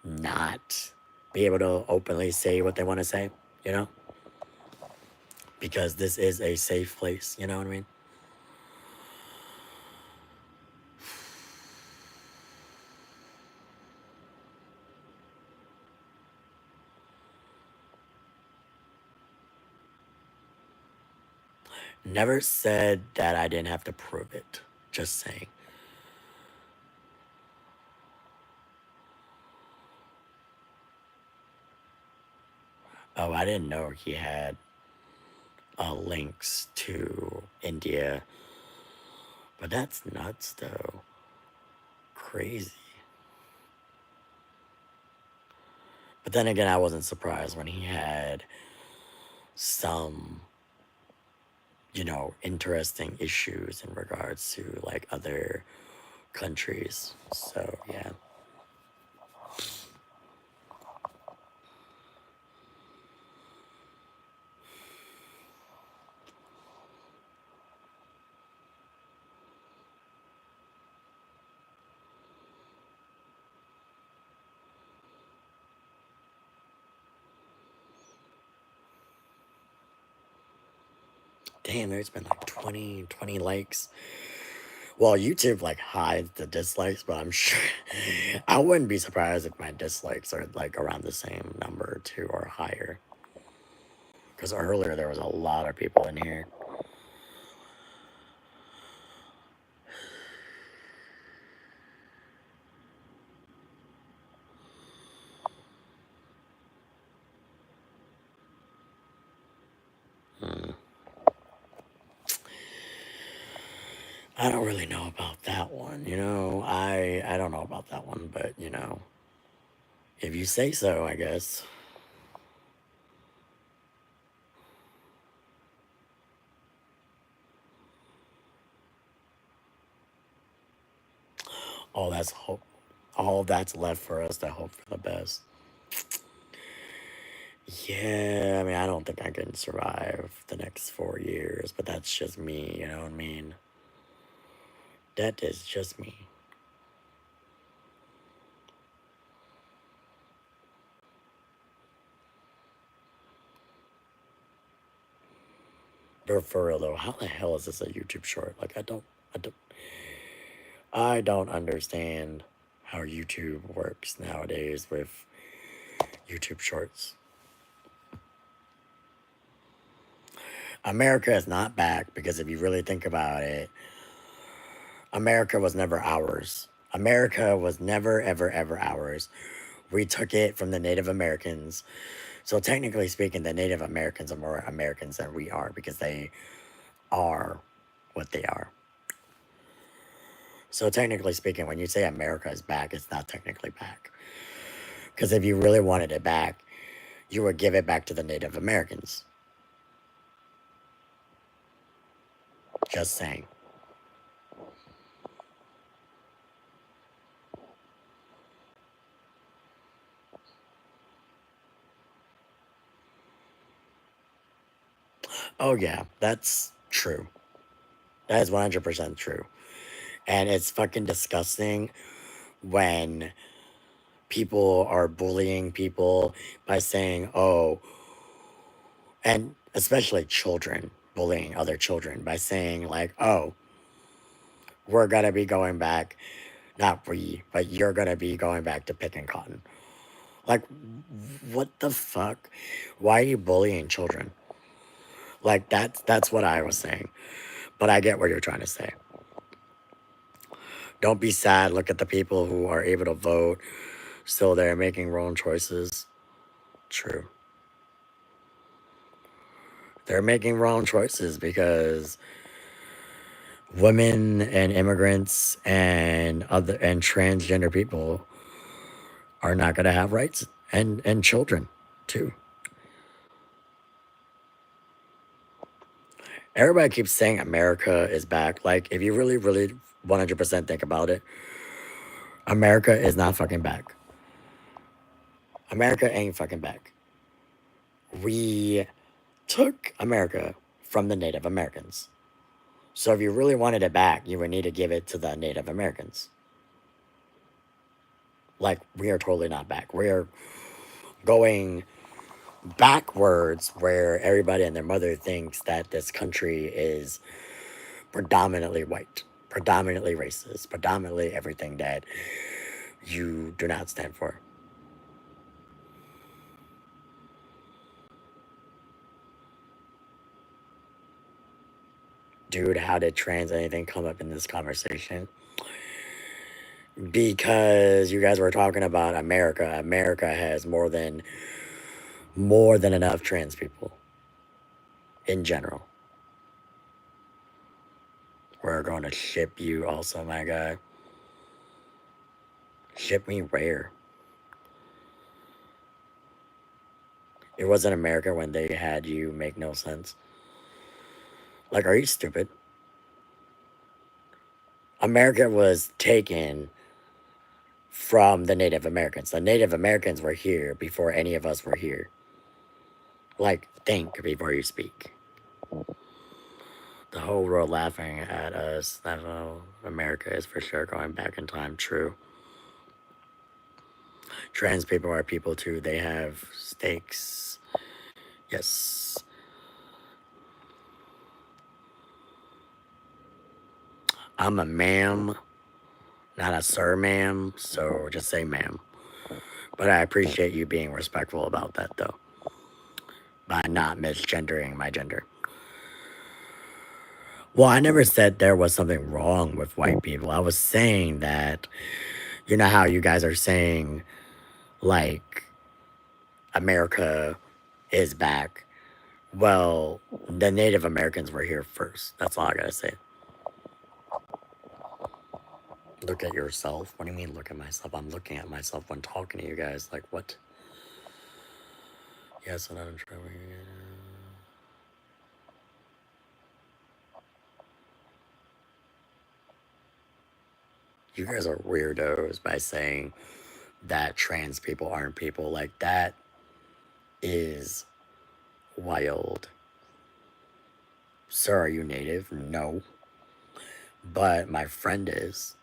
not be able to openly say what they want to say, you know? Because this is a safe place, you know what I mean? Never said that I didn't have to prove it. Just saying. Oh, I didn't know he had links to India. But that's nuts, though. Crazy. But then again, I wasn't surprised when he had some, interesting issues in regards to like other countries. So, yeah. Damn, there's been like 20 likes. Well, YouTube like hides the dislikes, but I'm sure I wouldn't be surprised if my dislikes are like around the same number too or higher. Because earlier there was a lot of people in here. Hmm. I don't really know about that one. I don't know about that one, but if you say so, I guess. All that's hope. All that's left for us to hope for the best. Yeah, I mean, I don't think I can survive the next 4 years, but that's just me, you know what I mean? That is just me. But for real though, how the hell is this a YouTube short? Like, I don't understand how YouTube works nowadays with YouTube shorts. America is not back because if you really think about it, America was never ours. America was never, ever, ever ours. We took it from the Native Americans. So technically speaking, the Native Americans are more Americans than we are because they are what they are. So technically speaking, when you say America is back, it's not technically back. Because if you really wanted it back, you would give it back to the Native Americans. Just saying. Oh yeah, that's true. That is 100% true. And it's fucking disgusting when people are bullying people by saying, oh, and especially children bullying other children by saying, like, oh, we're going to be going back, not we, but you're going to be going back to picking cotton. Like, what the fuck? Why are you bullying children? Like, that's what I was saying. But I get what you're trying to say. Don't be sad. Look at the people who are able to vote, still there making wrong choices. True. They're making wrong choices because women and immigrants and transgender people are not going to have rights, and children too. Everybody keeps saying America is back. Like, if you really, really 100% think about it, America is not fucking back. America ain't fucking back. We took America from the Native Americans. So if you really wanted it back, you would need to give it to the Native Americans. Like, we are totally not back. We are going backwards where everybody and their mother thinks that this country is predominantly white, predominantly racist, predominantly everything that you do not stand for. Dude, how did trans anything come up in this conversation? Because you guys were talking about America. America has more than enough trans people. in general. We're going to ship you also, my guy. Ship me where? It wasn't America when they had you make no sense. Like, are you stupid? America was taken from the Native Americans. The Native Americans were here before any of us were here. Like, think before you speak. The whole world laughing at us. That's how America is for sure going back in time. True. Trans people are people too. They have stakes. Yes. I'm a ma'am, not a sir, ma'am. So just say ma'am. But I appreciate you being respectful about that, though, by not misgendering my gender. Well, I never said there was something wrong with white people. I was saying that, you know how you guys are saying, like, America is back. Well, the Native Americans were here first. That's all I gotta say. Look at yourself? What do you mean, look at myself? I'm looking at myself when talking to you guys. Like, what? Yes, and I'm trying. You guys are weirdos by saying that trans people aren't people. Like, that is wild. Sir, are you native? No. But my friend is.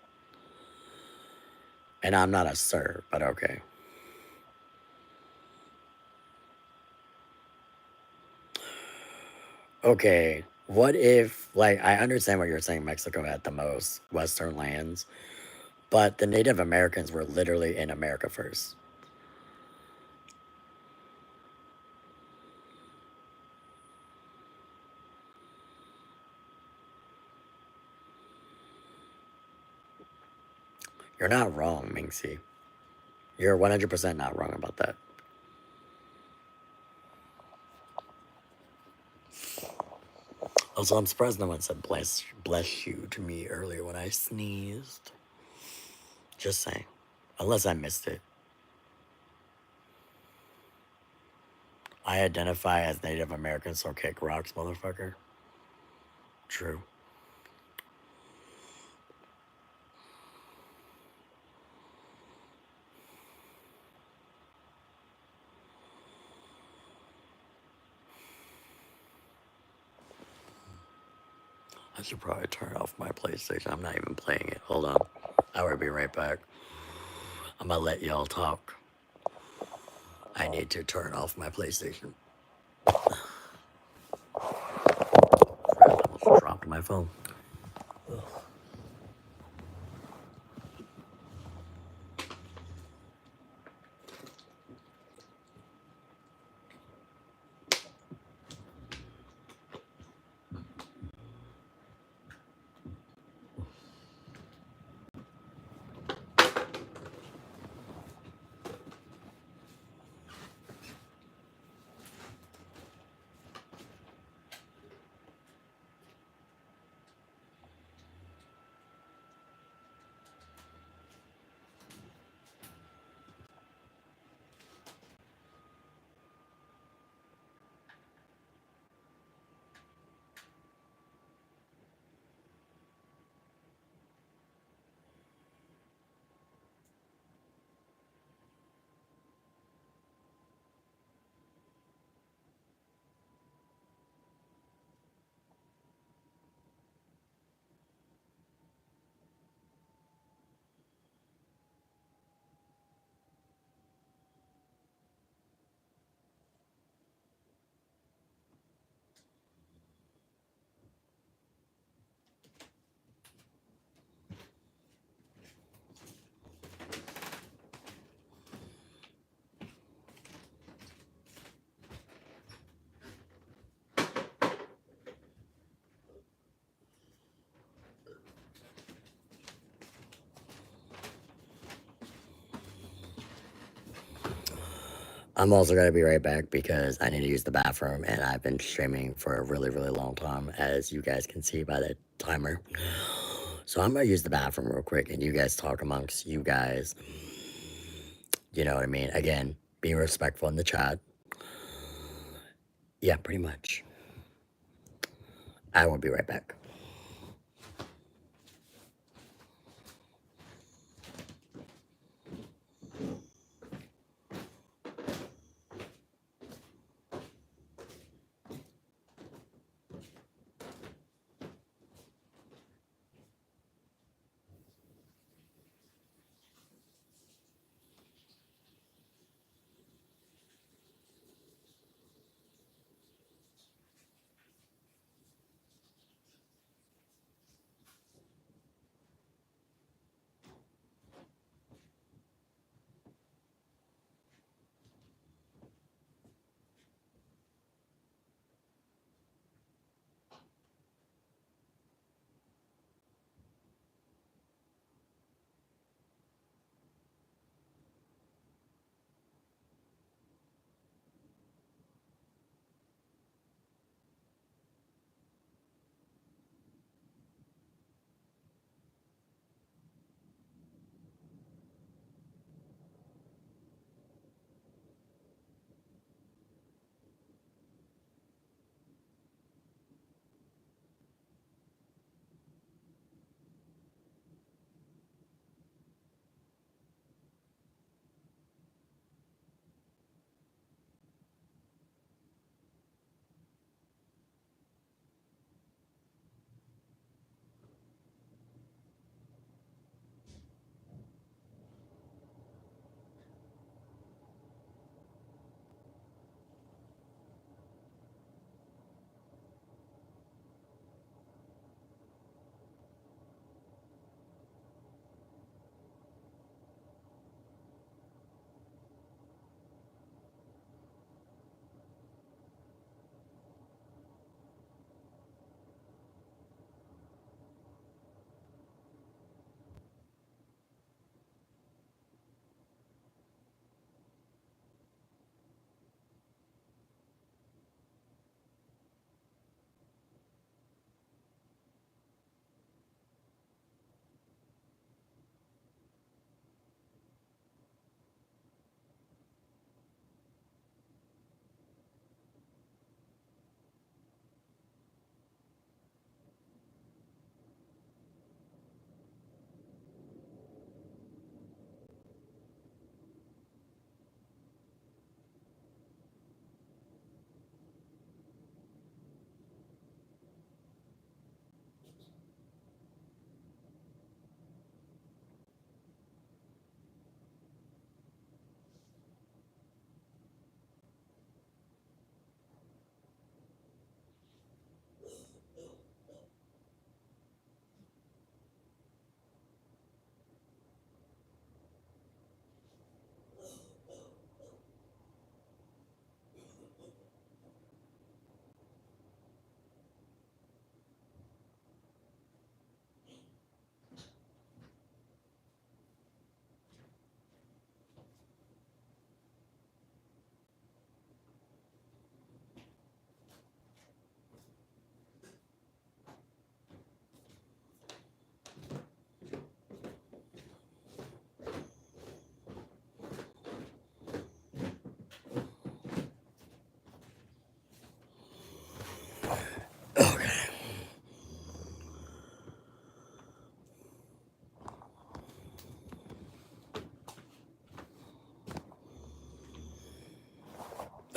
And I'm not a sir, but okay. Okay, what if, like, I understand what you're saying, Mexico had the most Western lands, but the Native Americans were literally in America first. You're not wrong, Minxie. You're 100% not wrong about that. Also, I'm surprised no one said bless you to me earlier when I sneezed. Just saying. Unless I missed it. I identify as Native American, so kick rocks, motherfucker. True. I should probably turn off my PlayStation. I'm not even playing it. Hold on. I will be right back. I'm gonna let y'all talk. I need to turn off my PlayStation. Crap, I almost dropped my phone. I'm also going to be right back because I need to use the bathroom and I've been streaming for a really, really long time, as you guys can see by the timer. So I'm going to use the bathroom real quick and you guys talk amongst you guys. You know what I mean? Again, be respectful in the chat. Yeah, pretty much. I will be right back. Okay.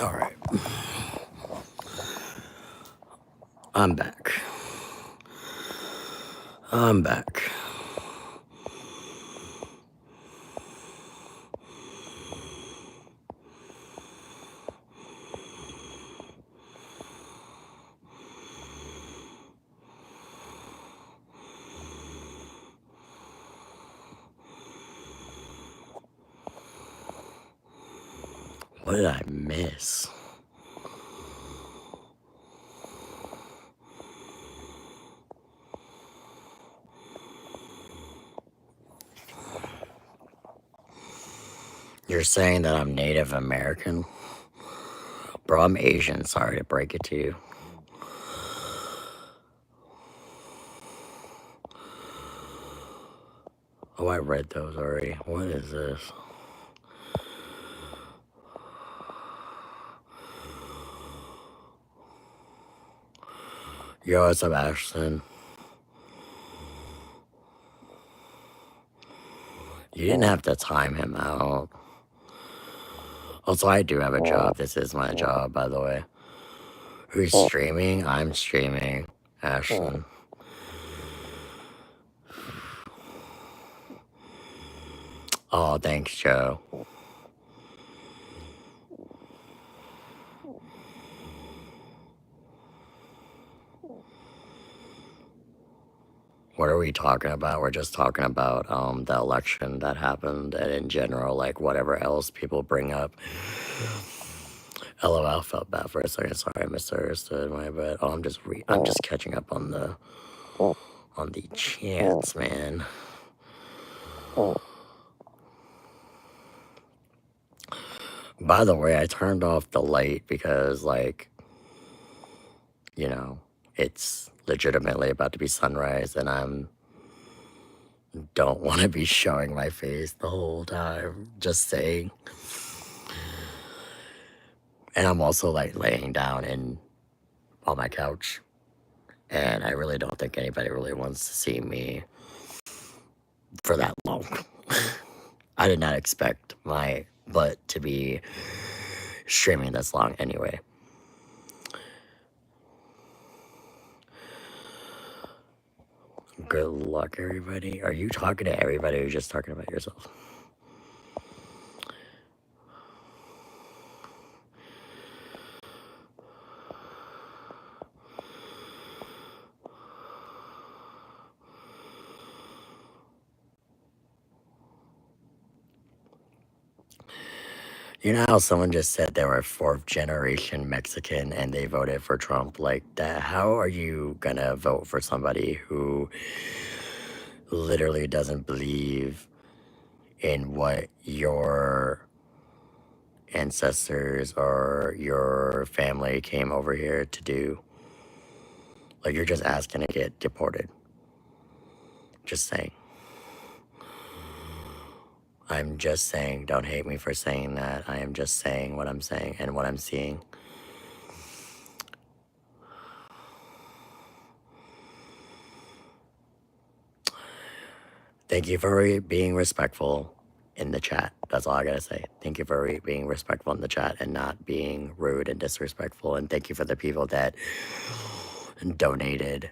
All right. I'm back. I'm back. What did I miss? You're saying that I'm Native American? Bro, I'm Asian. Sorry to break it to you. Oh, I read those already. What is this? Yo, what's up, Ashton? You didn't have to time him out. Also, I do have a job. This is my job, by the way. Who's streaming? I'm streaming. Ashton. Oh, thanks, Joe. What are we talking about? We're just talking about the election that happened, and in general, like whatever else people bring up. LOL, felt bad for a second. Sorry, I misunderstood my bad. Oh, I'm just catching up on the chants, man. By the way, I turned off the light because, like, you know, it's legitimately about to be sunrise, and don't want to be showing my face the whole time. Just saying. And I'm also like laying down on my couch, and I really don't think anybody really wants to see me for that long. I did not expect my butt to be streaming this long anyway. Good luck, everybody. Are you talking to everybody or just talking about yourself? You know how someone just said they were fourth generation Mexican and they voted for Trump like that? How are you gonna vote for somebody who literally doesn't believe in what your ancestors or your family came over here to do? Like, you're just asking to get deported. Just saying. I'm just saying, don't hate me for saying that. I am just saying what I'm saying and what I'm seeing. Thank you for being respectful in the chat. That's all I gotta say. Thank you for being respectful in the chat and not being rude and disrespectful. And thank you for the people that donated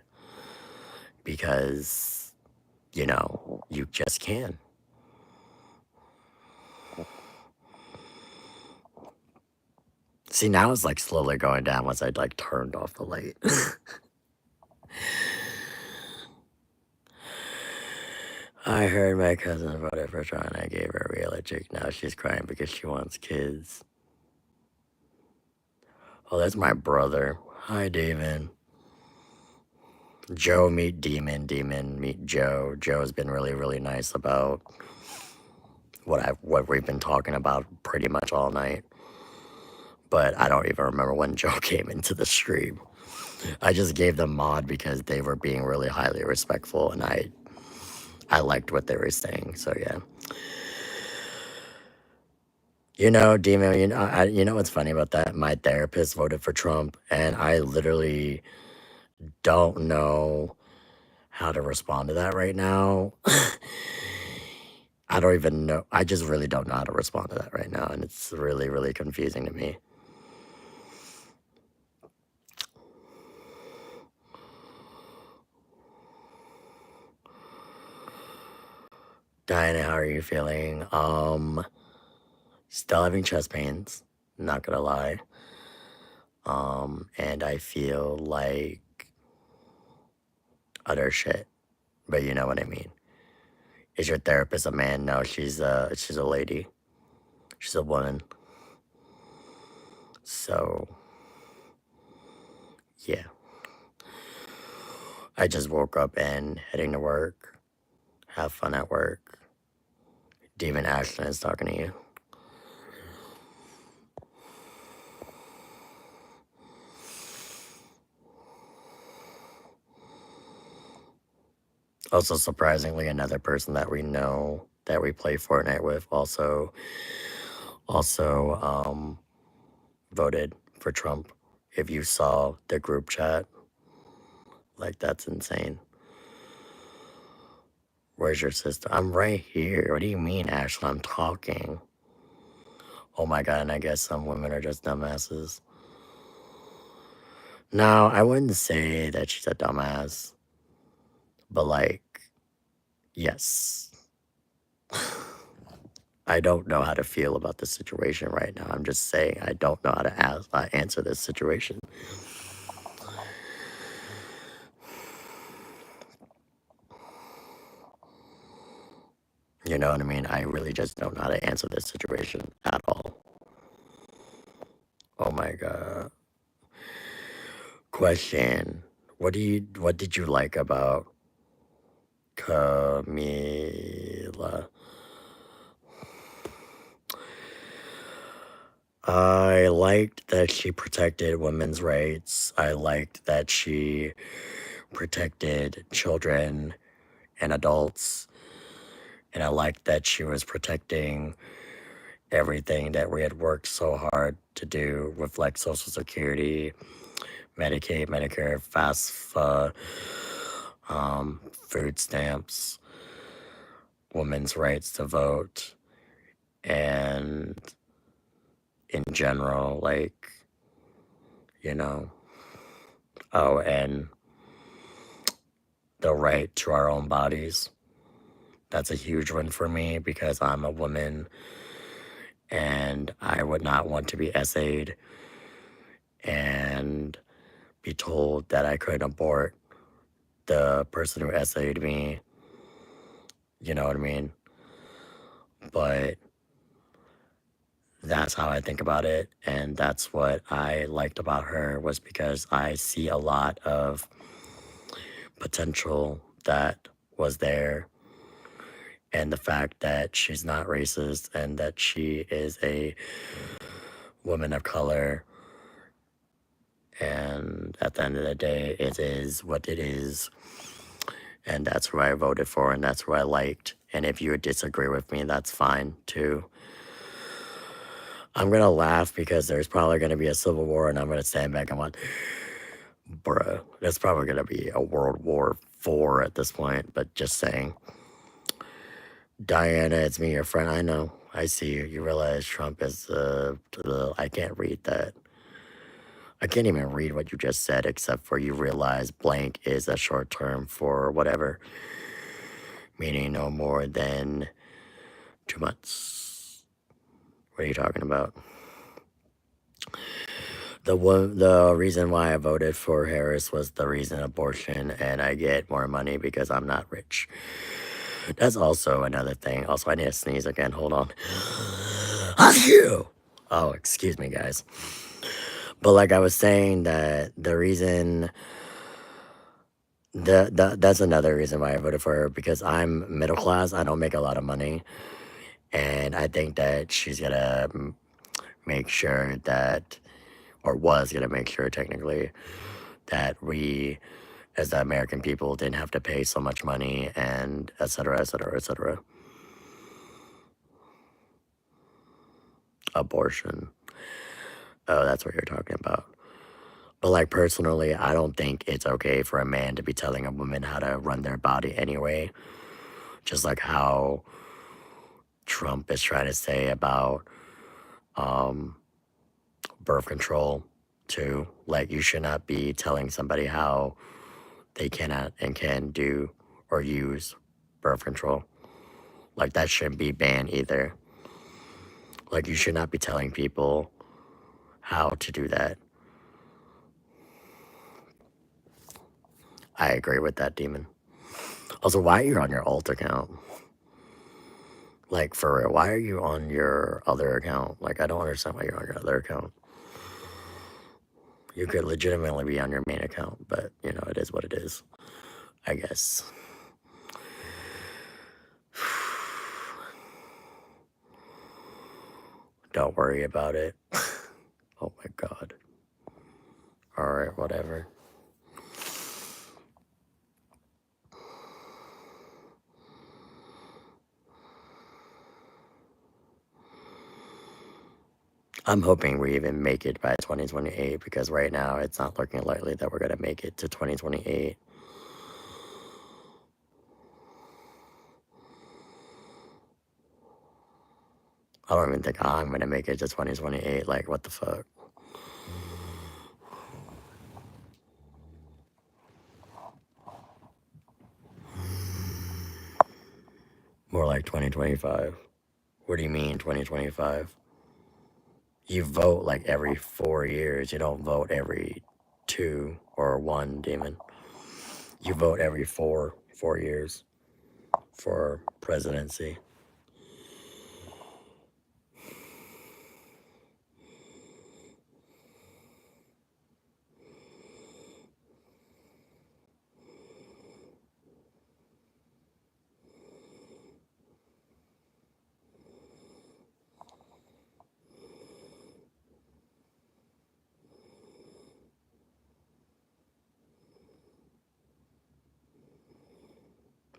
because, you know, you just can. See, now it's like slowly going down once I like turned off the light. I heard my cousin voted for Trump and I gave her a re-election. Now she's crying because she wants kids. Oh, that's my brother. Hi, David. Joe, meet Demon. Demon, meet Joe. Joe's been really, really nice about what we've been talking about pretty much all night. But I don't even remember when Joe came into the stream. I just gave them mod because they were being really highly respectful, and I liked what they were saying. So yeah. You know, Demon. You know what's funny about that? My therapist voted for Trump, and I literally don't know how to respond to that right now. I don't even know. I just really don't know how to respond to that right now, and it's really, really confusing to me. Diana, how are you feeling? Still having chest pains, not gonna lie. And I feel like utter shit, but you know what I mean. Is your therapist a man? No, she's a lady. She's a woman. So, yeah. I just woke up and heading to work. Have fun at work. Demon Ashton is talking to you. Also, surprisingly, another person that we know that we play Fortnite with also voted for Trump. If you saw the group chat, like that's insane. Where's your sister? I'm right here. What do you mean, Ashley? I'm talking. Oh my god, and I guess some women are just dumbasses. No, I wouldn't say that she's a dumbass, but like, yes. I don't know how to feel about this situation right now. I'm just saying I don't know how to answer this situation. You know what I mean? I really just don't know how to answer this situation at all. Oh my god. Question. What did you like about Camila? I liked that she protected women's rights. I liked that she protected children and adults. And I liked that she was protecting everything that we had worked so hard to do with like Social Security, Medicaid, Medicare, FAFSA, food stamps, women's rights to vote, and in general, like, you know, oh, and the right to our own bodies. That's a huge one for me because I'm a woman and I would not want to be essayed and be told that I couldn't abort the person who essayed me. You know what I mean? But that's how I think about it. And that's what I liked about her was because I see a lot of potential that was there. And the fact that she's not racist and that she is a woman of color. And at the end of the day, it is what it is. And that's who I voted for and that's who I liked. And if you would disagree with me, that's fine too. I'm going to laugh because there's probably going to be a civil war and I'm going to stand back and watch. Bruh, there's probably going to be a World War IV at this point, but just saying. Diana, it's me, your friend. I know. I see you. You realize Trump is I can't read that. I can't even read what you just said except for you realize blank is a short term for whatever, meaning no more than 2 months. What are you talking about? The reason why I voted for Harris was the reason abortion, and I get more money because I'm not rich. That's also another thing. Also, I need to sneeze again. Hold on. Achoo! Oh, excuse me, guys. But like I was saying, that the reason that's another reason why I voted for her because I'm middle class. I don't make a lot of money, and I think that she's gonna make sure that, or was gonna make sure technically, that we, as the American people, didn't have to pay so much money and et cetera, et cetera, et cetera. Abortion. Oh, that's what you're talking about. But like personally, I don't think it's okay for a man to be telling a woman how to run their body anyway. Just like how Trump is trying to say about birth control too. Like you should not be telling somebody how they cannot and can do or use birth control. Like that shouldn't be banned either. Like you should not be telling people how to do that. I agree with that, Demon. Also, why are you on your alt account? Like, for real, why are you on your other account? Like, I don't understand why you're on your other account. You could legitimately be on your main account, but, you know, it is what it is, I guess. Don't worry about it. Oh my god. Alright, whatever. I'm hoping we even make it by 2028 because right now it's not looking likely that we're going to make it to 2028. I don't even think I'm going to make it to 2028. Like, what the fuck? More like 2025. What do you mean 2025? You vote like every 4 years. You don't vote every 2 or 1, demon. You vote every 4 years for presidency.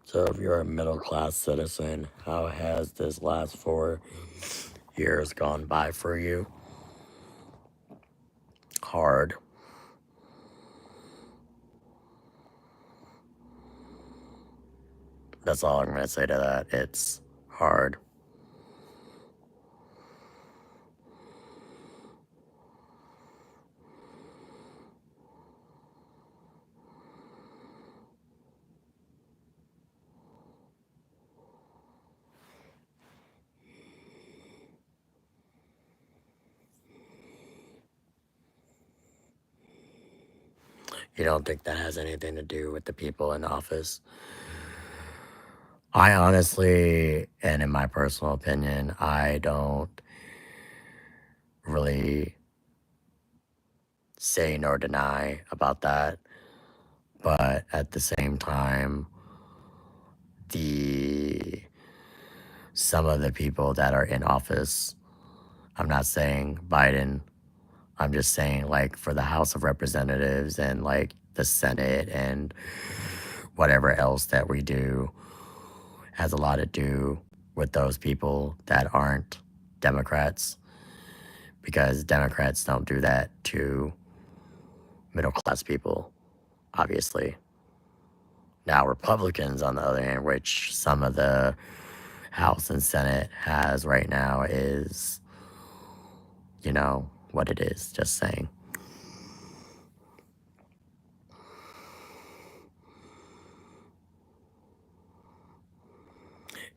So if you're a middle class citizen, how has this last 4 years gone by for you? Hard. That's all I'm going to say to that. It's hard. You don't think that has anything to do with the people in office? I honestly, and in my personal opinion, I don't really say nor deny about that. But at the same time, the some of the people that are in office, I'm not saying Biden, I'm just saying like for the House of Representatives and like the Senate and whatever else that we do has a lot to do with those people that aren't Democrats, because Democrats don't do that to middle class people, obviously. Now, Republicans, on the other hand, which some of the House and Senate has right now, is, what it is, just saying.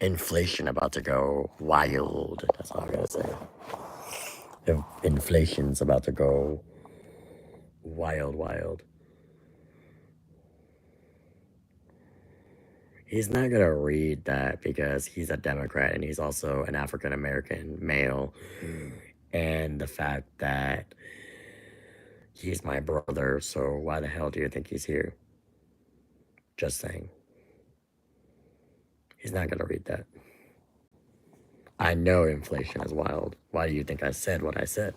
Inflation about to go wild. That's all I gotta say. Inflation's about to go wild, wild. He's not gonna read that because he's a Democrat and he's also an African American male. And the fact that he's my brother, so why the hell do you think he's here? Just saying. He's not gonna read that. I know inflation is wild. Why do you think I said what I said?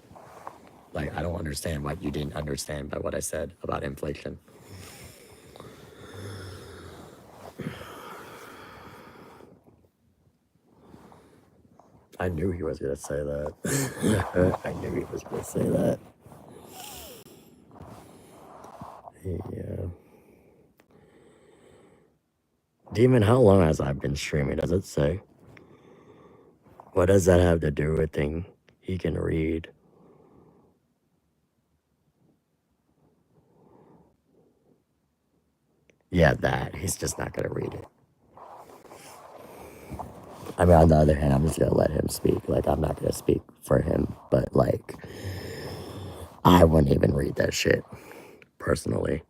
Like, I don't understand what you didn't understand by what I said about inflation. I knew he was gonna say that. I knew he was gonna say that. Yeah. Demon, how long has I been streaming? Does it say? What does that have to do with thing he can read? Yeah, that. He's just not gonna read it. I mean, on the other hand, I'm just gonna let him speak. Like, I'm not gonna speak for him, but like, I wouldn't even read that shit, personally.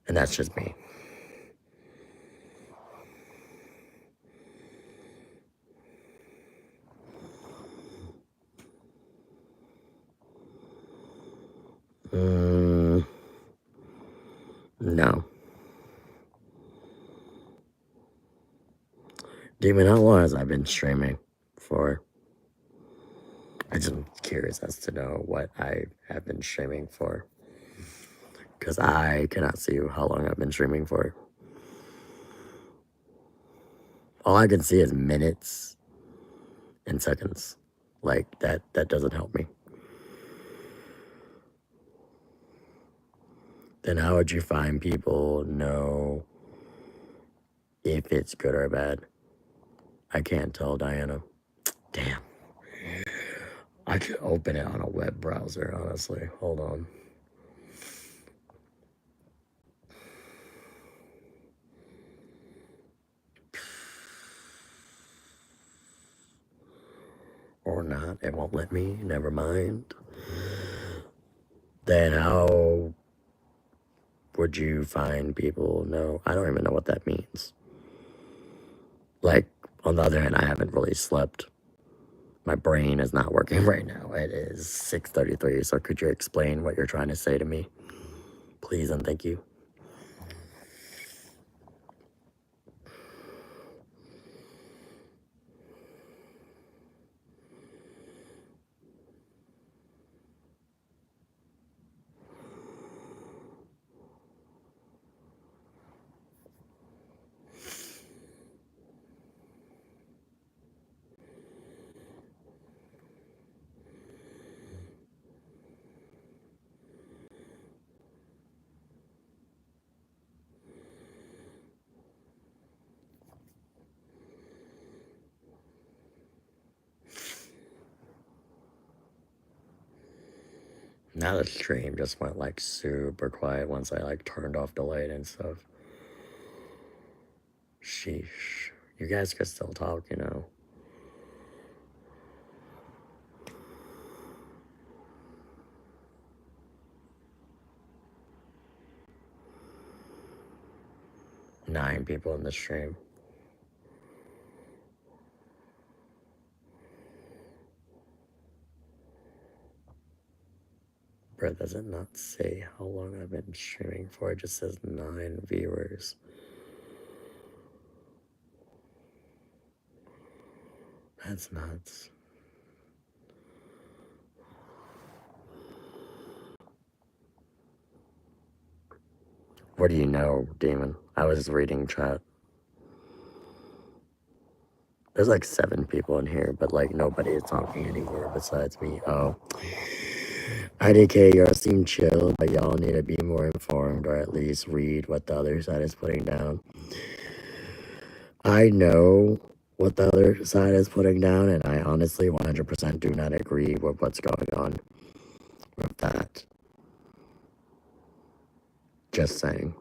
And that's just me. No. Demon, how long has I been streaming for? I'm just curious as to know what I have been streaming for. Because I cannot see how long I've been streaming for. All I can see is minutes and seconds. Like, that doesn't help me. Then how would you find people know if it's good or bad? I can't tell, Diana. Damn. I could open it on a web browser, honestly. Hold on. Or not. It won't let me. Never mind. Then how would you find people know? I don't even know what that means. Like, on the other hand, I haven't really slept. My brain is not working right now. It is 6:33, so could you explain what you're trying to say to me? Please and thank you. Now the stream just went like super quiet once I like turned off the light and stuff. Sheesh. You guys could still talk, you know. Nine people in the stream. Bro, does it not say how long I've been streaming for? It just says 9 viewers. That's nuts. What do you know, Demon? I was reading chat. There's like 7 people in here, but like nobody is talking anywhere besides me. Oh. IDK, y'all seem chill, but y'all need to be more informed or at least read what the other side is putting down. I know what the other side is putting down, and I honestly 100% do not agree with what's going on with that. Just saying.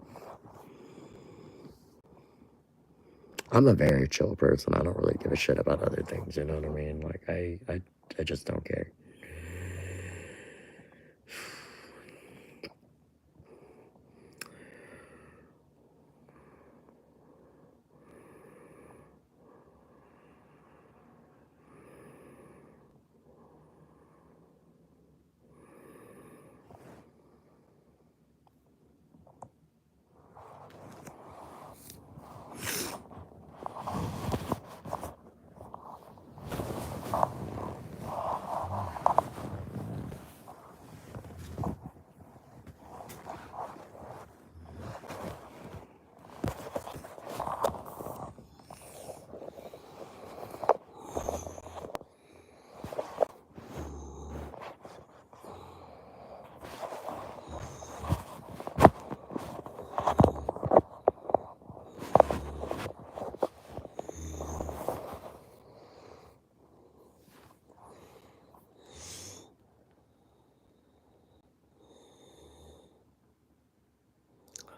I'm a very chill person. I don't really give a shit about other things, you know what I mean? Like, I just don't care.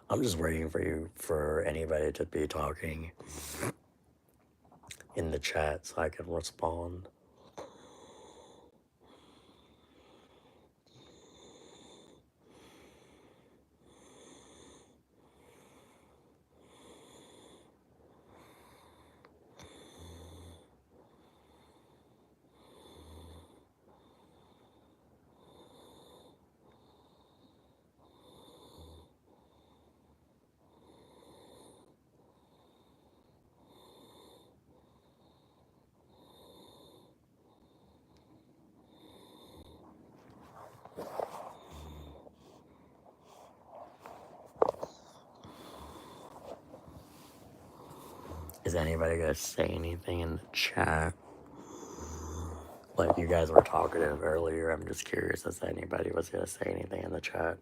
I'm just waiting for anybody to be talking in the chat so I can respond. Is anybody gonna say anything in the chat? Like, you guys were talkative earlier. I'm just curious if anybody was going to say anything in the chat.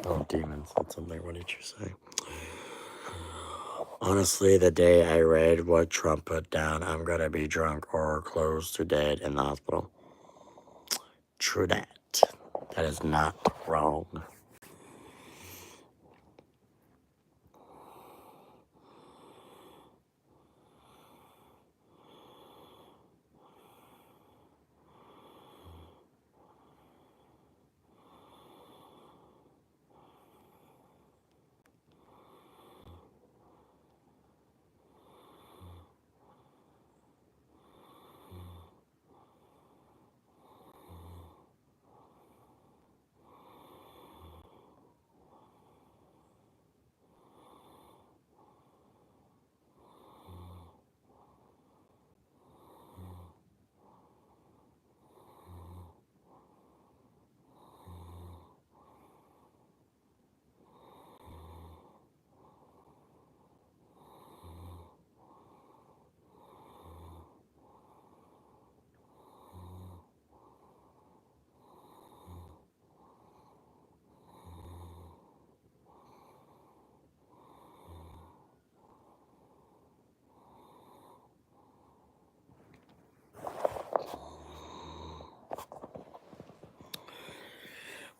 Oh, Demon said something. What did you say? Honestly, the day I read what Trump put down, I'm going to be drunk or close to dead in the hospital. True that. That is not wrong.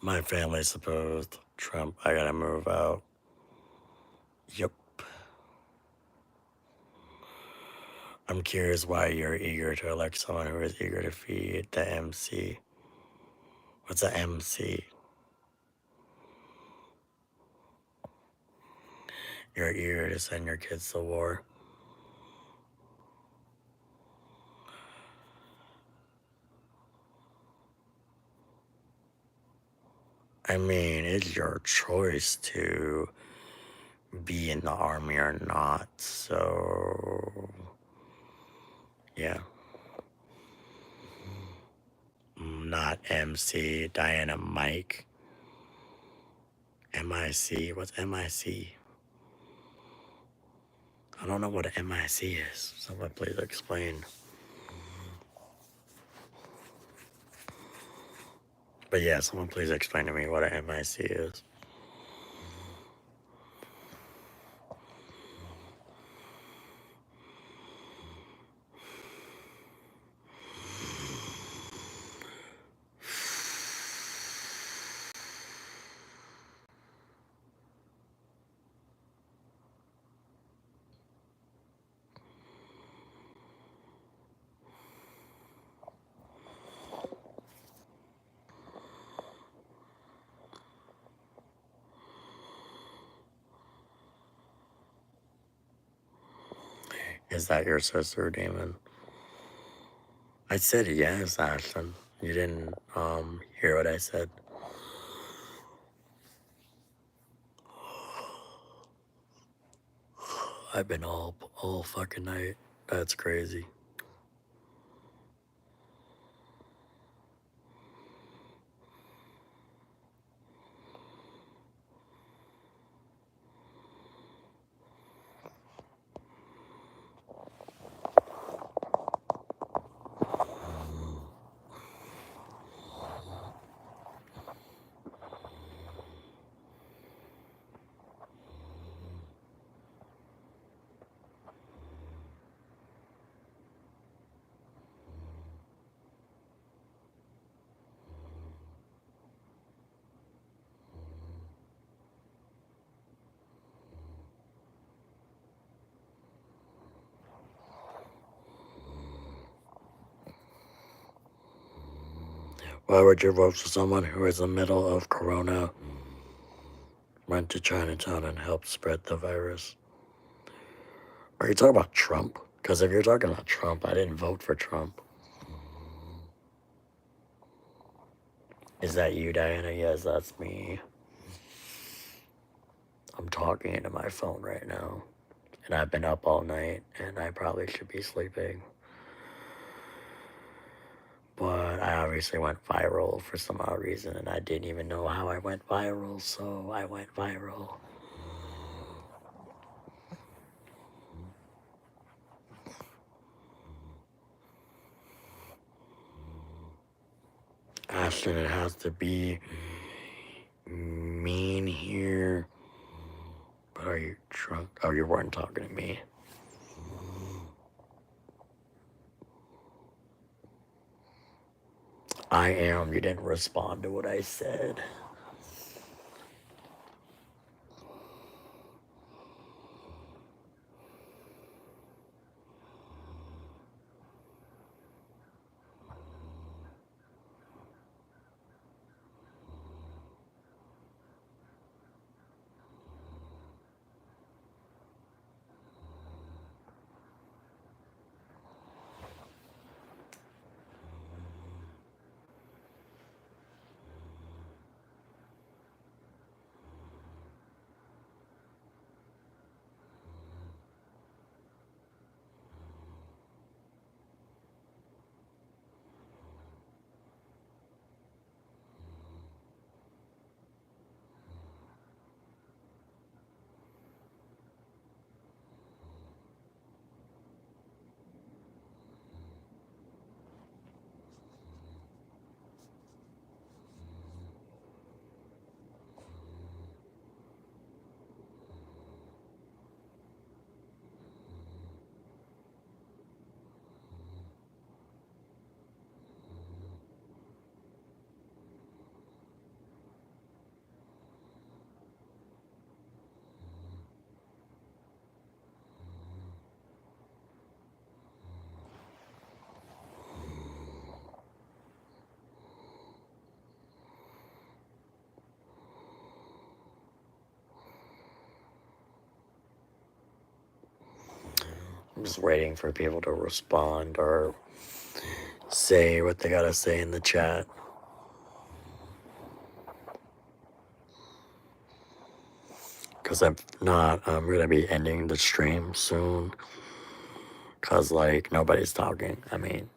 My family supposed Trump, I gotta move out. Yep. I'm curious why you're eager to elect someone who is eager to feed the MC. What's a MC? You're eager to send your kids to war. I mean, it's your choice to be in the army or not. So, yeah. Not MC, Diana Mike. MIC. What's MIC? I don't know what an MIC is. Someone please explain. But yeah, someone please explain to me what an MIC is. Is that your sister, Damon? I said yes, Ashton. You didn't hear what I said. I've been all fucking night. That's crazy. Why would you vote for someone who is in the middle of Corona, went to Chinatown and helped spread the virus? Are you talking about Trump? Because if you're talking about Trump, I didn't vote for Trump. Is that you, Diana? Yes, that's me. I'm talking into my phone right now. And I've been up all night, and I probably should be sleeping. But I obviously went viral for some odd reason, and I didn't even know how I went viral, so I went viral. Ashton, it has to be mean here. But are you drunk? Oh, you weren't talking to me. I am. You didn't respond to what I said. I'm just waiting for people to respond or say what they gotta say in the chat. Because if not, I'm gonna be ending the stream soon. Because, like, nobody's talking. I mean,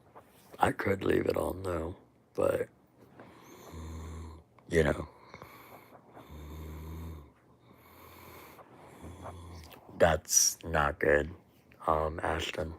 I could leave it on though, but, you know, that's not good, Ashton.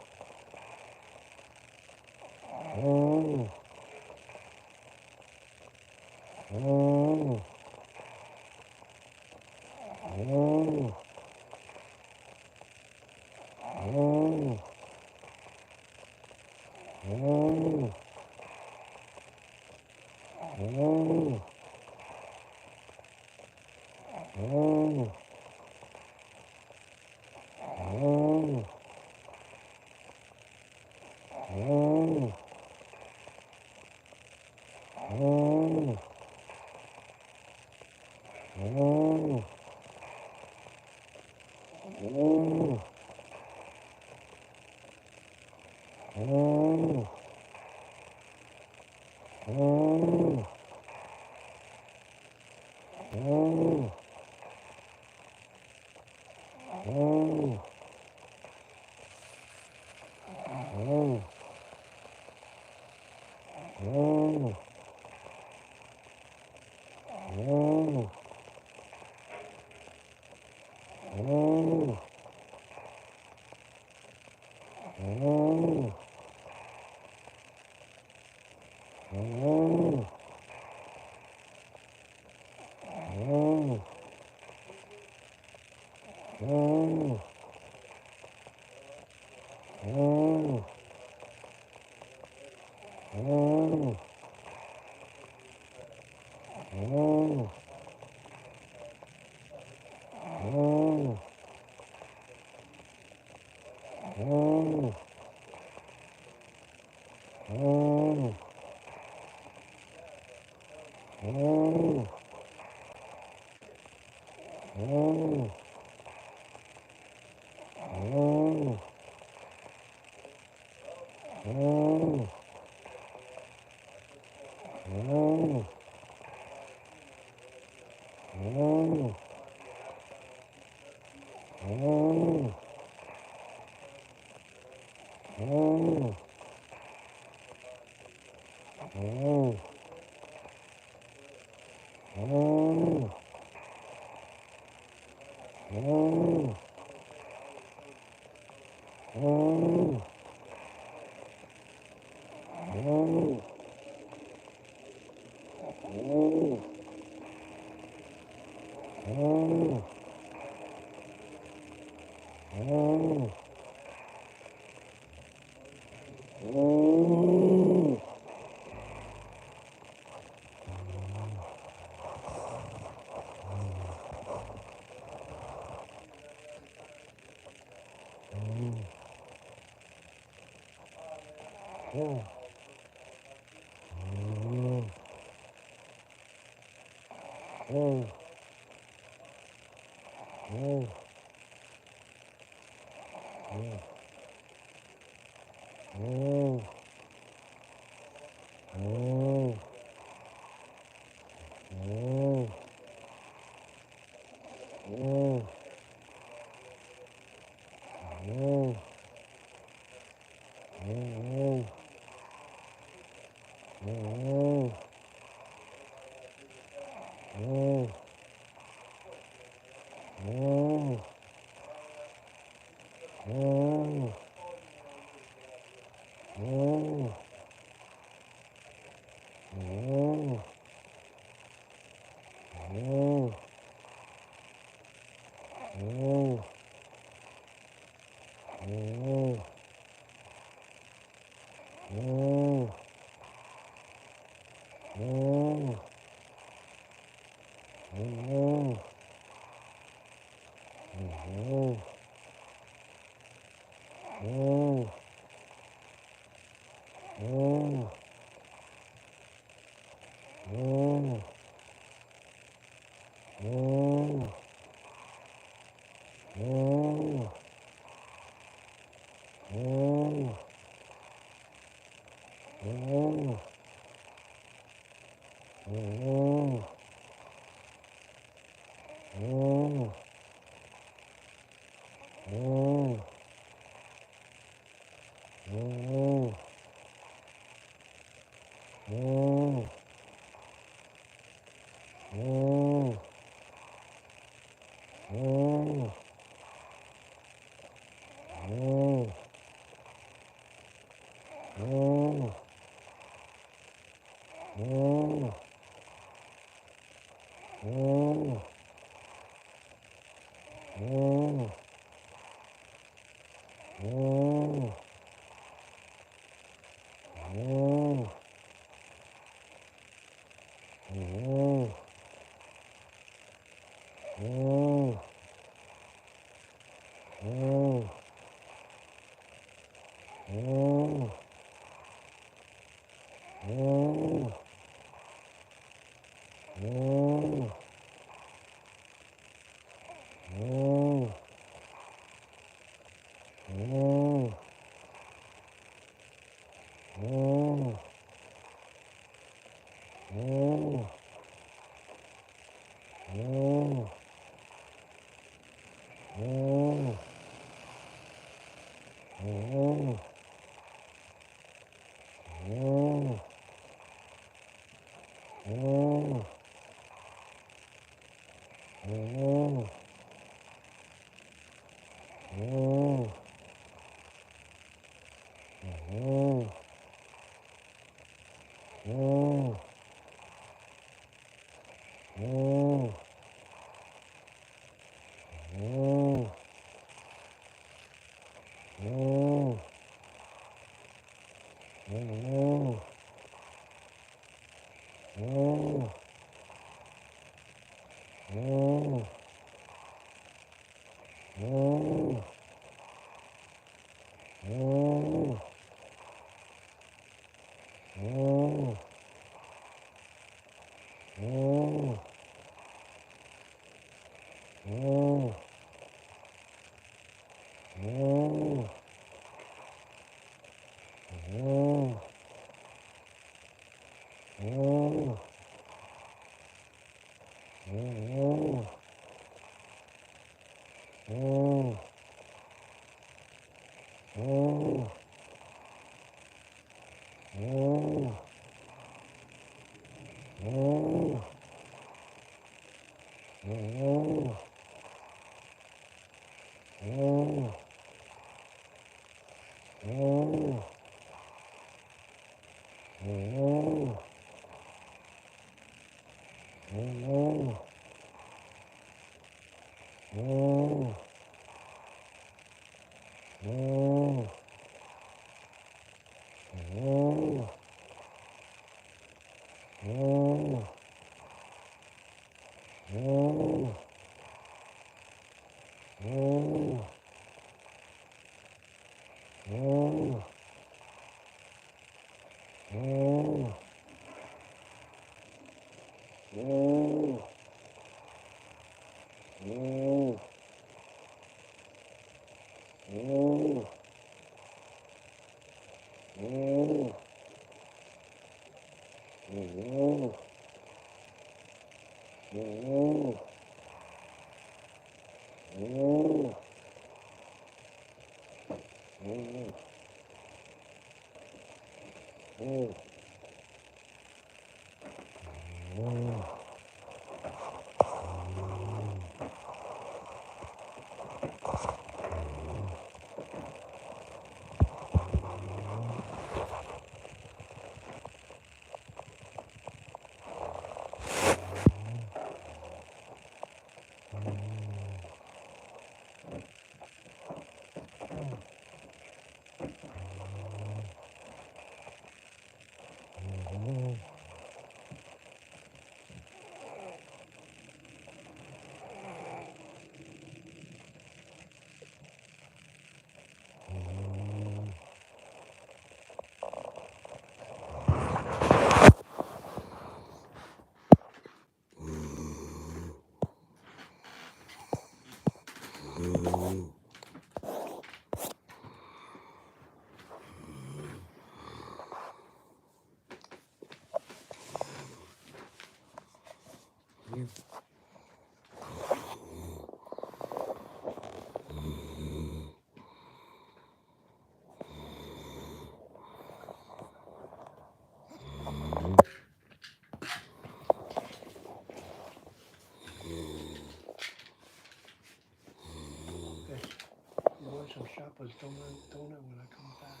You want some shoppers donut when I come back?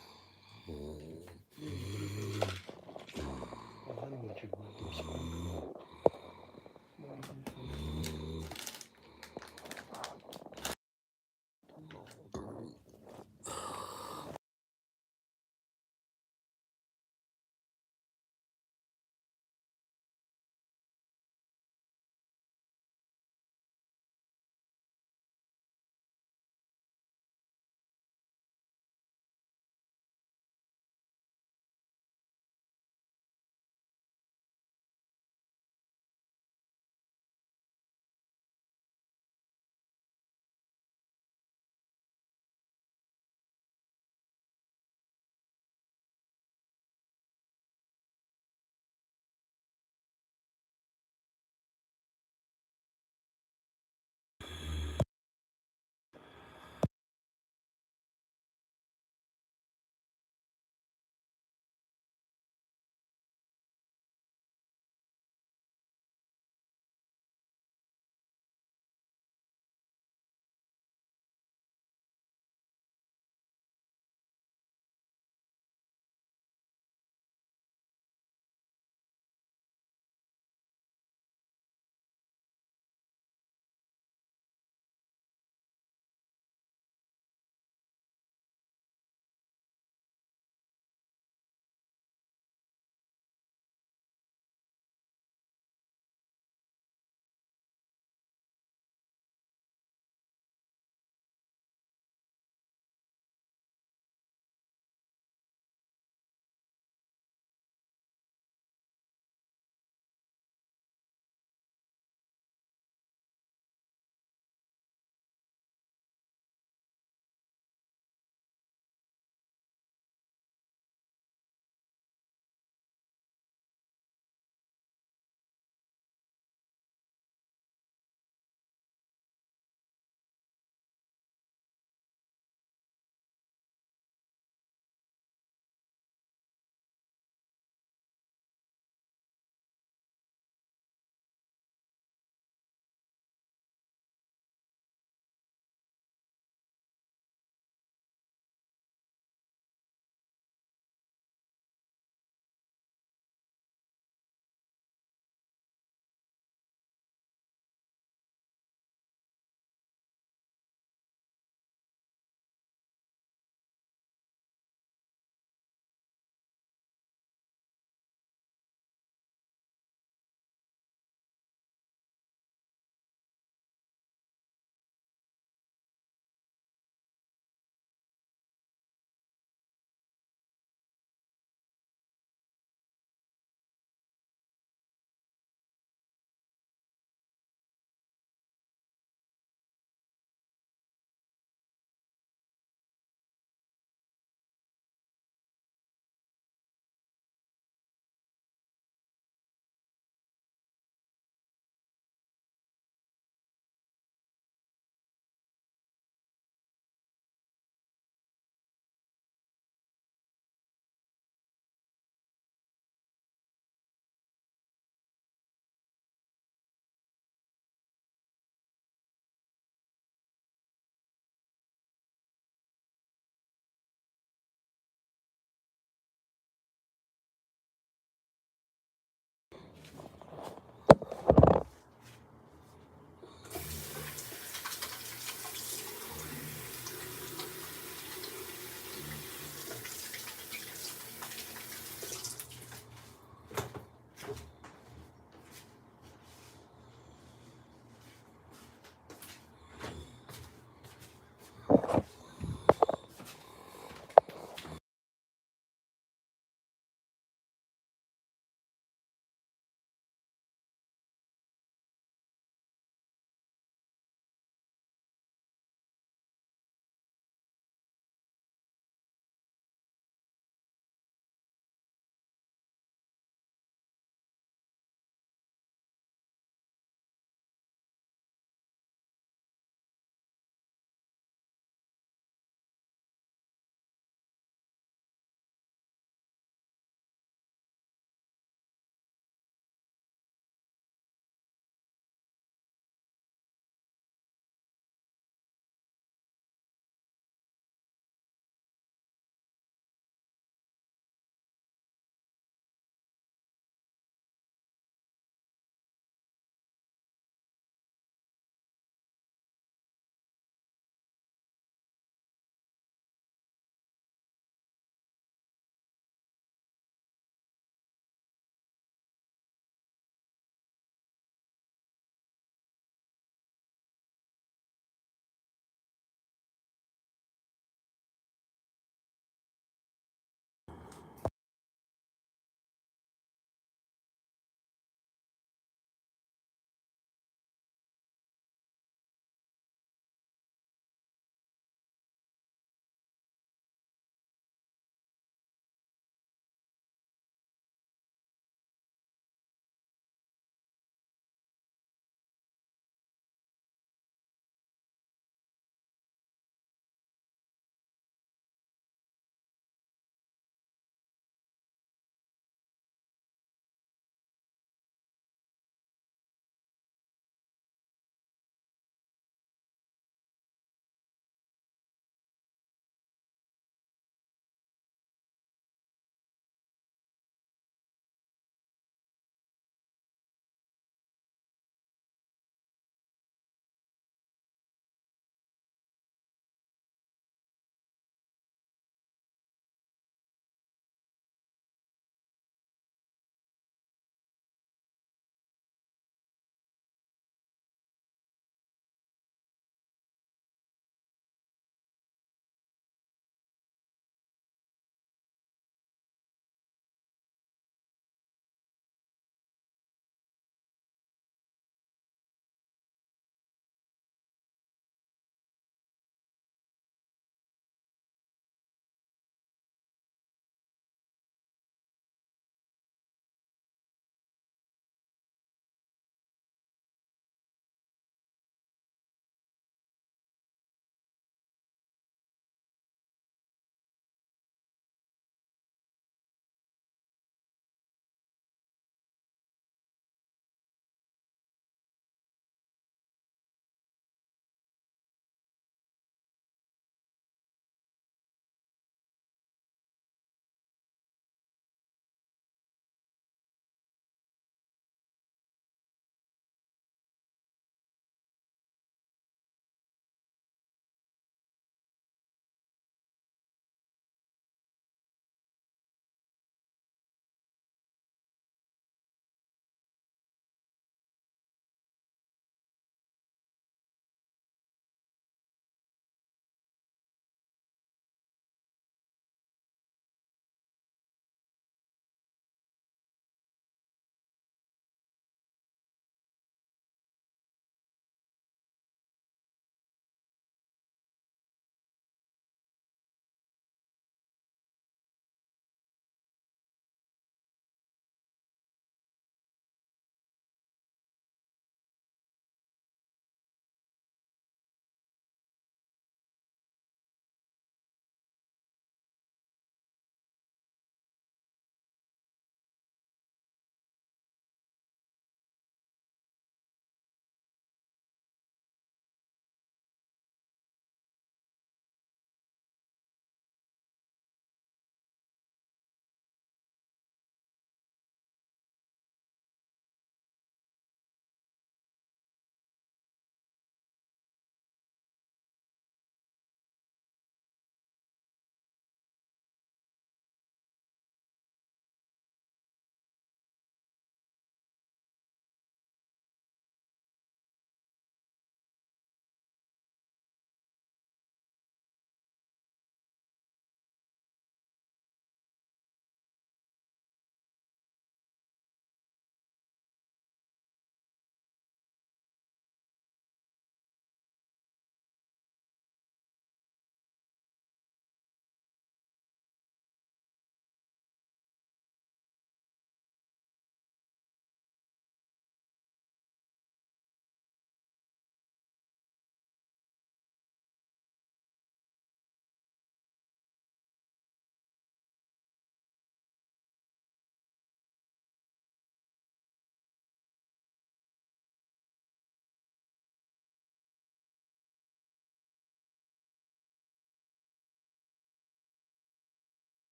Oh, honey, what you want? Do some. What do you want?